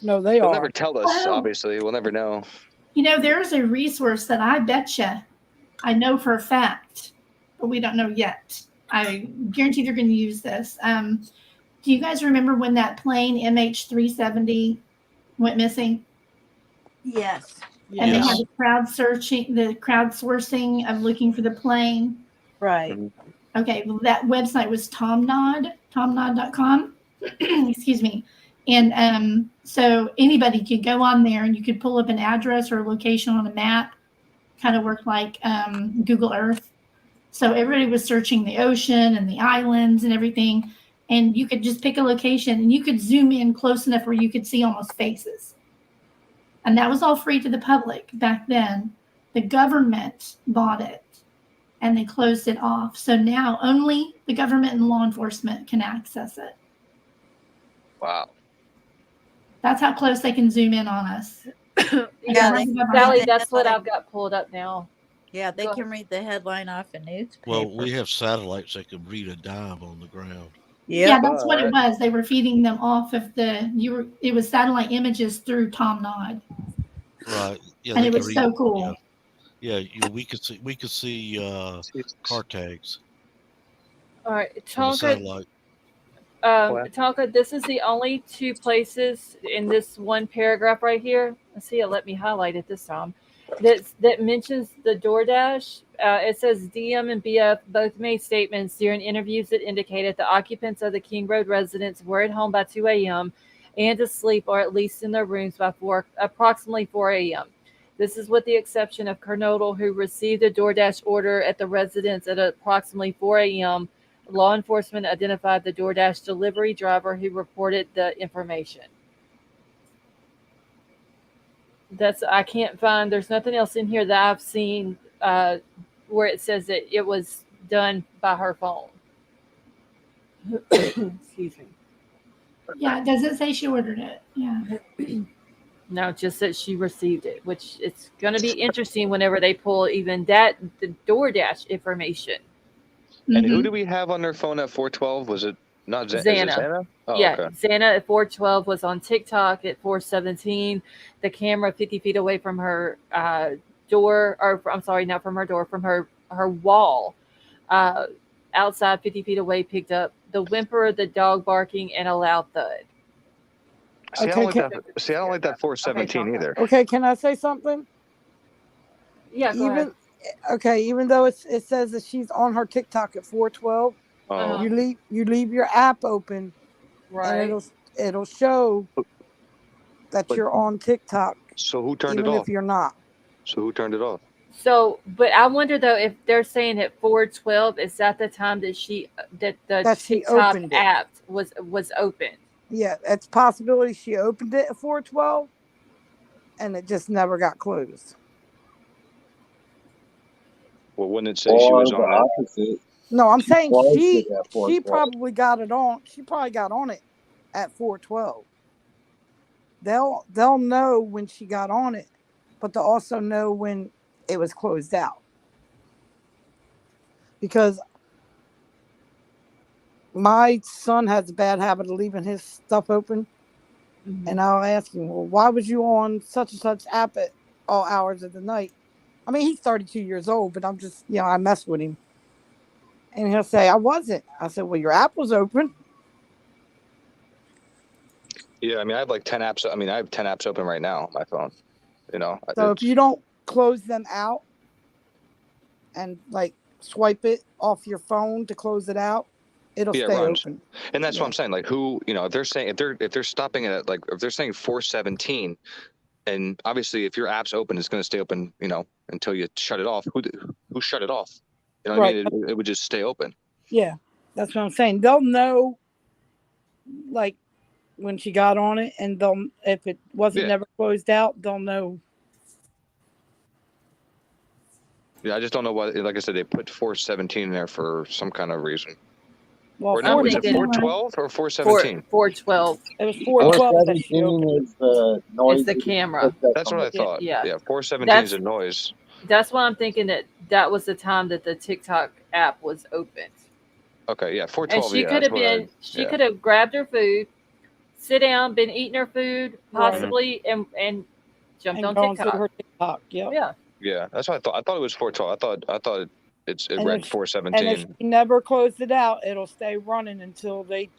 No, they They'll are. never tell us. Well, Obviously, we'll never know. you know, there's a resource that I betcha I know for a fact, but we don't know yet. I guarantee they're going to use this. Do you guys remember when that plane MH370 went missing? Yes. And they had Yes. the crowdsourcing of looking for the plane. Right. Okay, well, that website was tomnod.com. Excuse me. And so anybody could go on there and you could pull up an address or a location on a map, kind of worked like Google Earth. So everybody was searching the ocean and the islands and everything. And you could just pick a location and you could zoom in close enough where you could see almost faces. And that was all free to the public back then. The government bought it and they closed it off. So now only the government and law enforcement can access it. Wow. That's how close they can zoom in on us. Yeah, Right, they- government. Sally, the that's what headline. I've got pulled up now. Yeah, they Go can ahead. read the headline off a newspaper. Well, we have satellites that can read a dime on the ground. Yeah, Yep. that's what it was. They were feeding them off of it was satellite images through Tom Nod. Right. Yeah. And they it can was read. so cool. Yeah. We could see car tags All right, from a Tonka. satellite. Tonka, this is the only two places in this one paragraph right here. Let's see, it let me highlight it this time. That mentions the Doordash. It says DM and BF both made statements during interviews that indicated the occupants of the King Road residence were at home by 2 a.m. and asleep, or at least in their rooms by approximately 4 a.m. This is with the exception of Kernodle, who received a Doordash order at the residence at approximately 4 a.m. Law enforcement identified the Doordash delivery driver who reported the information. I can't find, there's nothing else in here that I've seen where it says that it was done by her phone. Excuse me. Yeah, it doesn't say she ordered it. Yeah. No, just that she received it, which it's going to be interesting whenever they pull even the Doordash information. And who do we have on their phone at 412? Was it not Xana? Is it Xana. Xana? Oh, Yeah, okay. Xana at 412 was on TikTok at 417. The camera 50 feet away from her door, or I'm sorry, not from her door, from her wall, outside 50 feet away, picked up the whimper, the dog barking, and a loud thud. See, I don't like that 417 Okay, either. Okay, can I say something? Yeah, go ahead. Even though it says that she's on her TikTok at 412, Oh. you leave your app open, right? And it'll show that you're on TikTok. So who turned it even off? if you're not. So who turned it off? So, but I wonder though if they're saying at 412, is that the time that she TikTok opened it. app was open? Yeah, it's a possibility she opened it at 412 and it just never got closed. Well, wouldn't it say she was on it? Opposite. No, I'm saying closed she it at 412. probably got it on. She probably got on it at 412. They'll know when she got on it, but they'll also know when it was closed out. Because my son has a bad habit of leaving his stuff open. And I'll ask him, well, why was you on such and such app at all hours of the night? I mean, he's 32 years old, but I'm just, I mess with him. And he'll say, I wasn't. I said, well, your app was open. Yeah, I mean, I have like 10 apps. I mean, I have 10 apps open right now on my phone. So if you don't close them out and like swipe it off your phone to close it out, it'll stay open. And that's what I'm saying. Like, who, if they're saying if they're stopping it at like if they're saying 4:17, and obviously if your app's open, it's going to stay open, until you shut it off. Who shut it off? You know what I mean? It would just stay open. Yeah, that's what I'm saying. They'll know, like, when she got on it, and if it wasn't never closed out, they'll know. Yeah, I just don't know why. Like I said, they put 4:17 in there for some kind of reason. Well, or not, was it 4:12 or 4:17? 4:12. It was 4:12. 4:17 is the noise. It's the camera. That's what I thought. Yeah, 4:17 is a noise. That's why I'm thinking that was the time that the TikTok app was open. Okay, yeah, 4:12. And she could have been. She could have grabbed her food, sit down, been eating her food, possibly, and jumped on TikTok. Her TikTok. Yeah. Yeah, that's what I thought. I thought it was 4:12. I thought it read 4:17. And if you never closed it out, it'll stay running until they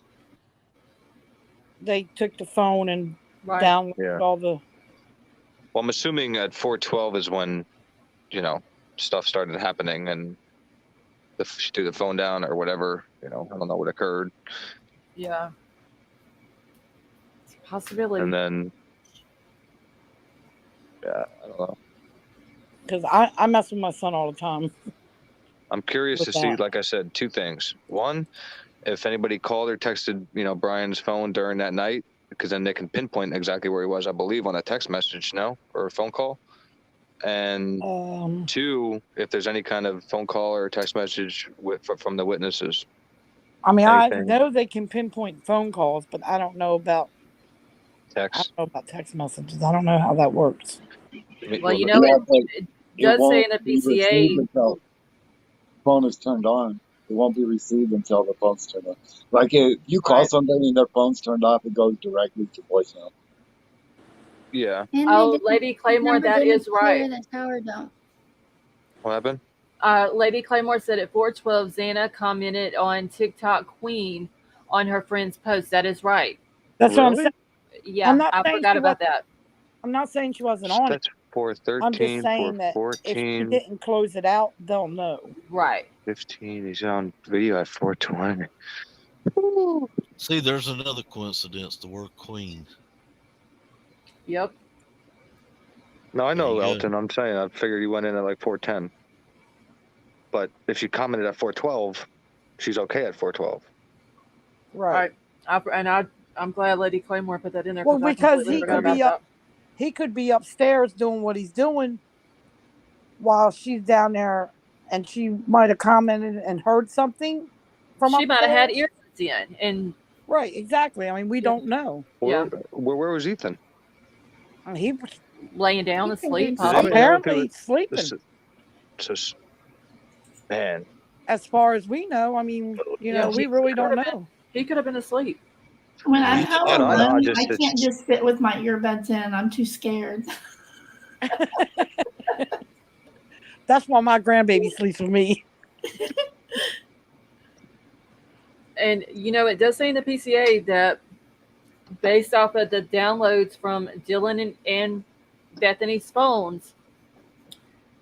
took the phone and downloaded all the. Well, I'm assuming at 4:12 is when, stuff started happening, and she threw the phone down or whatever. I don't know what occurred. Yeah. It's a possibility. And then, I don't know. Because I mess with my son all the time. I'm curious to see, like I said, two things. One, if anybody called or texted, Bryan's phone during that night, because then they can pinpoint exactly where he was, I believe, on a text message, or a phone call. And two, if there's any kind of phone call or text message from the witnesses. I mean, I know they can pinpoint phone calls, but I don't know about text. I don't know about text messages. I don't know how that works. Well, it does say in the PCA. Phone is turned on. It won't be received until the phone's turned on. Like if you call somebody and their phone's turned off, it goes directly to voicemail. Yeah. Lady Claymore, that is right. That tower dump. What happened? Lady Claymore said at 4:12, Xana commented on TikTok Queen on her friend's post. That is right. That's what I'm saying. Yeah, I forgot about that. I'm not saying she wasn't on it. That's 4:13, I'm just saying that 4:14. if she didn't close it out, they'll know. Right. 15. He's on video at 4:20. See, there's another coincidence. The word queen. Yep. No, I know, Elton. I'm saying I figured he went in at like 4:10. But if she commented at 4:12, she's okay at 4:12. Right. I'm glad Lady Claymore put that in there. Well, because he could be upstairs doing what he's doing while she's down there, and she might have commented and heard something from upstairs. She might have had earbuds in, and right, exactly. I mean, we don't know. Where was Ethan? He was laying down asleep. Apparently sleeping. Man. As far as we know, I mean, we really don't know. He could have been asleep. When I'm home alone, I can't just sit with my earbuds in. I'm too scared. That's why my grandbaby sleeps with me. And, it does say in the PCA that based off of the downloads from Dylan and Bethany's phones,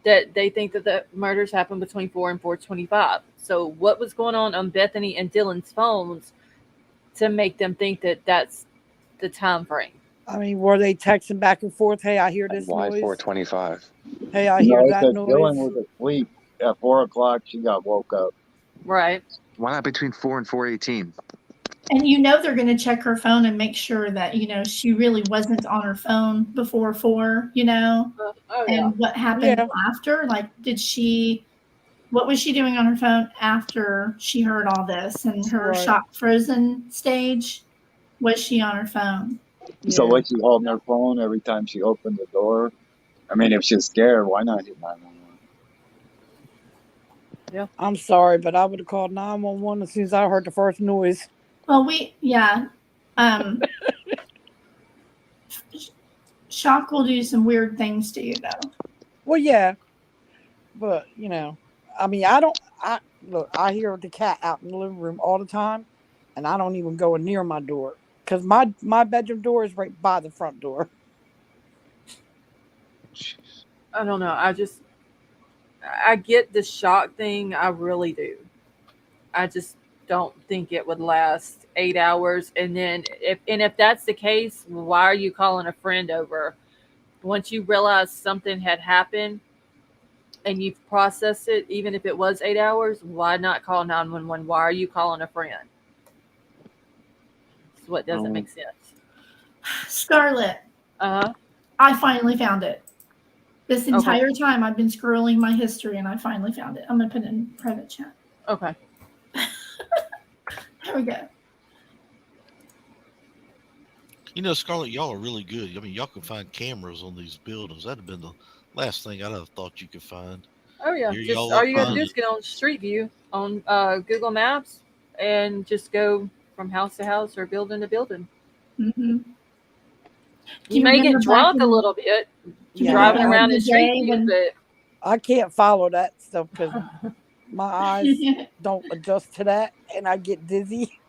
that they think that the murders happened between 4 and 4:25. So what was going on Bethany and Dylan's phones to make them think that that's the time frame? I mean, were they texting back and forth? Hey, I hear this noise. Why 4:25? Hey, I hear that noise. Dylan was asleep at 4 o'clock. She got woke up. Right. Why not between 4 and 4:18? And they're going to check her phone and make sure that, she really wasn't on her phone before 4, and what happened after. Like, what was she doing on her phone after she heard all this and her shock frozen stage? Was she on her phone? So was she holding her phone every time she opened the door? I mean, if she's scared, why not hit 911? Yeah. I'm sorry, but I would have called 911 as soon as I heard the first noise. Well, Shock will do some weird things to you, though. Well, yeah, but I mean, I hear the cat out in the living room all the time, and I don't even go near my door because my bedroom door is right by the front door. I don't know. I get the shock thing. I really do. I just don't think it would last 8 hours. And then if that's the case, why are you calling a friend over? Once you realize something had happened and you've processed it, even if it was 8 hours, why not call 911? Why are you calling a friend? It's what doesn't make sense. Scarlett. I finally found it. This entire time I've been scrolling my history and I finally found it. I'm going to put it in private chat. Okay. There we go. Scarlett, y'all are really good. I mean, y'all can find cameras on these buildings. That'd have been the last thing I'd have thought you could find. Oh, yeah. All you got to do is get on Street View on Google Maps and just go from house to house or building to building. Mm-hmm. You may get drunk a little bit driving around in Street View, but I can't follow that stuff because my eyes don't adjust to that, and I get dizzy.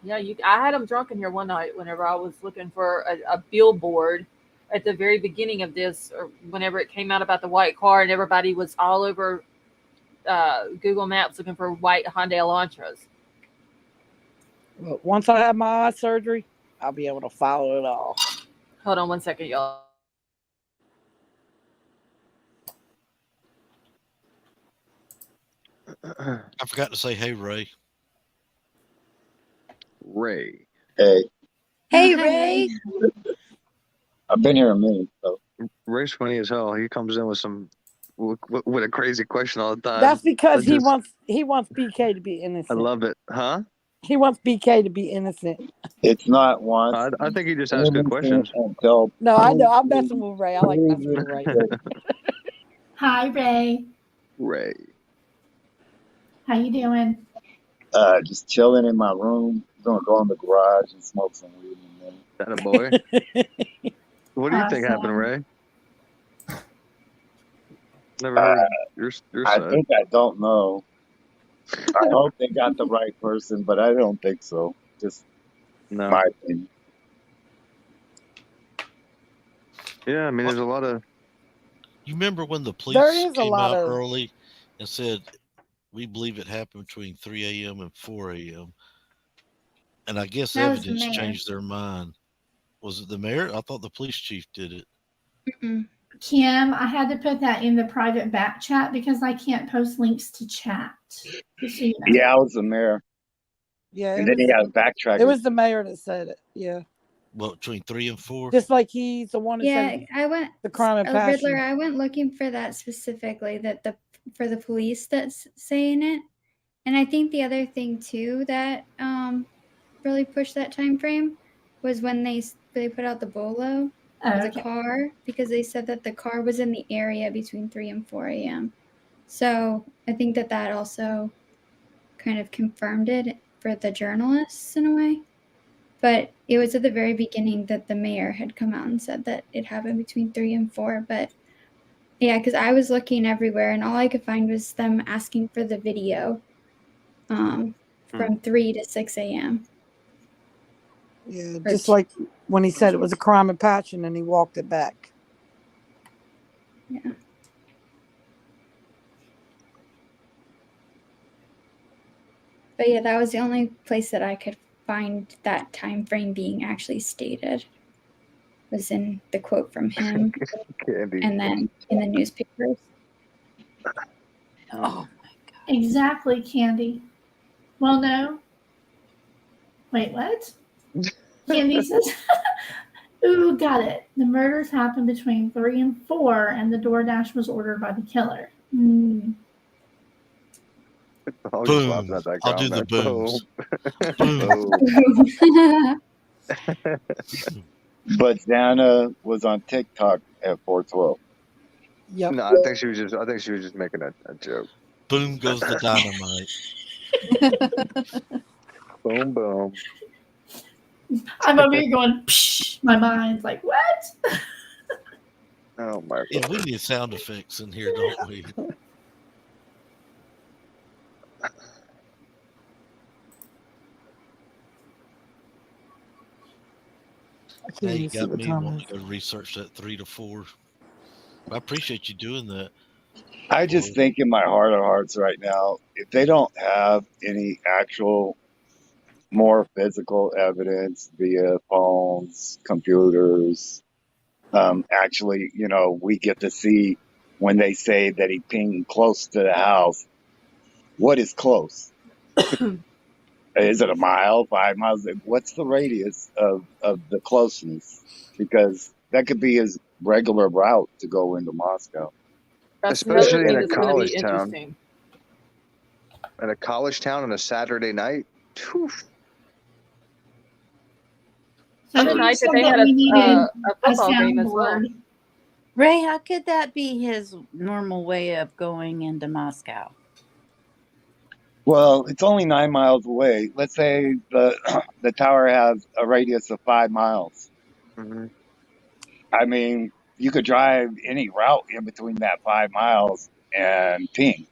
Yeah, I had them drunk in here one night whenever I was looking for a billboard at the very beginning of this, or whenever it came out about the white car, and everybody was all over Google Maps looking for white Hyundai Elantras. But once I have my eye surgery, I'll be able to follow it all. Hold on one second, y'all. I forgot to say, hey, Ray. Ray. Hey, Hey, Ray. I've been here a minute, so. Ray's funny as hell. He comes in with with a crazy question all the time. That's because he wants BK to be innocent. I love it, huh? He wants BK to be innocent. It's not one. I think he just asks good questions. No, I know. I'm messing with Ray. I like messing with Ray. Hi, Ray. Ray. How you doing? Just chilling in my room. Gonna go in the garage and smoke some weed in a minute. That a boy. What do you think happened, Ray? Never heard your I side. think I don't know. I hope they got the right person, but I don't think so. Just my opinion. Yeah, I mean, there's a lot of. You remember when the police came out early and said, we believe it happened between 3 a.m. and 4 a.m. And I guess evidence changed their mind. Was it the mayor? I thought the police chief did it. Mm-mm. Kim, I had to put that in the private back chat because I can't post links to chat. So you know. Yeah, I was the mayor. Yeah, and then he got backtracked. It was the mayor that said it. Yeah. Well, between 3 and 4. Just like he's the one that said I went the crime and passion. Riddler, I went looking for that specifically, for the police that's saying it. And I think the other thing too that really pushed that time frame was when they put out the bolo of the car, because they said that the car was in the area between 3 and 4 a.m. So I think that also kind of confirmed it for the journalists in a way. But it was at the very beginning that the mayor had come out and said that it happened between 3 and 4. But yeah, because I was looking everywhere and all I could find was them asking for the video from 3 to 6 a.m. Yeah, just like when he said it was a crime of passion and he walked it back. Yeah. But yeah, that was the only place that I could find that time frame being actually stated, was in the quote from him and then in the newspapers. Oh my God. Exactly, Candy. Well, no. Wait, what? Candy says, ooh, got it. The murders happened between 3 and 4, and the Doordash was ordered by the killer. I'll do the booms. But Xana was on TikTok at 412. Yep. No, I think she was just making a joke. Boom goes the dynamite. Boom, boom. I'm over here going, psh, my mind's like, what? Oh my Yeah, God. we need sound effects in here, don't we? I can't Now you even see got what me time wanting it to is. go research that 3 to 4. I appreciate you doing that. I just Boy. think in my heart of hearts right now, if they don't have any actual more physical evidence via phones, computers, actually, we get to see when they say that he pinged close to the house. What is close? Is it a mile, 5 miles? What's the radius of the closeness? Because that could be his regular route to go into Moscow. That's another Especially in thing a that's going to be college town. interesting. In a college town on a Saturday night. Whew. So Other you night that said they that had we needed a a football game as well. soundboard. Ray, how could that be his normal way of going into Moscow? Well, it's only 9 miles away. Let's say the the tower has a radius of 5 miles. Mhm. I mean, you could drive any route in between that 5 miles and ping.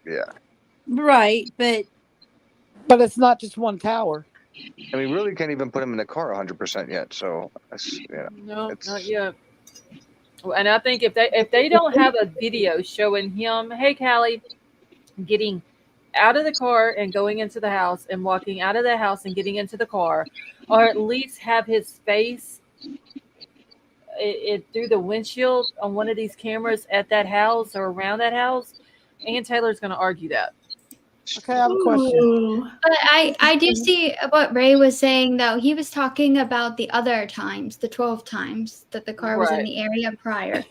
Yeah. Right, but But it's not just one tower. And we really can't even put him in the car 100% yet. So, No, it's not yet. And I think if they don't have a video showing him, hey Callie, getting out of the car and going into the house and walking out of the house and getting into the car, or at least have his face through the windshield on one of these cameras at that house or around that house, Ann Taylor's going to argue that. Okay, I have a question. Ooh. But I do see what Ray was saying, though. He was talking about the other times, the 12 times that the car was in Right. the area prior.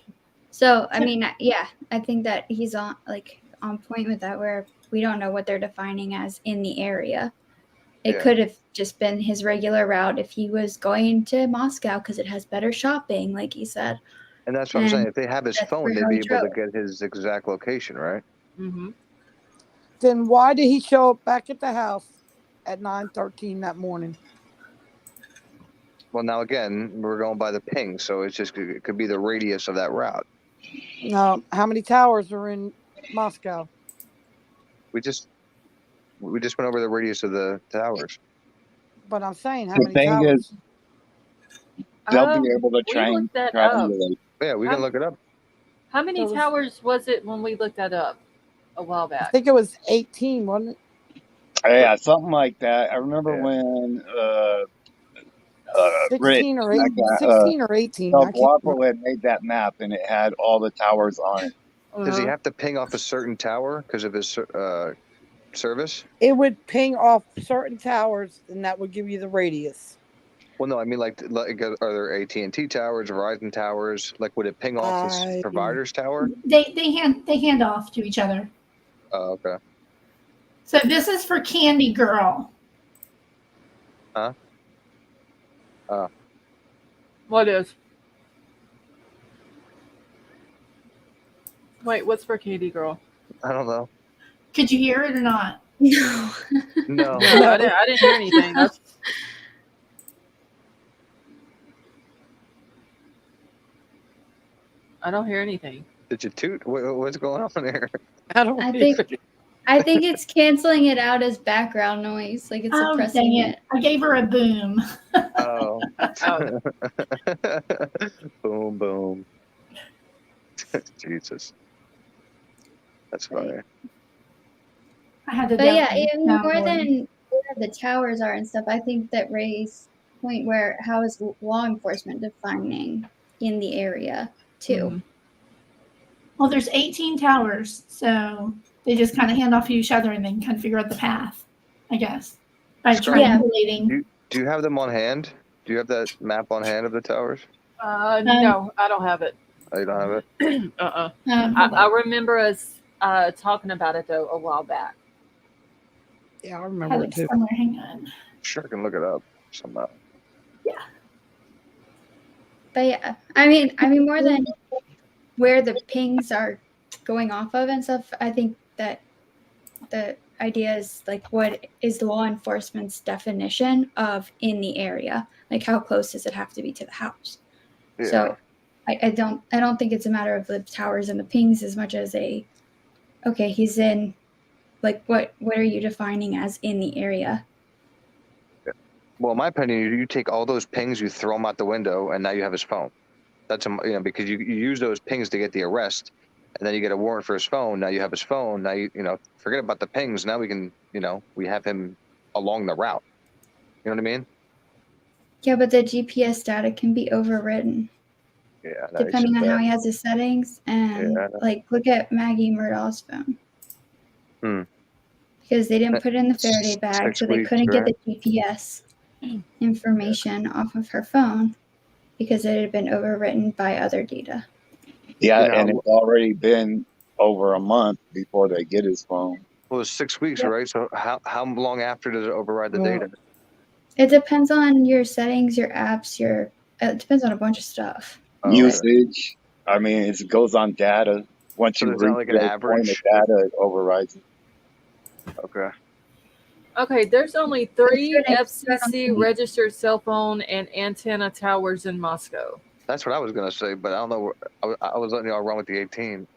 So, I mean, yeah, I think that he's on point with that, where we don't know what they're defining as in the area. It Yeah. could have just been his regular route if he was going to Moscow because it has better shopping, like he said. And that's what I'm And saying. If they have his that's phone, they'd how be he able to drove. get his exact location, right? Mm-hmm. Then why did he show up back at the house at 9:13 that morning? Well, now again, we're going by the ping, so it could be the radius of that route. How many towers are in Moscow? We just went over the radius of the towers. But I'm saying how The many thing towers? they'll be able to We looked that up. triangulate. Yeah, we can look it up. How many There was- towers was it when we looked that up a while I back? think it was 18, wasn't it? Yeah, something like that. I remember Yeah. when Rich, 16 or 8, that guy, 16 or 18. I can't remember. Guapo had made that map and it had all the towers on it. Does he Uh-huh. have to ping off a certain tower because of his service? It would ping off certain towers, and that would give you the radius. Well, no, I mean like are there AT&T towers, Verizon towers? Like, would it ping off this provider's tower? They hand off to each other. Oh, okay. So this is for Candy Girl. Huh? What is? Wait, what's for Katie Girl? I don't know. Could you hear it or not? No. No. No, I didn't hear anything. I don't hear anything. Did you toot? What's going on here? I think it's canceling it out as background noise, like it's suppressing dang it. I gave her a boom. Oh. Boom, boom. Jesus. That's funny. I had to. But yeah, download even more soundboard. than where the towers are and stuff, I think that Ray's point where how is law enforcement defining in the area too? Well, there's 18 towers, so they just kind of hand off to each other and then kind of figure out the path, I guess, by triangulating. Do you have them on hand? Do you have that map on hand of the towers? No, I don't have it. Oh, you don't have it? I remember us talking about it though a while back. Yeah, I I remember have it it too. somewhere. Hang on. Sure, I can look it up somehow. But yeah, I mean more than where the pings are going off of and stuff, I think that the idea is like, what is the law enforcement's definition of in the area? Like, how close does it have to be to the house? Yeah. So I don't think it's a matter of the towers and the pings as much as okay, he's in, like, what are you defining as in the area? Well, in my opinion, you take all those pings, you throw them out the window, and now you have his phone. That's because you use those pings to get the arrest, and then you get a warrant for his phone. Now you have his phone. Now you forget about the pings. Now we can we have him along the route. You know what I mean? Yeah, but the GPS data can be overridden. Yeah. Depending on how he has his settings, and like, look at Maggie Murdoch's phone. Because they didn't put it in the Faraday bag, so they couldn't get the GPS information off of her phone because it had been overwritten by other data. Yeah, and it's already been over a month before they get his phone. Well, it's 6 weeks, right? So how long after does it override the data? It depends on your settings, your apps, it depends on a bunch of stuff. Usage. I mean, it goes on data. Once you reach like an average point of data, it overrides it. Okay, there's only 3 FCC registered cell phone and antenna towers in Moscow. That's what I was gonna say, but I don't know. I was letting y'all run with the 18.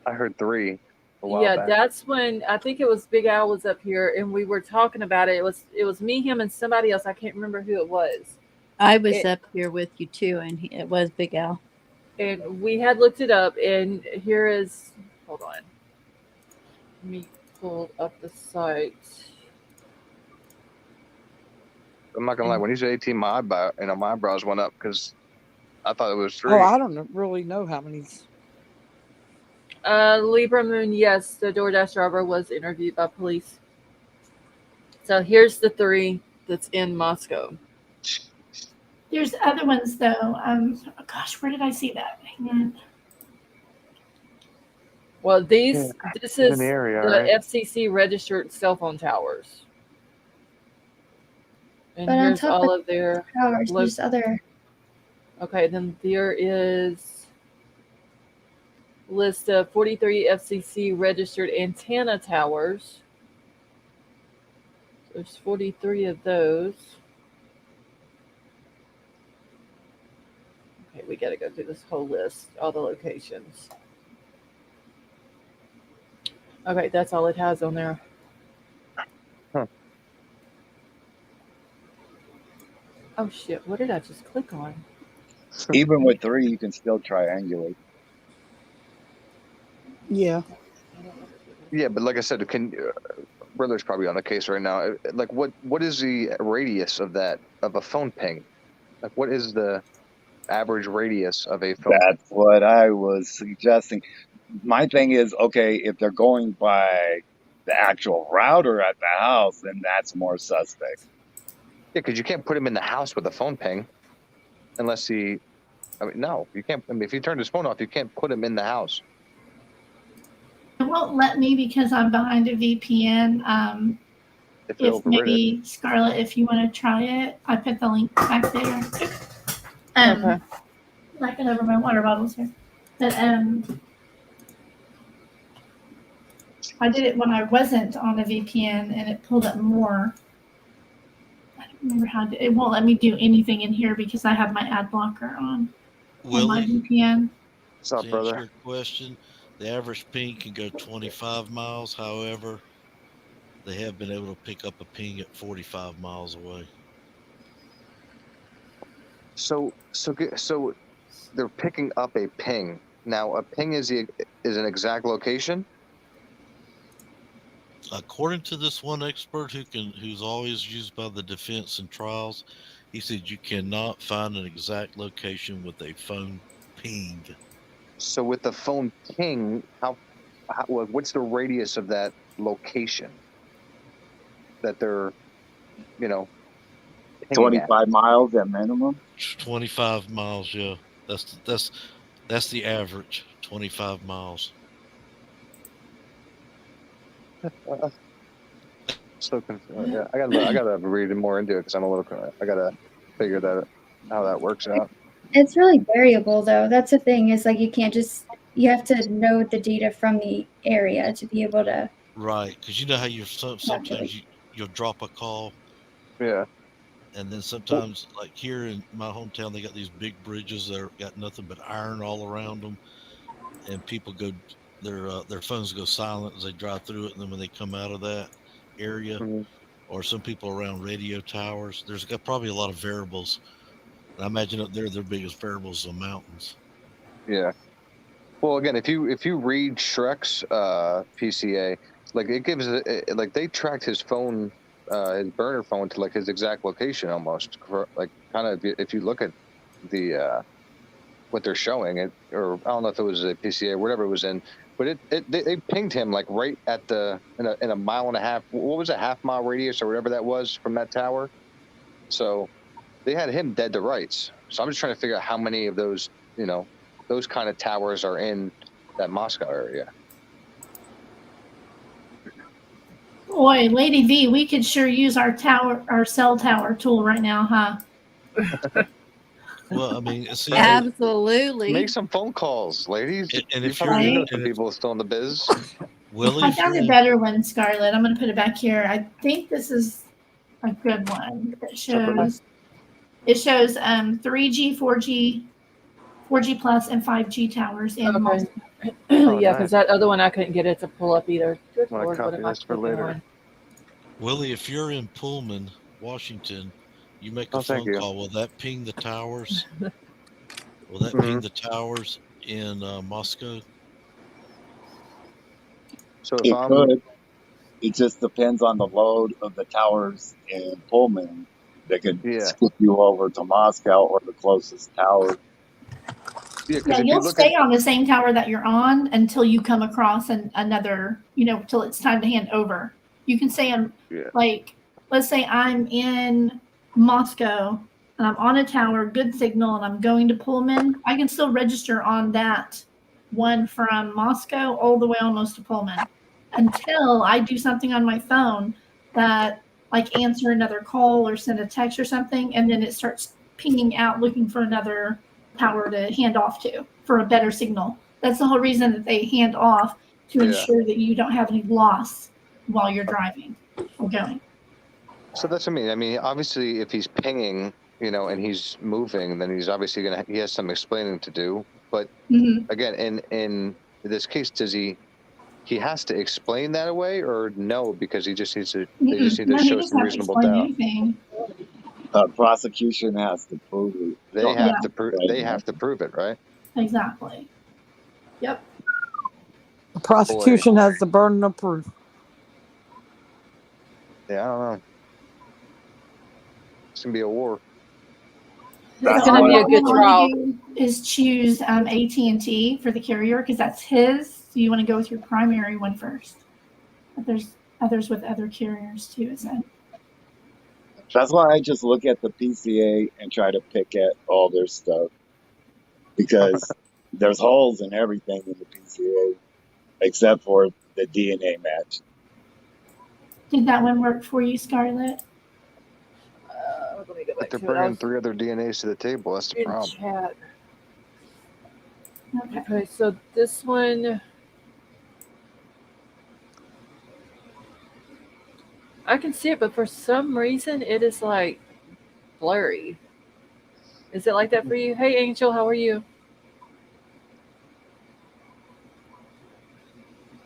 I heard 3. Yeah, that's when I think it was Big Al was up here, and we were talking about it. It was me, him, and somebody else. I can't remember who it was. I was up here with you too, and it was Big Al. And we had looked it up, and here is. Hold on. Let me pull up the site. I'm not gonna lie. When you said 18, my eyebrows went up because I thought it was 3. Oh, I don't really know how many. Libra Moon, yes, the Doordash driver was interviewed by police. So here's the 3 that's in Moscow. There's other ones though. Gosh, where did I see that? Hang on. Well, this is the area, the right? FCC registered cell phone towers. And but here's on top all of their towers, there's other. Okay, then there is list of 43 FCC registered antenna towers. There's 43 of those. Okay, we got to go through this whole list, all the locations. Okay, that's all it has on there. Oh shit, what did I just click on? Even with 3, you can still triangulate. Yeah. Yeah, but like I said, Brother's probably on the case right now. Like, what is the radius of a phone ping? Like, what is the average radius of a phone? That's what I was suggesting. My thing is, okay, if they're going by the actual router at the house, then that's more suspect. Yeah, because you can't put him in the house with a phone ping unless no, you can't. I mean, if he turned his phone off, you can't put him in the house. It won't let me because I'm behind a VPN. If maybe Scarlett, if you want to try it, I put the link back there. Okay. Knocking over my water bottles here. But I did it when I wasn't on a VPN, and it pulled up more. I don't remember how it won't let me do anything in here because I have my ad blocker on my VPN. What's up, brother? To answer your question, the average ping can go 25 miles. However, they have been able to pick up a ping at 45 miles away. So they're picking up a ping. Now, a ping is an exact location. According to this one expert who's always used by the defense in trials, he said you cannot find an exact location with a phone ping. So with the phone ping, what's the radius of that location that they're, 25 miles at minimum. 25 miles, yeah. That's the average. 25 miles. So confused. Yeah, I gotta read more into it because I'm a little. I gotta figure how that works out. It's really variable, though. That's the thing. Is like you have to know the data from the area to be able to Right, because you know how sometimes you'll drop a call, Yeah. and then sometimes, like here in my hometown, they got these big bridges that got nothing but iron all around them, and people their phones go silent as they drive through it, and then when they come out of that area, Mhm. or some people around radio towers, there's got probably a lot of variables. And I imagine up there, their biggest variables are mountains. Yeah. Well, again, if you read Shrek's PCA, like it gives like they tracked his phone, his burner phone to like his exact location almost. Like kind of if you look at the what they're showing it, or I don't know if it was a PCA or whatever it was in, but they pinged him like right at in a mile and a half. What was a half-mile radius or whatever that was from that tower? So they had him dead to rights. So I'm just trying to figure out how many of those, those kind of towers are in that Moscow area. Boy, Lady V, we could sure use our cell tower tool right now, huh? Well, I mean, see, Absolutely. Make some phone calls, ladies. and You if probably you're- know some people still in the biz. Willie, I if found you're a in, better one, Scarlett. I'm going to put it back here. I think this is a good one that shows. It shows 3G, 4G plus, and 5G towers in Moscow. Yeah, because that other one I couldn't get it to pull up either. Good Want to Lord, what copy am I this for clicking later? on? Willie, if you're in Pullman, Washington, you make a Oh, thank phone you. call. Will that ping the towers? Will that Mhm. ping the towers in Moscow? So if It I'm could. It just depends on the load of the towers in Pullman. They could skip you over to Moscow or the closest tower. Yeah, Yeah, you'll stay on the same tower that you're on until you come across another, till it's time to hand over. You can say like, let's say I'm in Moscow and I'm on a tower, good signal, and I'm going to Pullman. I can still register on that one from Moscow all the way almost to Pullman until I do something on my phone that like answer another call or send a text or something, and then it starts pinging out looking for another tower to hand off to for a better signal. That's the whole reason that they hand off, to ensure that you don't have any loss while you're driving or going. So that's what I mean. I mean, obviously, if he's pinging, and he's moving, then he's obviously he has some explaining to do. But again, in this case, does he has to explain that away, or no? Because he just needs to. They just need to show some reasonable doubt. Prosecution has to prove it. They have to prove. They have to prove it, right? Exactly. Yep. The prosecution has the burden of proof. Yeah, I don't know. It's gonna be a war. It's going to be a good trial. Is choose AT&T for the carrier because that's his. So you want to go with your primary one first. But there's others with other carriers too, is it? That's why I just look at the PCA and try to pick at all their stuff, because there's holes in everything in the PCA except for the DNA match. Did that one work for you, Scarlett? Let me go But back they're to bringing 3 other DNAs to the table. That's the problem. Chat. Okay, so this one, I can see it, but for some reason it is like blurry. Is it like that for you? Hey, Angel, how are you?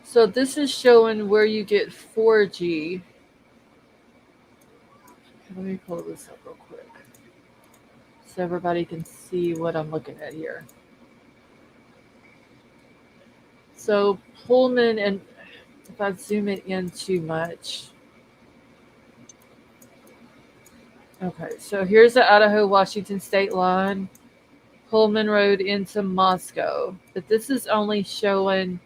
So this is showing where you get 4G. Let me pull this up real quick so everybody can see what I'm looking at here. So Pullman, and if I zoom it in too much. Okay, so here's the Idaho-Washington state line, Pullman Road into Moscow. But this is only showing,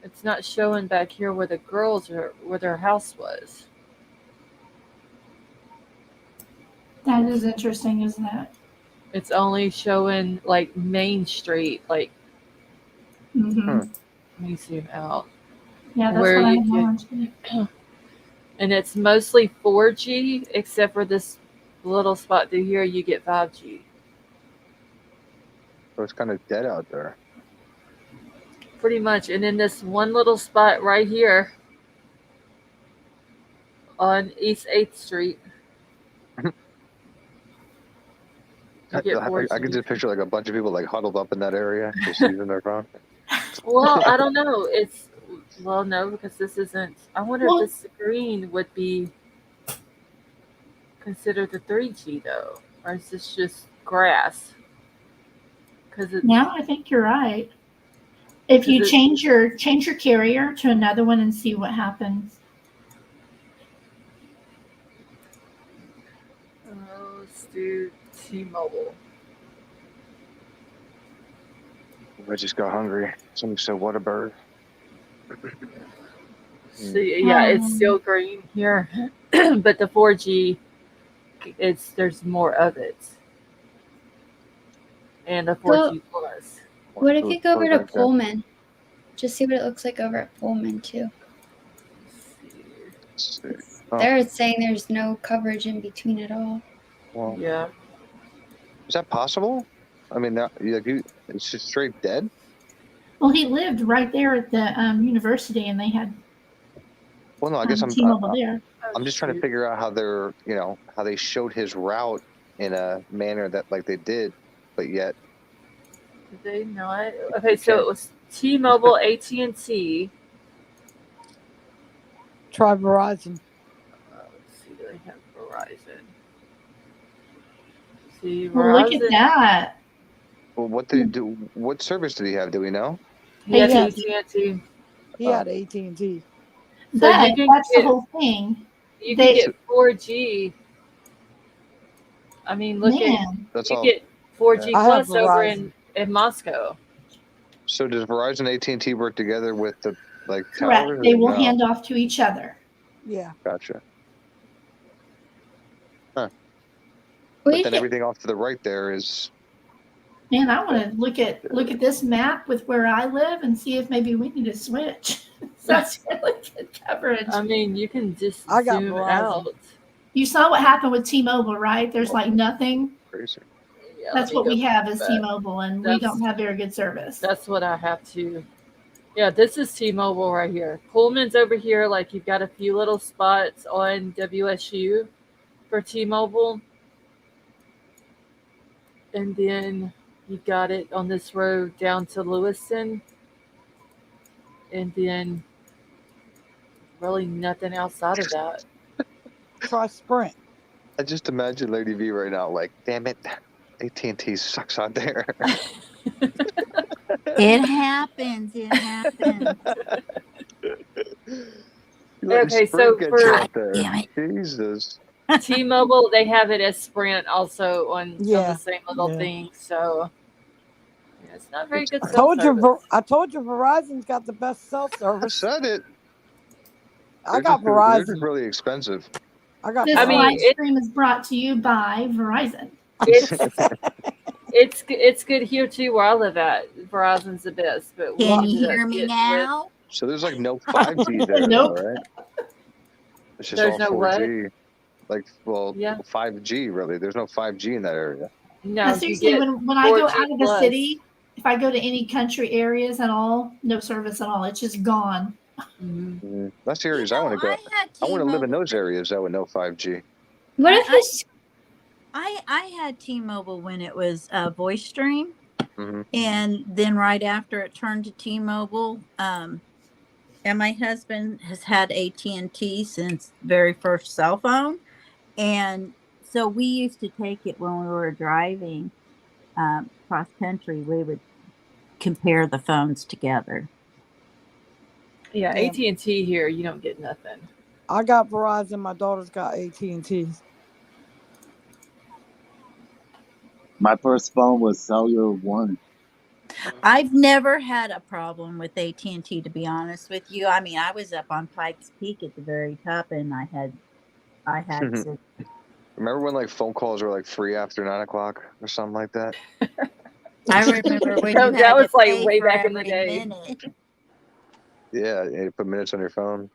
it's not showing back here where the girls are, where their house was. That is interesting, isn't it? It's only showing like Main Street, like. Let me zoom out. Yeah, that's where what you I and it's mostly 4G, except for this little spot through here, you get 5G. So it's kind of dead out there. Pretty much. And then this one little spot right here, on East 8th Street. You I get 4G. could just picture like a bunch of people like huddled up in that area, just using their phone. Well, I don't know. No, because this isn't. I wonder Well- if this screen would be considered the 3G though, or is this just grass? Because it's No, I think you're right. If you change your carrier to another one and see what happens. let's do T-Mobile. I just got hungry. Somebody said, "What a bird!" See, yeah, it's still green here, but the 4G, there's more of it, and the 4G plus. What if you go over to Pullman? Just see what it looks like over at Pullman too. There it's saying there's no coverage in between at all. Well, yeah. Is that possible? I mean, it's just straight dead. Well, he lived right there at the university, and they had. Well, no, I guess T-Mobile there. I'm just trying to figure out how they're, how they showed his route in a manner that like they did, but yet. Did they not? Okay, so it was T-Mobile, AT&T. Try Verizon. Let's see, they have Verizon. See, Verizon. Well, look at that. Well, what did he do? What service did he have? Do we know? He had AT&T. He had AT&T. That's the whole thing. You can get 4G. I mean, look you get 4G plus over in Moscow. So does Verizon and AT&T work together with the Correct. towers? They will hand off to each other. Yeah. Gotcha. Huh. But then everything off to the right there is. Man, I want to look at this map with where I live and see if maybe we need to switch. That's really good coverage. I mean, you can just zoom out. You saw what happened with T-Mobile, right? There's like nothing. Crazy. Yeah, that's what we have as T-Mobile, and we don't have very good service. That's what I have to. Yeah, this is T-Mobile right here. Pullman's over here. Like you've got a few little spots on WSU for T-Mobile, and then you got it on this road down to Lewiston, and then really nothing outside of that. Try Sprint. I just imagine Lady V right now, like, damn it, AT&T sucks out there. It happens. It happens. Okay, so for Jesus. T-Mobile, they have it as Sprint also on the same little thing. So it's not very good. I told you Verizon's got the best cell service. I said it. I got Verizon. They're just really expensive. This live stream is brought to you by Verizon. It's good here too where I live at. Verizon's the best. But can you hear me now? So there's like no 5G there, nope. right? It's just there's all no 4G. What? Like, 5G really. There's no 5G in that area. No, seriously, when I go out of the city, if I go to any country areas at all, no service at all. It's just gone. Mm-hmm. That's the areas I want to go. I want to live in those areas though with no 5G. What if I had T-Mobile when it was Voice Stream, mm-hmm. and then right after it turned to T-Mobile, and my husband has had AT&T since very first cell phone, and so we used to take it when we were driving cross country. We would compare the phones together. Yeah, AT&T here, you don't get nothing. I got Verizon. My daughter's got AT&T. My first phone was Cellular One. I've never had a problem with AT&T, to be honest with you. I mean, I was up on Pikes Peak at the very top, and I had. Remember when like phone calls were like free after 9 o'clock or something like that? I remember when you that was like way back in the day. Minute. Yeah, you put minutes on your phone.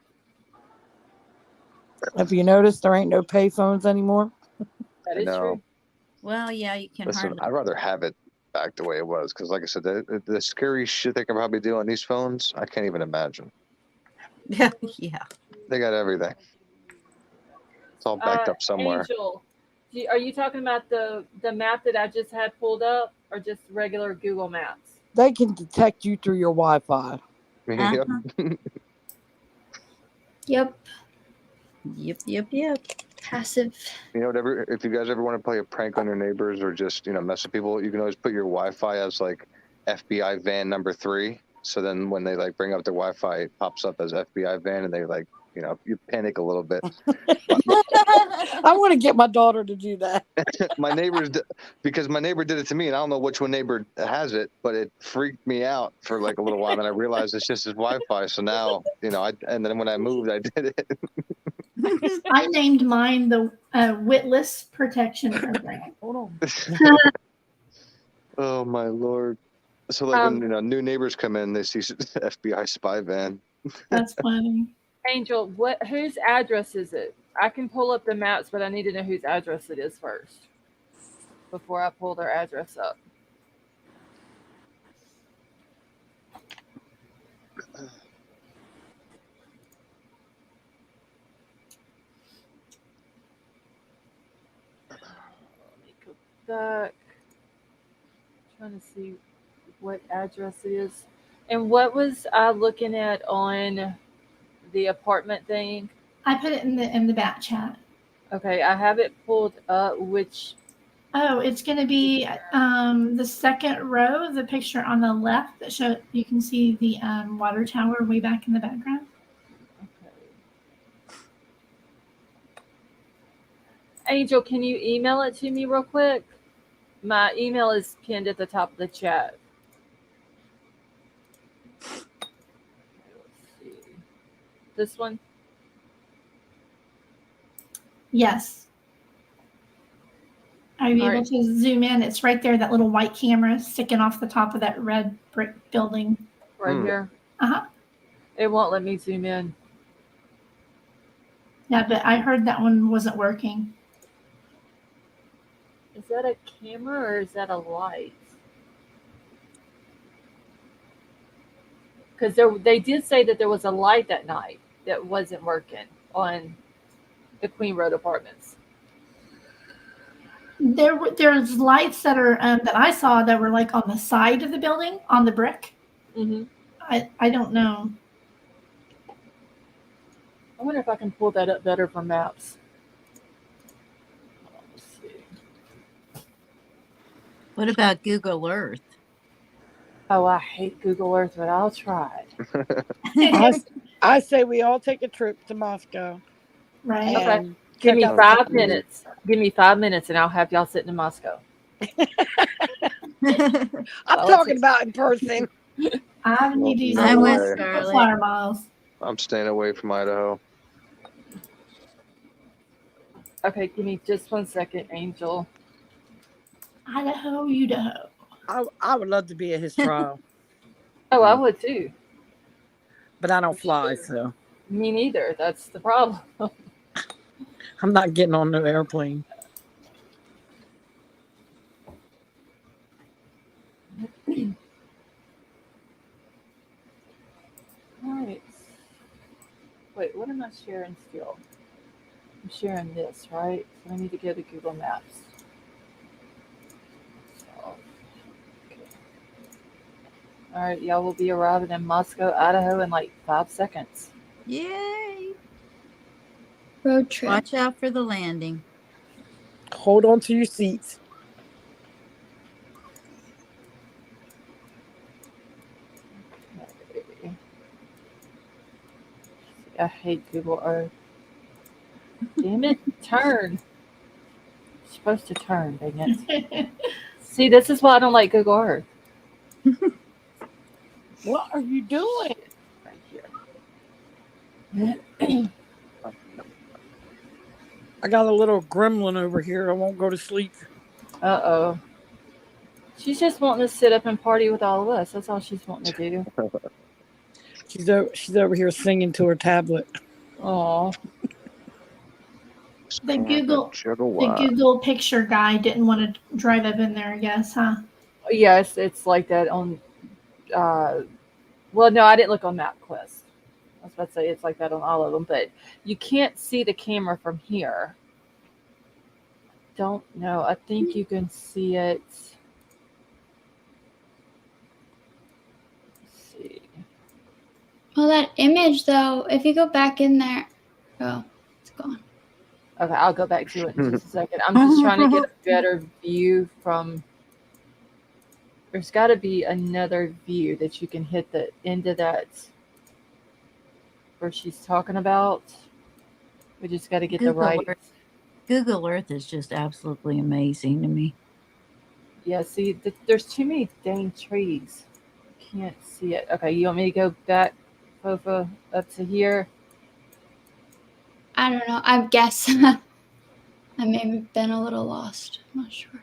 Have you noticed there ain't no pay phones anymore? That is true. Well, yeah, you can. Listen, I'd rather have it back the way it was because, like I said, the scary shit they can probably do on these phones, I can't even imagine. Yeah. They got everything. all backed up somewhere. Angel, are you talking about the map that I just had pulled up, or just regular Google Maps? They can detect you through your Wi-Fi. Yep. Yep. Yep. Passive. You know, if you guys ever want to play a prank on your neighbors or just, mess with people, you can always put your Wi-Fi as like FBI van number 3. So then when they like bring up their Wi-Fi, it pops up as FBI van, and they like, you panic a little bit. I want to get my daughter to do that. My neighbors, because my neighbor did it to me, and I don't know which one neighbor has it, but it freaked me out for like a little while. And I realized it's just his Wi-Fi. So now, and then when I moved, I did it. I named mine the Witless Protection Program. Hold on. Oh my Lord. So like when new neighbors come in, they see FBI spy van. That's funny. Angel, whose address is it? I can pull up the maps, but I need to know whose address it is first before I pull their address up. Let me go back. I'm trying to see what address it is. And what was I looking at on the apartment thing? I put it in the back chat. Okay, I have it pulled up. Oh, it's going to be the second row, the picture on the left that show you can see the water tower way back in the background. Okay. Angel, can you email it to me real quick? My email is pinned at the top of the chat. Let's see. This one? Yes. Are you able to zoom in? It's right there, that little white camera sticking off the top of that red brick building. Right here? Uh-huh. It won't let me zoom in. Yeah, but I heard that one wasn't working. Is that a camera or is that a light? Because they did say that there was a light that night that wasn't working on the Queen Road Apartments. There's lights that are that I saw that were like on the side of the building on the brick. Mm-hmm. I don't know. I wonder if I can pull that up better for maps. Let's see. What about Google Earth? Oh, I hate Google Earth, but I'll try I say we all take a trip to Moscow. Right. Okay. Give me 5 minutes. Give me 5 minutes, and I'll have y'all sitting in Moscow. I'm talking about in person. I need to use I'm with Scarlett. flyer miles. I'm staying away from Idaho. Okay, give me just 1 second, Angel. Idaho. I would love to be at his trial. Oh, I would too. But I don't fly, so. Me neither. That's the problem. I'm not getting on no airplane. All right. Wait, what am I sharing still? I'm sharing this, right? So I need to go to Google Maps. So, okay. All right, y'all will be arriving in Moscow, Idaho in like 5 seconds. Yay! Road trip. Watch out for the landing. Hold on to your seats. Okay. I hate Google Earth. Damn it, turn. You're supposed to turn, dang it. See, this is why I don't like Google Earth. What are you doing? Right here. I got a little gremlin over here. I won't go to sleep. Uh-oh. She's just wanting to sit up and party with all of us. That's all she's wanting to do. She's over here singing to her tablet. Aw. The Google picture guy didn't want to drive up in there, I guess, huh? Yes, it's like that on well, no, I didn't look on MapQuest. was about to say it's like that on all of them, but you can't see the camera from here. Don't know. I think you can see it. Let's see. Well, that image though, if you go back in there, oh, it's gone. Okay, I'll go back to it in just a second. I'm just trying to get a better view from. There's got to be another view that you can hit the end of that where she's talking about. We just got to get the right. Google Earth is just absolutely amazing to me. Yeah, see, there's too many dang trees. Can't see it. Okay, you want me to go back, Fofa, up to here? I don't know. I guess I may have been a little lost. I'm not sure.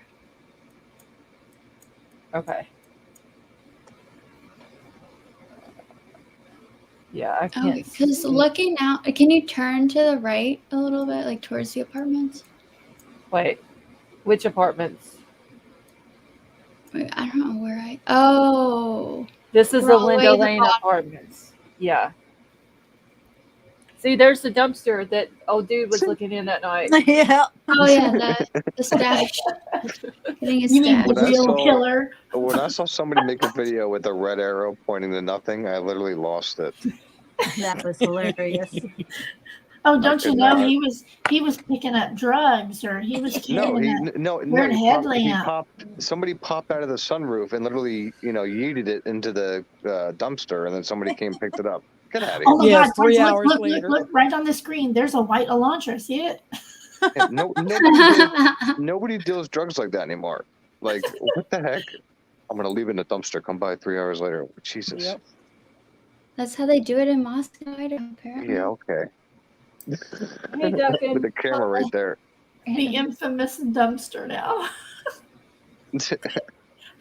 Okay. Yeah, I can't. Because looking out, can you turn to the right a little bit, like towards the apartments? Wait, which apartments? Wait, I don't know where I. Oh. This is We're the all the way Linda at the Lane bottom. Apartments. Yeah. See, there's the dumpster that old dude was looking in that night. Yeah. Oh yeah, the stash. Getting a You mean stash. the real killer? When I saw somebody make a video with a red arrow pointing to nothing, I literally lost it. That was hilarious. Oh, don't you could know not. he was picking up drugs, or he was No, carrying he weird he headlamp. popped. Somebody popped out of the sunroof and literally, yeeted it into the dumpster, and then somebody came and picked it up. Get out of Oh here! my Yes, God! 3 Look, hours look, later. look right on the screen. There's a white Elantra. See it? Yeah, nobody deals drugs like that anymore. Like, what the heck? I'm gonna leave it in the dumpster. Come by 3 hours later. Jesus. Yep. That's how they do it in Moscow, Idaho, apparently. Yeah. Okay. Hey, Duncan. With the camera right there. The infamous dumpster now.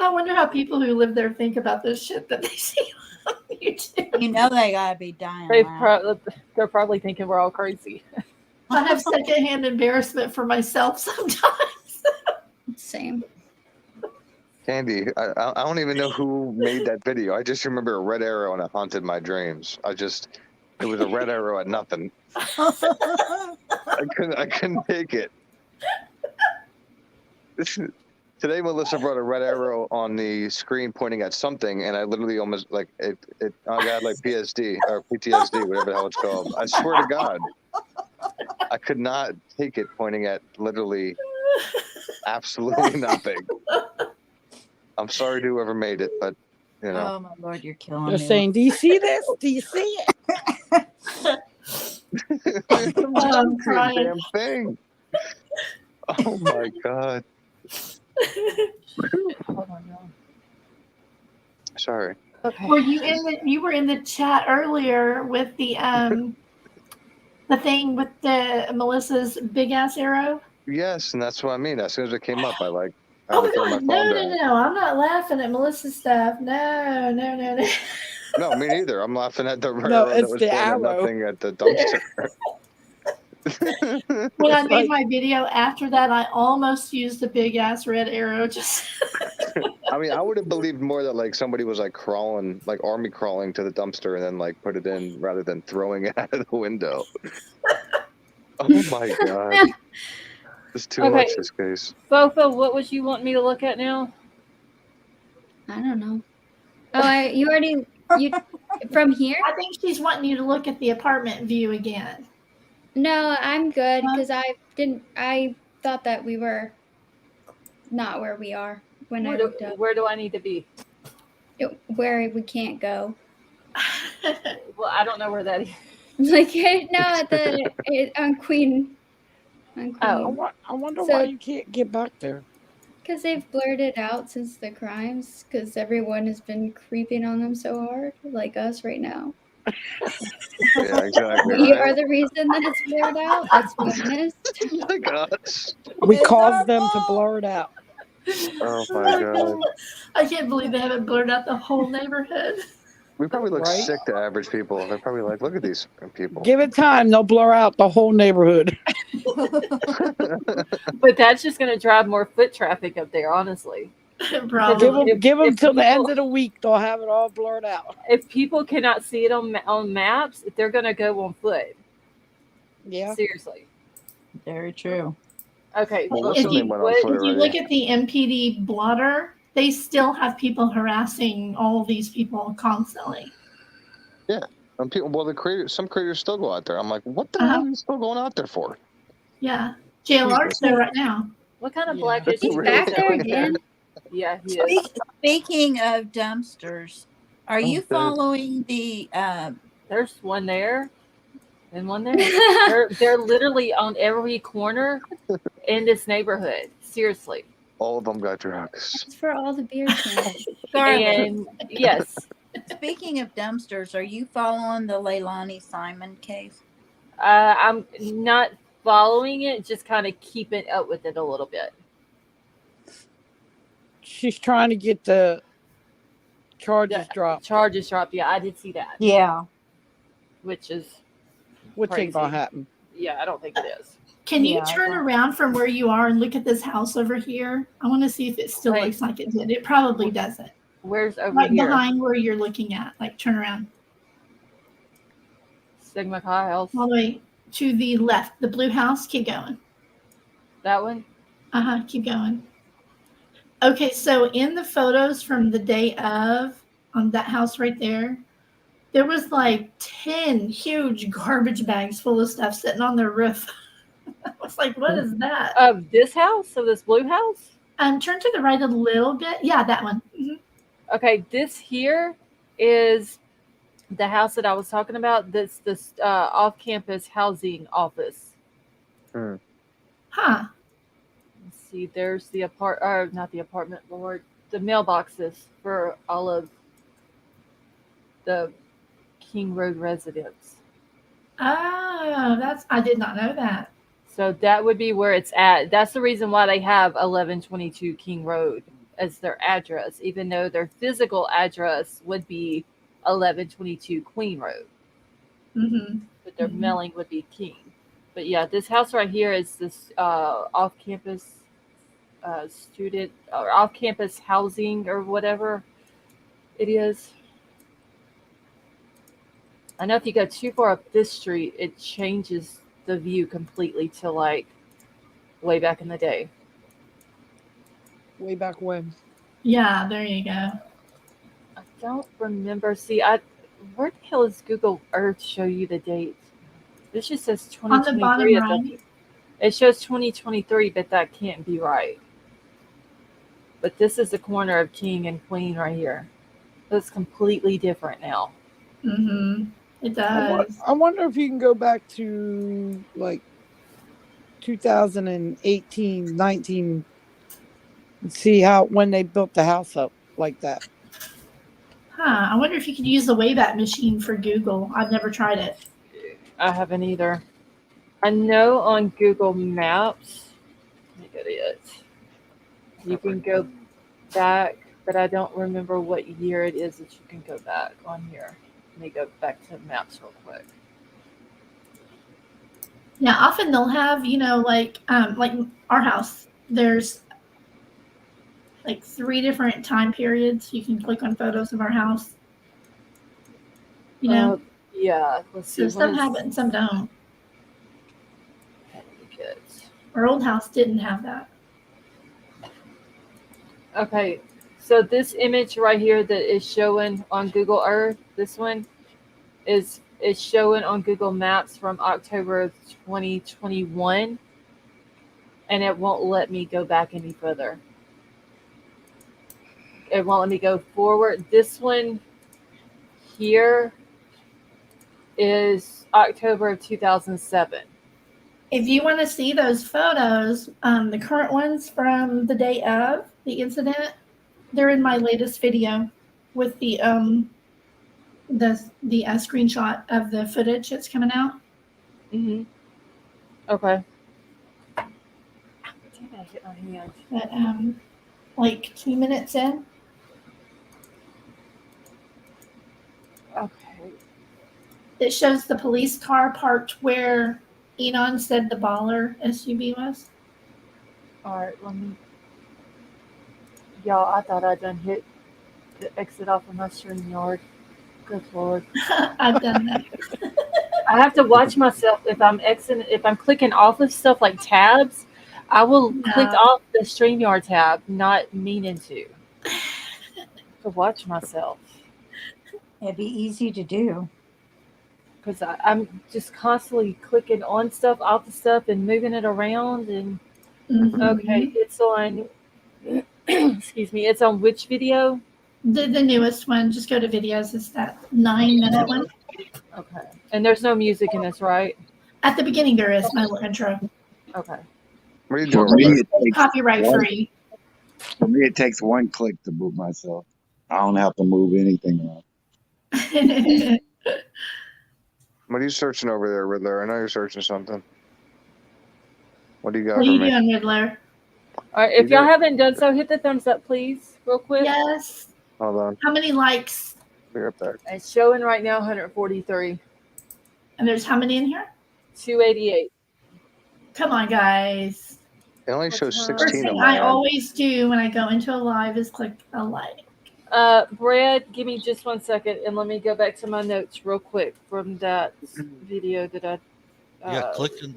I wonder how people who live there think about this shit that they see on YouTube. You know they gotta be dying. They're probably thinking we're all crazy. I have secondhand embarrassment for myself sometimes. Same. Candy, I don't even know who made that video. I just remember a red arrow and it haunted my dreams. It was a red arrow at nothing. I couldn't take it. Today, Melissa brought a red arrow on the screen pointing at something, and I literally almost I got like PSD or PTSD, whatever the hell it's called. I swear to God, I could not take it pointing at literally absolutely nothing. I'm sorry to whoever made it, but Oh my Lord, you're killing They're me. saying, "Do you see this? Do you see it?" I'm crying. Damn thing. Oh my God. Sorry. Okay. Were you were in the chat earlier with the thing with the Melissa's big ass arrow? Yes, and that's what I mean. As soon as it came up, I had Oh to throw my God, phone no, down. I'm not laughing at Melissa's stuff. No. No, me neither. I'm laughing at the No, arrow that it's was the pointing at arrow. nothing at the dumpster. When I made my video after that, I almost used the big ass red arrow. Just I mean, I would have believed more that somebody was crawling, army crawling to the dumpster and then put it in rather than throwing it out of the window. Oh my God. It's too much, this case. Fofa, what was you wanting me to look at now? I don't know. Oh, you from here? I think she's wanting you to look at the apartment view again. No, I'm good because I thought that we were not where we are when I looked up. Where do I need to be? Where we can't go. Well, I don't know where that is. On Queen. Oh, I wonder why you can't get back there. Because they've blurred it out since the crimes. Because everyone has been creeping on them so hard, like us right now. Yeah, exactly. We are the reason that it's blurred out. Let's be honest. Like us. We caused them to blur it out. Oh my God. I can't believe they haven't blurred out the whole neighborhood. We probably look Right? sick to average people. They're probably like, look at these people. Give it time; they'll blur out the whole neighborhood. But that's just going to drive more foot traffic up there, honestly. Probably. Give them if till the end people- of the week. They'll have it all blurred out. If people cannot see it on maps, they're gonna go on foot. Yeah. Seriously. Very true. Okay. Well, Well, what's her name went on foot If you already? look at the MPD blotter, they still have people harassing all these people constantly. Yeah. And people, well, some creators still go out there. I'm like, what the hell are you still going out there for? Yeah. JLR's there right now. What kind of Yeah. black is He's he? back there again. Yeah, he is. Speaking of dumpsters, are you Okay. following the There's one there and one there. They're literally on every corner in this neighborhood. Seriously. All of them got drugs. It's for all the beer cans. Scarlet? And yes, Speaking of dumpsters, are you following the Leilani Simon case? I'm not following it, just kind of keeping up with it a little bit. She's trying to get the charges dropped, Charges dropped. Yeah, I did see that. Yeah. Which is which ain't gonna crazy. happen. Yeah, I don't think it is. Can you Yeah, I turn don't- around from where you are and look at this house over here? I want to see if it still Wait. looks like it did. It probably doesn't. Where's over Right here? behind where you're looking at. Like turn around. Sigma Chi House. All the way to the left. The blue house. Keep going. That one? Keep going. Okay, so in the photos from the day of, on that house right there, there was like 10 huge garbage bags full of stuff sitting on their roof. I was like, what is that? Of this house? Of this blue house? Turn to the right a little bit. Yeah, that one. Mhm. Okay, this here is the house that I was talking about. This off-campus housing office. Huh. Let's see. There's the not the apartment, Lord. The mailboxes for all of the King Road residents. Oh, I did not know that. So that would be where it's at. That's the reason why they have 1122 King Road as their address, even though their physical address would be 1122 Queen Road. Mm-hmm. But their mailing would be King. But yeah, this house right here is this off-campus student or off-campus housing or whatever it is. I know if you go too far up this street, it changes the view completely to like way back in the day. Way back when. Yeah, there you go. I don't remember. See, where the hell does Google Earth show you the date? This just says On the 2023. bottom right. It shows 2023, but that can't be right. But this is the corner of King and Queen right here. It's completely different now. Mm-hmm. It does. I wonder if you can go back to like 2018, 19 and see when they built the house up like that. I wonder if you could use the Wayback Machine for Google. I've never tried it. I haven't either. I know on Google Maps, let me get it. You can go back, but I don't remember what year it is that you can go back on here. Let me go back to maps real quick. Now, often they'll have, like our house, there's like 3 different time periods. You can click on photos of our house. Yeah. Let's see. So some have it and some don't. Our old house didn't have that. Okay, so this image right here that is showing on Google Earth, this one is showing on Google Maps from October of 2021, and it won't let me go back any further. It won't let me go forward. This one here is October of 2007. If you want to see those photos, the current ones from the day of the incident, they're in my latest video with the screenshot of the footage that's coming out. Mm-hmm. Okay. Damn, I hit my hand. But like 2 minutes in. Okay. It shows the police car parked where Enon said the baller SUV was. All right, let me Y'all, I thought I done hit the exit off of my stream yard. Good lord. I've done that. I have to watch myself if I'm exiting, if I'm clicking off of stuff like tabs. I will click No. off the StreamYard tab, not meaning to. To watch myself. It'd be easy to do. Because I'm just constantly clicking on stuff, off the stuff, and moving it around. And okay, Mhm. it's on. Excuse me. It's on which video? The newest one. Just go to videos. It's that 9-minute one. Okay. And there's no music in this, right? At the beginning, there is my little intro. Okay. What are you For doing, me, Riddler? it takes Copyright one, free. for me, it takes one click to move myself. I don't have to move anything around. What are you searching over there, Riddler? I know you're searching something. What do you got What are for you me? doing, Riddler? All right. If y'all haven't done so, hit the thumbs up, please, real quick. Yes. Hold on. How many likes? Be right back. It's showing right now 143. And there's how many in here? 288. Come on, guys. It only shows time? 16 First on thing my I end. always do when I go into a live is click a like. Brad, give me just 1 second and let me go back to my notes real quick from that video that I. Yeah, clicking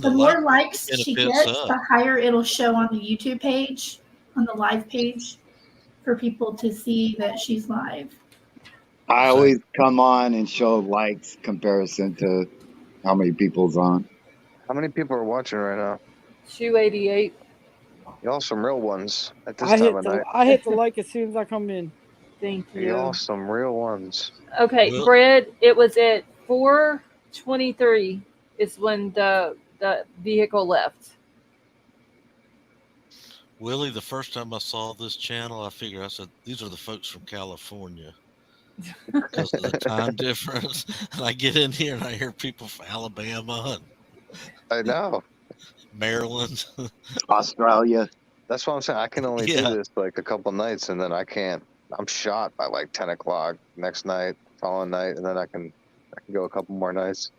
The the more like likes she benefits gets, up. the higher it'll show on the YouTube page, on the live page, for people to see that she's live. I always come on and show likes comparison to how many people's on. How many people are watching right now? 288. Y'all some real ones at this I time of hit night. the like as soon as I come in. Thank you. Y'all some real ones. Okay, Well- Brad, it was at 4:23 is when the vehicle left. Willie, the first time I saw this channel, I said, these are the folks from California because of the time difference. And I get in here and I hear people from Alabama and I know. Maryland. Australia. That's what I'm saying. I can only do Yeah. this like a couple nights, and then I can't. I'm shot by like 10 o'clock next night, following night, and then I can go a couple more nights.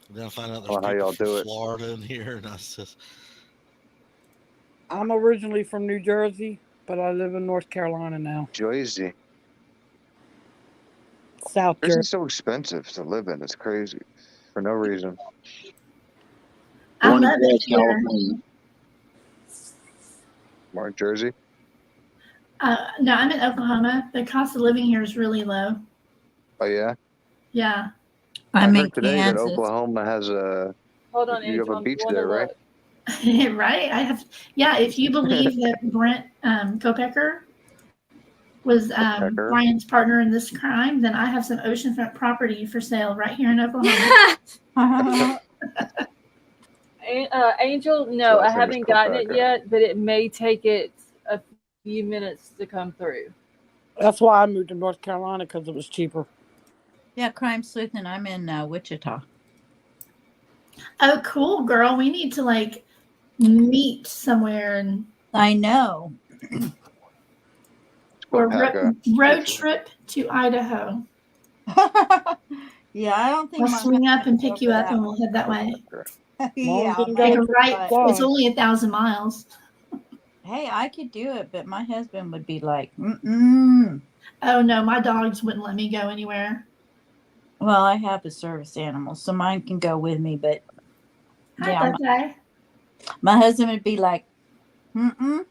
And then I find out I don't there's know how people y'all do from it. Florida in here. And I said, I'm originally from New Jersey, but I live in North Carolina now. Jersey. South Jersey's Jersey. so expensive to live in. It's crazy for no reason. I Born love and it bred here. California. More in Jersey. No, I'm in Oklahoma. The cost of living here is really low. Oh yeah. Yeah. I I'm in heard today that Kansas. Oklahoma has a. Hold on, You have Angel. a I'm beach going there, to right? look. Right. Yeah. If you believe that Brent Kohberger was Kohberger. Bryan's partner in this crime, then I have some oceanfront property for sale right here in Oklahoma. Angel, no, So I last name is haven't gotten it Kohberger. yet, but it may take it a few minutes to come through. That's why I moved to North Carolina, because it was cheaper. Yeah, Crime Sleuth, and I'm in Wichita. Oh, cool, girl. We need to like meet somewhere and I know. or Alpaca. road trip to Idaho. Yeah, I don't think I'll my swing up and husband pick would you go up for and we'll head that way. Yeah, Long as it Take a goes right. fly. It's only 1,000 miles. hey, I could do it, but my husband would be like, mm-mm. Oh no, my dogs wouldn't let me go anywhere. Well, I have a service animal, so mine can go with me, but Hi, yeah, Buckeye. my husband would be like, mm-mm.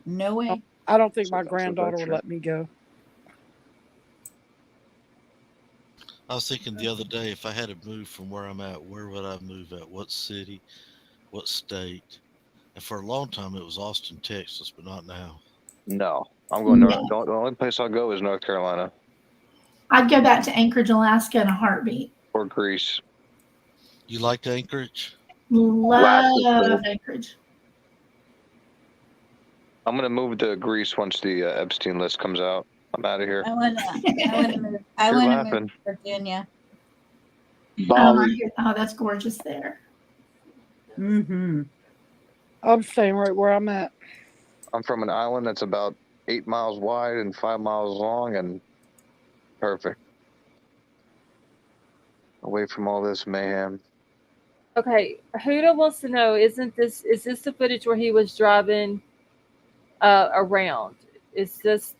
No way. I don't think So my that's granddaughter would adventure. let me go. I was thinking the other day, if I had to move from where I'm at, where would I move at? What city? What state? And for a long time, it was Austin, Texas, but not now. No, I'm going north. No. The only place I'll go is North Carolina I'd go back to Anchorage, Alaska in a heartbeat. or Greece. You liked Anchorage? Love Anchorage. I'm gonna move to Greece once the Epstein list comes out. I'm out of here. I want to move. I You're want to laughing. move to Virginia. Bali. Oh, that's gorgeous there. Mm-hmm. I'm staying right where I'm at. I'm from an island that's about 8 miles wide and 5 miles long, and perfect. Away from all this mayhem. Okay, Huda wants to know: is this the footage where he was driving around? Is this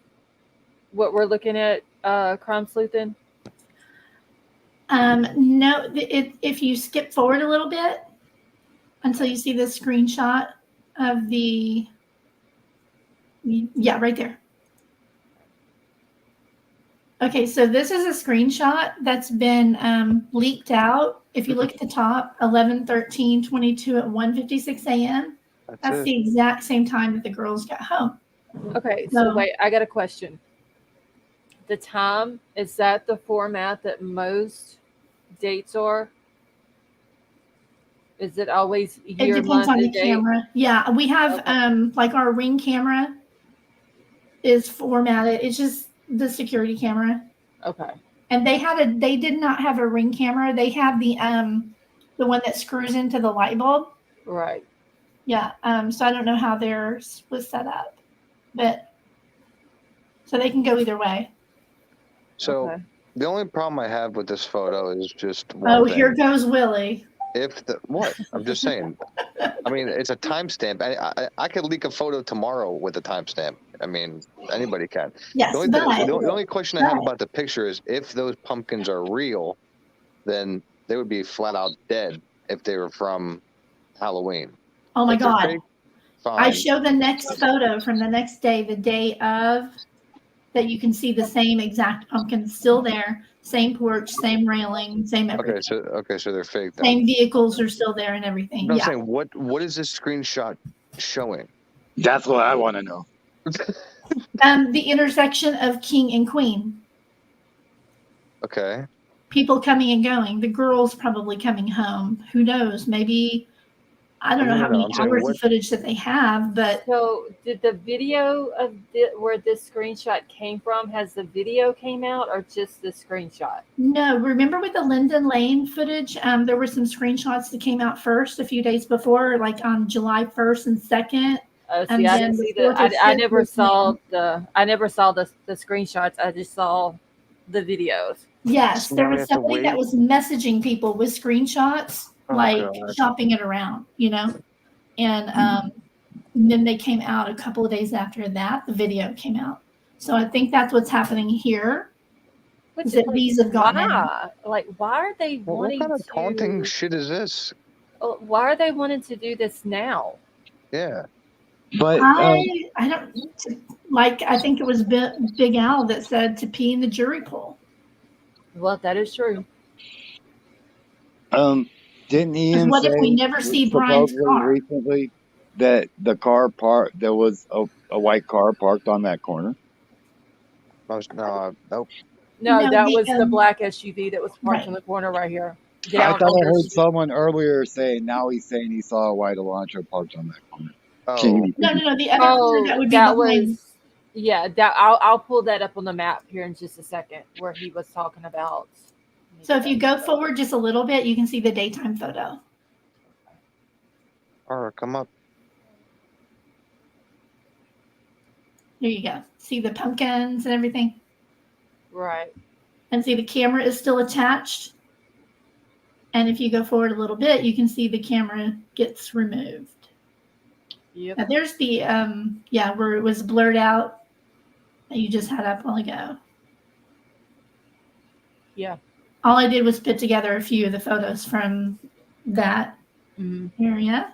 what we're looking at? Crime sleuthing. No, if you skip forward a little bit until you see the screenshot of the, yeah, right there. Okay, so this is a screenshot that's been leaked out. If you look at the top, 11/13/22 at 1:56 a.m. That's the exact same time that the girls got home. Okay, so wait, I got a question. The time, is that the format that most dates are? Is it always year, It depends month, on the and date? camera. Yeah, we have like our Ring camera is formatted. It's just the security camera. Okay. And they did not have a Ring camera. They have the one that screws into the light bulb. Right. Yeah. So I don't know how theirs was set up, but so they can go either way. So the only problem I have with this photo is just one Oh, thing. here goes Willie. What? I'm just saying. I mean, it's a timestamp. I could leak a photo tomorrow with a timestamp. I mean, anybody can. Yes, the only question I have about the picture is if those pumpkins are real, then they would be flat out dead if they were from Halloween. Oh my If they're God. fake, fine. I show the next photo from the next day, the day of, that you can see the same exact pumpkin still there, same porch, same railing, same everything. Okay, so they're fake then. Same vehicles are still there and everything. No, I'm Yeah. saying, what is this screenshot showing? That's what I want to know. The intersection of King and Queen. Okay. People coming and going. The girls probably coming home. Who knows? Maybe, I don't know how many hours of footage that they have, but. So did the video of where this screenshot came from, has the video came out or just the screenshot? No, remember with the Linden Lane footage, there were some screenshots that came out first a few days before, like on July 1st and 2nd. See, I didn't see I never saw the screenshots. I just saw the videos. Yes, there was somebody that was messaging people with screenshots, shopping it around, and then they came out a couple of days after that. The video came out, so I think that's what's happening here. These have gone out. Like, why are they wanting what kind of taunting shit is this? Why are they wanting to do this now? Yeah. But I don't like. I think it was Big Al that said to pee in the jury pool. Well, that is true. Didn't Ian what say if we never see Bryan's car recently that the car there was a white car parked on that corner? Nope. No, that was the black SUV that was parked in the corner right here. I thought I heard someone earlier saying now he's saying he saw a white Elantra parked on that corner. No. The other that would be behind. Yeah, I'll pull that up on the map here in just a second where he was talking about. So if you go forward just a little bit, you can see the daytime photo. All right, come up. Here you go. See the pumpkins and everything? Right. And see the camera is still attached. And if you go forward a little bit, you can see the camera gets removed. Yep. Now there's the, where it was blurred out that you just had up a while ago. Yeah. All I did was put together a few of the photos from that area.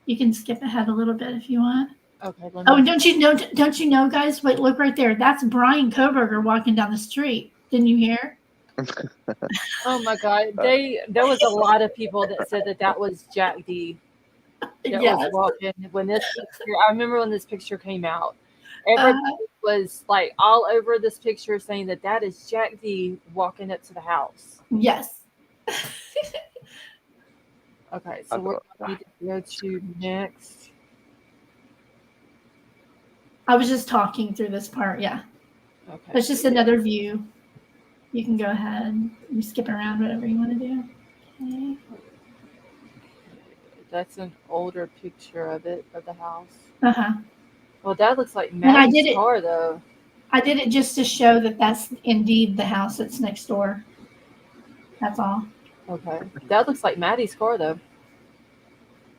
You can skip ahead a little bit if you want. Okay. And don't you know, guys? Wait, look right there. That's Bryan Kohberger walking down the street. Didn't you hear? Oh my God! There was a lot of people that said that was Jack D. That was walking when this picture. I remember when this picture came out. Everybody was like all over this picture saying that is Jack D walking up to the house. Yes. Okay, so we're going to go to next. I was just talking through this part. Yeah. Okay. That's just another view. You can go ahead. You skip around, whatever you want to do. Okay. That's an older picture of the house. Uh-huh. Well, that looks like Maddie's car, though. I did it just to show that that's indeed the house that's next door. That's all. Okay. That looks like Maddie's car, though.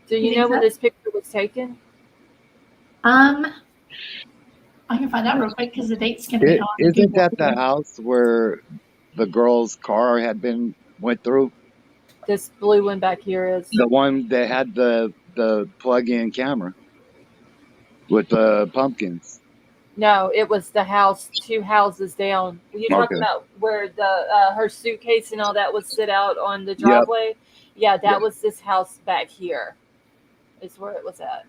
Do you think know when so? this picture was taken? I can find out real quick because the date's going to be on Isn't Google. that the house where the girl's car had been went through? This blue one back here is. The one that had the plug-in camera with the pumpkins. No, it was the house 2 houses down. You're talking Okay. about where the her suitcase and all that was sit out on the Yep. driveway? Yeah, that Yep. was this house back here. Is where it was at.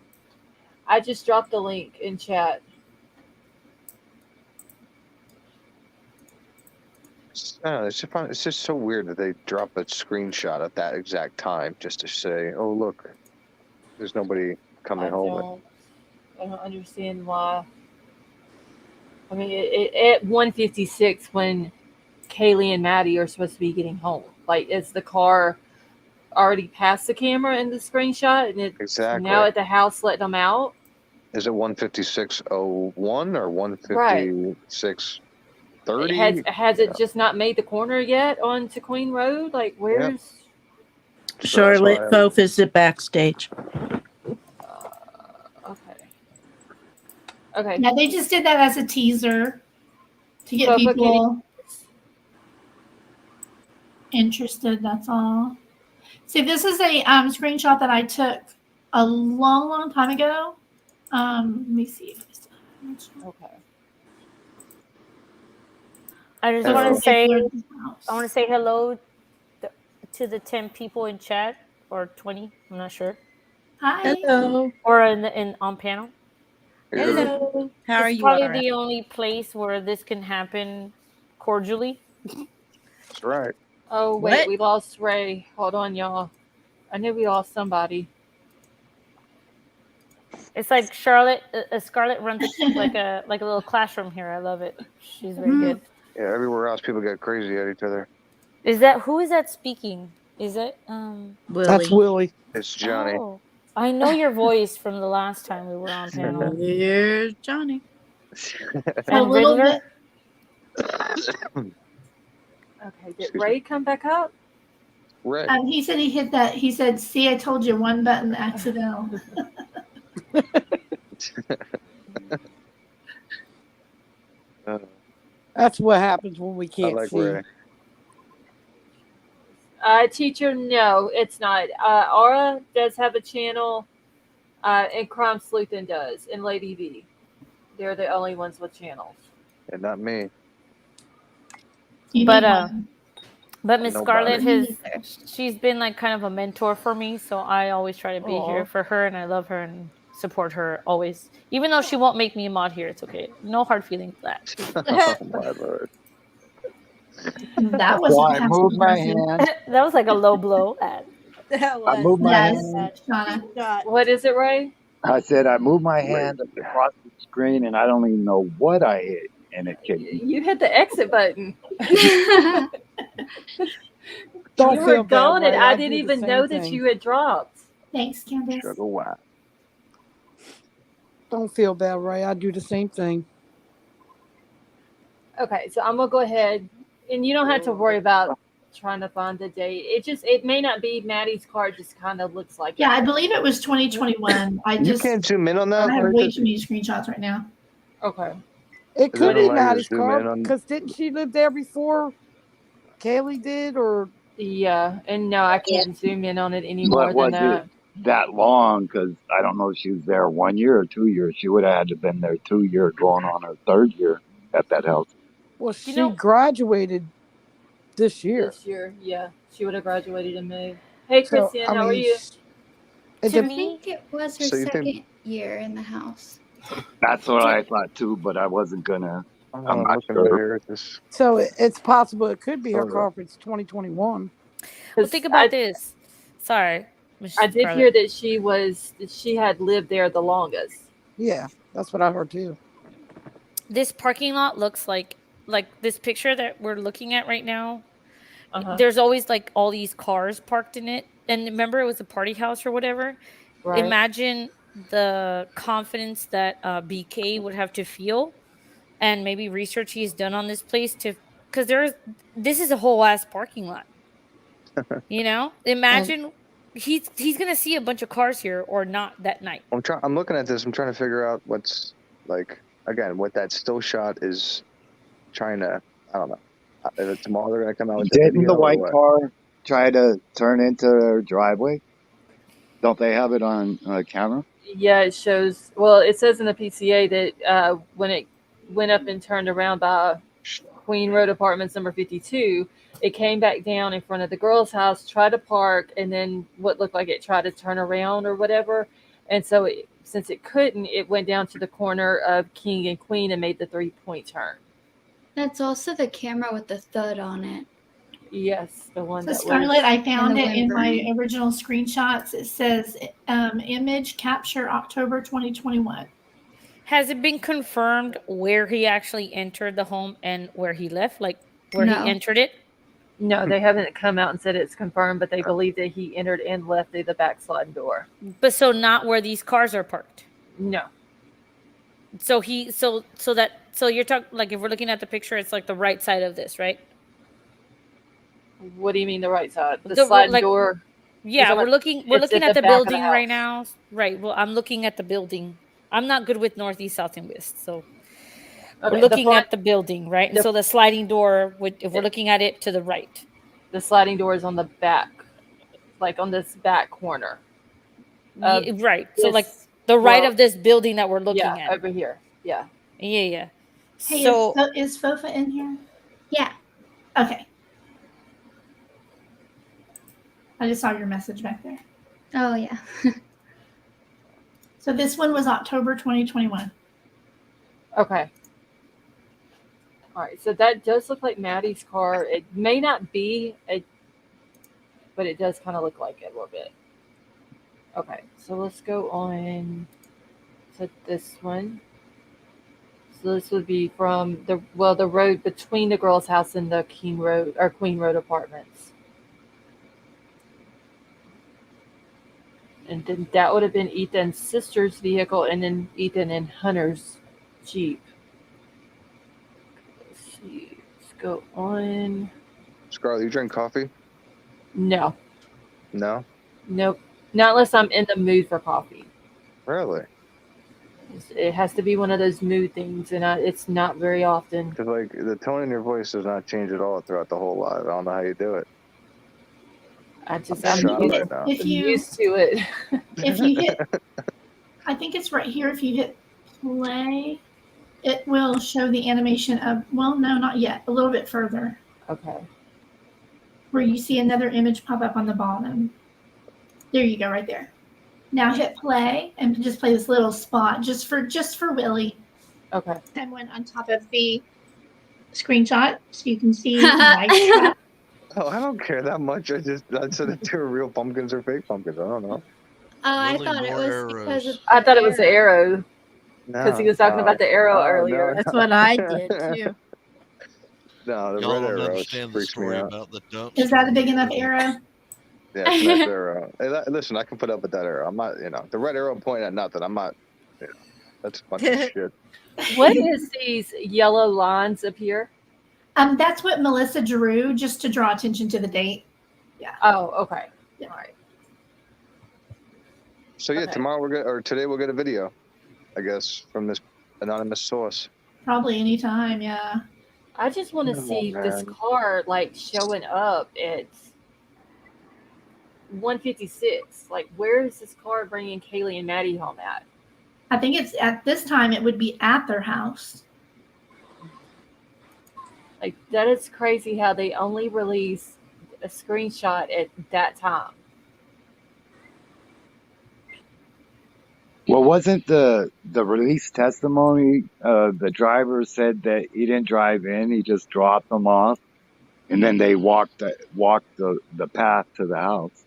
I just dropped the link in chat. It's just so weird that they drop a screenshot at that exact time just to say, "Oh, look, there's nobody coming home." I don't understand why. I mean, at 1:56 when Kaylee and Maddie are supposed to be getting home. Like, is the car already past the camera in the screenshot, and it's Exactly. now at the house letting them out? Is it 156.01 or Right. 156.30? Has it just not made the corner yet onto Queen Road? Like, where's? So that's Charlotte why Fof is the backstage. Okay. Yeah, they just did that as a teaser to get So, but people interested. That's all. See, this is a screenshot that I took a long, long time ago. Let me see if it's okay. I just want to say, hello to the 10 people in chat, or 20. I'm not sure. Hi. Hello. Or on panel. Hello. How are It's you? probably Ara? the only place where this can happen cordially. That's right. Oh wait, What? we lost Ray. Hold on, y'all. I knew we lost somebody. It's like Scarlett runs like a little classroom here. I love it. She's very good. Yeah, everywhere else people get crazy at each other. Who is that speaking? Is it Willie. That's Willie. It's Johnny. Oh, I know your voice from the last time we were on panel. Here's Johnny. And Riddler. Okay, did Ray come back up? Ray. He said he hit that. He said, "See, I told you, one button accidental." That's what happens when we can't see. Ray. Teacher, no, it's not. Aura does have a channel, and Crime Sleuthin does, and Lady V. They're the only ones with channels. And not me. But Miss Scarlett she's been like kind of a mentor for me, so I always try to be here for her, and I love her and support her always. Even though she won't make me a mod here, it's okay. No hard feelings for that. Oh my Lord. That was. So I moved my hand. That was like a low blow. I moved my hand. What is it, Ray? I said I moved my hand across the screen and I don't even know what I hit, and it kicked me. You hit the exit button. Don't You were feel bad, gone, and Ray. I I didn't do the even same know that thing. you had dropped. Thanks, Candace. Sugar wow. Don't feel bad, Ray. I do the same thing. Okay, so I'm gonna go ahead, and you don't have to worry about trying to find the date. It may not be Maddie's card. Just kind of looks like. Yeah, I believe it was 2021. You can't zoom in on that. I have way too many screenshots right now. Okay. It Is could it be allowed you to Maddie's zoom in car on- because didn't she live there before Kaylee did? Or Yeah, and no, I can't zoom in on it any more But than was that. it that long? Because I don't know if she was there 1 year or 2 years. She would have had to have been there 2 years, going on her 3rd year at that house. well, she graduated this year. This year, yeah, she would have graduated in May. Hey, So, Christian, I how are mean, you? I think it was her So you second think- year in the house. That's what I thought too, but I wasn't gonna. I'm not looking sure. at this. So it's possible it could be her Okay. car if it's 2021. Well, think about this. Sorry, Miss I did Scarlett. hear that she had lived there the longest. Yeah, that's what I heard too. This parking lot looks like this picture that we're looking at right now. Uh-huh. There's always like all these cars parked in it, and remember it was a party house or whatever. Right. Imagine the confidence that BK would have to feel, and maybe research he's done on this place because this is a whole ass parking lot. You know, imagine he's gonna see a bunch of cars here or not that night. I'm looking at this. I'm trying to figure out what's like again what that still shot is trying to. I don't know. If tomorrow they're gonna come out with the Didn't video the or white what? car try to turn into their driveway? Don't they have it on camera? Yeah, it shows. Well, it says in the PCA that when it went up and turned around by Queen Road Apartments number 52, it came back down in front of the girl's house, tried to park, and then what looked like it tried to turn around or whatever. And so since it couldn't, it went down to the corner of King and Queen and made the 3-point turn. That's also the camera with the thud on it. Yes, the one So that Scarlett, I found the it in my whimper. original screenshots. It says image capture October 2021. Has it been confirmed where he actually entered the home and where he left, like where No. he entered it? No, they haven't come out and said it's confirmed, but they believe that he entered and left through the back sliding door. But so not where these cars are parked. No. So you're talking like if we're looking at the picture, it's like the right side of this, right? What do you mean the right side? The sliding door. Yeah, we're looking at the back of building the right now. Right. Well, I'm looking at the building. I'm not good with northeast, south, and west, so we're looking at the building, right? And so the sliding door if we're looking at it to the right. The sliding door is on the back, like on this back corner. Right. So like the right of this building that we're looking at. Over here. Yeah. Yeah. Hey, so is Fofa in here? Yeah. Okay. I just saw your message back there. Oh, yeah. So this one was October 2021. Okay. All right. So that does look like Maddie's car. It may not be, but it does kind of look like it a little bit. Okay. So let's go on to this one. So this would be from the road between the girl's house and the Queen Road Apartments. And then that would have been Ethan's sister's vehicle and then Ethan and Hunter's Jeep. Let's see. Let's go on. Scarlett, you drink coffee? No. No? Nope. Not unless I'm in the mood for coffee. Really? It has to be one of those mood things, and it's not very often. Because like the tone in your voice does not change at all throughout the whole live. I don't know how you do it. I'm used to it. If you hit, I think it's right here. If you hit play, it will show the animation of, well, no, not yet. A little bit further. Okay. Where you see another image pop up on the bottom. There you go, right there. Now hit play and just play this little spot just for Willie. Okay. And went on top of the screenshot so you can see my Oh, I don't care that much. I said if they were real pumpkins or fake pumpkins. I don't know. I thought it was because of I thought it was the arrow. Because he was talking about the arrow earlier. That's what I did too. No, the red arrow freaks me out. About the dump. Is that a big enough arrow? Yeah, it's a nice arrow. Hey, listen, I can put up with that arrow. I'm not, the red arrow pointing at nothing. I'm not, that's a bunch of shit. What is these yellow lines up here? That's what Melissa drew just to draw attention to the date. Yeah. Oh, okay. Yeah. All right. So yeah, tomorrow today we'll get a video, I guess, from this anonymous source. Probably anytime, yeah. I just want to see this car like showing up at 156. Like, where is this car bringing Kaylee and Maddie home at? I think it's at this time it would be at their house. Like, that is crazy how they only release a screenshot at that time. Well, wasn't the release testimony, the driver said that he didn't drive in, he just dropped them off, and then they walked the path to the house.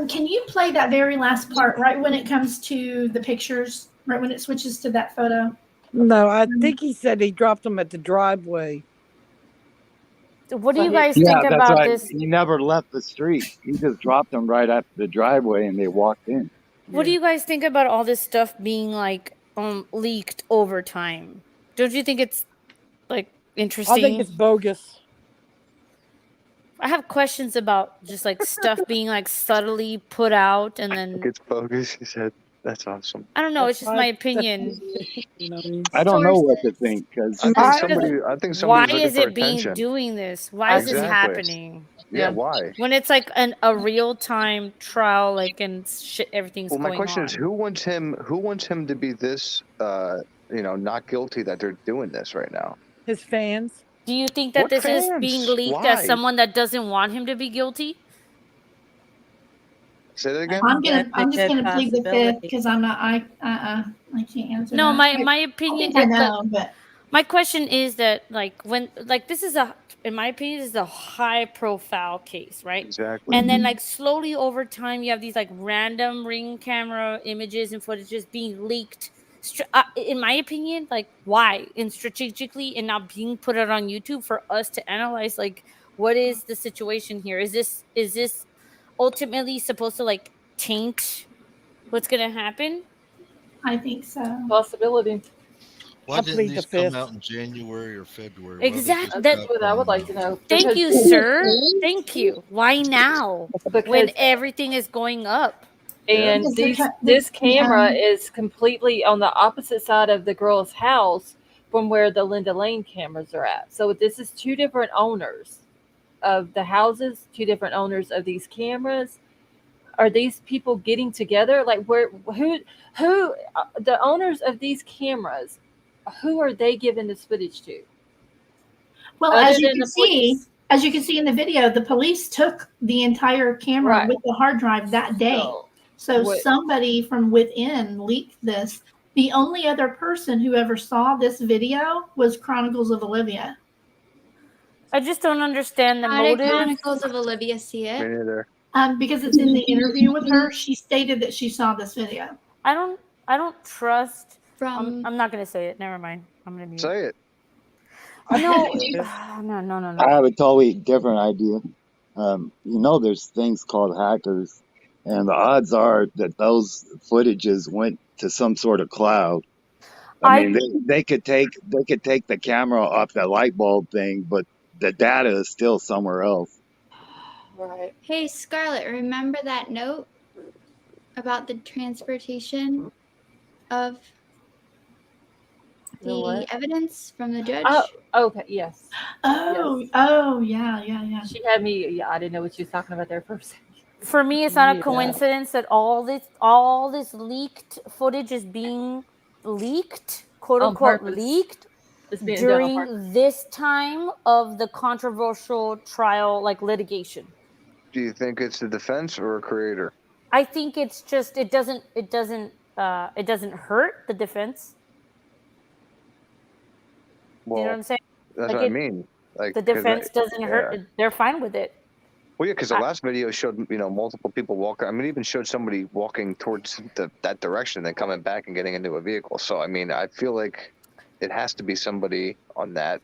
Can you play that very last part right when it comes to the pictures, right when it switches to that photo? No, I think he said he dropped them at the driveway. What do you guys think about this? He never left the street. He just dropped them right at the driveway and they walked in. What do you guys think about all this stuff being like leaked over time? Don't you think it's like interesting? I think it's bogus. I have questions about just like stuff being like subtly put out and then It's bogus. He said, "That's awesome." I don't know. It's just my opinion. I don't know what to think because I think Why somebody's looking is for it being attention. doing this? Why is this Exactly. happening? Yeah, why? When it's like a real time trial, like and shit, everything's Well, my going question on. is, who wants him to be this, not guilty that they're doing this right now? His fans. Do you think that What this is being fans? leaked Why? as someone that doesn't want him to be guilty? Say that again. I'm just gonna plead the fifth because I'm not. I can't answer. No, that. my opinion. I know, but my question is that like when like this is in my opinion, this is a high profile case, right? Exactly. And then like slowly over time, you have these like random ring camera images and footages being leaked. In my opinion, like why and strategically and not being put out on YouTube for us to analyze like what is the situation here? Is this ultimately supposed to like taint what's gonna happen? I think so. Possibility. Why didn't these come out in January or February? Exactly. That's what I would like to know. Thank you, sir. Thank you. Why now? When everything is going up. And this camera is completely on the opposite side of the girl's house from where the Linda Lane cameras are at. So this is two different owners of the houses, two different owners of these cameras. Are these people getting together? Like who the owners of these cameras, who are they giving this footage to? Well, as you can see in the video, the police took the entire camera with the hard drive that day. So somebody from within leaked this. The only other person who ever saw this video was Chronicles of Olivia. I just don't understand the motive. How did Chronicles of Olivia see it? Me neither. Because it's in the interview with her. She stated that she saw this video. I don't trust. I'm not gonna say it. Never mind. I'm gonna mute. Say it. No. I have a totally different idea. There's things called hackers, and the odds are that those footages went to some sort of cloud. I mean, they could take the camera off that light bulb thing, but the data is still somewhere else. Right. Hey, Scarlett, remember that note about the transportation of the evidence from the judge? Oh, okay, yes. Oh, yeah. She had me. Yeah, I didn't know what she was talking about there for a second. For me, it's not a coincidence that all this leaked footage is being leaked, quote unquote, leaked during this time of the controversial trial, like litigation. Do you think it's the defense or a creator? I think it's just it doesn't hurt the defense. Well, you know what I'm saying? That's what I mean. Like the defense doesn't hurt. They're fine with it. Well, yeah, because the last video showed multiple people walking. I mean, even showed somebody walking towards that direction, then coming back and getting into a vehicle. So I mean, I feel like it has to be somebody on that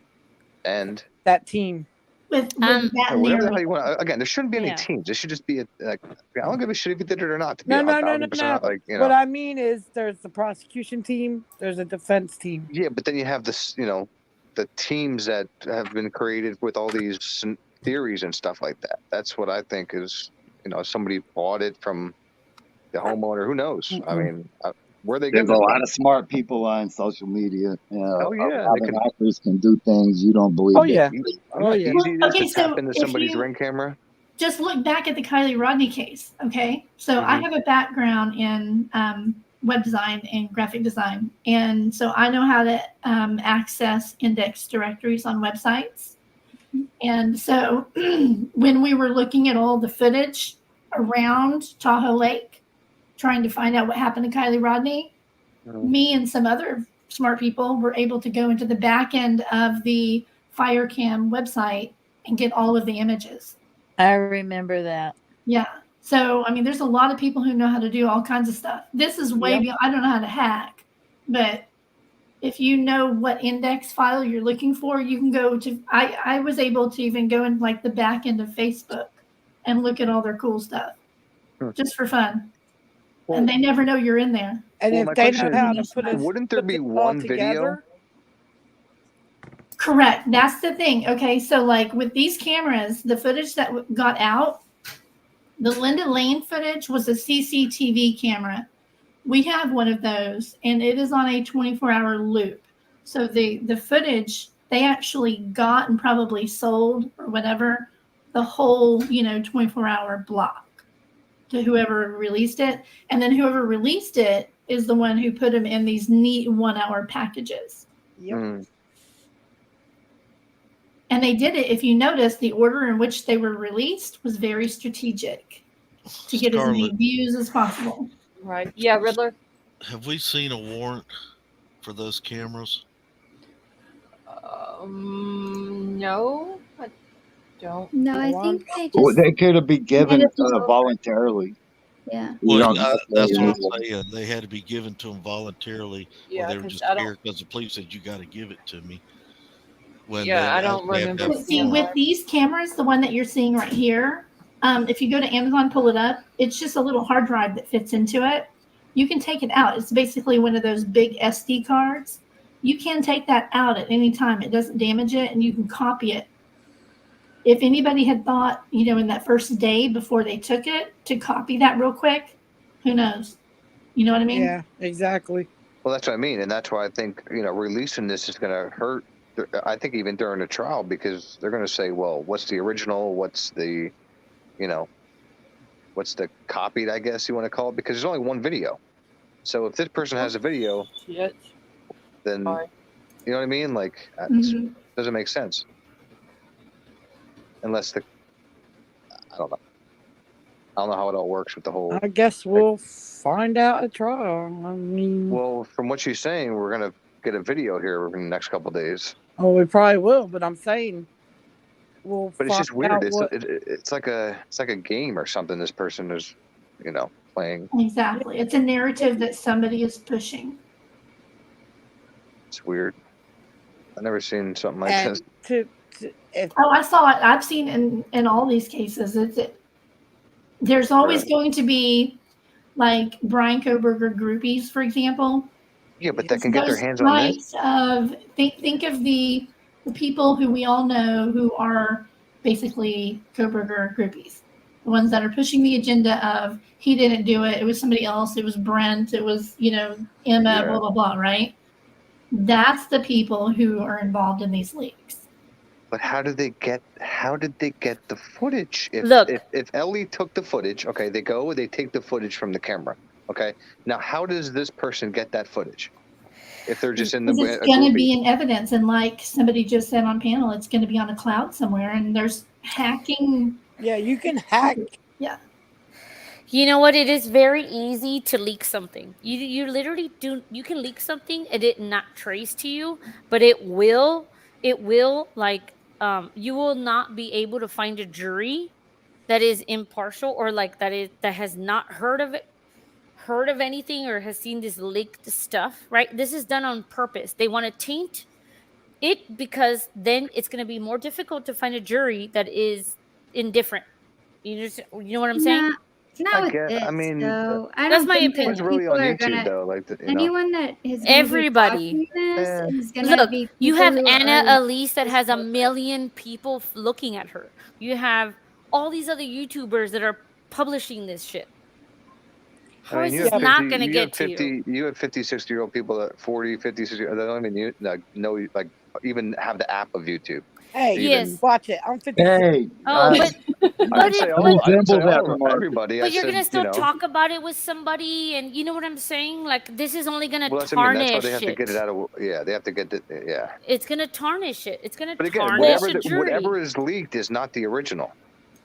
end. That team. With that whatever the hell you want. Again, there shouldn't be any teams. There should just be I don't give a shit if you did it or not. To be No. What I mean is, there's the prosecution team, there's a defense team. Yeah, but then you have this, the teams that have been created with all these theories and stuff like that. That's what I think is, somebody bought it from the homeowner. Who knows? Mm-hmm. I mean, where they There's a lot of smart people on social media. Oh yeah, hackers can do things you don't believe. Oh yeah. Easy to tap into somebody's ring camera. Just look back at the Kylie Rodney case. Okay, so I have a background in web design and graphic design, and so I know how to access index directories on websites. And so when we were looking at all the footage around Tahoe Lake, trying to find out what happened to Kylie Rodney, me and some other smart people were able to go into the back end of the Firecam website and get all of the images. I remember that. Yeah. So, I mean, there's a lot of people who know how to do all kinds of stuff. This is way beyond, I don't know how to hack, but if you know what index file you're looking for, you can go to, I was able to even go in like the back end of Facebook and look at all their cool stuff just for fun. Well, and they never know you're in there. And if they know how to put it, wouldn't there be one video? Correct. That's the thing. Okay, so like with these cameras, the footage that got out, the Linda Lane footage was a CCTV camera. We have one of those, and it is on a 24-hour loop. So the footage they actually got and probably sold or whatever, the whole 24-hour block to whoever released it, and then whoever released it is the one who put them in these neat 1-hour packages. Yep. Mm. And they did it. If you notice, the order in which they were released was very strategic to get as many views as possible. Right. Yeah, Riddler. Have we seen a warrant for those cameras? No, I don't. No, I think they just. Well, they could have been given voluntarily. Yeah. Well, that's what I'm saying. They had to be given to them voluntarily, Yeah, or they were 'cause just I don't- scared because the police said, you got to give it to me. When Yeah, they I don't actually have to remember. have- See, with these cameras, the one that you're seeing right here, if you go to Amazon, pull it up, it's just a little hard drive that fits into it. You can take it out. It's basically one of those big SD cards. You can take that out at any time. It doesn't damage it, and you can copy it. If anybody had thought, in that first day before they took it, to copy that real quick, who knows? You know what I mean? Yeah, exactly. Well, that's what I mean, and that's why I think releasing this is going to hurt. I think even during the trial, because they're going to say, well, what's the original? What's the, what's the copied, I guess you want to call it? Because there's only one video. So if this person has a video, then, you know what I mean? Like, it doesn't make sense. Unless I don't know. I don't know how it all works with the whole. I guess we'll find out at trial. I mean. Well, from what you're saying, we're going to get a video here in the next couple of days. Oh, we probably will, but I'm saying we'll. But it's just weird. What... It's like a game or something. This person is, playing. Exactly. It's a narrative that somebody is pushing. It's weird. I've never seen something like this. I saw it. I've seen in all these cases. There's always going to be, like Bryan Kohberger groupies, for example. Yeah, but that can get their hands on this. Think of the people who we all know who are basically Kohberger groupies. The ones that are pushing the agenda of he didn't do it, it was somebody else, it was Brent, it was, Emma, blah, blah, blah, right? That's the people who are involved in these leaks. But how did they get the footage? If Ellie took the footage, okay, they take the footage from the camera. Okay. Now how does this person get that footage? If they're just in the it's going to be in evidence, and like somebody just said on panel, it's going to be on a cloud somewhere, and there's hacking. Yeah, you can hack. Yeah. You know what? It is very easy to leak something. You literally you can leak something and it not trace to you, but it will like you will not be able to find a jury that is impartial or like that has not heard of anything or has seen this leaked stuff, right? This is done on purpose. They want to taint it because then it's going to be more difficult to find a jury that is indifferent. You know what I'm saying? Not with this, I mean, though. That's my opinion. It's really on YouTube, though. Like anyone that is everybody is gonna be. You have Anna Elise that has 1 million people looking at her. You have all these other YouTubers that are publishing this shit. How is this not going to get to you? You have 50, 60-year-old people that 40, 50, 60, that don't even know, like, even have the app of YouTube. Hey, yes. Watch it. I'm 50. Hey. Everybody. But you're going to still talk about it with somebody, and you know what I'm saying? Like, this is only going to tarnish that's why they have to get it out of, they have to get it, It's going to tarnish it. It's going to tarnish a jury. Whatever is leaked is not the original.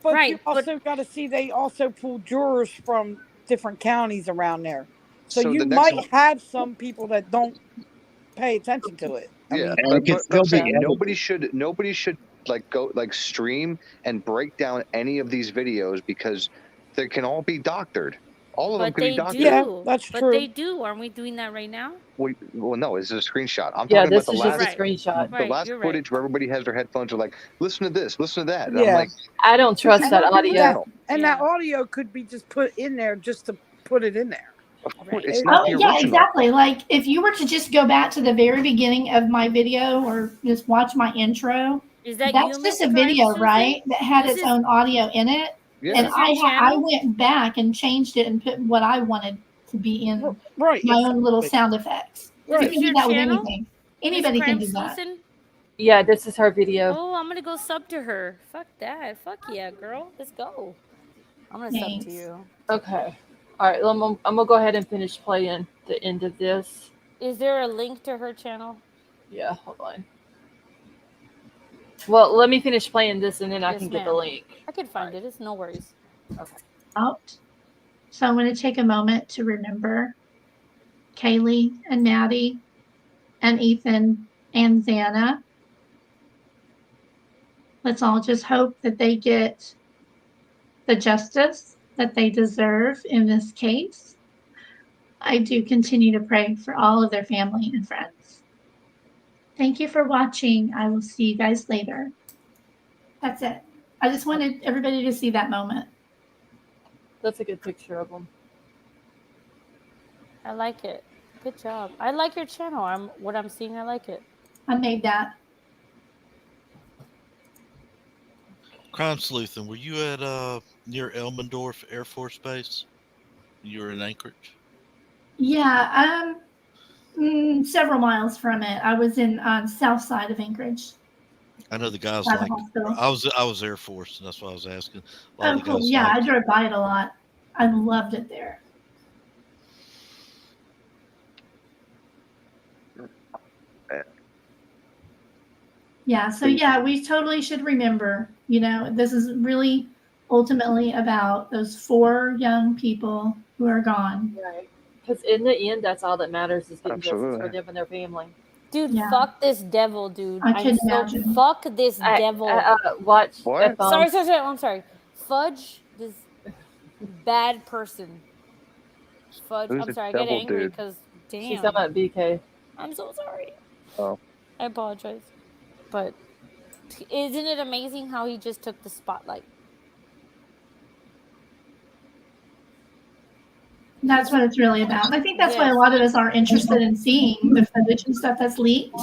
But you also got to see they also pull jurors from different counties around there. So you might have some people that don't pay attention to it. Nobody should like go like stream and break down any of these videos because they can all be doctored. All of them can be doctored. Yeah, that's true. But they do. Aren't we doing that right now? Well, no, it's a screenshot. I'm talking about the last screenshot. The last footage where everybody has their headphones are like, listen to this, listen to that. And I'm like, I don't trust that audio. And that audio could be just put in there just to put it in there. Of course, it's not the yeah, original. exactly. Like if you were to just go back to the very beginning of my video or just watch my intro, that's just a video, right? That had its own audio in it. Yeah. And I went back and changed it and put what I wanted to be in my own little sound effects. Right. You can do that with anything. Anybody can do that. Yeah, this is her video. Oh, I'm gonna go sub to her. Fuck that. Fuck yeah, girl. Let's go. I'm gonna sub to you. Okay. All right. I'm gonna go ahead and finish playing the end of this. Is there a link to her channel? Yeah. Hold on. Well, let me finish playing this and then I can get the link. I can find it. It's no worries. Okay. So I'm going to take a moment to remember Kaylee and Maddie and Ethan and Xana. Let's all just hope that they get the justice that they deserve in this case. I do continue to pray for all of their family and friends. Thank you for watching. I will see you guys later. That's it. I just wanted everybody to see that moment. That's a good picture of them. I like it. Good job. I like your channel. What I'm seeing, I like it. I made that. Crime sleuthing. Were you at near Elmendorf Air Force Base? You were in Anchorage. Yeah, several miles from it. I was in south side of Anchorage. I know the guys like it. I was Air Force, and that's why I was asking. Oh, cool. Yeah, I drove by it a lot. I loved it there. Yeah, so yeah, we totally should remember, this is really ultimately about those 4 young people who are gone. Right. Because in the end, that's all that matters is getting justice for them and their family. Dude, fuck this devil, dude. I couldn't imagine. Fuck this devil. Watch. What? Sorry. I'm sorry. Fudge, this bad person. Fudge. Who's I'm sorry. I the get devil, angry dude? because damn. She's talking about BK. I'm so sorry. Oh. I apologize. But isn't it amazing how he just took the spotlight? That's what it's really about. I think that's why a lot of us are interested in seeing the footage and stuff that's leaked.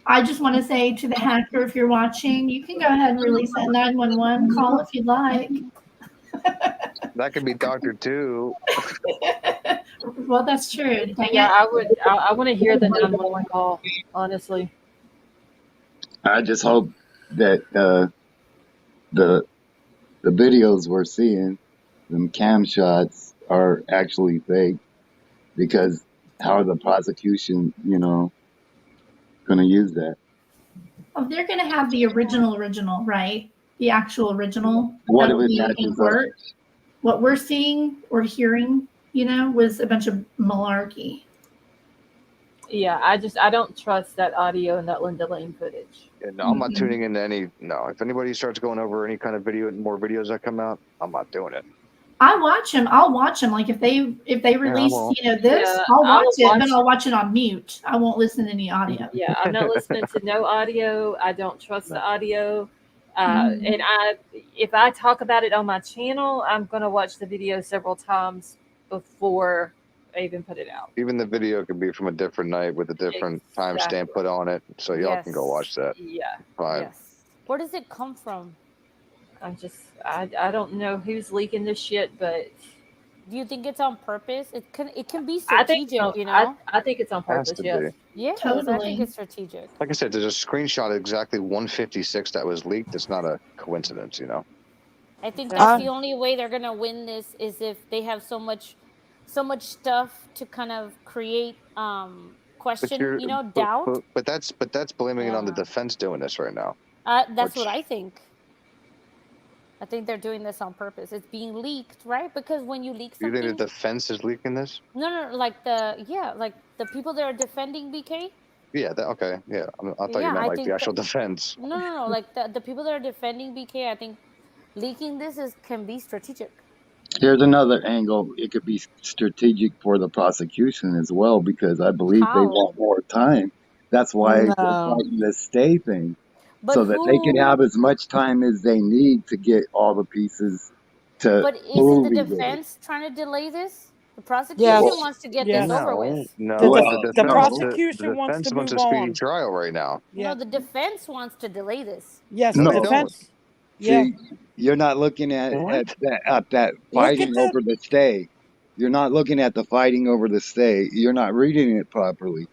I just want to say to the hacker, if you're watching, you can go ahead and release that 911 call if you'd like. That could be Dr. too. Well, that's true. Yeah, I want to hear the 911 call, honestly. I just hope that the videos we're seeing, them cam shots, are actually fake, because how are the prosecution, going to use that? Oh, they're going to have the original, right? The actual original. What if it matches up? What we're seeing or hearing, was a bunch of malarkey. Yeah, I don't trust that audio and that Linda Lane footage. Yeah, no, I'm not tuning into any. No, if anybody starts going over any kind of video, more videos that come out, I'm not doing it. I'll watch them. Like if they release, this, I'll watch it, but I'll watch it on mute. I won't listen to any audio. Yeah, I'm not listening to no audio. I don't trust the audio. And if I talk about it on my channel, I'm going to watch the video several times before I even put it out. Even the video could be from a different night with a different timestamp put on it, so y'all can go watch that. Yeah. Fine. Yes. Where does it come from? I don't know who's leaking this shit, but do you think it's on purpose? It can be strategic, I think it's on purpose. Yes. Yeah, totally. I think it's strategic. Like I said, there's a screenshot of exactly 156 that was leaked. It's not a coincidence, I think that's the only way they're gonna win this is if they have so much stuff to kind of create question, doubt. But that's blaming it on the defense doing this right now. That's what I think. I think they're doing this on purpose. It's being leaked, right? Because when you leak something, you think the defense is leaking this? No, like the people that are defending BK. Yeah. Okay. Yeah. I thought you meant like the actual defense. No. Like the people that are defending BK, I think leaking this can be strategic. Here's another angle. It could be strategic for the prosecution as well, because I believe they want more time. That's why they're fighting the stay thing. So that they can have as much time as they need to get all the pieces to. But isn't the defense trying to delay this? The prosecution Yes. wants to get Yes. this over with. No, The the prosecution wants defense to wants move a speedy on. trial right now. Yeah. No, the defense wants to delay this. Yes, No, the they don't. defense. Yeah. See, you're not looking at that Look fighting at the. over the stay. You're not looking at the fighting over the stay. You're not reading it properly.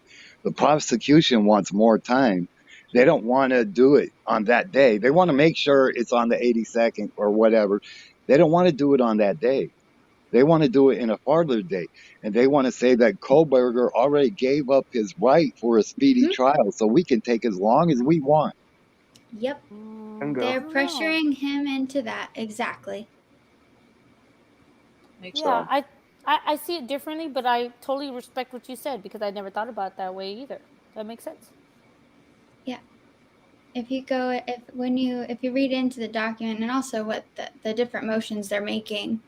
The prosecution wants more time. They don't want to do it on that day. They want to make sure it's on the 82nd or whatever. They don't want to do it on that day. They want to do it in a farther day. And they want to say that Kohberger already gave up his right for a speedy trial, so we can take as long as we want. Yep. Bingo. They're pressuring him into that. Exactly. Yeah, I see it differently, but I totally respect what you said because I never thought about it that way either. That makes sense. Yeah. If you read into the document and also what the different motions they're making,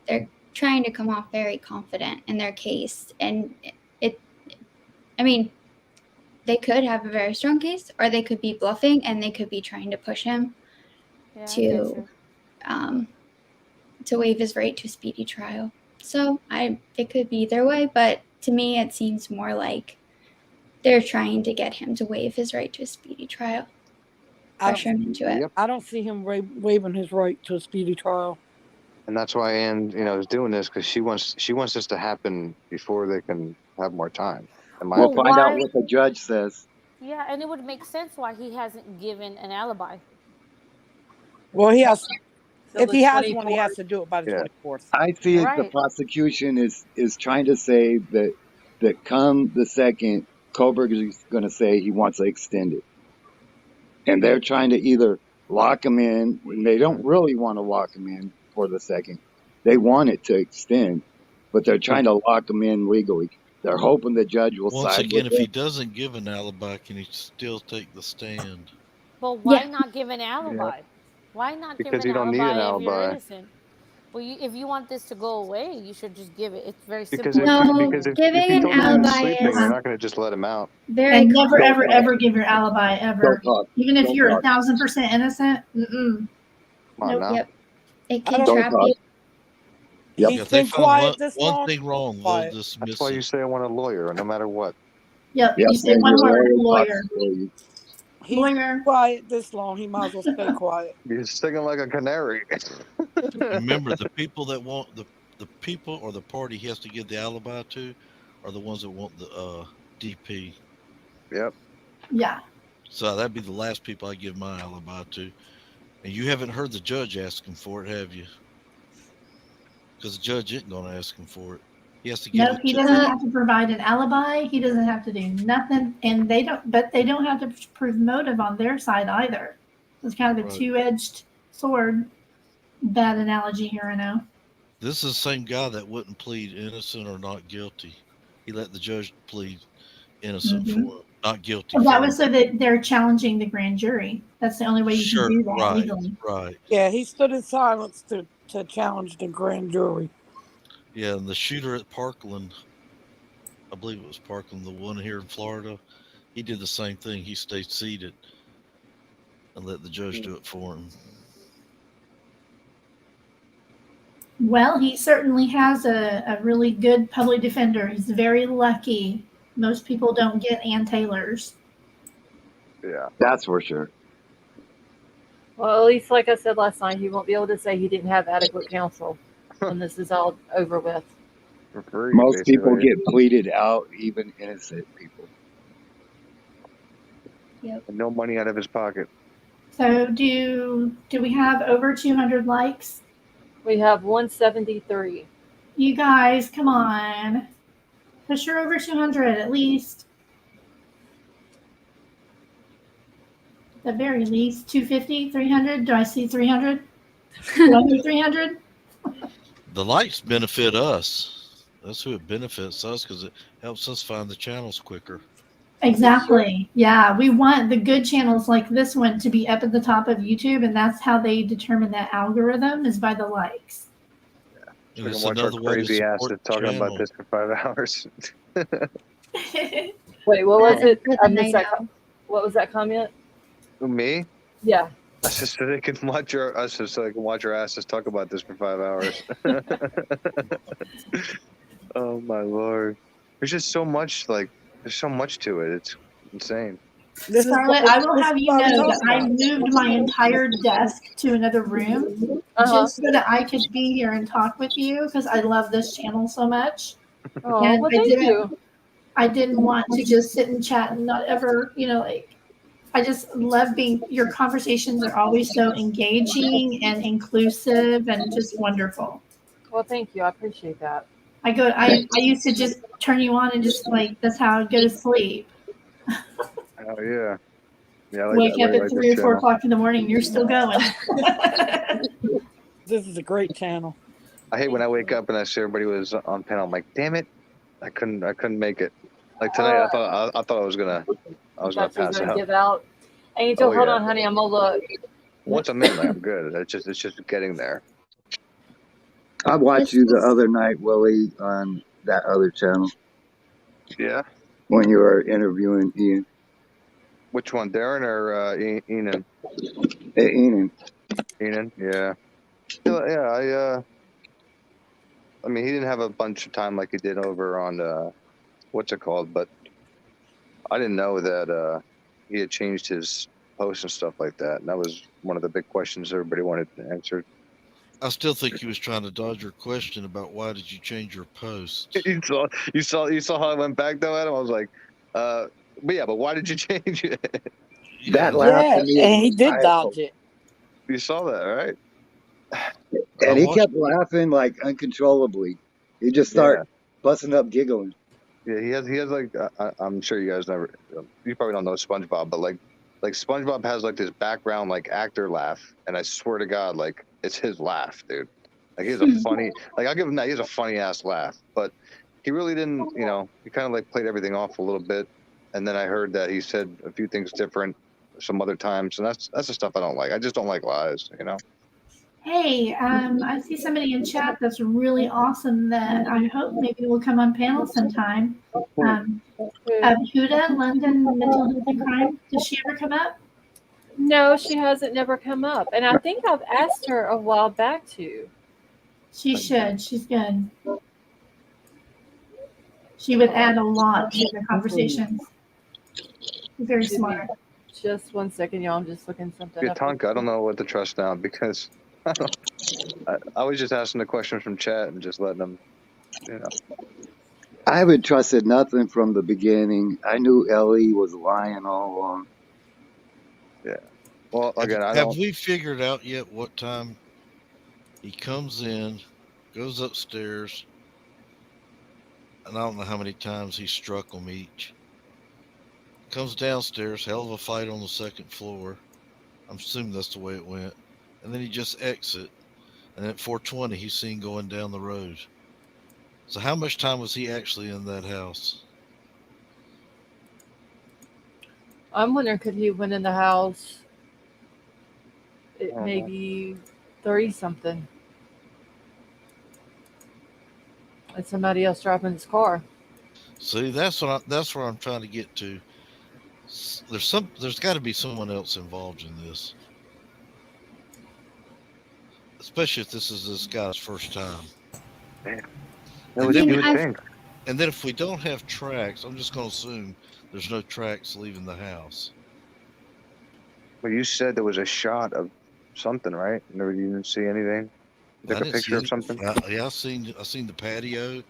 they're trying to come off very confident in their case. And they could have a very strong case, or they could be bluffing and they could be trying to push him to waive his right to a speedy trial. So it could be either way, but to me it seems more like they're trying to get him to waive his right to a speedy trial. Pressure him into it. I don't see him waiving his right to a speedy trial. And that's why Ann, is doing this because she wants this to happen before they can have more time. We'll find out what the judge says. Yeah, and it would make sense why he hasn't given an alibi. Well, he has. So If the he has one, he 24th. has to do it by the 24th. I see it. The prosecution is trying to say that come the second, Kohberger is going to say he wants to extend it, and they're trying to either lock him in. And they don't really want to lock him in for the second. They want it to extend, but they're trying to lock him in legally. They're hoping the judge will Once side again, with if he him. doesn't give an alibi, can he still take the stand? But why not give an alibi? Why not give Because an you don't need an alibi if you're alibi. innocent? Well, if you want this to go away, you should just give it. It's very simple. Because if giving he an told them he was alibi sleeping, is they're not going to just let him out. very And never, common. ever, ever give your alibi ever. Don't talk. Even if Don't you're talk. 1,000% innocent. Come on Nope. now. Yep. It can Don't trap talk. you. Yep. He's If they been find quiet this one long. thing wrong, they'll Quiet. dismiss That's why you it. say I want a lawyer, no matter what. Yep. Yep. You say And one your word, lawyer lawyer. talks for you. He's Lawyer. quiet this long. He might as well stay quiet. You're singing like a canary. Remember, the people that want the people or the party he has to give the alibi to are the ones that want the DP. Yep. Yeah. So that'd be the last people I give my alibi to. And you haven't heard the judge asking for it, have you? Because the judge isn't going to ask him for it. He has to give Nope. it He to doesn't them. have to provide an alibi. He doesn't have to do nothing. And they don't have to prove motive on their side either. It's kind of a Right. two-edged sword. Bad analogy here, I know. This is the same guy that wouldn't plead innocent or not guilty. He let the judge plead innocent for it, not guilty. Well, that for was it. so that they're challenging the grand jury. That's the only way you Sure, can do that right, legally. right. Yeah, he stood in silence to challenge the grand jury. Yeah, and the shooter at Parkland, I believe it was Parkland, the one here in Florida, he did the same thing. He stayed seated and let the judge do it for him. Well, he certainly has a really good public defender. He's very lucky. Most people don't get Ann Taylor's. Yeah. That's for sure. Well, at least, like I said last night, he won't be able to say he didn't have adequate counsel when this is all over with. For free, Most people basically. get pleaded out, even innocent people. Yep. And no money out of his pocket. So do we have over 200 likes? We have 173. You guys, come on. Push her over 200 at least. At the very least, 250, 300. Do I see 300? Do I see 300? The likes benefit us. That's who it benefits us because it helps us find the channels quicker. Exactly. Yeah, we want the good channels like this one to be up at the top of YouTube, and that's how they determine that algorithm is by the likes. And We it's can watch our another way to crazy asses support the talking channel. about this for 5 hours. Wait, what was it? Good I missed night that. What was that comment? Who, me? Yeah. That's just so they can watch our asses talk about this for 5 hours. Oh my lord! There's just so much. Like, there's so much to it. It's insane. Scarlett, I will have you what know we that talk I about. moved my entire desk to another room just so that I could be here and talk with you because I love this channel so much. Oh, And well, thank you. I didn't want to just sit and chat and not ever, like, I just love your conversations are always so engaging and inclusive and just wonderful. Well, thank you. I appreciate that. I used to just turn you on and just like, that's how I'd go to sleep. Oh yeah. Yeah. I like Wake that. up at 3 or 4 o'clock in the morning and you're still going. This is a great channel. I hate when I wake up and I see everybody was on panel. I'm like, damn it, I couldn't make it. Like tonight, I thought I was gonna pass out. Give out. Angel, hold on, honey. I'm gonna look. Once I'm in, like, I'm good. It's just getting there. I watched you the other night, Willie, on that other channel. Yeah. When you were interviewing Ian. Which one, Darren or Enan? Enan. Enan, yeah. Yeah, I mean, he didn't have a bunch of time like he did over on what's it called, but I didn't know that he had changed his posts and stuff like that. And that was one of the big questions everybody wanted answered. I still think he was trying to dodge your question about why did you change your post. You saw how I went back though, Adam. I was like, but why did you change it? That laughed at me. And he did dodge it. You saw that, right? And he kept laughing like uncontrollably. He just started busting up giggling. Yeah, he has like I'm sure you guys you probably don't know SpongeBob, but like SpongeBob has like this background like actor laugh, and I swear to God, like it's his laugh, dude. Like he's a funny, like I'll give him that, he's a funny ass laugh, but he really didn't, he kind of like played everything off a little bit, and then I heard that he said a few things different some other times, and that's the stuff I don't like. I just don't like lies, Hey, I see somebody in chat that's really awesome that I hope maybe will come on panel sometime. Huda, London Mental Health and Crime. Does she ever come up? No, she hasn't never come up. And I think I've asked her a while back to. She should. She's good. She would add a lot to the conversations. Very smart. Just 1 second, y'all. I'm just looking something up. Tonka, I don't know what to trust now because I was just asking the questions from chat and just letting them, I haven't trusted nothing from the beginning. I knew Ellie was lying all along. Yeah. Well, again, have we figured out yet what time he comes in, goes upstairs, and I don't know how many times he struck them each. Comes downstairs, hell of a fight on the second floor. I'm assuming that's the way it went. And then he just exit. And at 4:20, he's seen going down the road. So how much time was he actually in that house? I'm wondering, could he went in the house maybe 30-something? And somebody else driving his car. See, that's what I'm trying to get to. There's got to be someone else involved in this. Especially if this is this guy's first time. And then if we don't have tracks, I'm just going to assume there's no tracks leaving the house. Well, you said there was a shot of something, right? You didn't see anything? Took a picture of something? Yeah, I seen the patio,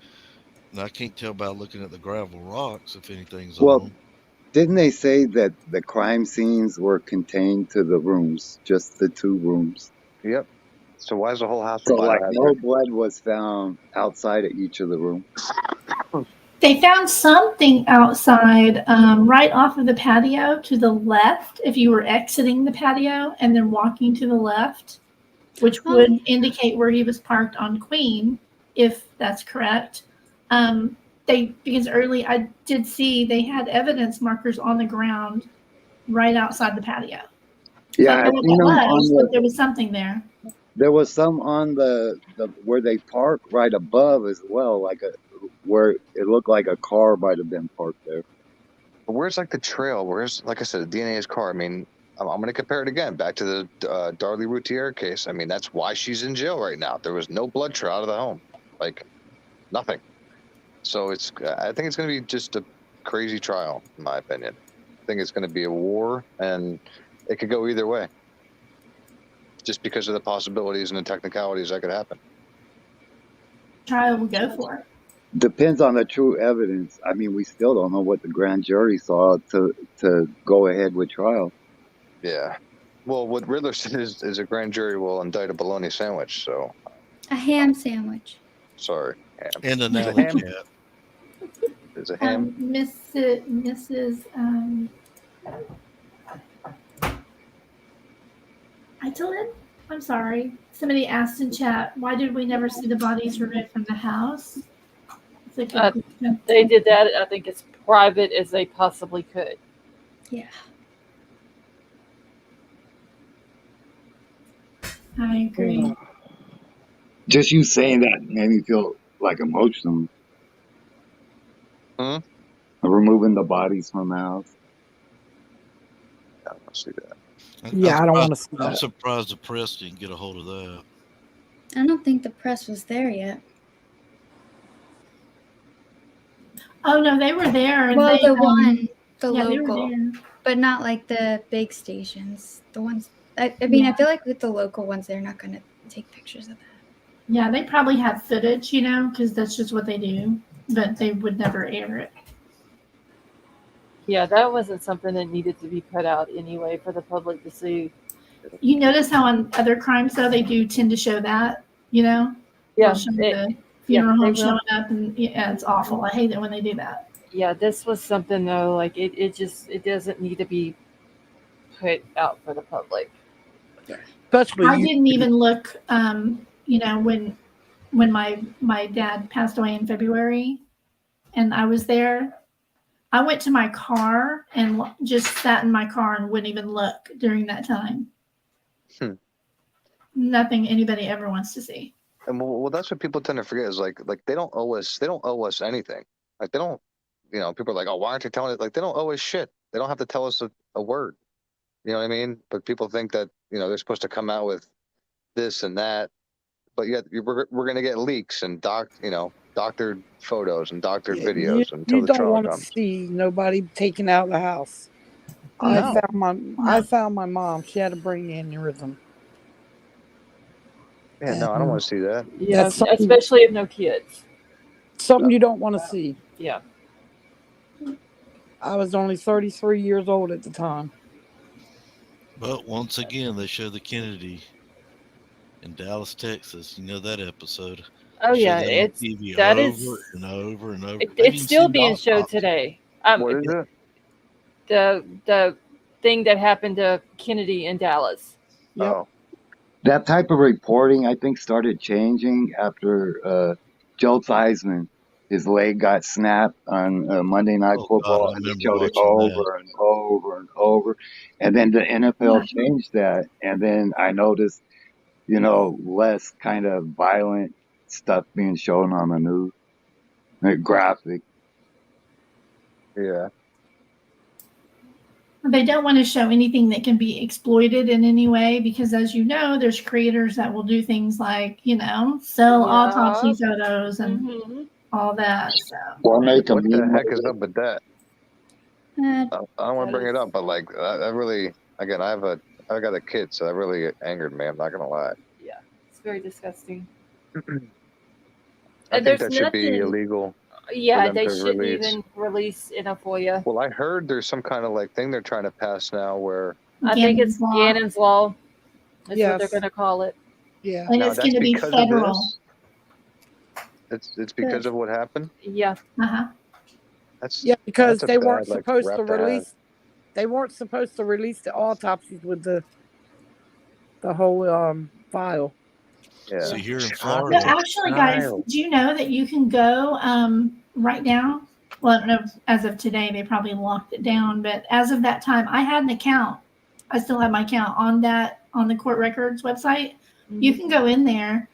and I can't tell by looking at the gravel rocks if anything's on. Didn't they say that the crime scenes were contained to the rooms, just the 2 rooms? Yep. So why is the whole house? So like no blood was found outside of each of the rooms. They found something outside, right off of the patio to the left. If you were exiting the patio and then walking to the left, which would indicate where he was parked on Queen, if that's correct. Because early I did see they had evidence markers on the ground right outside the patio. Yeah, I don't know what it was, but there was something there. There was some on the where they park right above as well, like where it looked like a car might have been parked there. But where's like the trail? Where's, like I said, the DNA is car? I mean, I'm going to compare it again back to the Darlie Routier case. I mean, that's why she's in jail right now. There was no blood trail out of the home, like nothing. So I think it's going to be just a crazy trial, in my opinion. I think it's going to be a war, and it could go either way. Just because of the possibilities and the technicalities that could happen. Trial will go for. Depends on the true evidence. I mean, we still don't know what the grand jury saw to go ahead with trial. Yeah. Well, what Riddler said is a grand jury will indict a bologna sandwich. So. A ham sandwich. Sorry, ham. And an alley cat. There's a ham. Mrs. Italin? I'm sorry. Somebody asked in chat, why did we never see the bodies removed from the house? They did that, I think, as private as they possibly could. Yeah. I agree. Just you saying that made me feel like emotional. Removing the bodies from the house. I don't want to see that. Yeah, I don't want to see that. I'm surprised the press didn't get a hold of that. I don't think the press was there yet. Oh no, they were there. And Well, they, the local, but not like the big stations. The ones. I mean, I feel like with the local ones, they're not going to take pictures of that. Yeah, they probably have footage, because that's just what they do, but they would never air it. Yeah, that wasn't something that needed to be put out anyway for the public to see. You notice how on other crimes, though, they do tend to show that, Yeah. the funeral home showing up, and it's awful. I hate it when they do that. Yeah, this was something, though, like it doesn't need to be put out for the public. Especially I didn't even look, when my dad passed away in February and I was there, I went to my car and just sat in my car and wouldn't even look during that time. Nothing anybody ever wants to see. And well, that's what people tend to forget is like they don't owe us anything. Like they don't, people are like, oh, why aren't you telling it? Like they don't owe us shit. They don't have to tell us a word. You know what I mean? But people think that, they're supposed to come out with this and that, but yet we're going to get leaks and doctored photos and doctored videos until the trial comes. You don't want to see nobody taken out of the house. No. I found my mom. She had a brain aneurysm. Yeah, no, I don't want to see that. Yeah, especially if no kids. Something you don't want to see. Yeah. I was only 33 years old at the time. But once again, they show the Kennedy in Dallas, Texas. You know that episode. Oh yeah, it's TV over is and over and over. It's still being showed today. What is it? The thing that happened to Kennedy in Dallas. Yep. Oh. That type of reporting, I think, started changing after Joe Theismann. His leg got snapped on Monday Night Football, and they showed it over and over and over. And then the NFL changed that, and then I noticed, less kind of violent stuff being shown on the news, like graphic. Yeah. They don't want to show anything that can be exploited in any way because, as you know, there's creators that will do things like, sell autopsy photos and all that. So. Or make what the heck is up with that? I don't want to bring it up, but I really, again, I got a kid, so that really angered me. I'm not gonna lie. Yeah, it's very disgusting. I think that should be illegal. Yeah, they shouldn't even release in a FOIA. Well, I heard there's some kind of thing they're trying to pass now where I think it's Gannon's Law. That's what they're going to call it. Yeah, and it's going to be federal. It's because of what happened. Yeah. Because they weren't supposed to release. They weren't supposed to release the autopsies with the whole file. Yeah. So here in Florida. So actually, guys, do you know that you can go right now? Well, I don't know. As of today, they probably locked it down. But as of that time, I had an account. I still have my account on the court records website. Mm-hmm. You can go in there,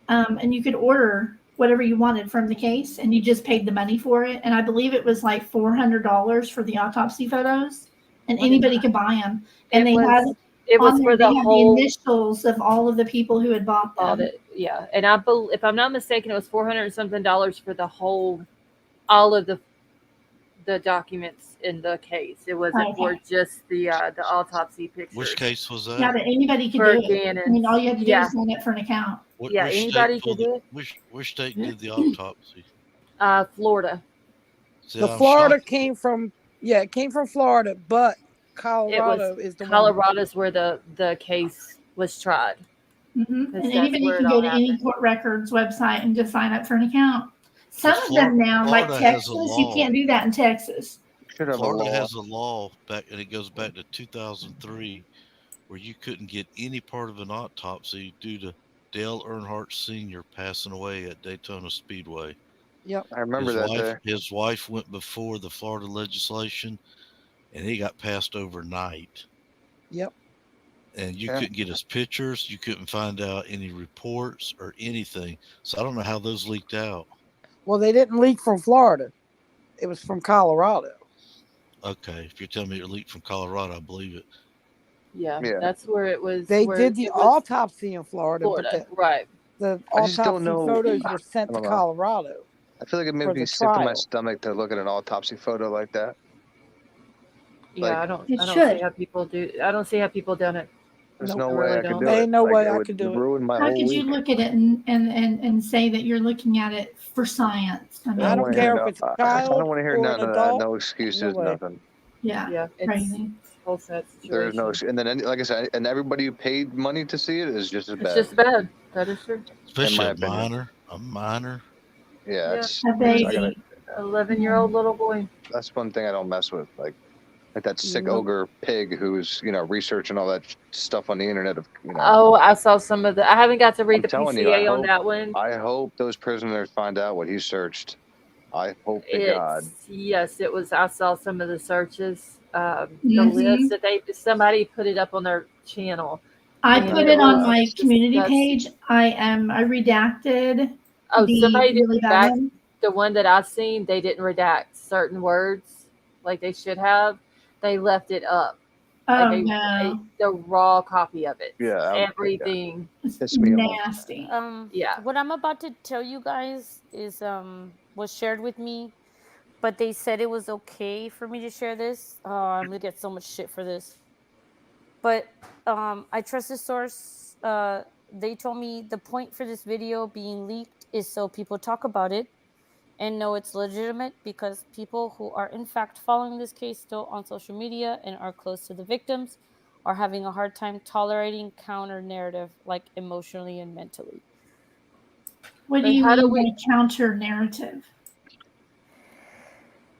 and you could order whatever you wanted from the case, and you just paid the money for it. And I believe it was like $400 for the autopsy photos, and anybody could buy them. And It was for the whole initials of all of the people who had bought them. Yeah, and if I'm not mistaken, it was $400 something for the whole all of the documents in the case. It wasn't for just the autopsy pictures. Which case was that? Yeah, but anybody could do it. I mean, all you have to do is sign up for an account. Anybody could do it. Which state did the autopsy? Florida. See, the Florida came from it came from Florida, but Colorado is the Colorado's where the case was tried. Mm-hmm. And anybody can go to any court records website and just sign up for an account. Some of them now, like Texas, you can't do that in Texas. Florida has a law back, and it goes back to 2003, where you couldn't get any part of an autopsy due to Dale Earnhardt Sr. passing away at Daytona Speedway. Yep, I remember His wife went before the Florida legislation, and he got passed overnight. Yep. And you couldn't get his pictures. You couldn't find out any reports or anything. So I don't know how those leaked out. Well, they didn't leak from Florida. It was from Colorado. Okay. If you're telling me it leaked from Colorado, I believe it. Yeah. That's where it was. They did the autopsy in Florida. But right. The autopsy photos were sent to Colorado. I feel like it made me sick to my stomach to look at an autopsy photo like that. Yeah, I don't see how people do. I don't see how people done it. There's no way I could do it. Ain't no way I could do it. Ruin my How whole could you week. look at it and say that you're looking at it for science? I mean, I don't care if it's a child. I don't want to hear nothing of that. No excuses, nothing. Yeah, crazy. Whole sad There's no, and then like I said, and everybody who paid money to see it is just as bad. It's just bad. That is true. Especially a minor. Yeah, a baby. 11-year-old little boy. That's one thing I don't mess with. Like that sick ogre pig who's researching all that stuff on the internet of Oh, I saw some of the. I haven't got to read the telling PCA you, on that one. I hope those prisoners find out what he searched. I hope to God. Yes, it was. I saw some of the searches. The list that somebody put it up on their channel. I put it on my community page. I redacted. Oh, somebody did redact the one that I've seen. They didn't redact certain words like they should have. They left it up. Oh, the raw copy of it. Yeah, everything. It's nasty. What I'm about to tell you guys is was shared with me, but they said it was okay for me to share this. I'm gonna get so much shit for this. But I trust the source. They told me the point for this video being leaked is so people talk about it and know it's legitimate, because people who are in fact following this case still on social media and are close to the victims are having a hard time tolerating counter narrative, like emotionally and mentally. What do you mean by counter narrative?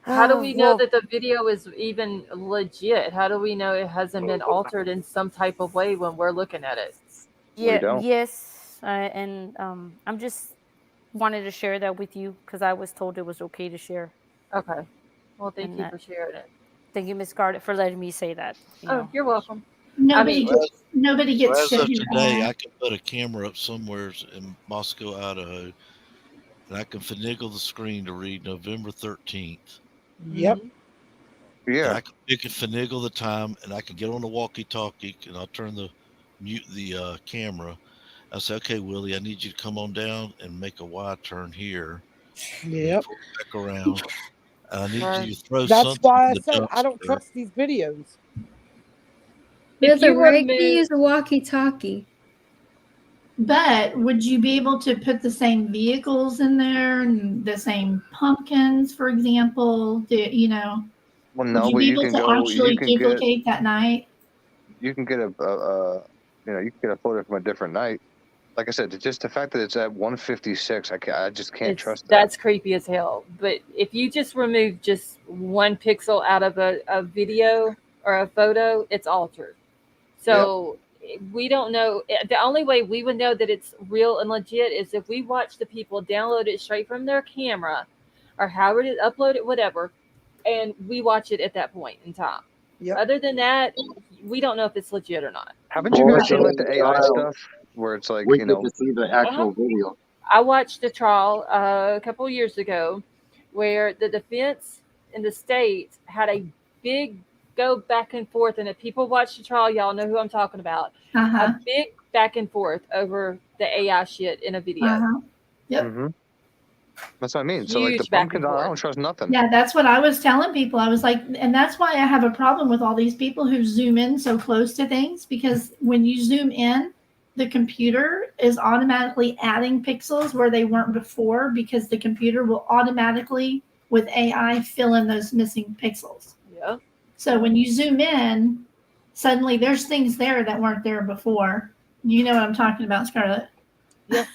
How do we know that the video is even legit? How do we know it hasn't been altered in some type of way when we're looking at it? Yes. And I'm just wanted to share that with you because I was told it was okay to share. Okay. Well, thank you for sharing it. Thank you, Ms. Scarlett, for letting me say that. You're welcome. Nobody gets as shit of here. today, I can put a camera up somewhere in Moscow, Idaho, and I can finagle the screen to read November 13th. Yep. Yeah. And I can finagle the time, and I can get on the walkie-talkie, and I'll turn the mute the camera. I say, okay, Willie, I need you to come on down and make a Y turn here. Yep. Back around. I need you to throw That's something. why I said I don't trust these videos. With a rig, you use a walkie-talkie. But would you be able to put the same vehicles in there and the same pumpkins, for example? Well, no, would you be able to actually duplicate that night? You can get you can get a photo from a different night. Like I said, just the fact that it's at 156, I just can't trust that. That's creepy as hell. But if you just remove just one pixel out of a video or a photo, it's altered. So we don't know. The only way we would know that it's real and legit is if we watch the people download it straight from their camera or however it is, upload it, whatever, and we watch it at that point in time. Yep. Other than that, we don't know if it's legit or not. Haven't you ever seen like the AI stuff where it's like, we get to see the actual video? I watched a trial a couple years ago where the defense in the state had a big go back and forth, and if people watch the trial, y'all know who I'm talking about. A big back and forth over the AI shit in a video. Yep. Mm-hmm. That's what I mean. So like the Huge back and pumpkins, I forth. don't trust nothing. Yeah, that's what I was telling people. I was like, and that's why I have a problem with all these people who zoom in so close to things, because when you zoom in, the computer is automatically adding pixels where they weren't before, because the computer will automatically, with AI, fill in those missing pixels. Yeah. So when you zoom in, suddenly there's things there that weren't there before. You know what I'm talking about, Scarlett? Yeah.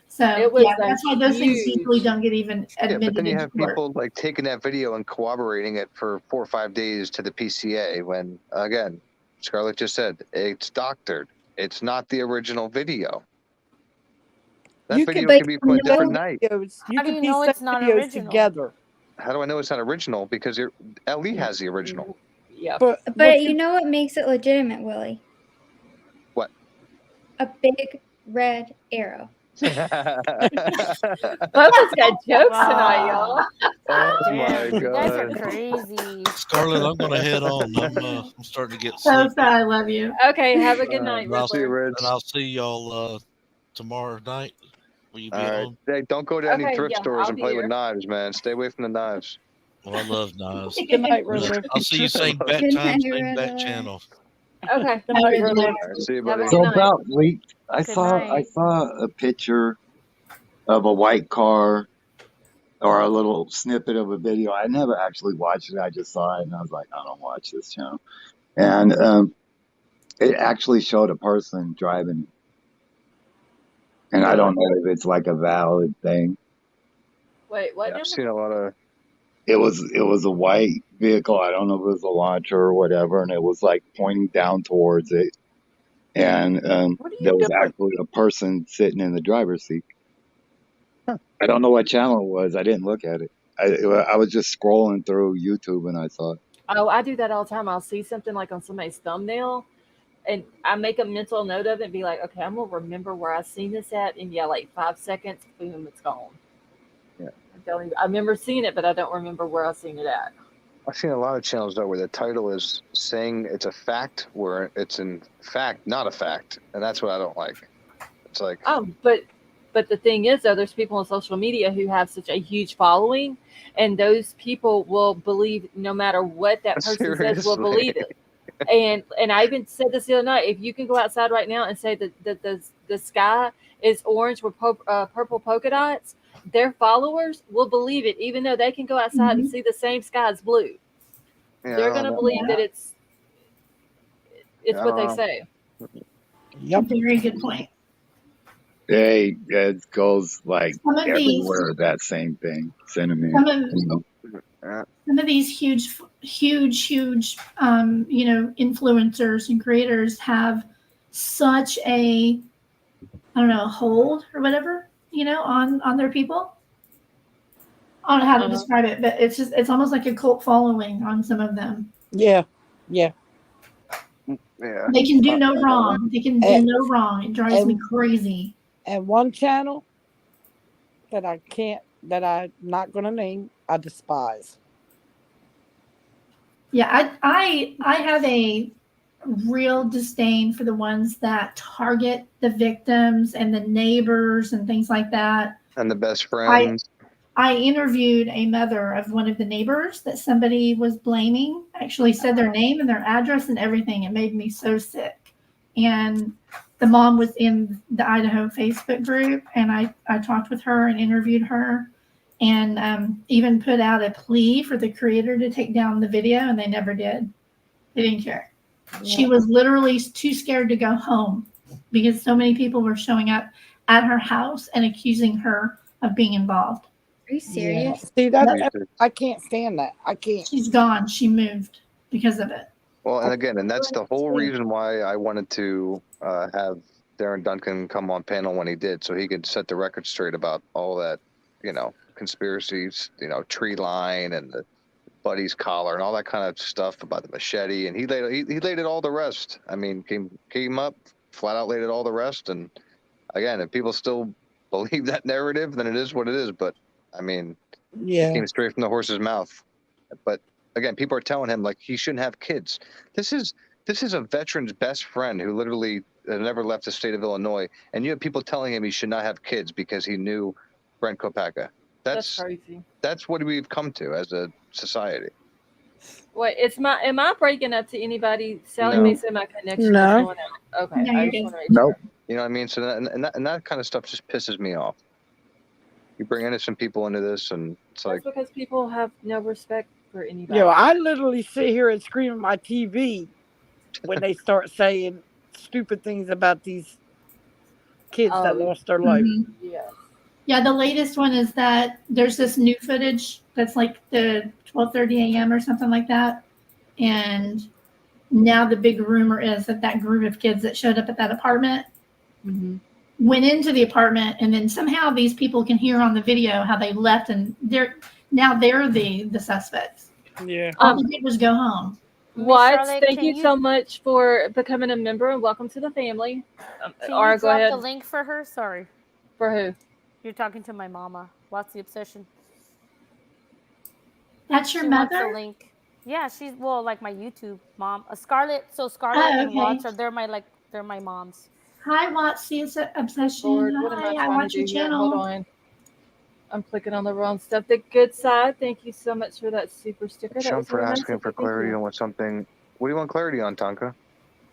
So It was that's why those things huge. usually don't get even admitted. Yeah, but then you into have court. people like taking that video and corroborating it for 4 or 5 days to the PCA when, again, Scarlett just said, it's doctored. It's not the original video. That You video could can be from a different night. videos. You How do could you piece know those it's not videos original? together. How do I know it's not original? Because LE has the original. Yeah. But you know what makes it legitimate, Willie? What? A big red arrow. Bubba's got jokes tonight, y'all. Oh Damn, my you guys are god. crazy. Scarlett, I'm gonna head on. I'm starting to get So sleepy. sad. I love you. Okay, have a good night, And I'll, Riddler. and I'll see y'all tomorrow night. Will you be All right. on? Hey, don't go to any Okay, thrift yeah, stores I'll and be play with here. knives, man. Stay away from the knives. Well, I love knives. Good night, Riddler. I'll see you same bat Good time, night, same bat Riddler. channel. Okay. Good night, Riddler. All right, see you, Have a buddy. good So night. about leaked, I Good saw night. a picture of a white car or a little snippet of a video. I never actually watched it. I just saw it and I was like, I don't watch this channel. And it actually showed a person driving. And I don't know if it's like a valid thing. Wait, what? Yeah, I've seen a lot of. It was a white vehicle. I don't know if it was a launcher or whatever, and it was like pointing down towards it. And What are you there was doing? actually a person sitting in the driver's seat. Huh. I don't know what channel it was. I didn't look at it. I was just scrolling through YouTube and I saw it. Oh, I do that all the time. I'll see something like on somebody's thumbnail, and I make a mental note of it and be like, okay, I'm gonna remember where I've seen this at, and yeah, like 5 seconds, boom, it's gone. Yeah. I remember seeing it, but I don't remember where I've seen it at. I've seen a lot of channels though where the title is saying it's a fact where it's in fact not a fact, and that's what I don't like. It's like, But the thing is, though, there's people on social media who have such a huge following, and those people will believe no matter what that person says, will believe it. And I even said this the other night. If you can go outside right now and say that the sky is orange with purple polka dots, their followers will believe it, even though they can go outside and see the same sky as blue. yeah, They're going to believe that it's what they say. Yep. Very good point. It goes like Some of these- everywhere, that same thing. Sentiment. Some of these huge, influencers and creators have such a, I don't know, hold or whatever, on their people. I don't know how to describe it, but it's almost like a cult following on some of them. Yeah. yeah. They can do no wrong. They can do no wrong. It drives me crazy. And one channel that I'm not going to name, I despise. Yeah, I have a real disdain for the ones that target the victims and the neighbors and things like that. And the best friends. I interviewed a mother of one of the neighbors that somebody was blaming, actually said their name and their address and everything. It made me so sick. And the mom was in the Idaho Facebook group, and I talked with her and interviewed her, and even put out a plea for the creator to take down the video, and they never did. They didn't care. Yeah. She was literally too scared to go home because so many people were showing up at her house and accusing her of being involved. Are you serious? Yeah. See, I can't stand that. I can't. She's gone. She moved because of it. Well, and that's the whole reason why I wanted to have Darren Duncan come on panel when he did, so he could set the record straight about all that, conspiracies, tree line and the buddy's collar and all that kind of stuff about the machete, and he laid it all to rest. I mean, came up, flat out laid it all to rest, and again, if people still believe that narrative, then it is what it is. But I mean, it came straight from the horse's mouth. But again, people are telling him like he shouldn't have kids. This is a veteran's best friend who literally never left the state of Illinois, and you have people telling him he should not have kids because he knew Brent Kopaka. That's crazy. That's what we've come to as a society. Wait, am I breaking up to anybody? Sally No. may say my connection is No. going out. Okay, No, I you're just good. want to make Nope. sure. You know what I mean? So that kind of stuff just pisses me off. You bring innocent people into this, and it's like That's because people have no respect for anybody. Yo, I literally sit here and scream at my TV when they start saying stupid things about these kids that lost their life. Yeah. Yeah, the latest one is that there's this new footage that's like the 12:30 a.m. or something like that. And now the big rumor is that that group of kids that showed up at that apartment went into the apartment, and then somehow these people can hear on the video how they left, and they're the suspects. Yeah. All they did was go home. Watts, Charlotte, thank can you so much for becoming a member and welcome to the family. Can Aura, you go drop ahead. the link for her? Sorry. For who? You're talking to my mama. What's the obsession? That's your She wants mother? the link. Yeah, she's like my YouTube mom. Scarlett. So Scarlett and okay. Watts they're my moms. Hi, Watsy's Obsession. Lord, what am I Hi, I trying watch to your do here? Hold channel. on. I'm clicking on the wrong stuff. The good side. Thank you so much for that super sticker. That Sean was for really nice asking of for you. Thank clarity you. on what something. What do you want clarity on, Tonka?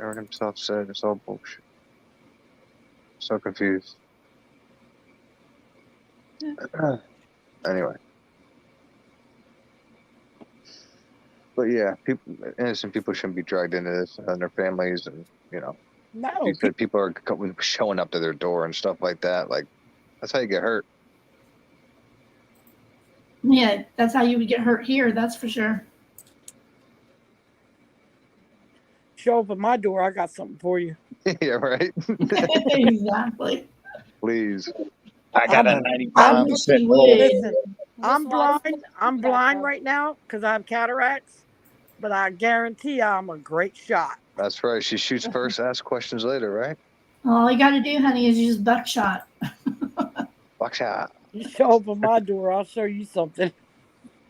Aaron himself said it's all bullshit. So confused. Anyway. But yeah, innocent people shouldn't be dragged into this, and their families, and No. you said people are showing up to their door and stuff like that. Like, that's how you get hurt. Yeah, that's how you would get hurt here, that's for sure. Show up at my door, I got something for you. Yeah, right? Exactly. Please. I got a I'm 95% listen, Miss I'm Watts, blind. I'm blind right now because I have cataracts, but I guarantee I'm a great shot. That's right. She shoots first, asks questions later, right? All you got to do, honey, is use buckshot. Buckshot. You show up at my door, I'll show you something.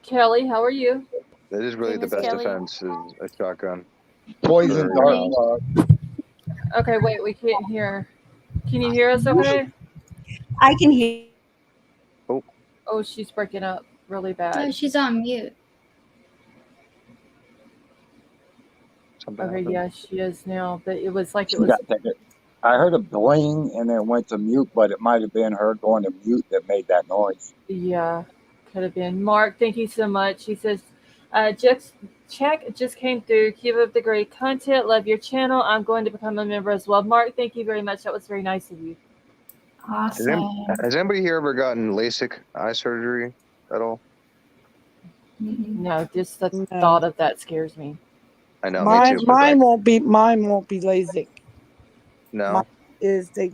Kelly, how are you? That is really the Miss best Kelly. defense is a shotgun. poison dart Hey. plug. Okay, wait, we can't hear. Can you hear us okay? I can hear. Oh, she's breaking up really bad. No, she's on mute. Something Okay, happened. yeah, she is now. But it was like She it was. got that. I heard a bling and then it went to mute, but it might have been her going to mute that made that noise. Yeah, could have been. Mark, thank you so much. He says, check just came through. Keep up the great content. Love your channel. I'm going to become a member as well. Mark, thank you very much. That was very nice of you. Awesome. Has anybody here ever gotten LASIK eye surgery at all? No, just the thought of that scares me. I know, Mine, me too. but mine won't be LASIK. no. Mine is they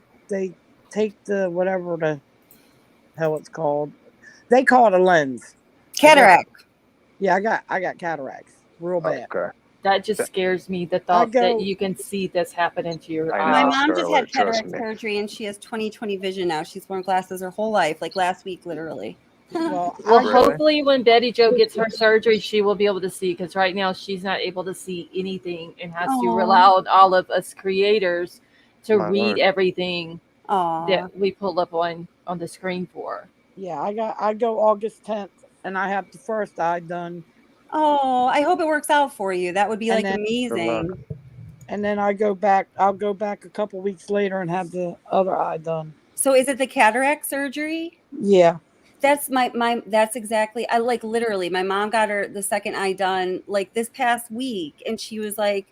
take the whatever the hell it's called. They call it a lens. Cataract. Yeah, I got cataracts real bad. Okay. That just scares me. The thought that you can see this happening to your I eyes. My mom just had Scarlett, trust cataract me. surgery and she has 20/20 vision now. She's worn glasses her whole life, like last week, literally. Well, Well, hopefully when Betty Jo gets her surgery, she will be able to see, because right now she's not able to see anything and has to Aw. rely on all of us creators to My read Lord. everything Aw. that we pull up on the screen for her. yeah, I go August 10th and I have the first eye done. Oh, I hope it works out for you. That would be And like then- amazing. And then I'll go back a couple weeks later and have the other eye done. So is it the cataract surgery? Yeah. That's that's exactly, I like literally my mom got her the second eye done like this past week and she was like,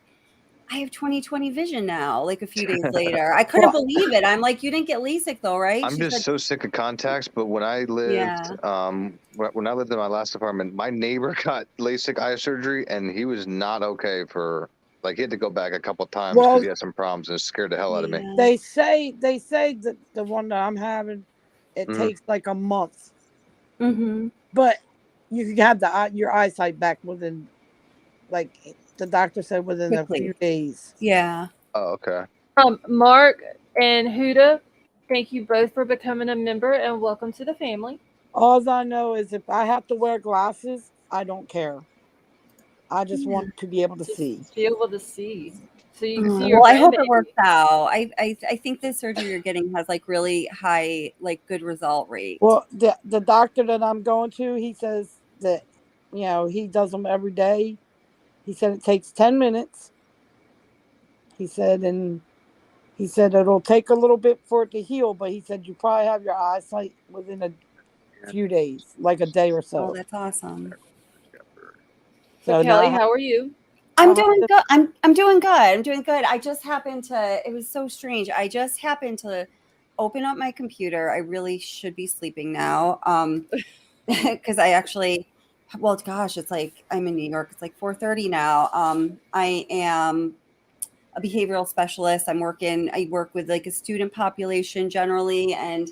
I have 20/20 vision now, like a few days later. I couldn't believe it. I'm like, you didn't get LASIK though, right? I'm She's just like, so sick of contacts. But when I lived, when I lived in my last apartment, my neighbor got LASIK eye surgery, and he was not okay for he had to go back a couple times because he had some problems, and it scared the hell out of me. They say that the one that I'm having, it takes like a month. Mm-hmm. But you can have your eyesight back within, like the doctor said, within Quickly. a few days. Yeah. Oh, okay. Mark and Huda, thank you both for becoming a member and welcome to the family. All I know is if I have to wear glasses, I don't care. I just want to be able to see. Be able to see. So you can see your Well, I hope it grandbaby. works out. I think the surgery you're getting has like really high, like good result rate. Well, the doctor that I'm going to, he says that, you know, he does them every day. He said it takes 10 minutes. He said, and he said it'll take a little bit for it to heal, but he said you probably have your eyesight within a few days, like a day or so. Oh, that's awesome. So Kelly, how are you? I'm doing good. I'm doing good. I'm doing good. I just happened to, it was so strange. I just happened to open up my computer. I really should be sleeping now. Because I actually, well, gosh, it's like, I'm in New York. It's like 4:30 now. I am a behavioral specialist. I work with like a student population generally. And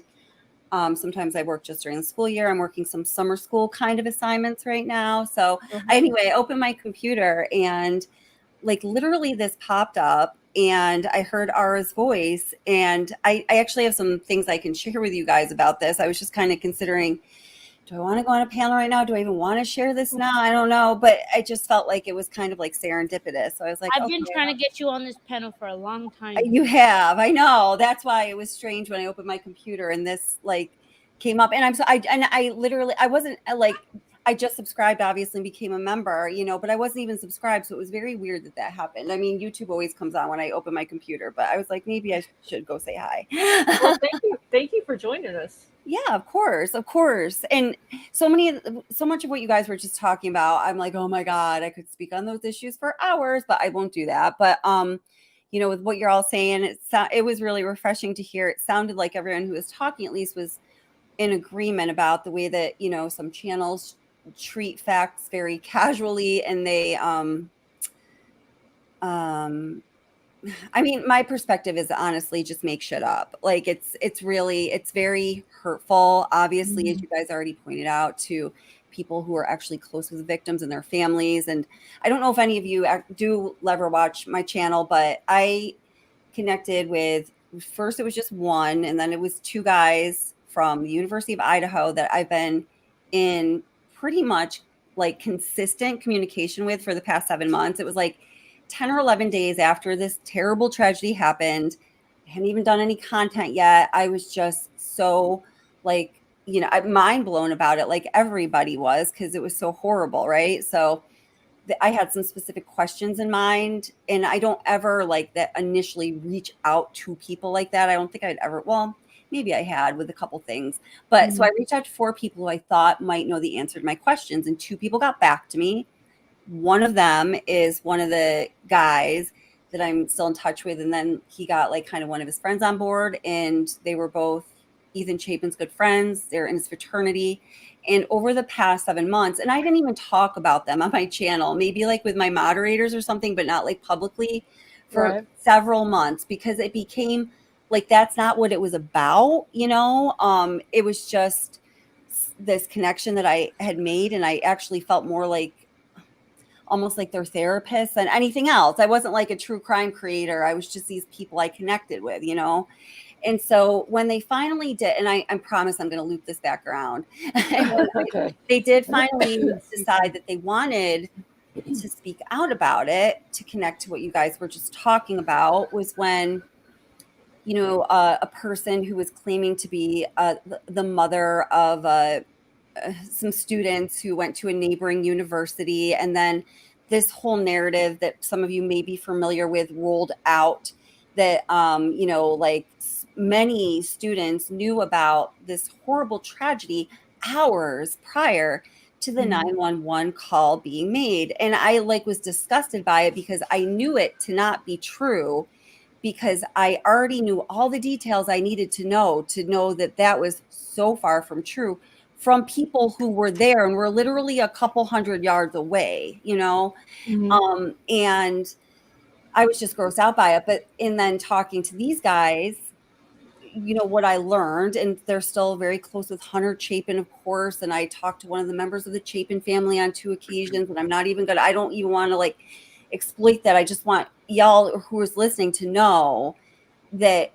sometimes I work just during the school year. I'm working some summer school kind of assignments right now. So anyway, I opened my computer and like literally this popped up and I heard Ara's voice. And I actually have some things I can share with you guys about this. I was just kind of considering, do I want to go on a panel right now? Do I even want to share this now? I don't know. But I just felt like it was kind of like serendipitous. So I was like, I've been trying to get you on this panel for a long time. You have, I know. That's why it was strange when I opened my computer and this like came up. And I literally, I wasn't like, I just subscribed, obviously, and became a member, you know, but I wasn't even subscribed. So it was very weird that happened. I mean, YouTube always comes on when I open my computer, but I was like, maybe I should go say hi. Well, thank you for joining us. Yeah, of course. And so much of what you guys were just talking about, I'm like, oh my God, I could speak on those issues for hours, but I won't do that. But, you know, with what you're all saying, it was really refreshing to hear. It sounded like everyone who was talking at least was in agreement about the way that, you know, some channels treat facts very casually and they, I mean, my perspective is honestly just make shit up. Like it's very hurtful, obviously, as you guys already pointed out, to people who are actually close with the victims and their families. And I don't know if any of you do ever watch my channel, but I connected with, first it was just one, and then it was two guys from the University of Idaho that I've been in pretty much like consistent communication with for the past 7 months. It was like 10 or 11 days after this terrible tragedy happened. I hadn't even done any content yet. I was just so like, you know, mind blown about it, like everybody was, because it was so horrible, right? So I had some specific questions in mind, and I don't ever like that initially reach out to people like that. I don't think I'd ever, well, maybe I had with a couple things, but so I reached out to 4 people who I thought might know the answer to my questions, and 2 people got back to me. One of them is one of the guys that I'm still in touch with. And then he got like kind of one of his friends on board, and they were both Ethan Chapin's good friends. They're in his fraternity. And over the past 7 months, and I didn't even talk about them on my channel, maybe like with my moderators or something, but not like publicly for several months, because it became like, that's not what it was about. You know, it was just this connection that I had made. And I actually felt more like, almost like their therapist than anything else. I wasn't like a true crime creator. I was just these people I connected with, you know? And so when they finally did, and I promise I'm going to loop this back around. They did finally decide that they wanted to speak out about it, to connect to what you guys were just talking about, was when, you know, a person who was claiming to be the mother of some students who went to a neighboring university. And then this whole narrative that some of you may be familiar with rolled out that, you know, like many students knew about this horrible tragedy hours prior to the 911 call being made. And I like was disgusted by it because I knew it to not be true, because I already knew all the details I needed to know that that was so far from true, from people who were there and were literally a couple hundred yards away, you know? And I was just grossed out by it. But, and then talking to these guys, you know, what I learned, and they're still very close with Hunter Chapin, of course. And I talked to one of the members of the Chapin family on 2 occasions, and I don't even want to like exploit that. I just want y'all who is listening to know that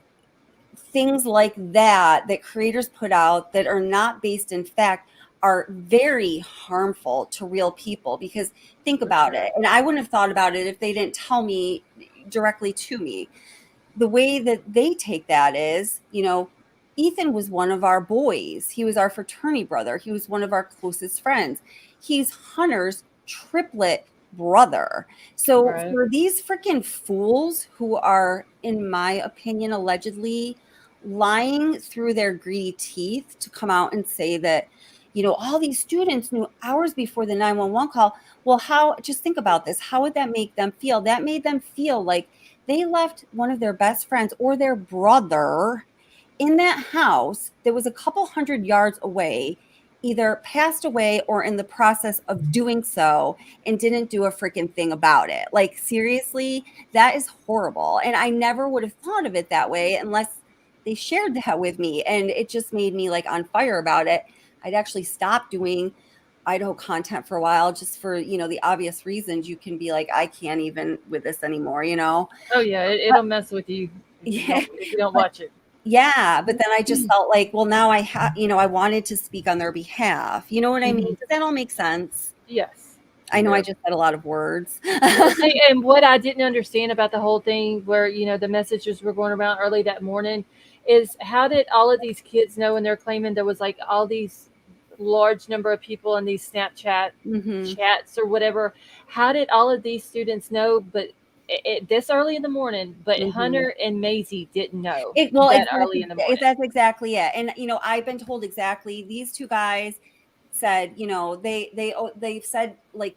things like that creators put out that are not based in fact are very harmful to real people, because think about it. And I wouldn't have thought about it if they didn't tell me directly to me. The way that they take that is, Ethan was one of our boys. He was our fraternity brother. He was one of our closest friends. He's Hunter's triplet brother. So for these freaking fools who are, in my opinion, allegedly lying through their greedy teeth to come out and say that, all these students knew hours before the 911 call. Well, just think about this. How would that make them feel? That made them feel like they left one of their best friends or their brother in that house that was a couple hundred yards away, either passed away or in the process of doing so, and didn't do a freaking thing about it. Like, seriously, that is horrible. And I never would have thought of it that way unless they shared that with me. And it just made me like on fire about it. I'd actually stopped doing Idaho content for a while, just for, the obvious reasons. You can be like, I can't even with this anymore, Oh yeah, it'll mess with you if you don't watch it. Yeah, but then I just felt like, well, now I have, I wanted to speak on their behalf. You know what I mean? Does that all make sense? Yes. I know I just said a lot of words. And what I didn't understand about the whole thing, where the messages were going around early that morning, is how did all of these kids know? And they're claiming there was like all these large number of people in these Snapchat chats or whatever. How did all of these students know? But this early in the morning, but Hunter and Maisie didn't know early in the morning. That's exactly it. And I've been told exactly. These two guys said, they've said like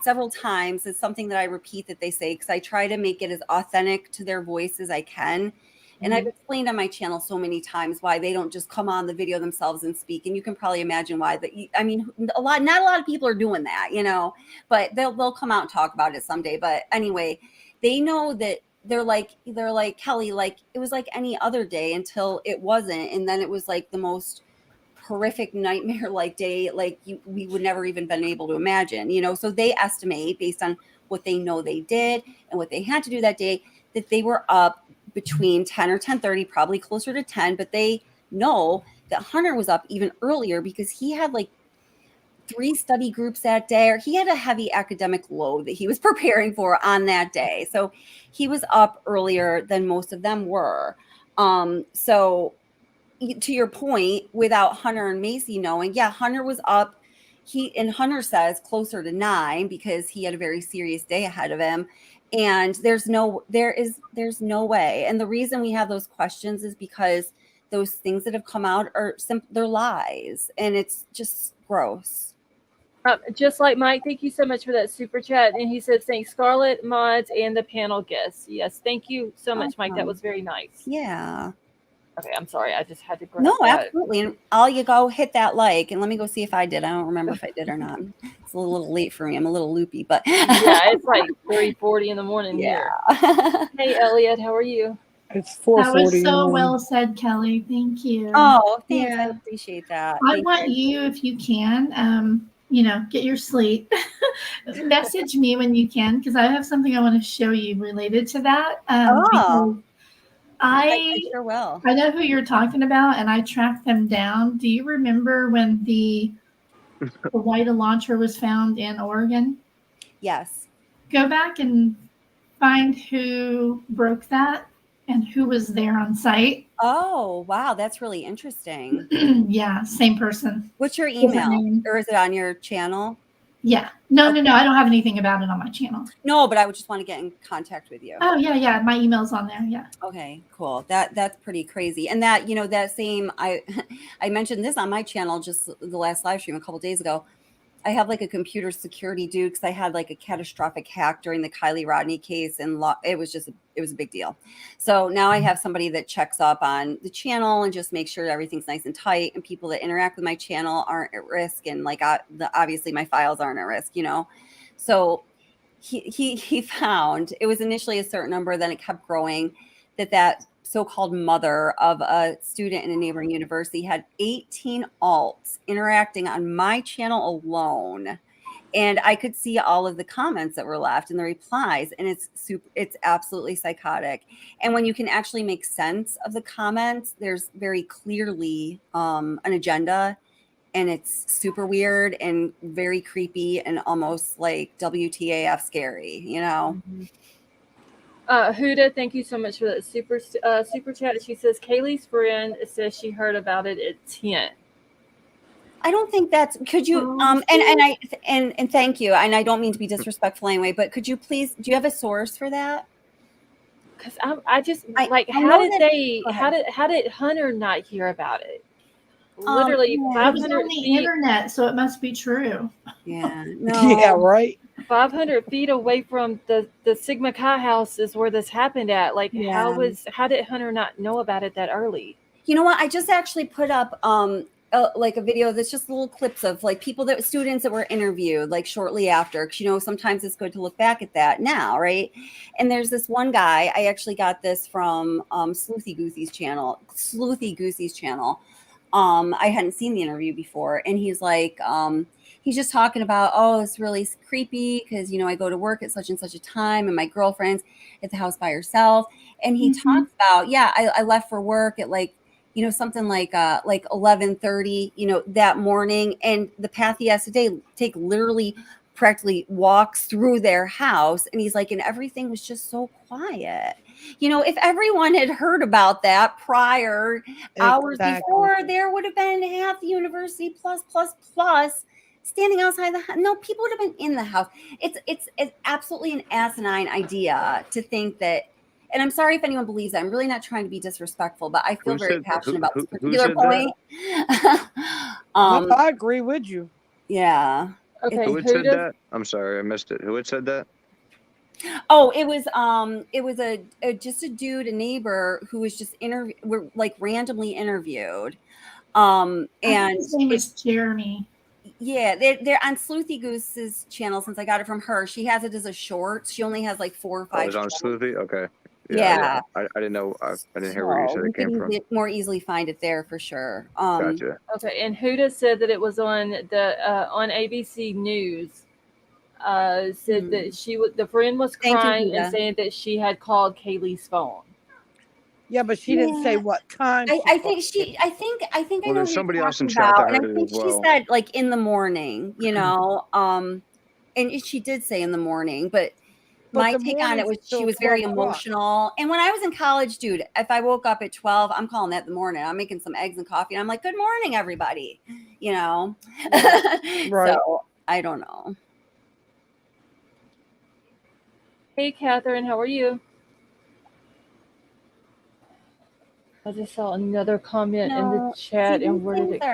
several times. It's something that I repeat that they say, because I try to make it as authentic to their voice as I can. And I've explained on my channel so many times why they don't just come on the video themselves and speak. And you can probably imagine why. Not a lot of people are doing that, but they'll come out and talk about it someday. But anyway, they know that they're like, Kelly, like it was like any other day until it wasn't. And then it was like the most horrific nightmare like day, like we would never even been able to imagine, so they estimate based on what they know they did and what they had to do that day, that they were up between 10 or 10:30, probably closer to 10, but they know that Hunter was up even earlier because he had like 3 study groups that day, or he had a heavy academic load that he was preparing for on that day. So he was up earlier than most of them were. So to your point, without Hunter and Maisie knowing, Hunter was up. Hunter says closer to 9 because he had a very serious day ahead of him. And there's no way. And the reason we have those questions is because those things that have come out are they're lies, and it's just gross. Just like Mike, thank you so much for that super chat. And he says, thanks, Scarlett, mods, and the panel guests. Yes, thank you so much, Mike. That was very nice. Yeah. Okay, I'm sorry. I just had to grab No, that. absolutely. And all you go hit that like, and let me go see if I did. I don't remember if I did or not. It's a little late for me. I'm a little loopy, but yeah, it's like 3:40 in the morning here. Hey, Elliot, how are you? It's 4:40. That was so well said, Kelly. Thank you. Oh, thanks. I appreciate that. I want you, if you can, get your sleep. Message me when you can, because I have something I want to show you related to that. I sure will. I know who you're talking about, and I tracked them down. Do you remember when the Hawaii launcher was found in Oregon? Yes. Go back and find who broke that and who was there on site. Oh, wow. That's really interesting. Yeah, same person. What's your email? Or is it on your channel? Yeah. No, I don't have anything about it on my channel. No, but I would just want to get in contact with you. Oh, yeah. My email's on there. Yeah. Okay, cool. That's pretty crazy. And that, that same, I mentioned this on my channel just the last live stream a couple days ago. I have like a computer security dude because I had like a catastrophic hack during the Kylie Rodney case, and it was a big deal. So now I have somebody that checks up on the channel and just makes sure everything's nice and tight, and people that interact with my channel aren't at risk, and like obviously my files aren't at risk, So he found, it was initially a certain number, then it kept growing, that so-called mother of a student in a neighboring university had 18 alts interacting on my channel alone. And I could see all of the comments that were left and the replies, and it's absolutely psychotic. And when you can actually make sense of the comments, there's very clearly an agenda and it's super weird and very creepy and almost like WTAF scary, you know? Huda, thank you so much for that super chat. She says Kaylee's friend says she heard about it at 10. I don't think that's, could you, and thank you. And I don't mean to be disrespectful anyway, but could you please, do you have a source for that? Because how did Hunter not hear about it? Literally It was 500 on the feet. internet, so it must be true. Yeah. No. Yeah, right. 500 feet away from the Sigma Chi house is where this happened at. Like, how did Hunter not know about it that early? You know what? I just actually put up like a video that's just little clips of like students that were interviewed like shortly after, because you know sometimes it's good to look back at that now, right? And there's this one guy, I actually got this from Sleuthy Goosey's channel. I hadn't seen the interview before, and he's like he's just talking about, oh, it's really creepy because, you know, I go to work at such and such a time and my girlfriend's at the house by herself. And he talks about, I left for work at like, you know, something like 11:30, you know, that morning. And the path he has to take literally practically walks through their house. And he's like, and everything was just so quiet. You know, if everyone had heard about that prior hours before, there would have been half the university plus standing outside the house. No, people would have been in the house. It's absolutely an asinine idea to think that. And I'm sorry if anyone believes that. I'm really not trying to be disrespectful, but I feel very passionate about this particular point. I agree with you. Yeah. Okay. Who had said that? I'm sorry, I missed it. Who had said that? Oh, it was just a dude, a neighbor who was just randomly interviewed. And his name was Jeremy. Yeah, they're on Sleuthy Goose's channel. Since I got it from her, she has it as a short. She only has like 4 or 5. Oh, it was on Sleuthy? Okay. Yeah. I didn't know. I didn't hear where you said it came from. More easily find it there for sure. Gotcha. Okay, and Huda said that it was on the on ABC News. Said that the friend was crying and saying that she had called Kaylee's phone. Yeah, but she didn't say what time. I think I know there's somebody else in chat that and I heard it think as well. she said like in the morning, you know, and she did say in the morning, but my take on it was she was very emotional. And when I was in college, dude, if I woke up at 12, I'm calling that the morning. I'm making some eggs and coffee, and I'm like, "Good morning, everybody," you know. Right. So I don't know. Hey, Catherine, how are you? I just saw another comment in the chat, and where did it go?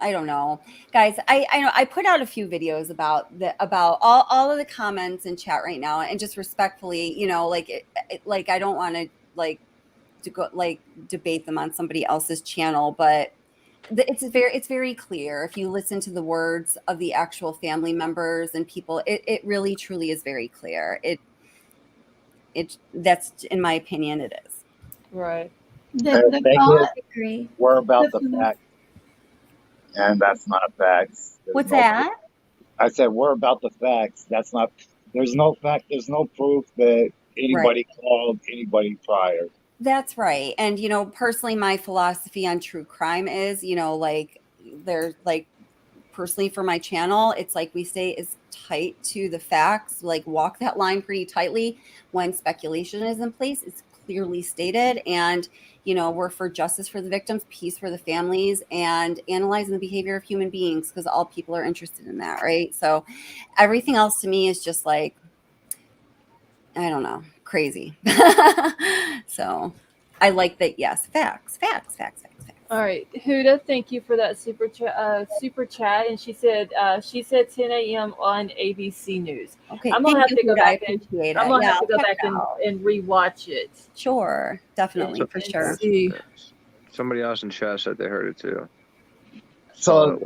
I don't know, guys. I know I put out a few videos about all of the comments in chat right now, and just respectfully, you know, like I don't want to go debate them on somebody else's channel, but it's very clear if you listen to the words of the actual family members and people. It really truly is very clear. That's in my opinion, it is right. We're about the facts, and that's not facts. What's that? I said we're about the facts. That's not. There's no fact. There's no proof that anybody called anybody prior. That's right. And you know, personally, my philosophy on true crime is, you know, like there's like personally for my channel, it's like we stay as tight to the facts, like walk that line pretty tightly. When speculation is in place, it's clearly stated, and you know, we're for justice for the victims, peace for the families, and analyzing the behavior of human beings, because all people are interested in that, right? So everything else to me is just like, I don't know, crazy. So I like that. Yes, facts. All right, Huda, thank you for that super chat. And she said 10 a.m. on ABC News. Okay, I'm gonna have to go back and and rewatch it. Sure, definitely, for sure. Somebody else in chat said they heard it too. So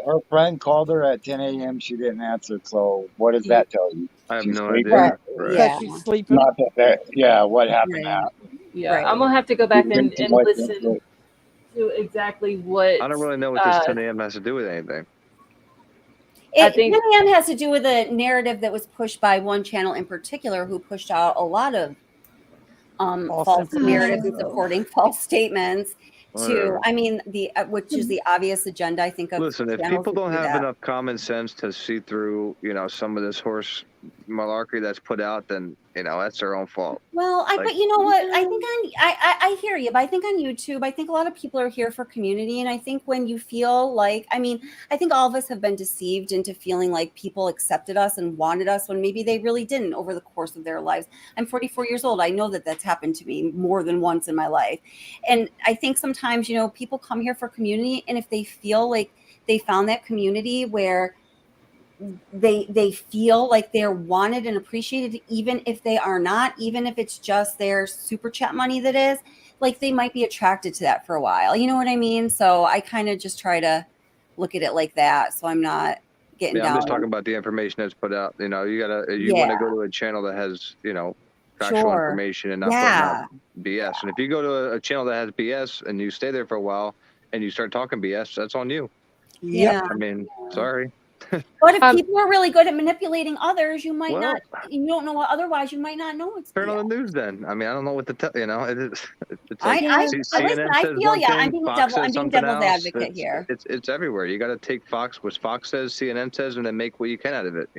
her friend called her at 10 a.m. She didn't answer. So what does that tell you? I have She's no sleeping? idea. Yeah, she's sleeping. Not that, what happened now? Yeah, I'm gonna have to go back and listen to exactly what. I don't really know what this 10 a.m. has to do with anything. I think 10 a.m. has to do with a narrative that was pushed by one channel in particular, who pushed out a lot of false narratives and supporting false statements. too. I mean, which is the obvious agenda, I think, of Listen, if channels people that don't do have that. enough common sense to see through, some of this horse malarkey that's put out, then that's their own fault. Well, but you know what? I think I hear you, but I think on YouTube, I think a lot of people are here for community, and I think when you feel like, I think all of us have been deceived into feeling like people accepted us and wanted us when maybe they really didn't over the course of their lives. I'm 44 years old. I know that that's happened to me more than once in my life, and I think sometimes people come here for community, and if they feel like they found that community where they feel like they're wanted and appreciated, even if they are not, even if it's just their super chat money that is, like, they might be attracted to that for a while. You know what I mean? So I kind of just try to look at it like that. So I'm not getting down. I'm just talking about the information that's put out. You want to go to a channel that has, factual information and not putting out BS. And if you go to a channel that has BS and you stay there for a while and you start talking BS, that's on you. Yeah. Sorry. But if people are really good at manipulating others, you might not. You don't know what. Otherwise, you might not know it's. Turn on the news then. I don't know what to tell. It's like I CNN says feel one you. thing, I'm being Fox says something devil's else. advocate here. It's everywhere. You got to take what Fox says, CNN says, and then make what you can out of it.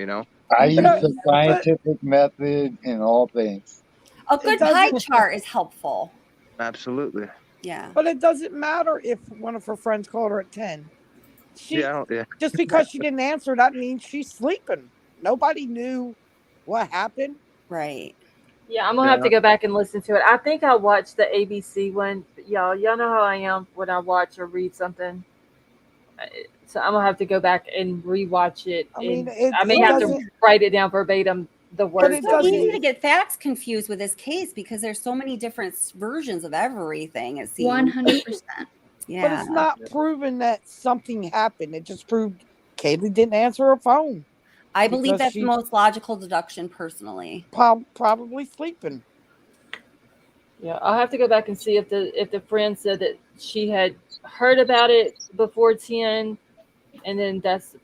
I use the scientific method in all things. A good pie chart is helpful. Absolutely. Yeah. But it doesn't matter if one of her friends called her at 10. Just because she didn't answer, that means she's sleeping. Nobody knew what happened. Right. Yeah, I'm gonna have to go back and listen to it. I think I watched the ABC one. Y'all know how I am when I watch or read something. So I'm gonna have to go back and rewatch it. I may have to write it down verbatim. The words. It's so easy to get facts confused with this case because there's so many different versions of everything. It seems 100%. Yeah. But it's not proven that something happened. It just proved Kaylee didn't answer her phone. I believe that's the most logical deduction, personally. Probably sleeping. Yeah, I'll have to go back and see if the friend said that she had heard about it before 10, and then that's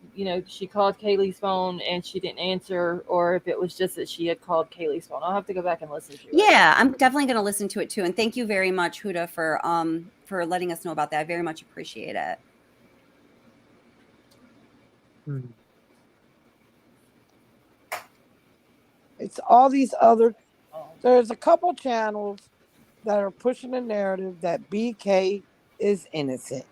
she called Kaylee's phone and she didn't answer, or if it was just that she had called Kaylee's phone. I'll have to go back and listen to it. Yeah, I'm definitely going to listen to it too. And thank you very much, Huda, for letting us know about that. I very much appreciate it. It's all these other. There's a couple channels that are pushing the narrative that BK is innocent.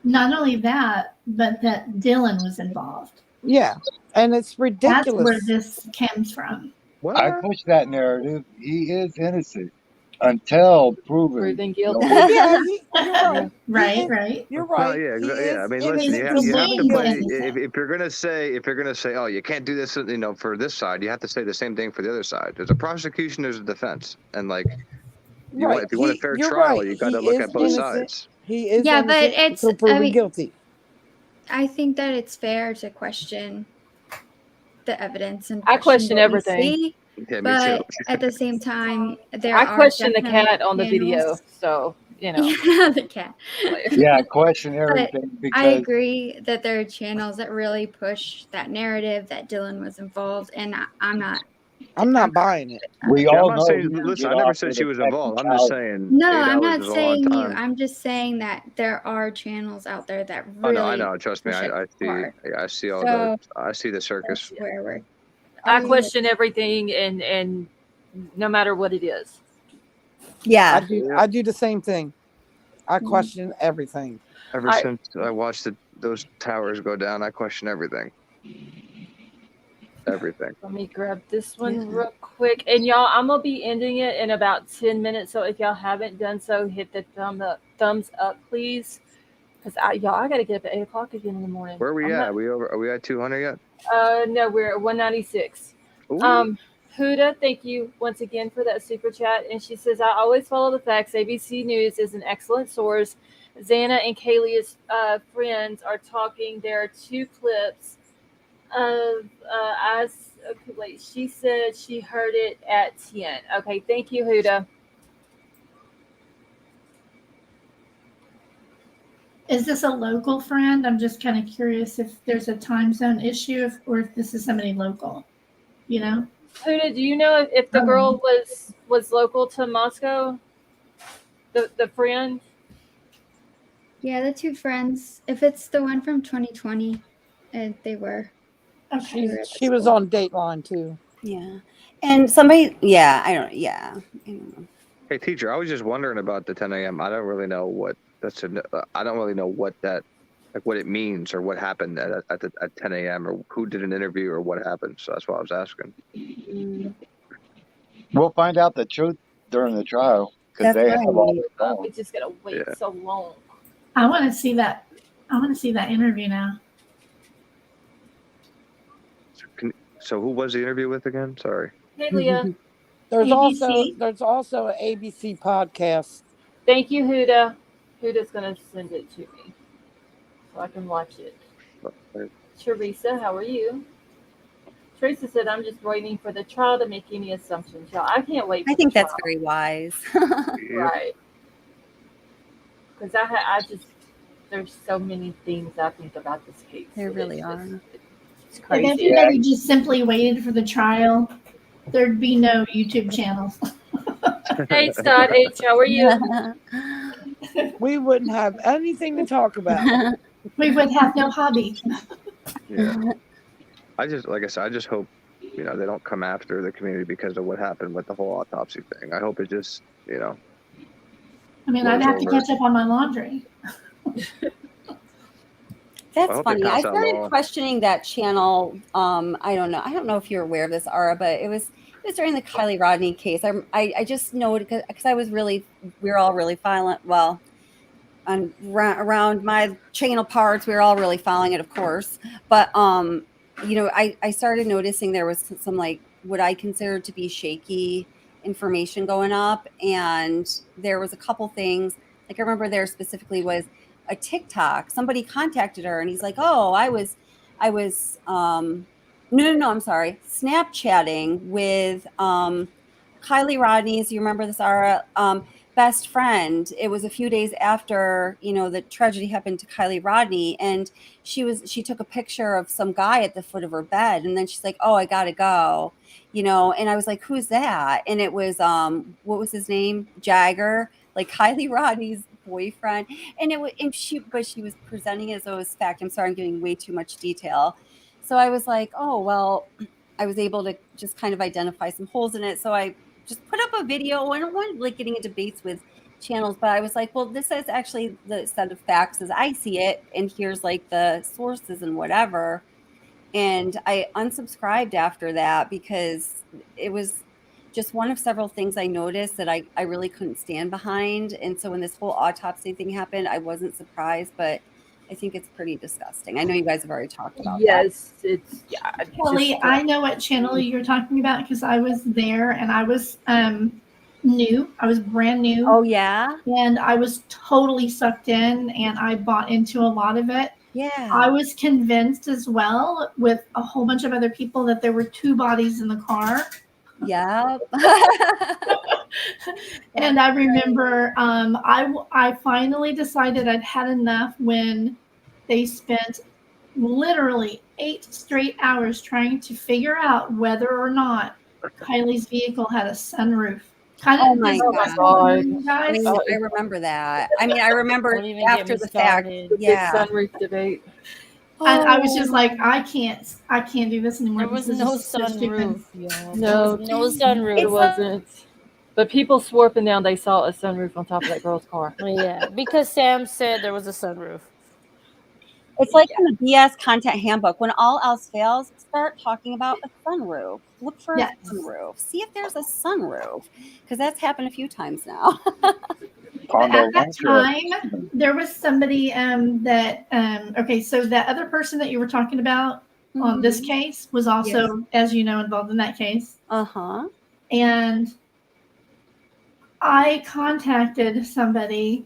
Not only that, but that Dylan was involved. Yeah, and it's ridiculous. That's where this comes from. I push that narrative. He is innocent until proven guilty. Yeah, Right. You're right. Well, yeah. I mean, listen, you have to play. If you're gonna say, oh, you can't do this, for this side, you have to say the same thing for the other side. There's a prosecution, there's a defense, and if you want a fair trial, you got to look at both sides. He is but it's proven guilty. I think that it's fair to question the evidence and I question everything. Yeah, me but too. at the same time, I question the cat on the video, so the cat. Yeah, question everything. But because I agree that there are channels that really push that narrative that Dylan was involved, and I'm not buying it. We all know. Listen, I never said she was involved. I'm just saying. No, I'm not saying you. I'm just saying that there are channels out there that really. I know. Trust me, I see I see the circus. I question everything, and no matter what it is. Yeah, I do the same thing. I question everything. Ever since I watched those towers go down, I question everything. Everything. Let me grab this one real quick. And y'all, I'm going to be ending it in about 10 minutes. So if y'all haven't done so, hit the thumbs up, please. Because I got to get up at 8 o'clock again in the morning. Where are we at? Are we at 200 yet? No, we're at 196. Ooh. Huda, thank you once again for that super chat. And she says, I always follow the facts. ABC News is an excellent source. Xana and Kaylee's friends are talking. There are 2 clips of she said she heard it at 10. Okay, thank you, Huda. Is this a local friend? I'm just kind of curious if there's a time zone issue or if this is somebody local, Huda, do you know if the girl was local to Moscow? The friend? Yeah, the two friends. If it's the one from 2020, they were. Okay. She was on Dateline too. Yeah. And somebody, I don't know. Hey, teacher, I was just wondering about the 10 a.m. I don't really know what I don't really know what that, like, what it means or what happened at 10 a.m. or who did an interview or what happened. So that's why I was asking. We'll find out the truth during the trial because they have all their Oh, phones. we just gotta wait so long. I want to see that. I want to see that interview now. So who was the interview with again? Sorry. Hey, Leah. There's ABC. also an ABC podcast. Thank you, Huda. Huda's gonna send it to me so I can watch it. Teresa, how are you? Teresa said, "I'm just waiting for the trial to make any assumptions." Y'all, I can't wait. I think that's very wise. Right. Because I just, there's so many things I think about this case. There really are. It's If crazy. everybody just simply waited for the trial, there'd be no YouTube channels. Hey, Scott H, how are you? We wouldn't have anything to talk about. We would have no hobby. Yeah. I just, like I said, I just hope, they don't come after the community because of what happened with the whole autopsy thing. I hope it just, I mean, I'd have to catch up on my laundry. That's funny. I started questioning that channel. I don't know if you're aware of this, Ara, but it was during the Kylie Rodney case. I just know it because we were all really violent. Well, around my channel parts, we were all really following it, of course. But I started noticing there was some, like, what I consider to be shaky information going up, and there was a couple things. Like, I remember there specifically was a TikTok. Somebody contacted her, and he's like, "Oh, I was no, I'm sorry, Snapchatting with Kylie Rodney's." You remember this, Ara? Best friend. It was a few days after, the tragedy happened to Kylie Rodney, and she took a picture of some guy at the foot of her bed, and then she's like, "Oh, I gotta go," and I was like, "Who's that?" And it was what was his name? Jagger, like Kylie Rodney's boyfriend. And she was presenting it as though it was fact. I'm sorry, I'm giving way too much detail. So I was like, oh, well, I was able to just kind of identify some holes in it. So I just put up a video. I don't want, like, getting into debates with channels, but I was like, well, this is actually the set of facts as I see it, and here's, like, the sources and whatever. And I unsubscribed after that because it was just one of several things I noticed that I really couldn't stand behind. And so when this whole autopsy thing happened, I wasn't surprised, but I think it's pretty disgusting. I know you guys have already talked about that. Yes, Kelly, I know what channel you're talking about because I was there and I was new. I was brand new. Oh, yeah? And I was totally sucked in, and I bought into a lot of it. Yeah. I was convinced as well with a whole bunch of other people that there were two bodies in the car. Yeah. And I remember I finally decided I'd had enough when they spent literally 8 straight hours trying to figure out whether or not Kylie's vehicle had a sunroof. Oh my God. Guys? I remember that. I mean, I remember Don't even after get me the fact. started. Yeah. The sunroof debate. And I was just like, I can't do this anymore. There was This is no just so stupid. sunroof, y'all. No, There was no sunroof. It wasn't. But people swore up and down they saw a sunroof on top of that girl's car. Yeah, because Sam said there was a sunroof. It's like in the BS content handbook. When all else fails, start talking about a sunroof. Look for a sunroof. See if there's a sunroof, because that's happened a few times now. But at that time, there was somebody okay, so that other person that you were talking about on this case was also, as you know, involved in that case. Uh-huh. And I contacted somebody.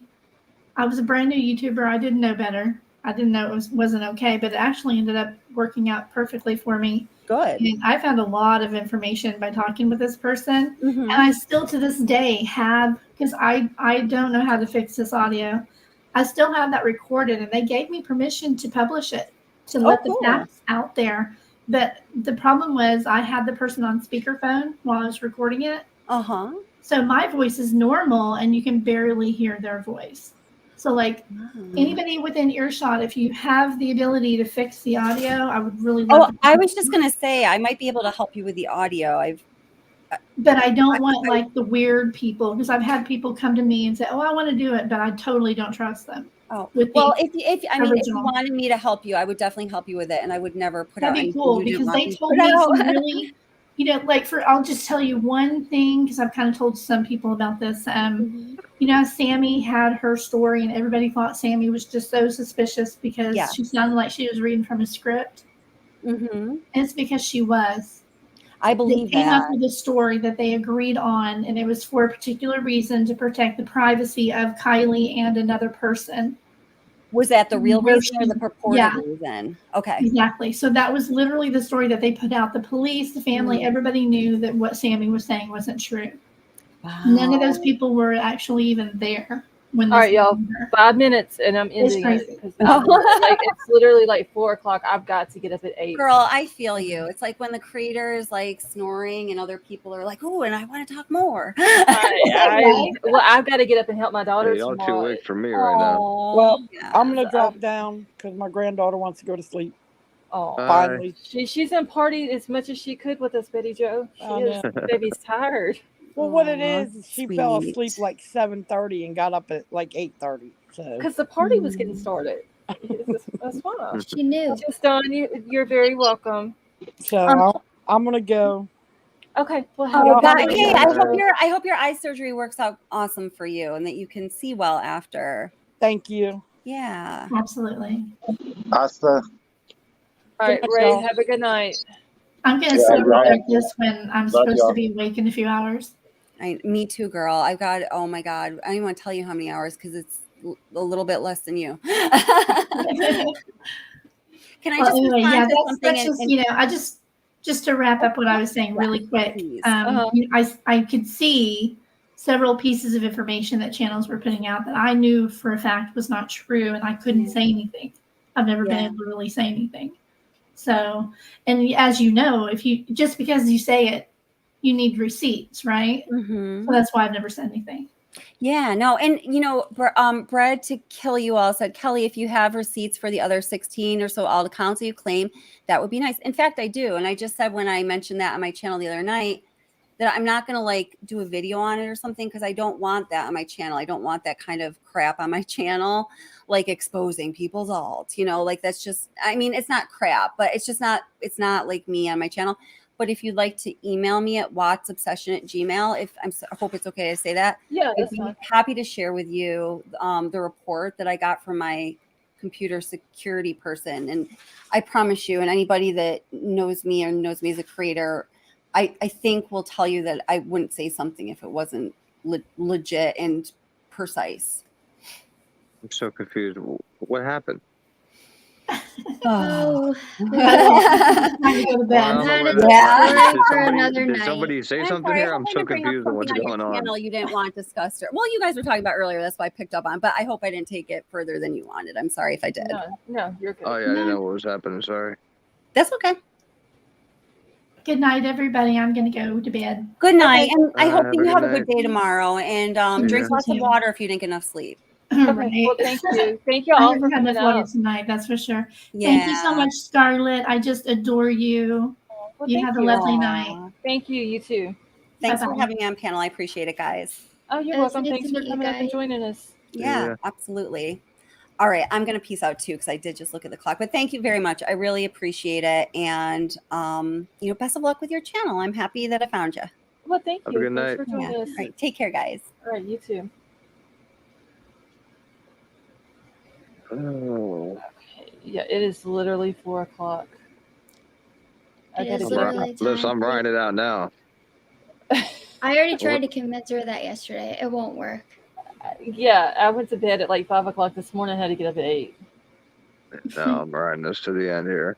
I was a brand new YouTuber. I didn't know better. I didn't know it wasn't okay, but it actually ended up working out perfectly for me. Good. And I found a lot of information by talking with this person. And I still to this day have, because I don't know how to fix this audio, I still have that recorded, and they gave me permission to publish it, to let the facts out there. But the problem was I had the person on speakerphone while I was recording it. Uh-huh. So my voice is normal, and you can barely hear their voice. So, like, anybody within earshot, if you have the ability to fix the audio, I would really love. I was just gonna say I might be able to help you with the audio. But I don't want like the weird people, because I've had people come to me and say, "Oh, I want to do it," but I totally don't trust them. Oh, with well, the if you original. wanted me to help you, I would definitely help you with it, and I would never put out That'd be anything cool, you didn't because want they me to told put me out. some really, like I'll just tell you one thing, because I've kind of told some people about this. Sammy had her story, and everybody thought Sammy was just so suspicious because Yeah. she sounded like she was reading from a script. Mm-hmm. And it's because she was. I believe they came that. up with a story that they agreed on, and it was for a particular reason, to protect the privacy of Kylie and another person. Was that the real Where reason or the purported yeah. reason? Okay. Exactly. So that was literally the story that they put out. The police, the family, everybody knew that what Sammy was saying wasn't true. Wow. None of those people were actually even there when this All right, y'all. happened. 5 minutes and I'm ending it. crazy. 'Cause it's literally like 4:00. I've got to get up at 8. Girl, I feel you. It's like when the creator is like snoring and other people are like, "Oh, and I want to talk more." Well, I've got to get up and help my daughter Y'all too tomorrow. awake for me right now. Well, I'm gonna drop down because my granddaughter wants to go to sleep. Oh, finally. She's in party as much as she could with us, Betty Joe. Baby's tired. Well, what it is she fell asleep like 7:30 and got up at like 8:30. So Because the party was getting started. That's fine. She knew. Just Dawn, you're very welcome. So I'm gonna go. Okay. Well, hey, I hope your eye surgery works out awesome for you and that you can see well after. Thank you. Yeah. Absolutely. Asta. All right, Ray, have a good night. I'm going to sleep like this when I'm supposed to be awake in a few hours. Me too, girl. I've got, oh my God. I don't even want to tell you how many hours because it's a little bit less than you. Can I just anyway, respond to something? That's just to wrap up what I was saying really quick. I could see several pieces of information that channels were putting out that I knew for a fact was not true, and I couldn't say anything. I've never been able to really say anything. So, and as you know, just because you say it, you need receipts, right? Mm-hmm. So that's why I've never said anything. Yeah, no. And, Bread to Kill You All said, Kelly, if you have receipts for the other 16 or so all accounts that you claim, that would be nice. In fact, I do. And I just said when I mentioned that on my channel the other night, that I'm not going to do a video on it or something because I don't want that on my channel. I don't want that kind of crap on my channel, like exposing people's alt, that's just, I mean, it's not crap, but it's not like me on my channel. But if you'd like to email me at wattsobsession@gmail, I hope it's okay to say that. Yeah, I'd be happy to share with you the report that I got from my computer security person. And I promise you, and anybody that knows me or knows me as a creator, I think will tell you that I wouldn't say something if it wasn't legit and precise. I'm so confused. What happened? Oh, time to go to bed. Did somebody say something here? I'm so confused on what's going on. You didn't want discussed, well, you guys were talking about earlier. That's why I picked up on. But I hope I didn't take it further than you wanted. I'm sorry if I did. No, you're good. Oh yeah, I didn't know what was happening. Sorry. That's okay. Good night, everybody. I'm going to go to bed. Good night, and I hope that you have a good day tomorrow. And drink lots of water if you didn't get enough sleep. Okay, well, thank you. Thank you all for coming out out tonight. That's for sure. Yeah. Thank you so much, Scarlett. I just adore you. Well, you have a lovely night. Thank you. You too. Thanks for having me on panel. I appreciate it, guys. Oh, you're welcome. Thanks for coming up and joining us. Yeah, absolutely. All right, I'm going to peace out too because I did just look at the clock. But thank you very much. I really appreciate it. And, best of luck with your channel. I'm happy that I found you. Well, thank you. Have a good night. Thanks for joining us. All right, take care, guys. All right, you too. Oh. Okay. Yeah, it is literally 4:00. I'm writing it out now. I already tried to convince her that yesterday. It won't work. Yeah, I went to bed at like 5:00 this morning. I had to get up at 8. No, I'm writing this to the end here.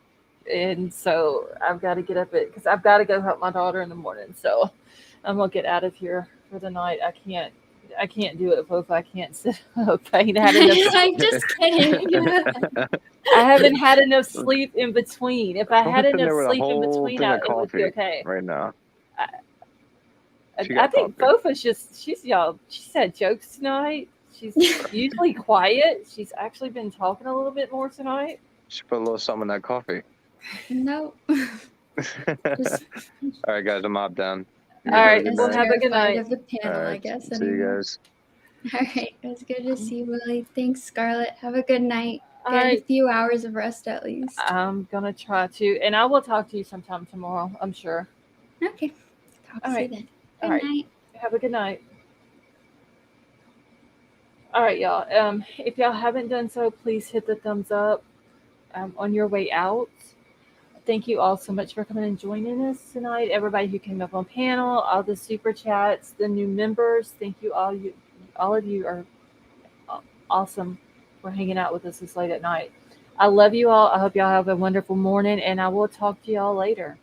And so I've got to get up because I've got to go help my daughter in the morning. So I'm gonna get out of here for the night. I can't do it, folks. I can't sit up. I'm just kidding. I haven't had enough sleep in between. If I had enough sleep in between, it would be okay. Right now. I think Fofa's she said jokes tonight. She's usually quiet. She's actually been talking a little bit more tonight. She put a little something in that coffee. No. All right, guys, I'm mobbed down. All right, we'll have a good night. Of the panel, I guess. See you guys. All right, it was good to see you, Willie. Thanks, Scarlett. Have a good night. All Get right. a few hours of rest at least. I'm gonna try to, and I will talk to you sometime tomorrow. I'm sure. Okay. Talk to you then. All Good right. night. Have a good night. All right, y'all. If y'all haven't done so, please hit the thumbs up on your way out. Thank you all so much for coming and joining us tonight. Everybody who came up on panel, all the super chats, the new members. Thank you all. All of you are awesome for hanging out with us this late at night. I love you all. I hope y'all have a wonderful morning, and I will talk to y'all later.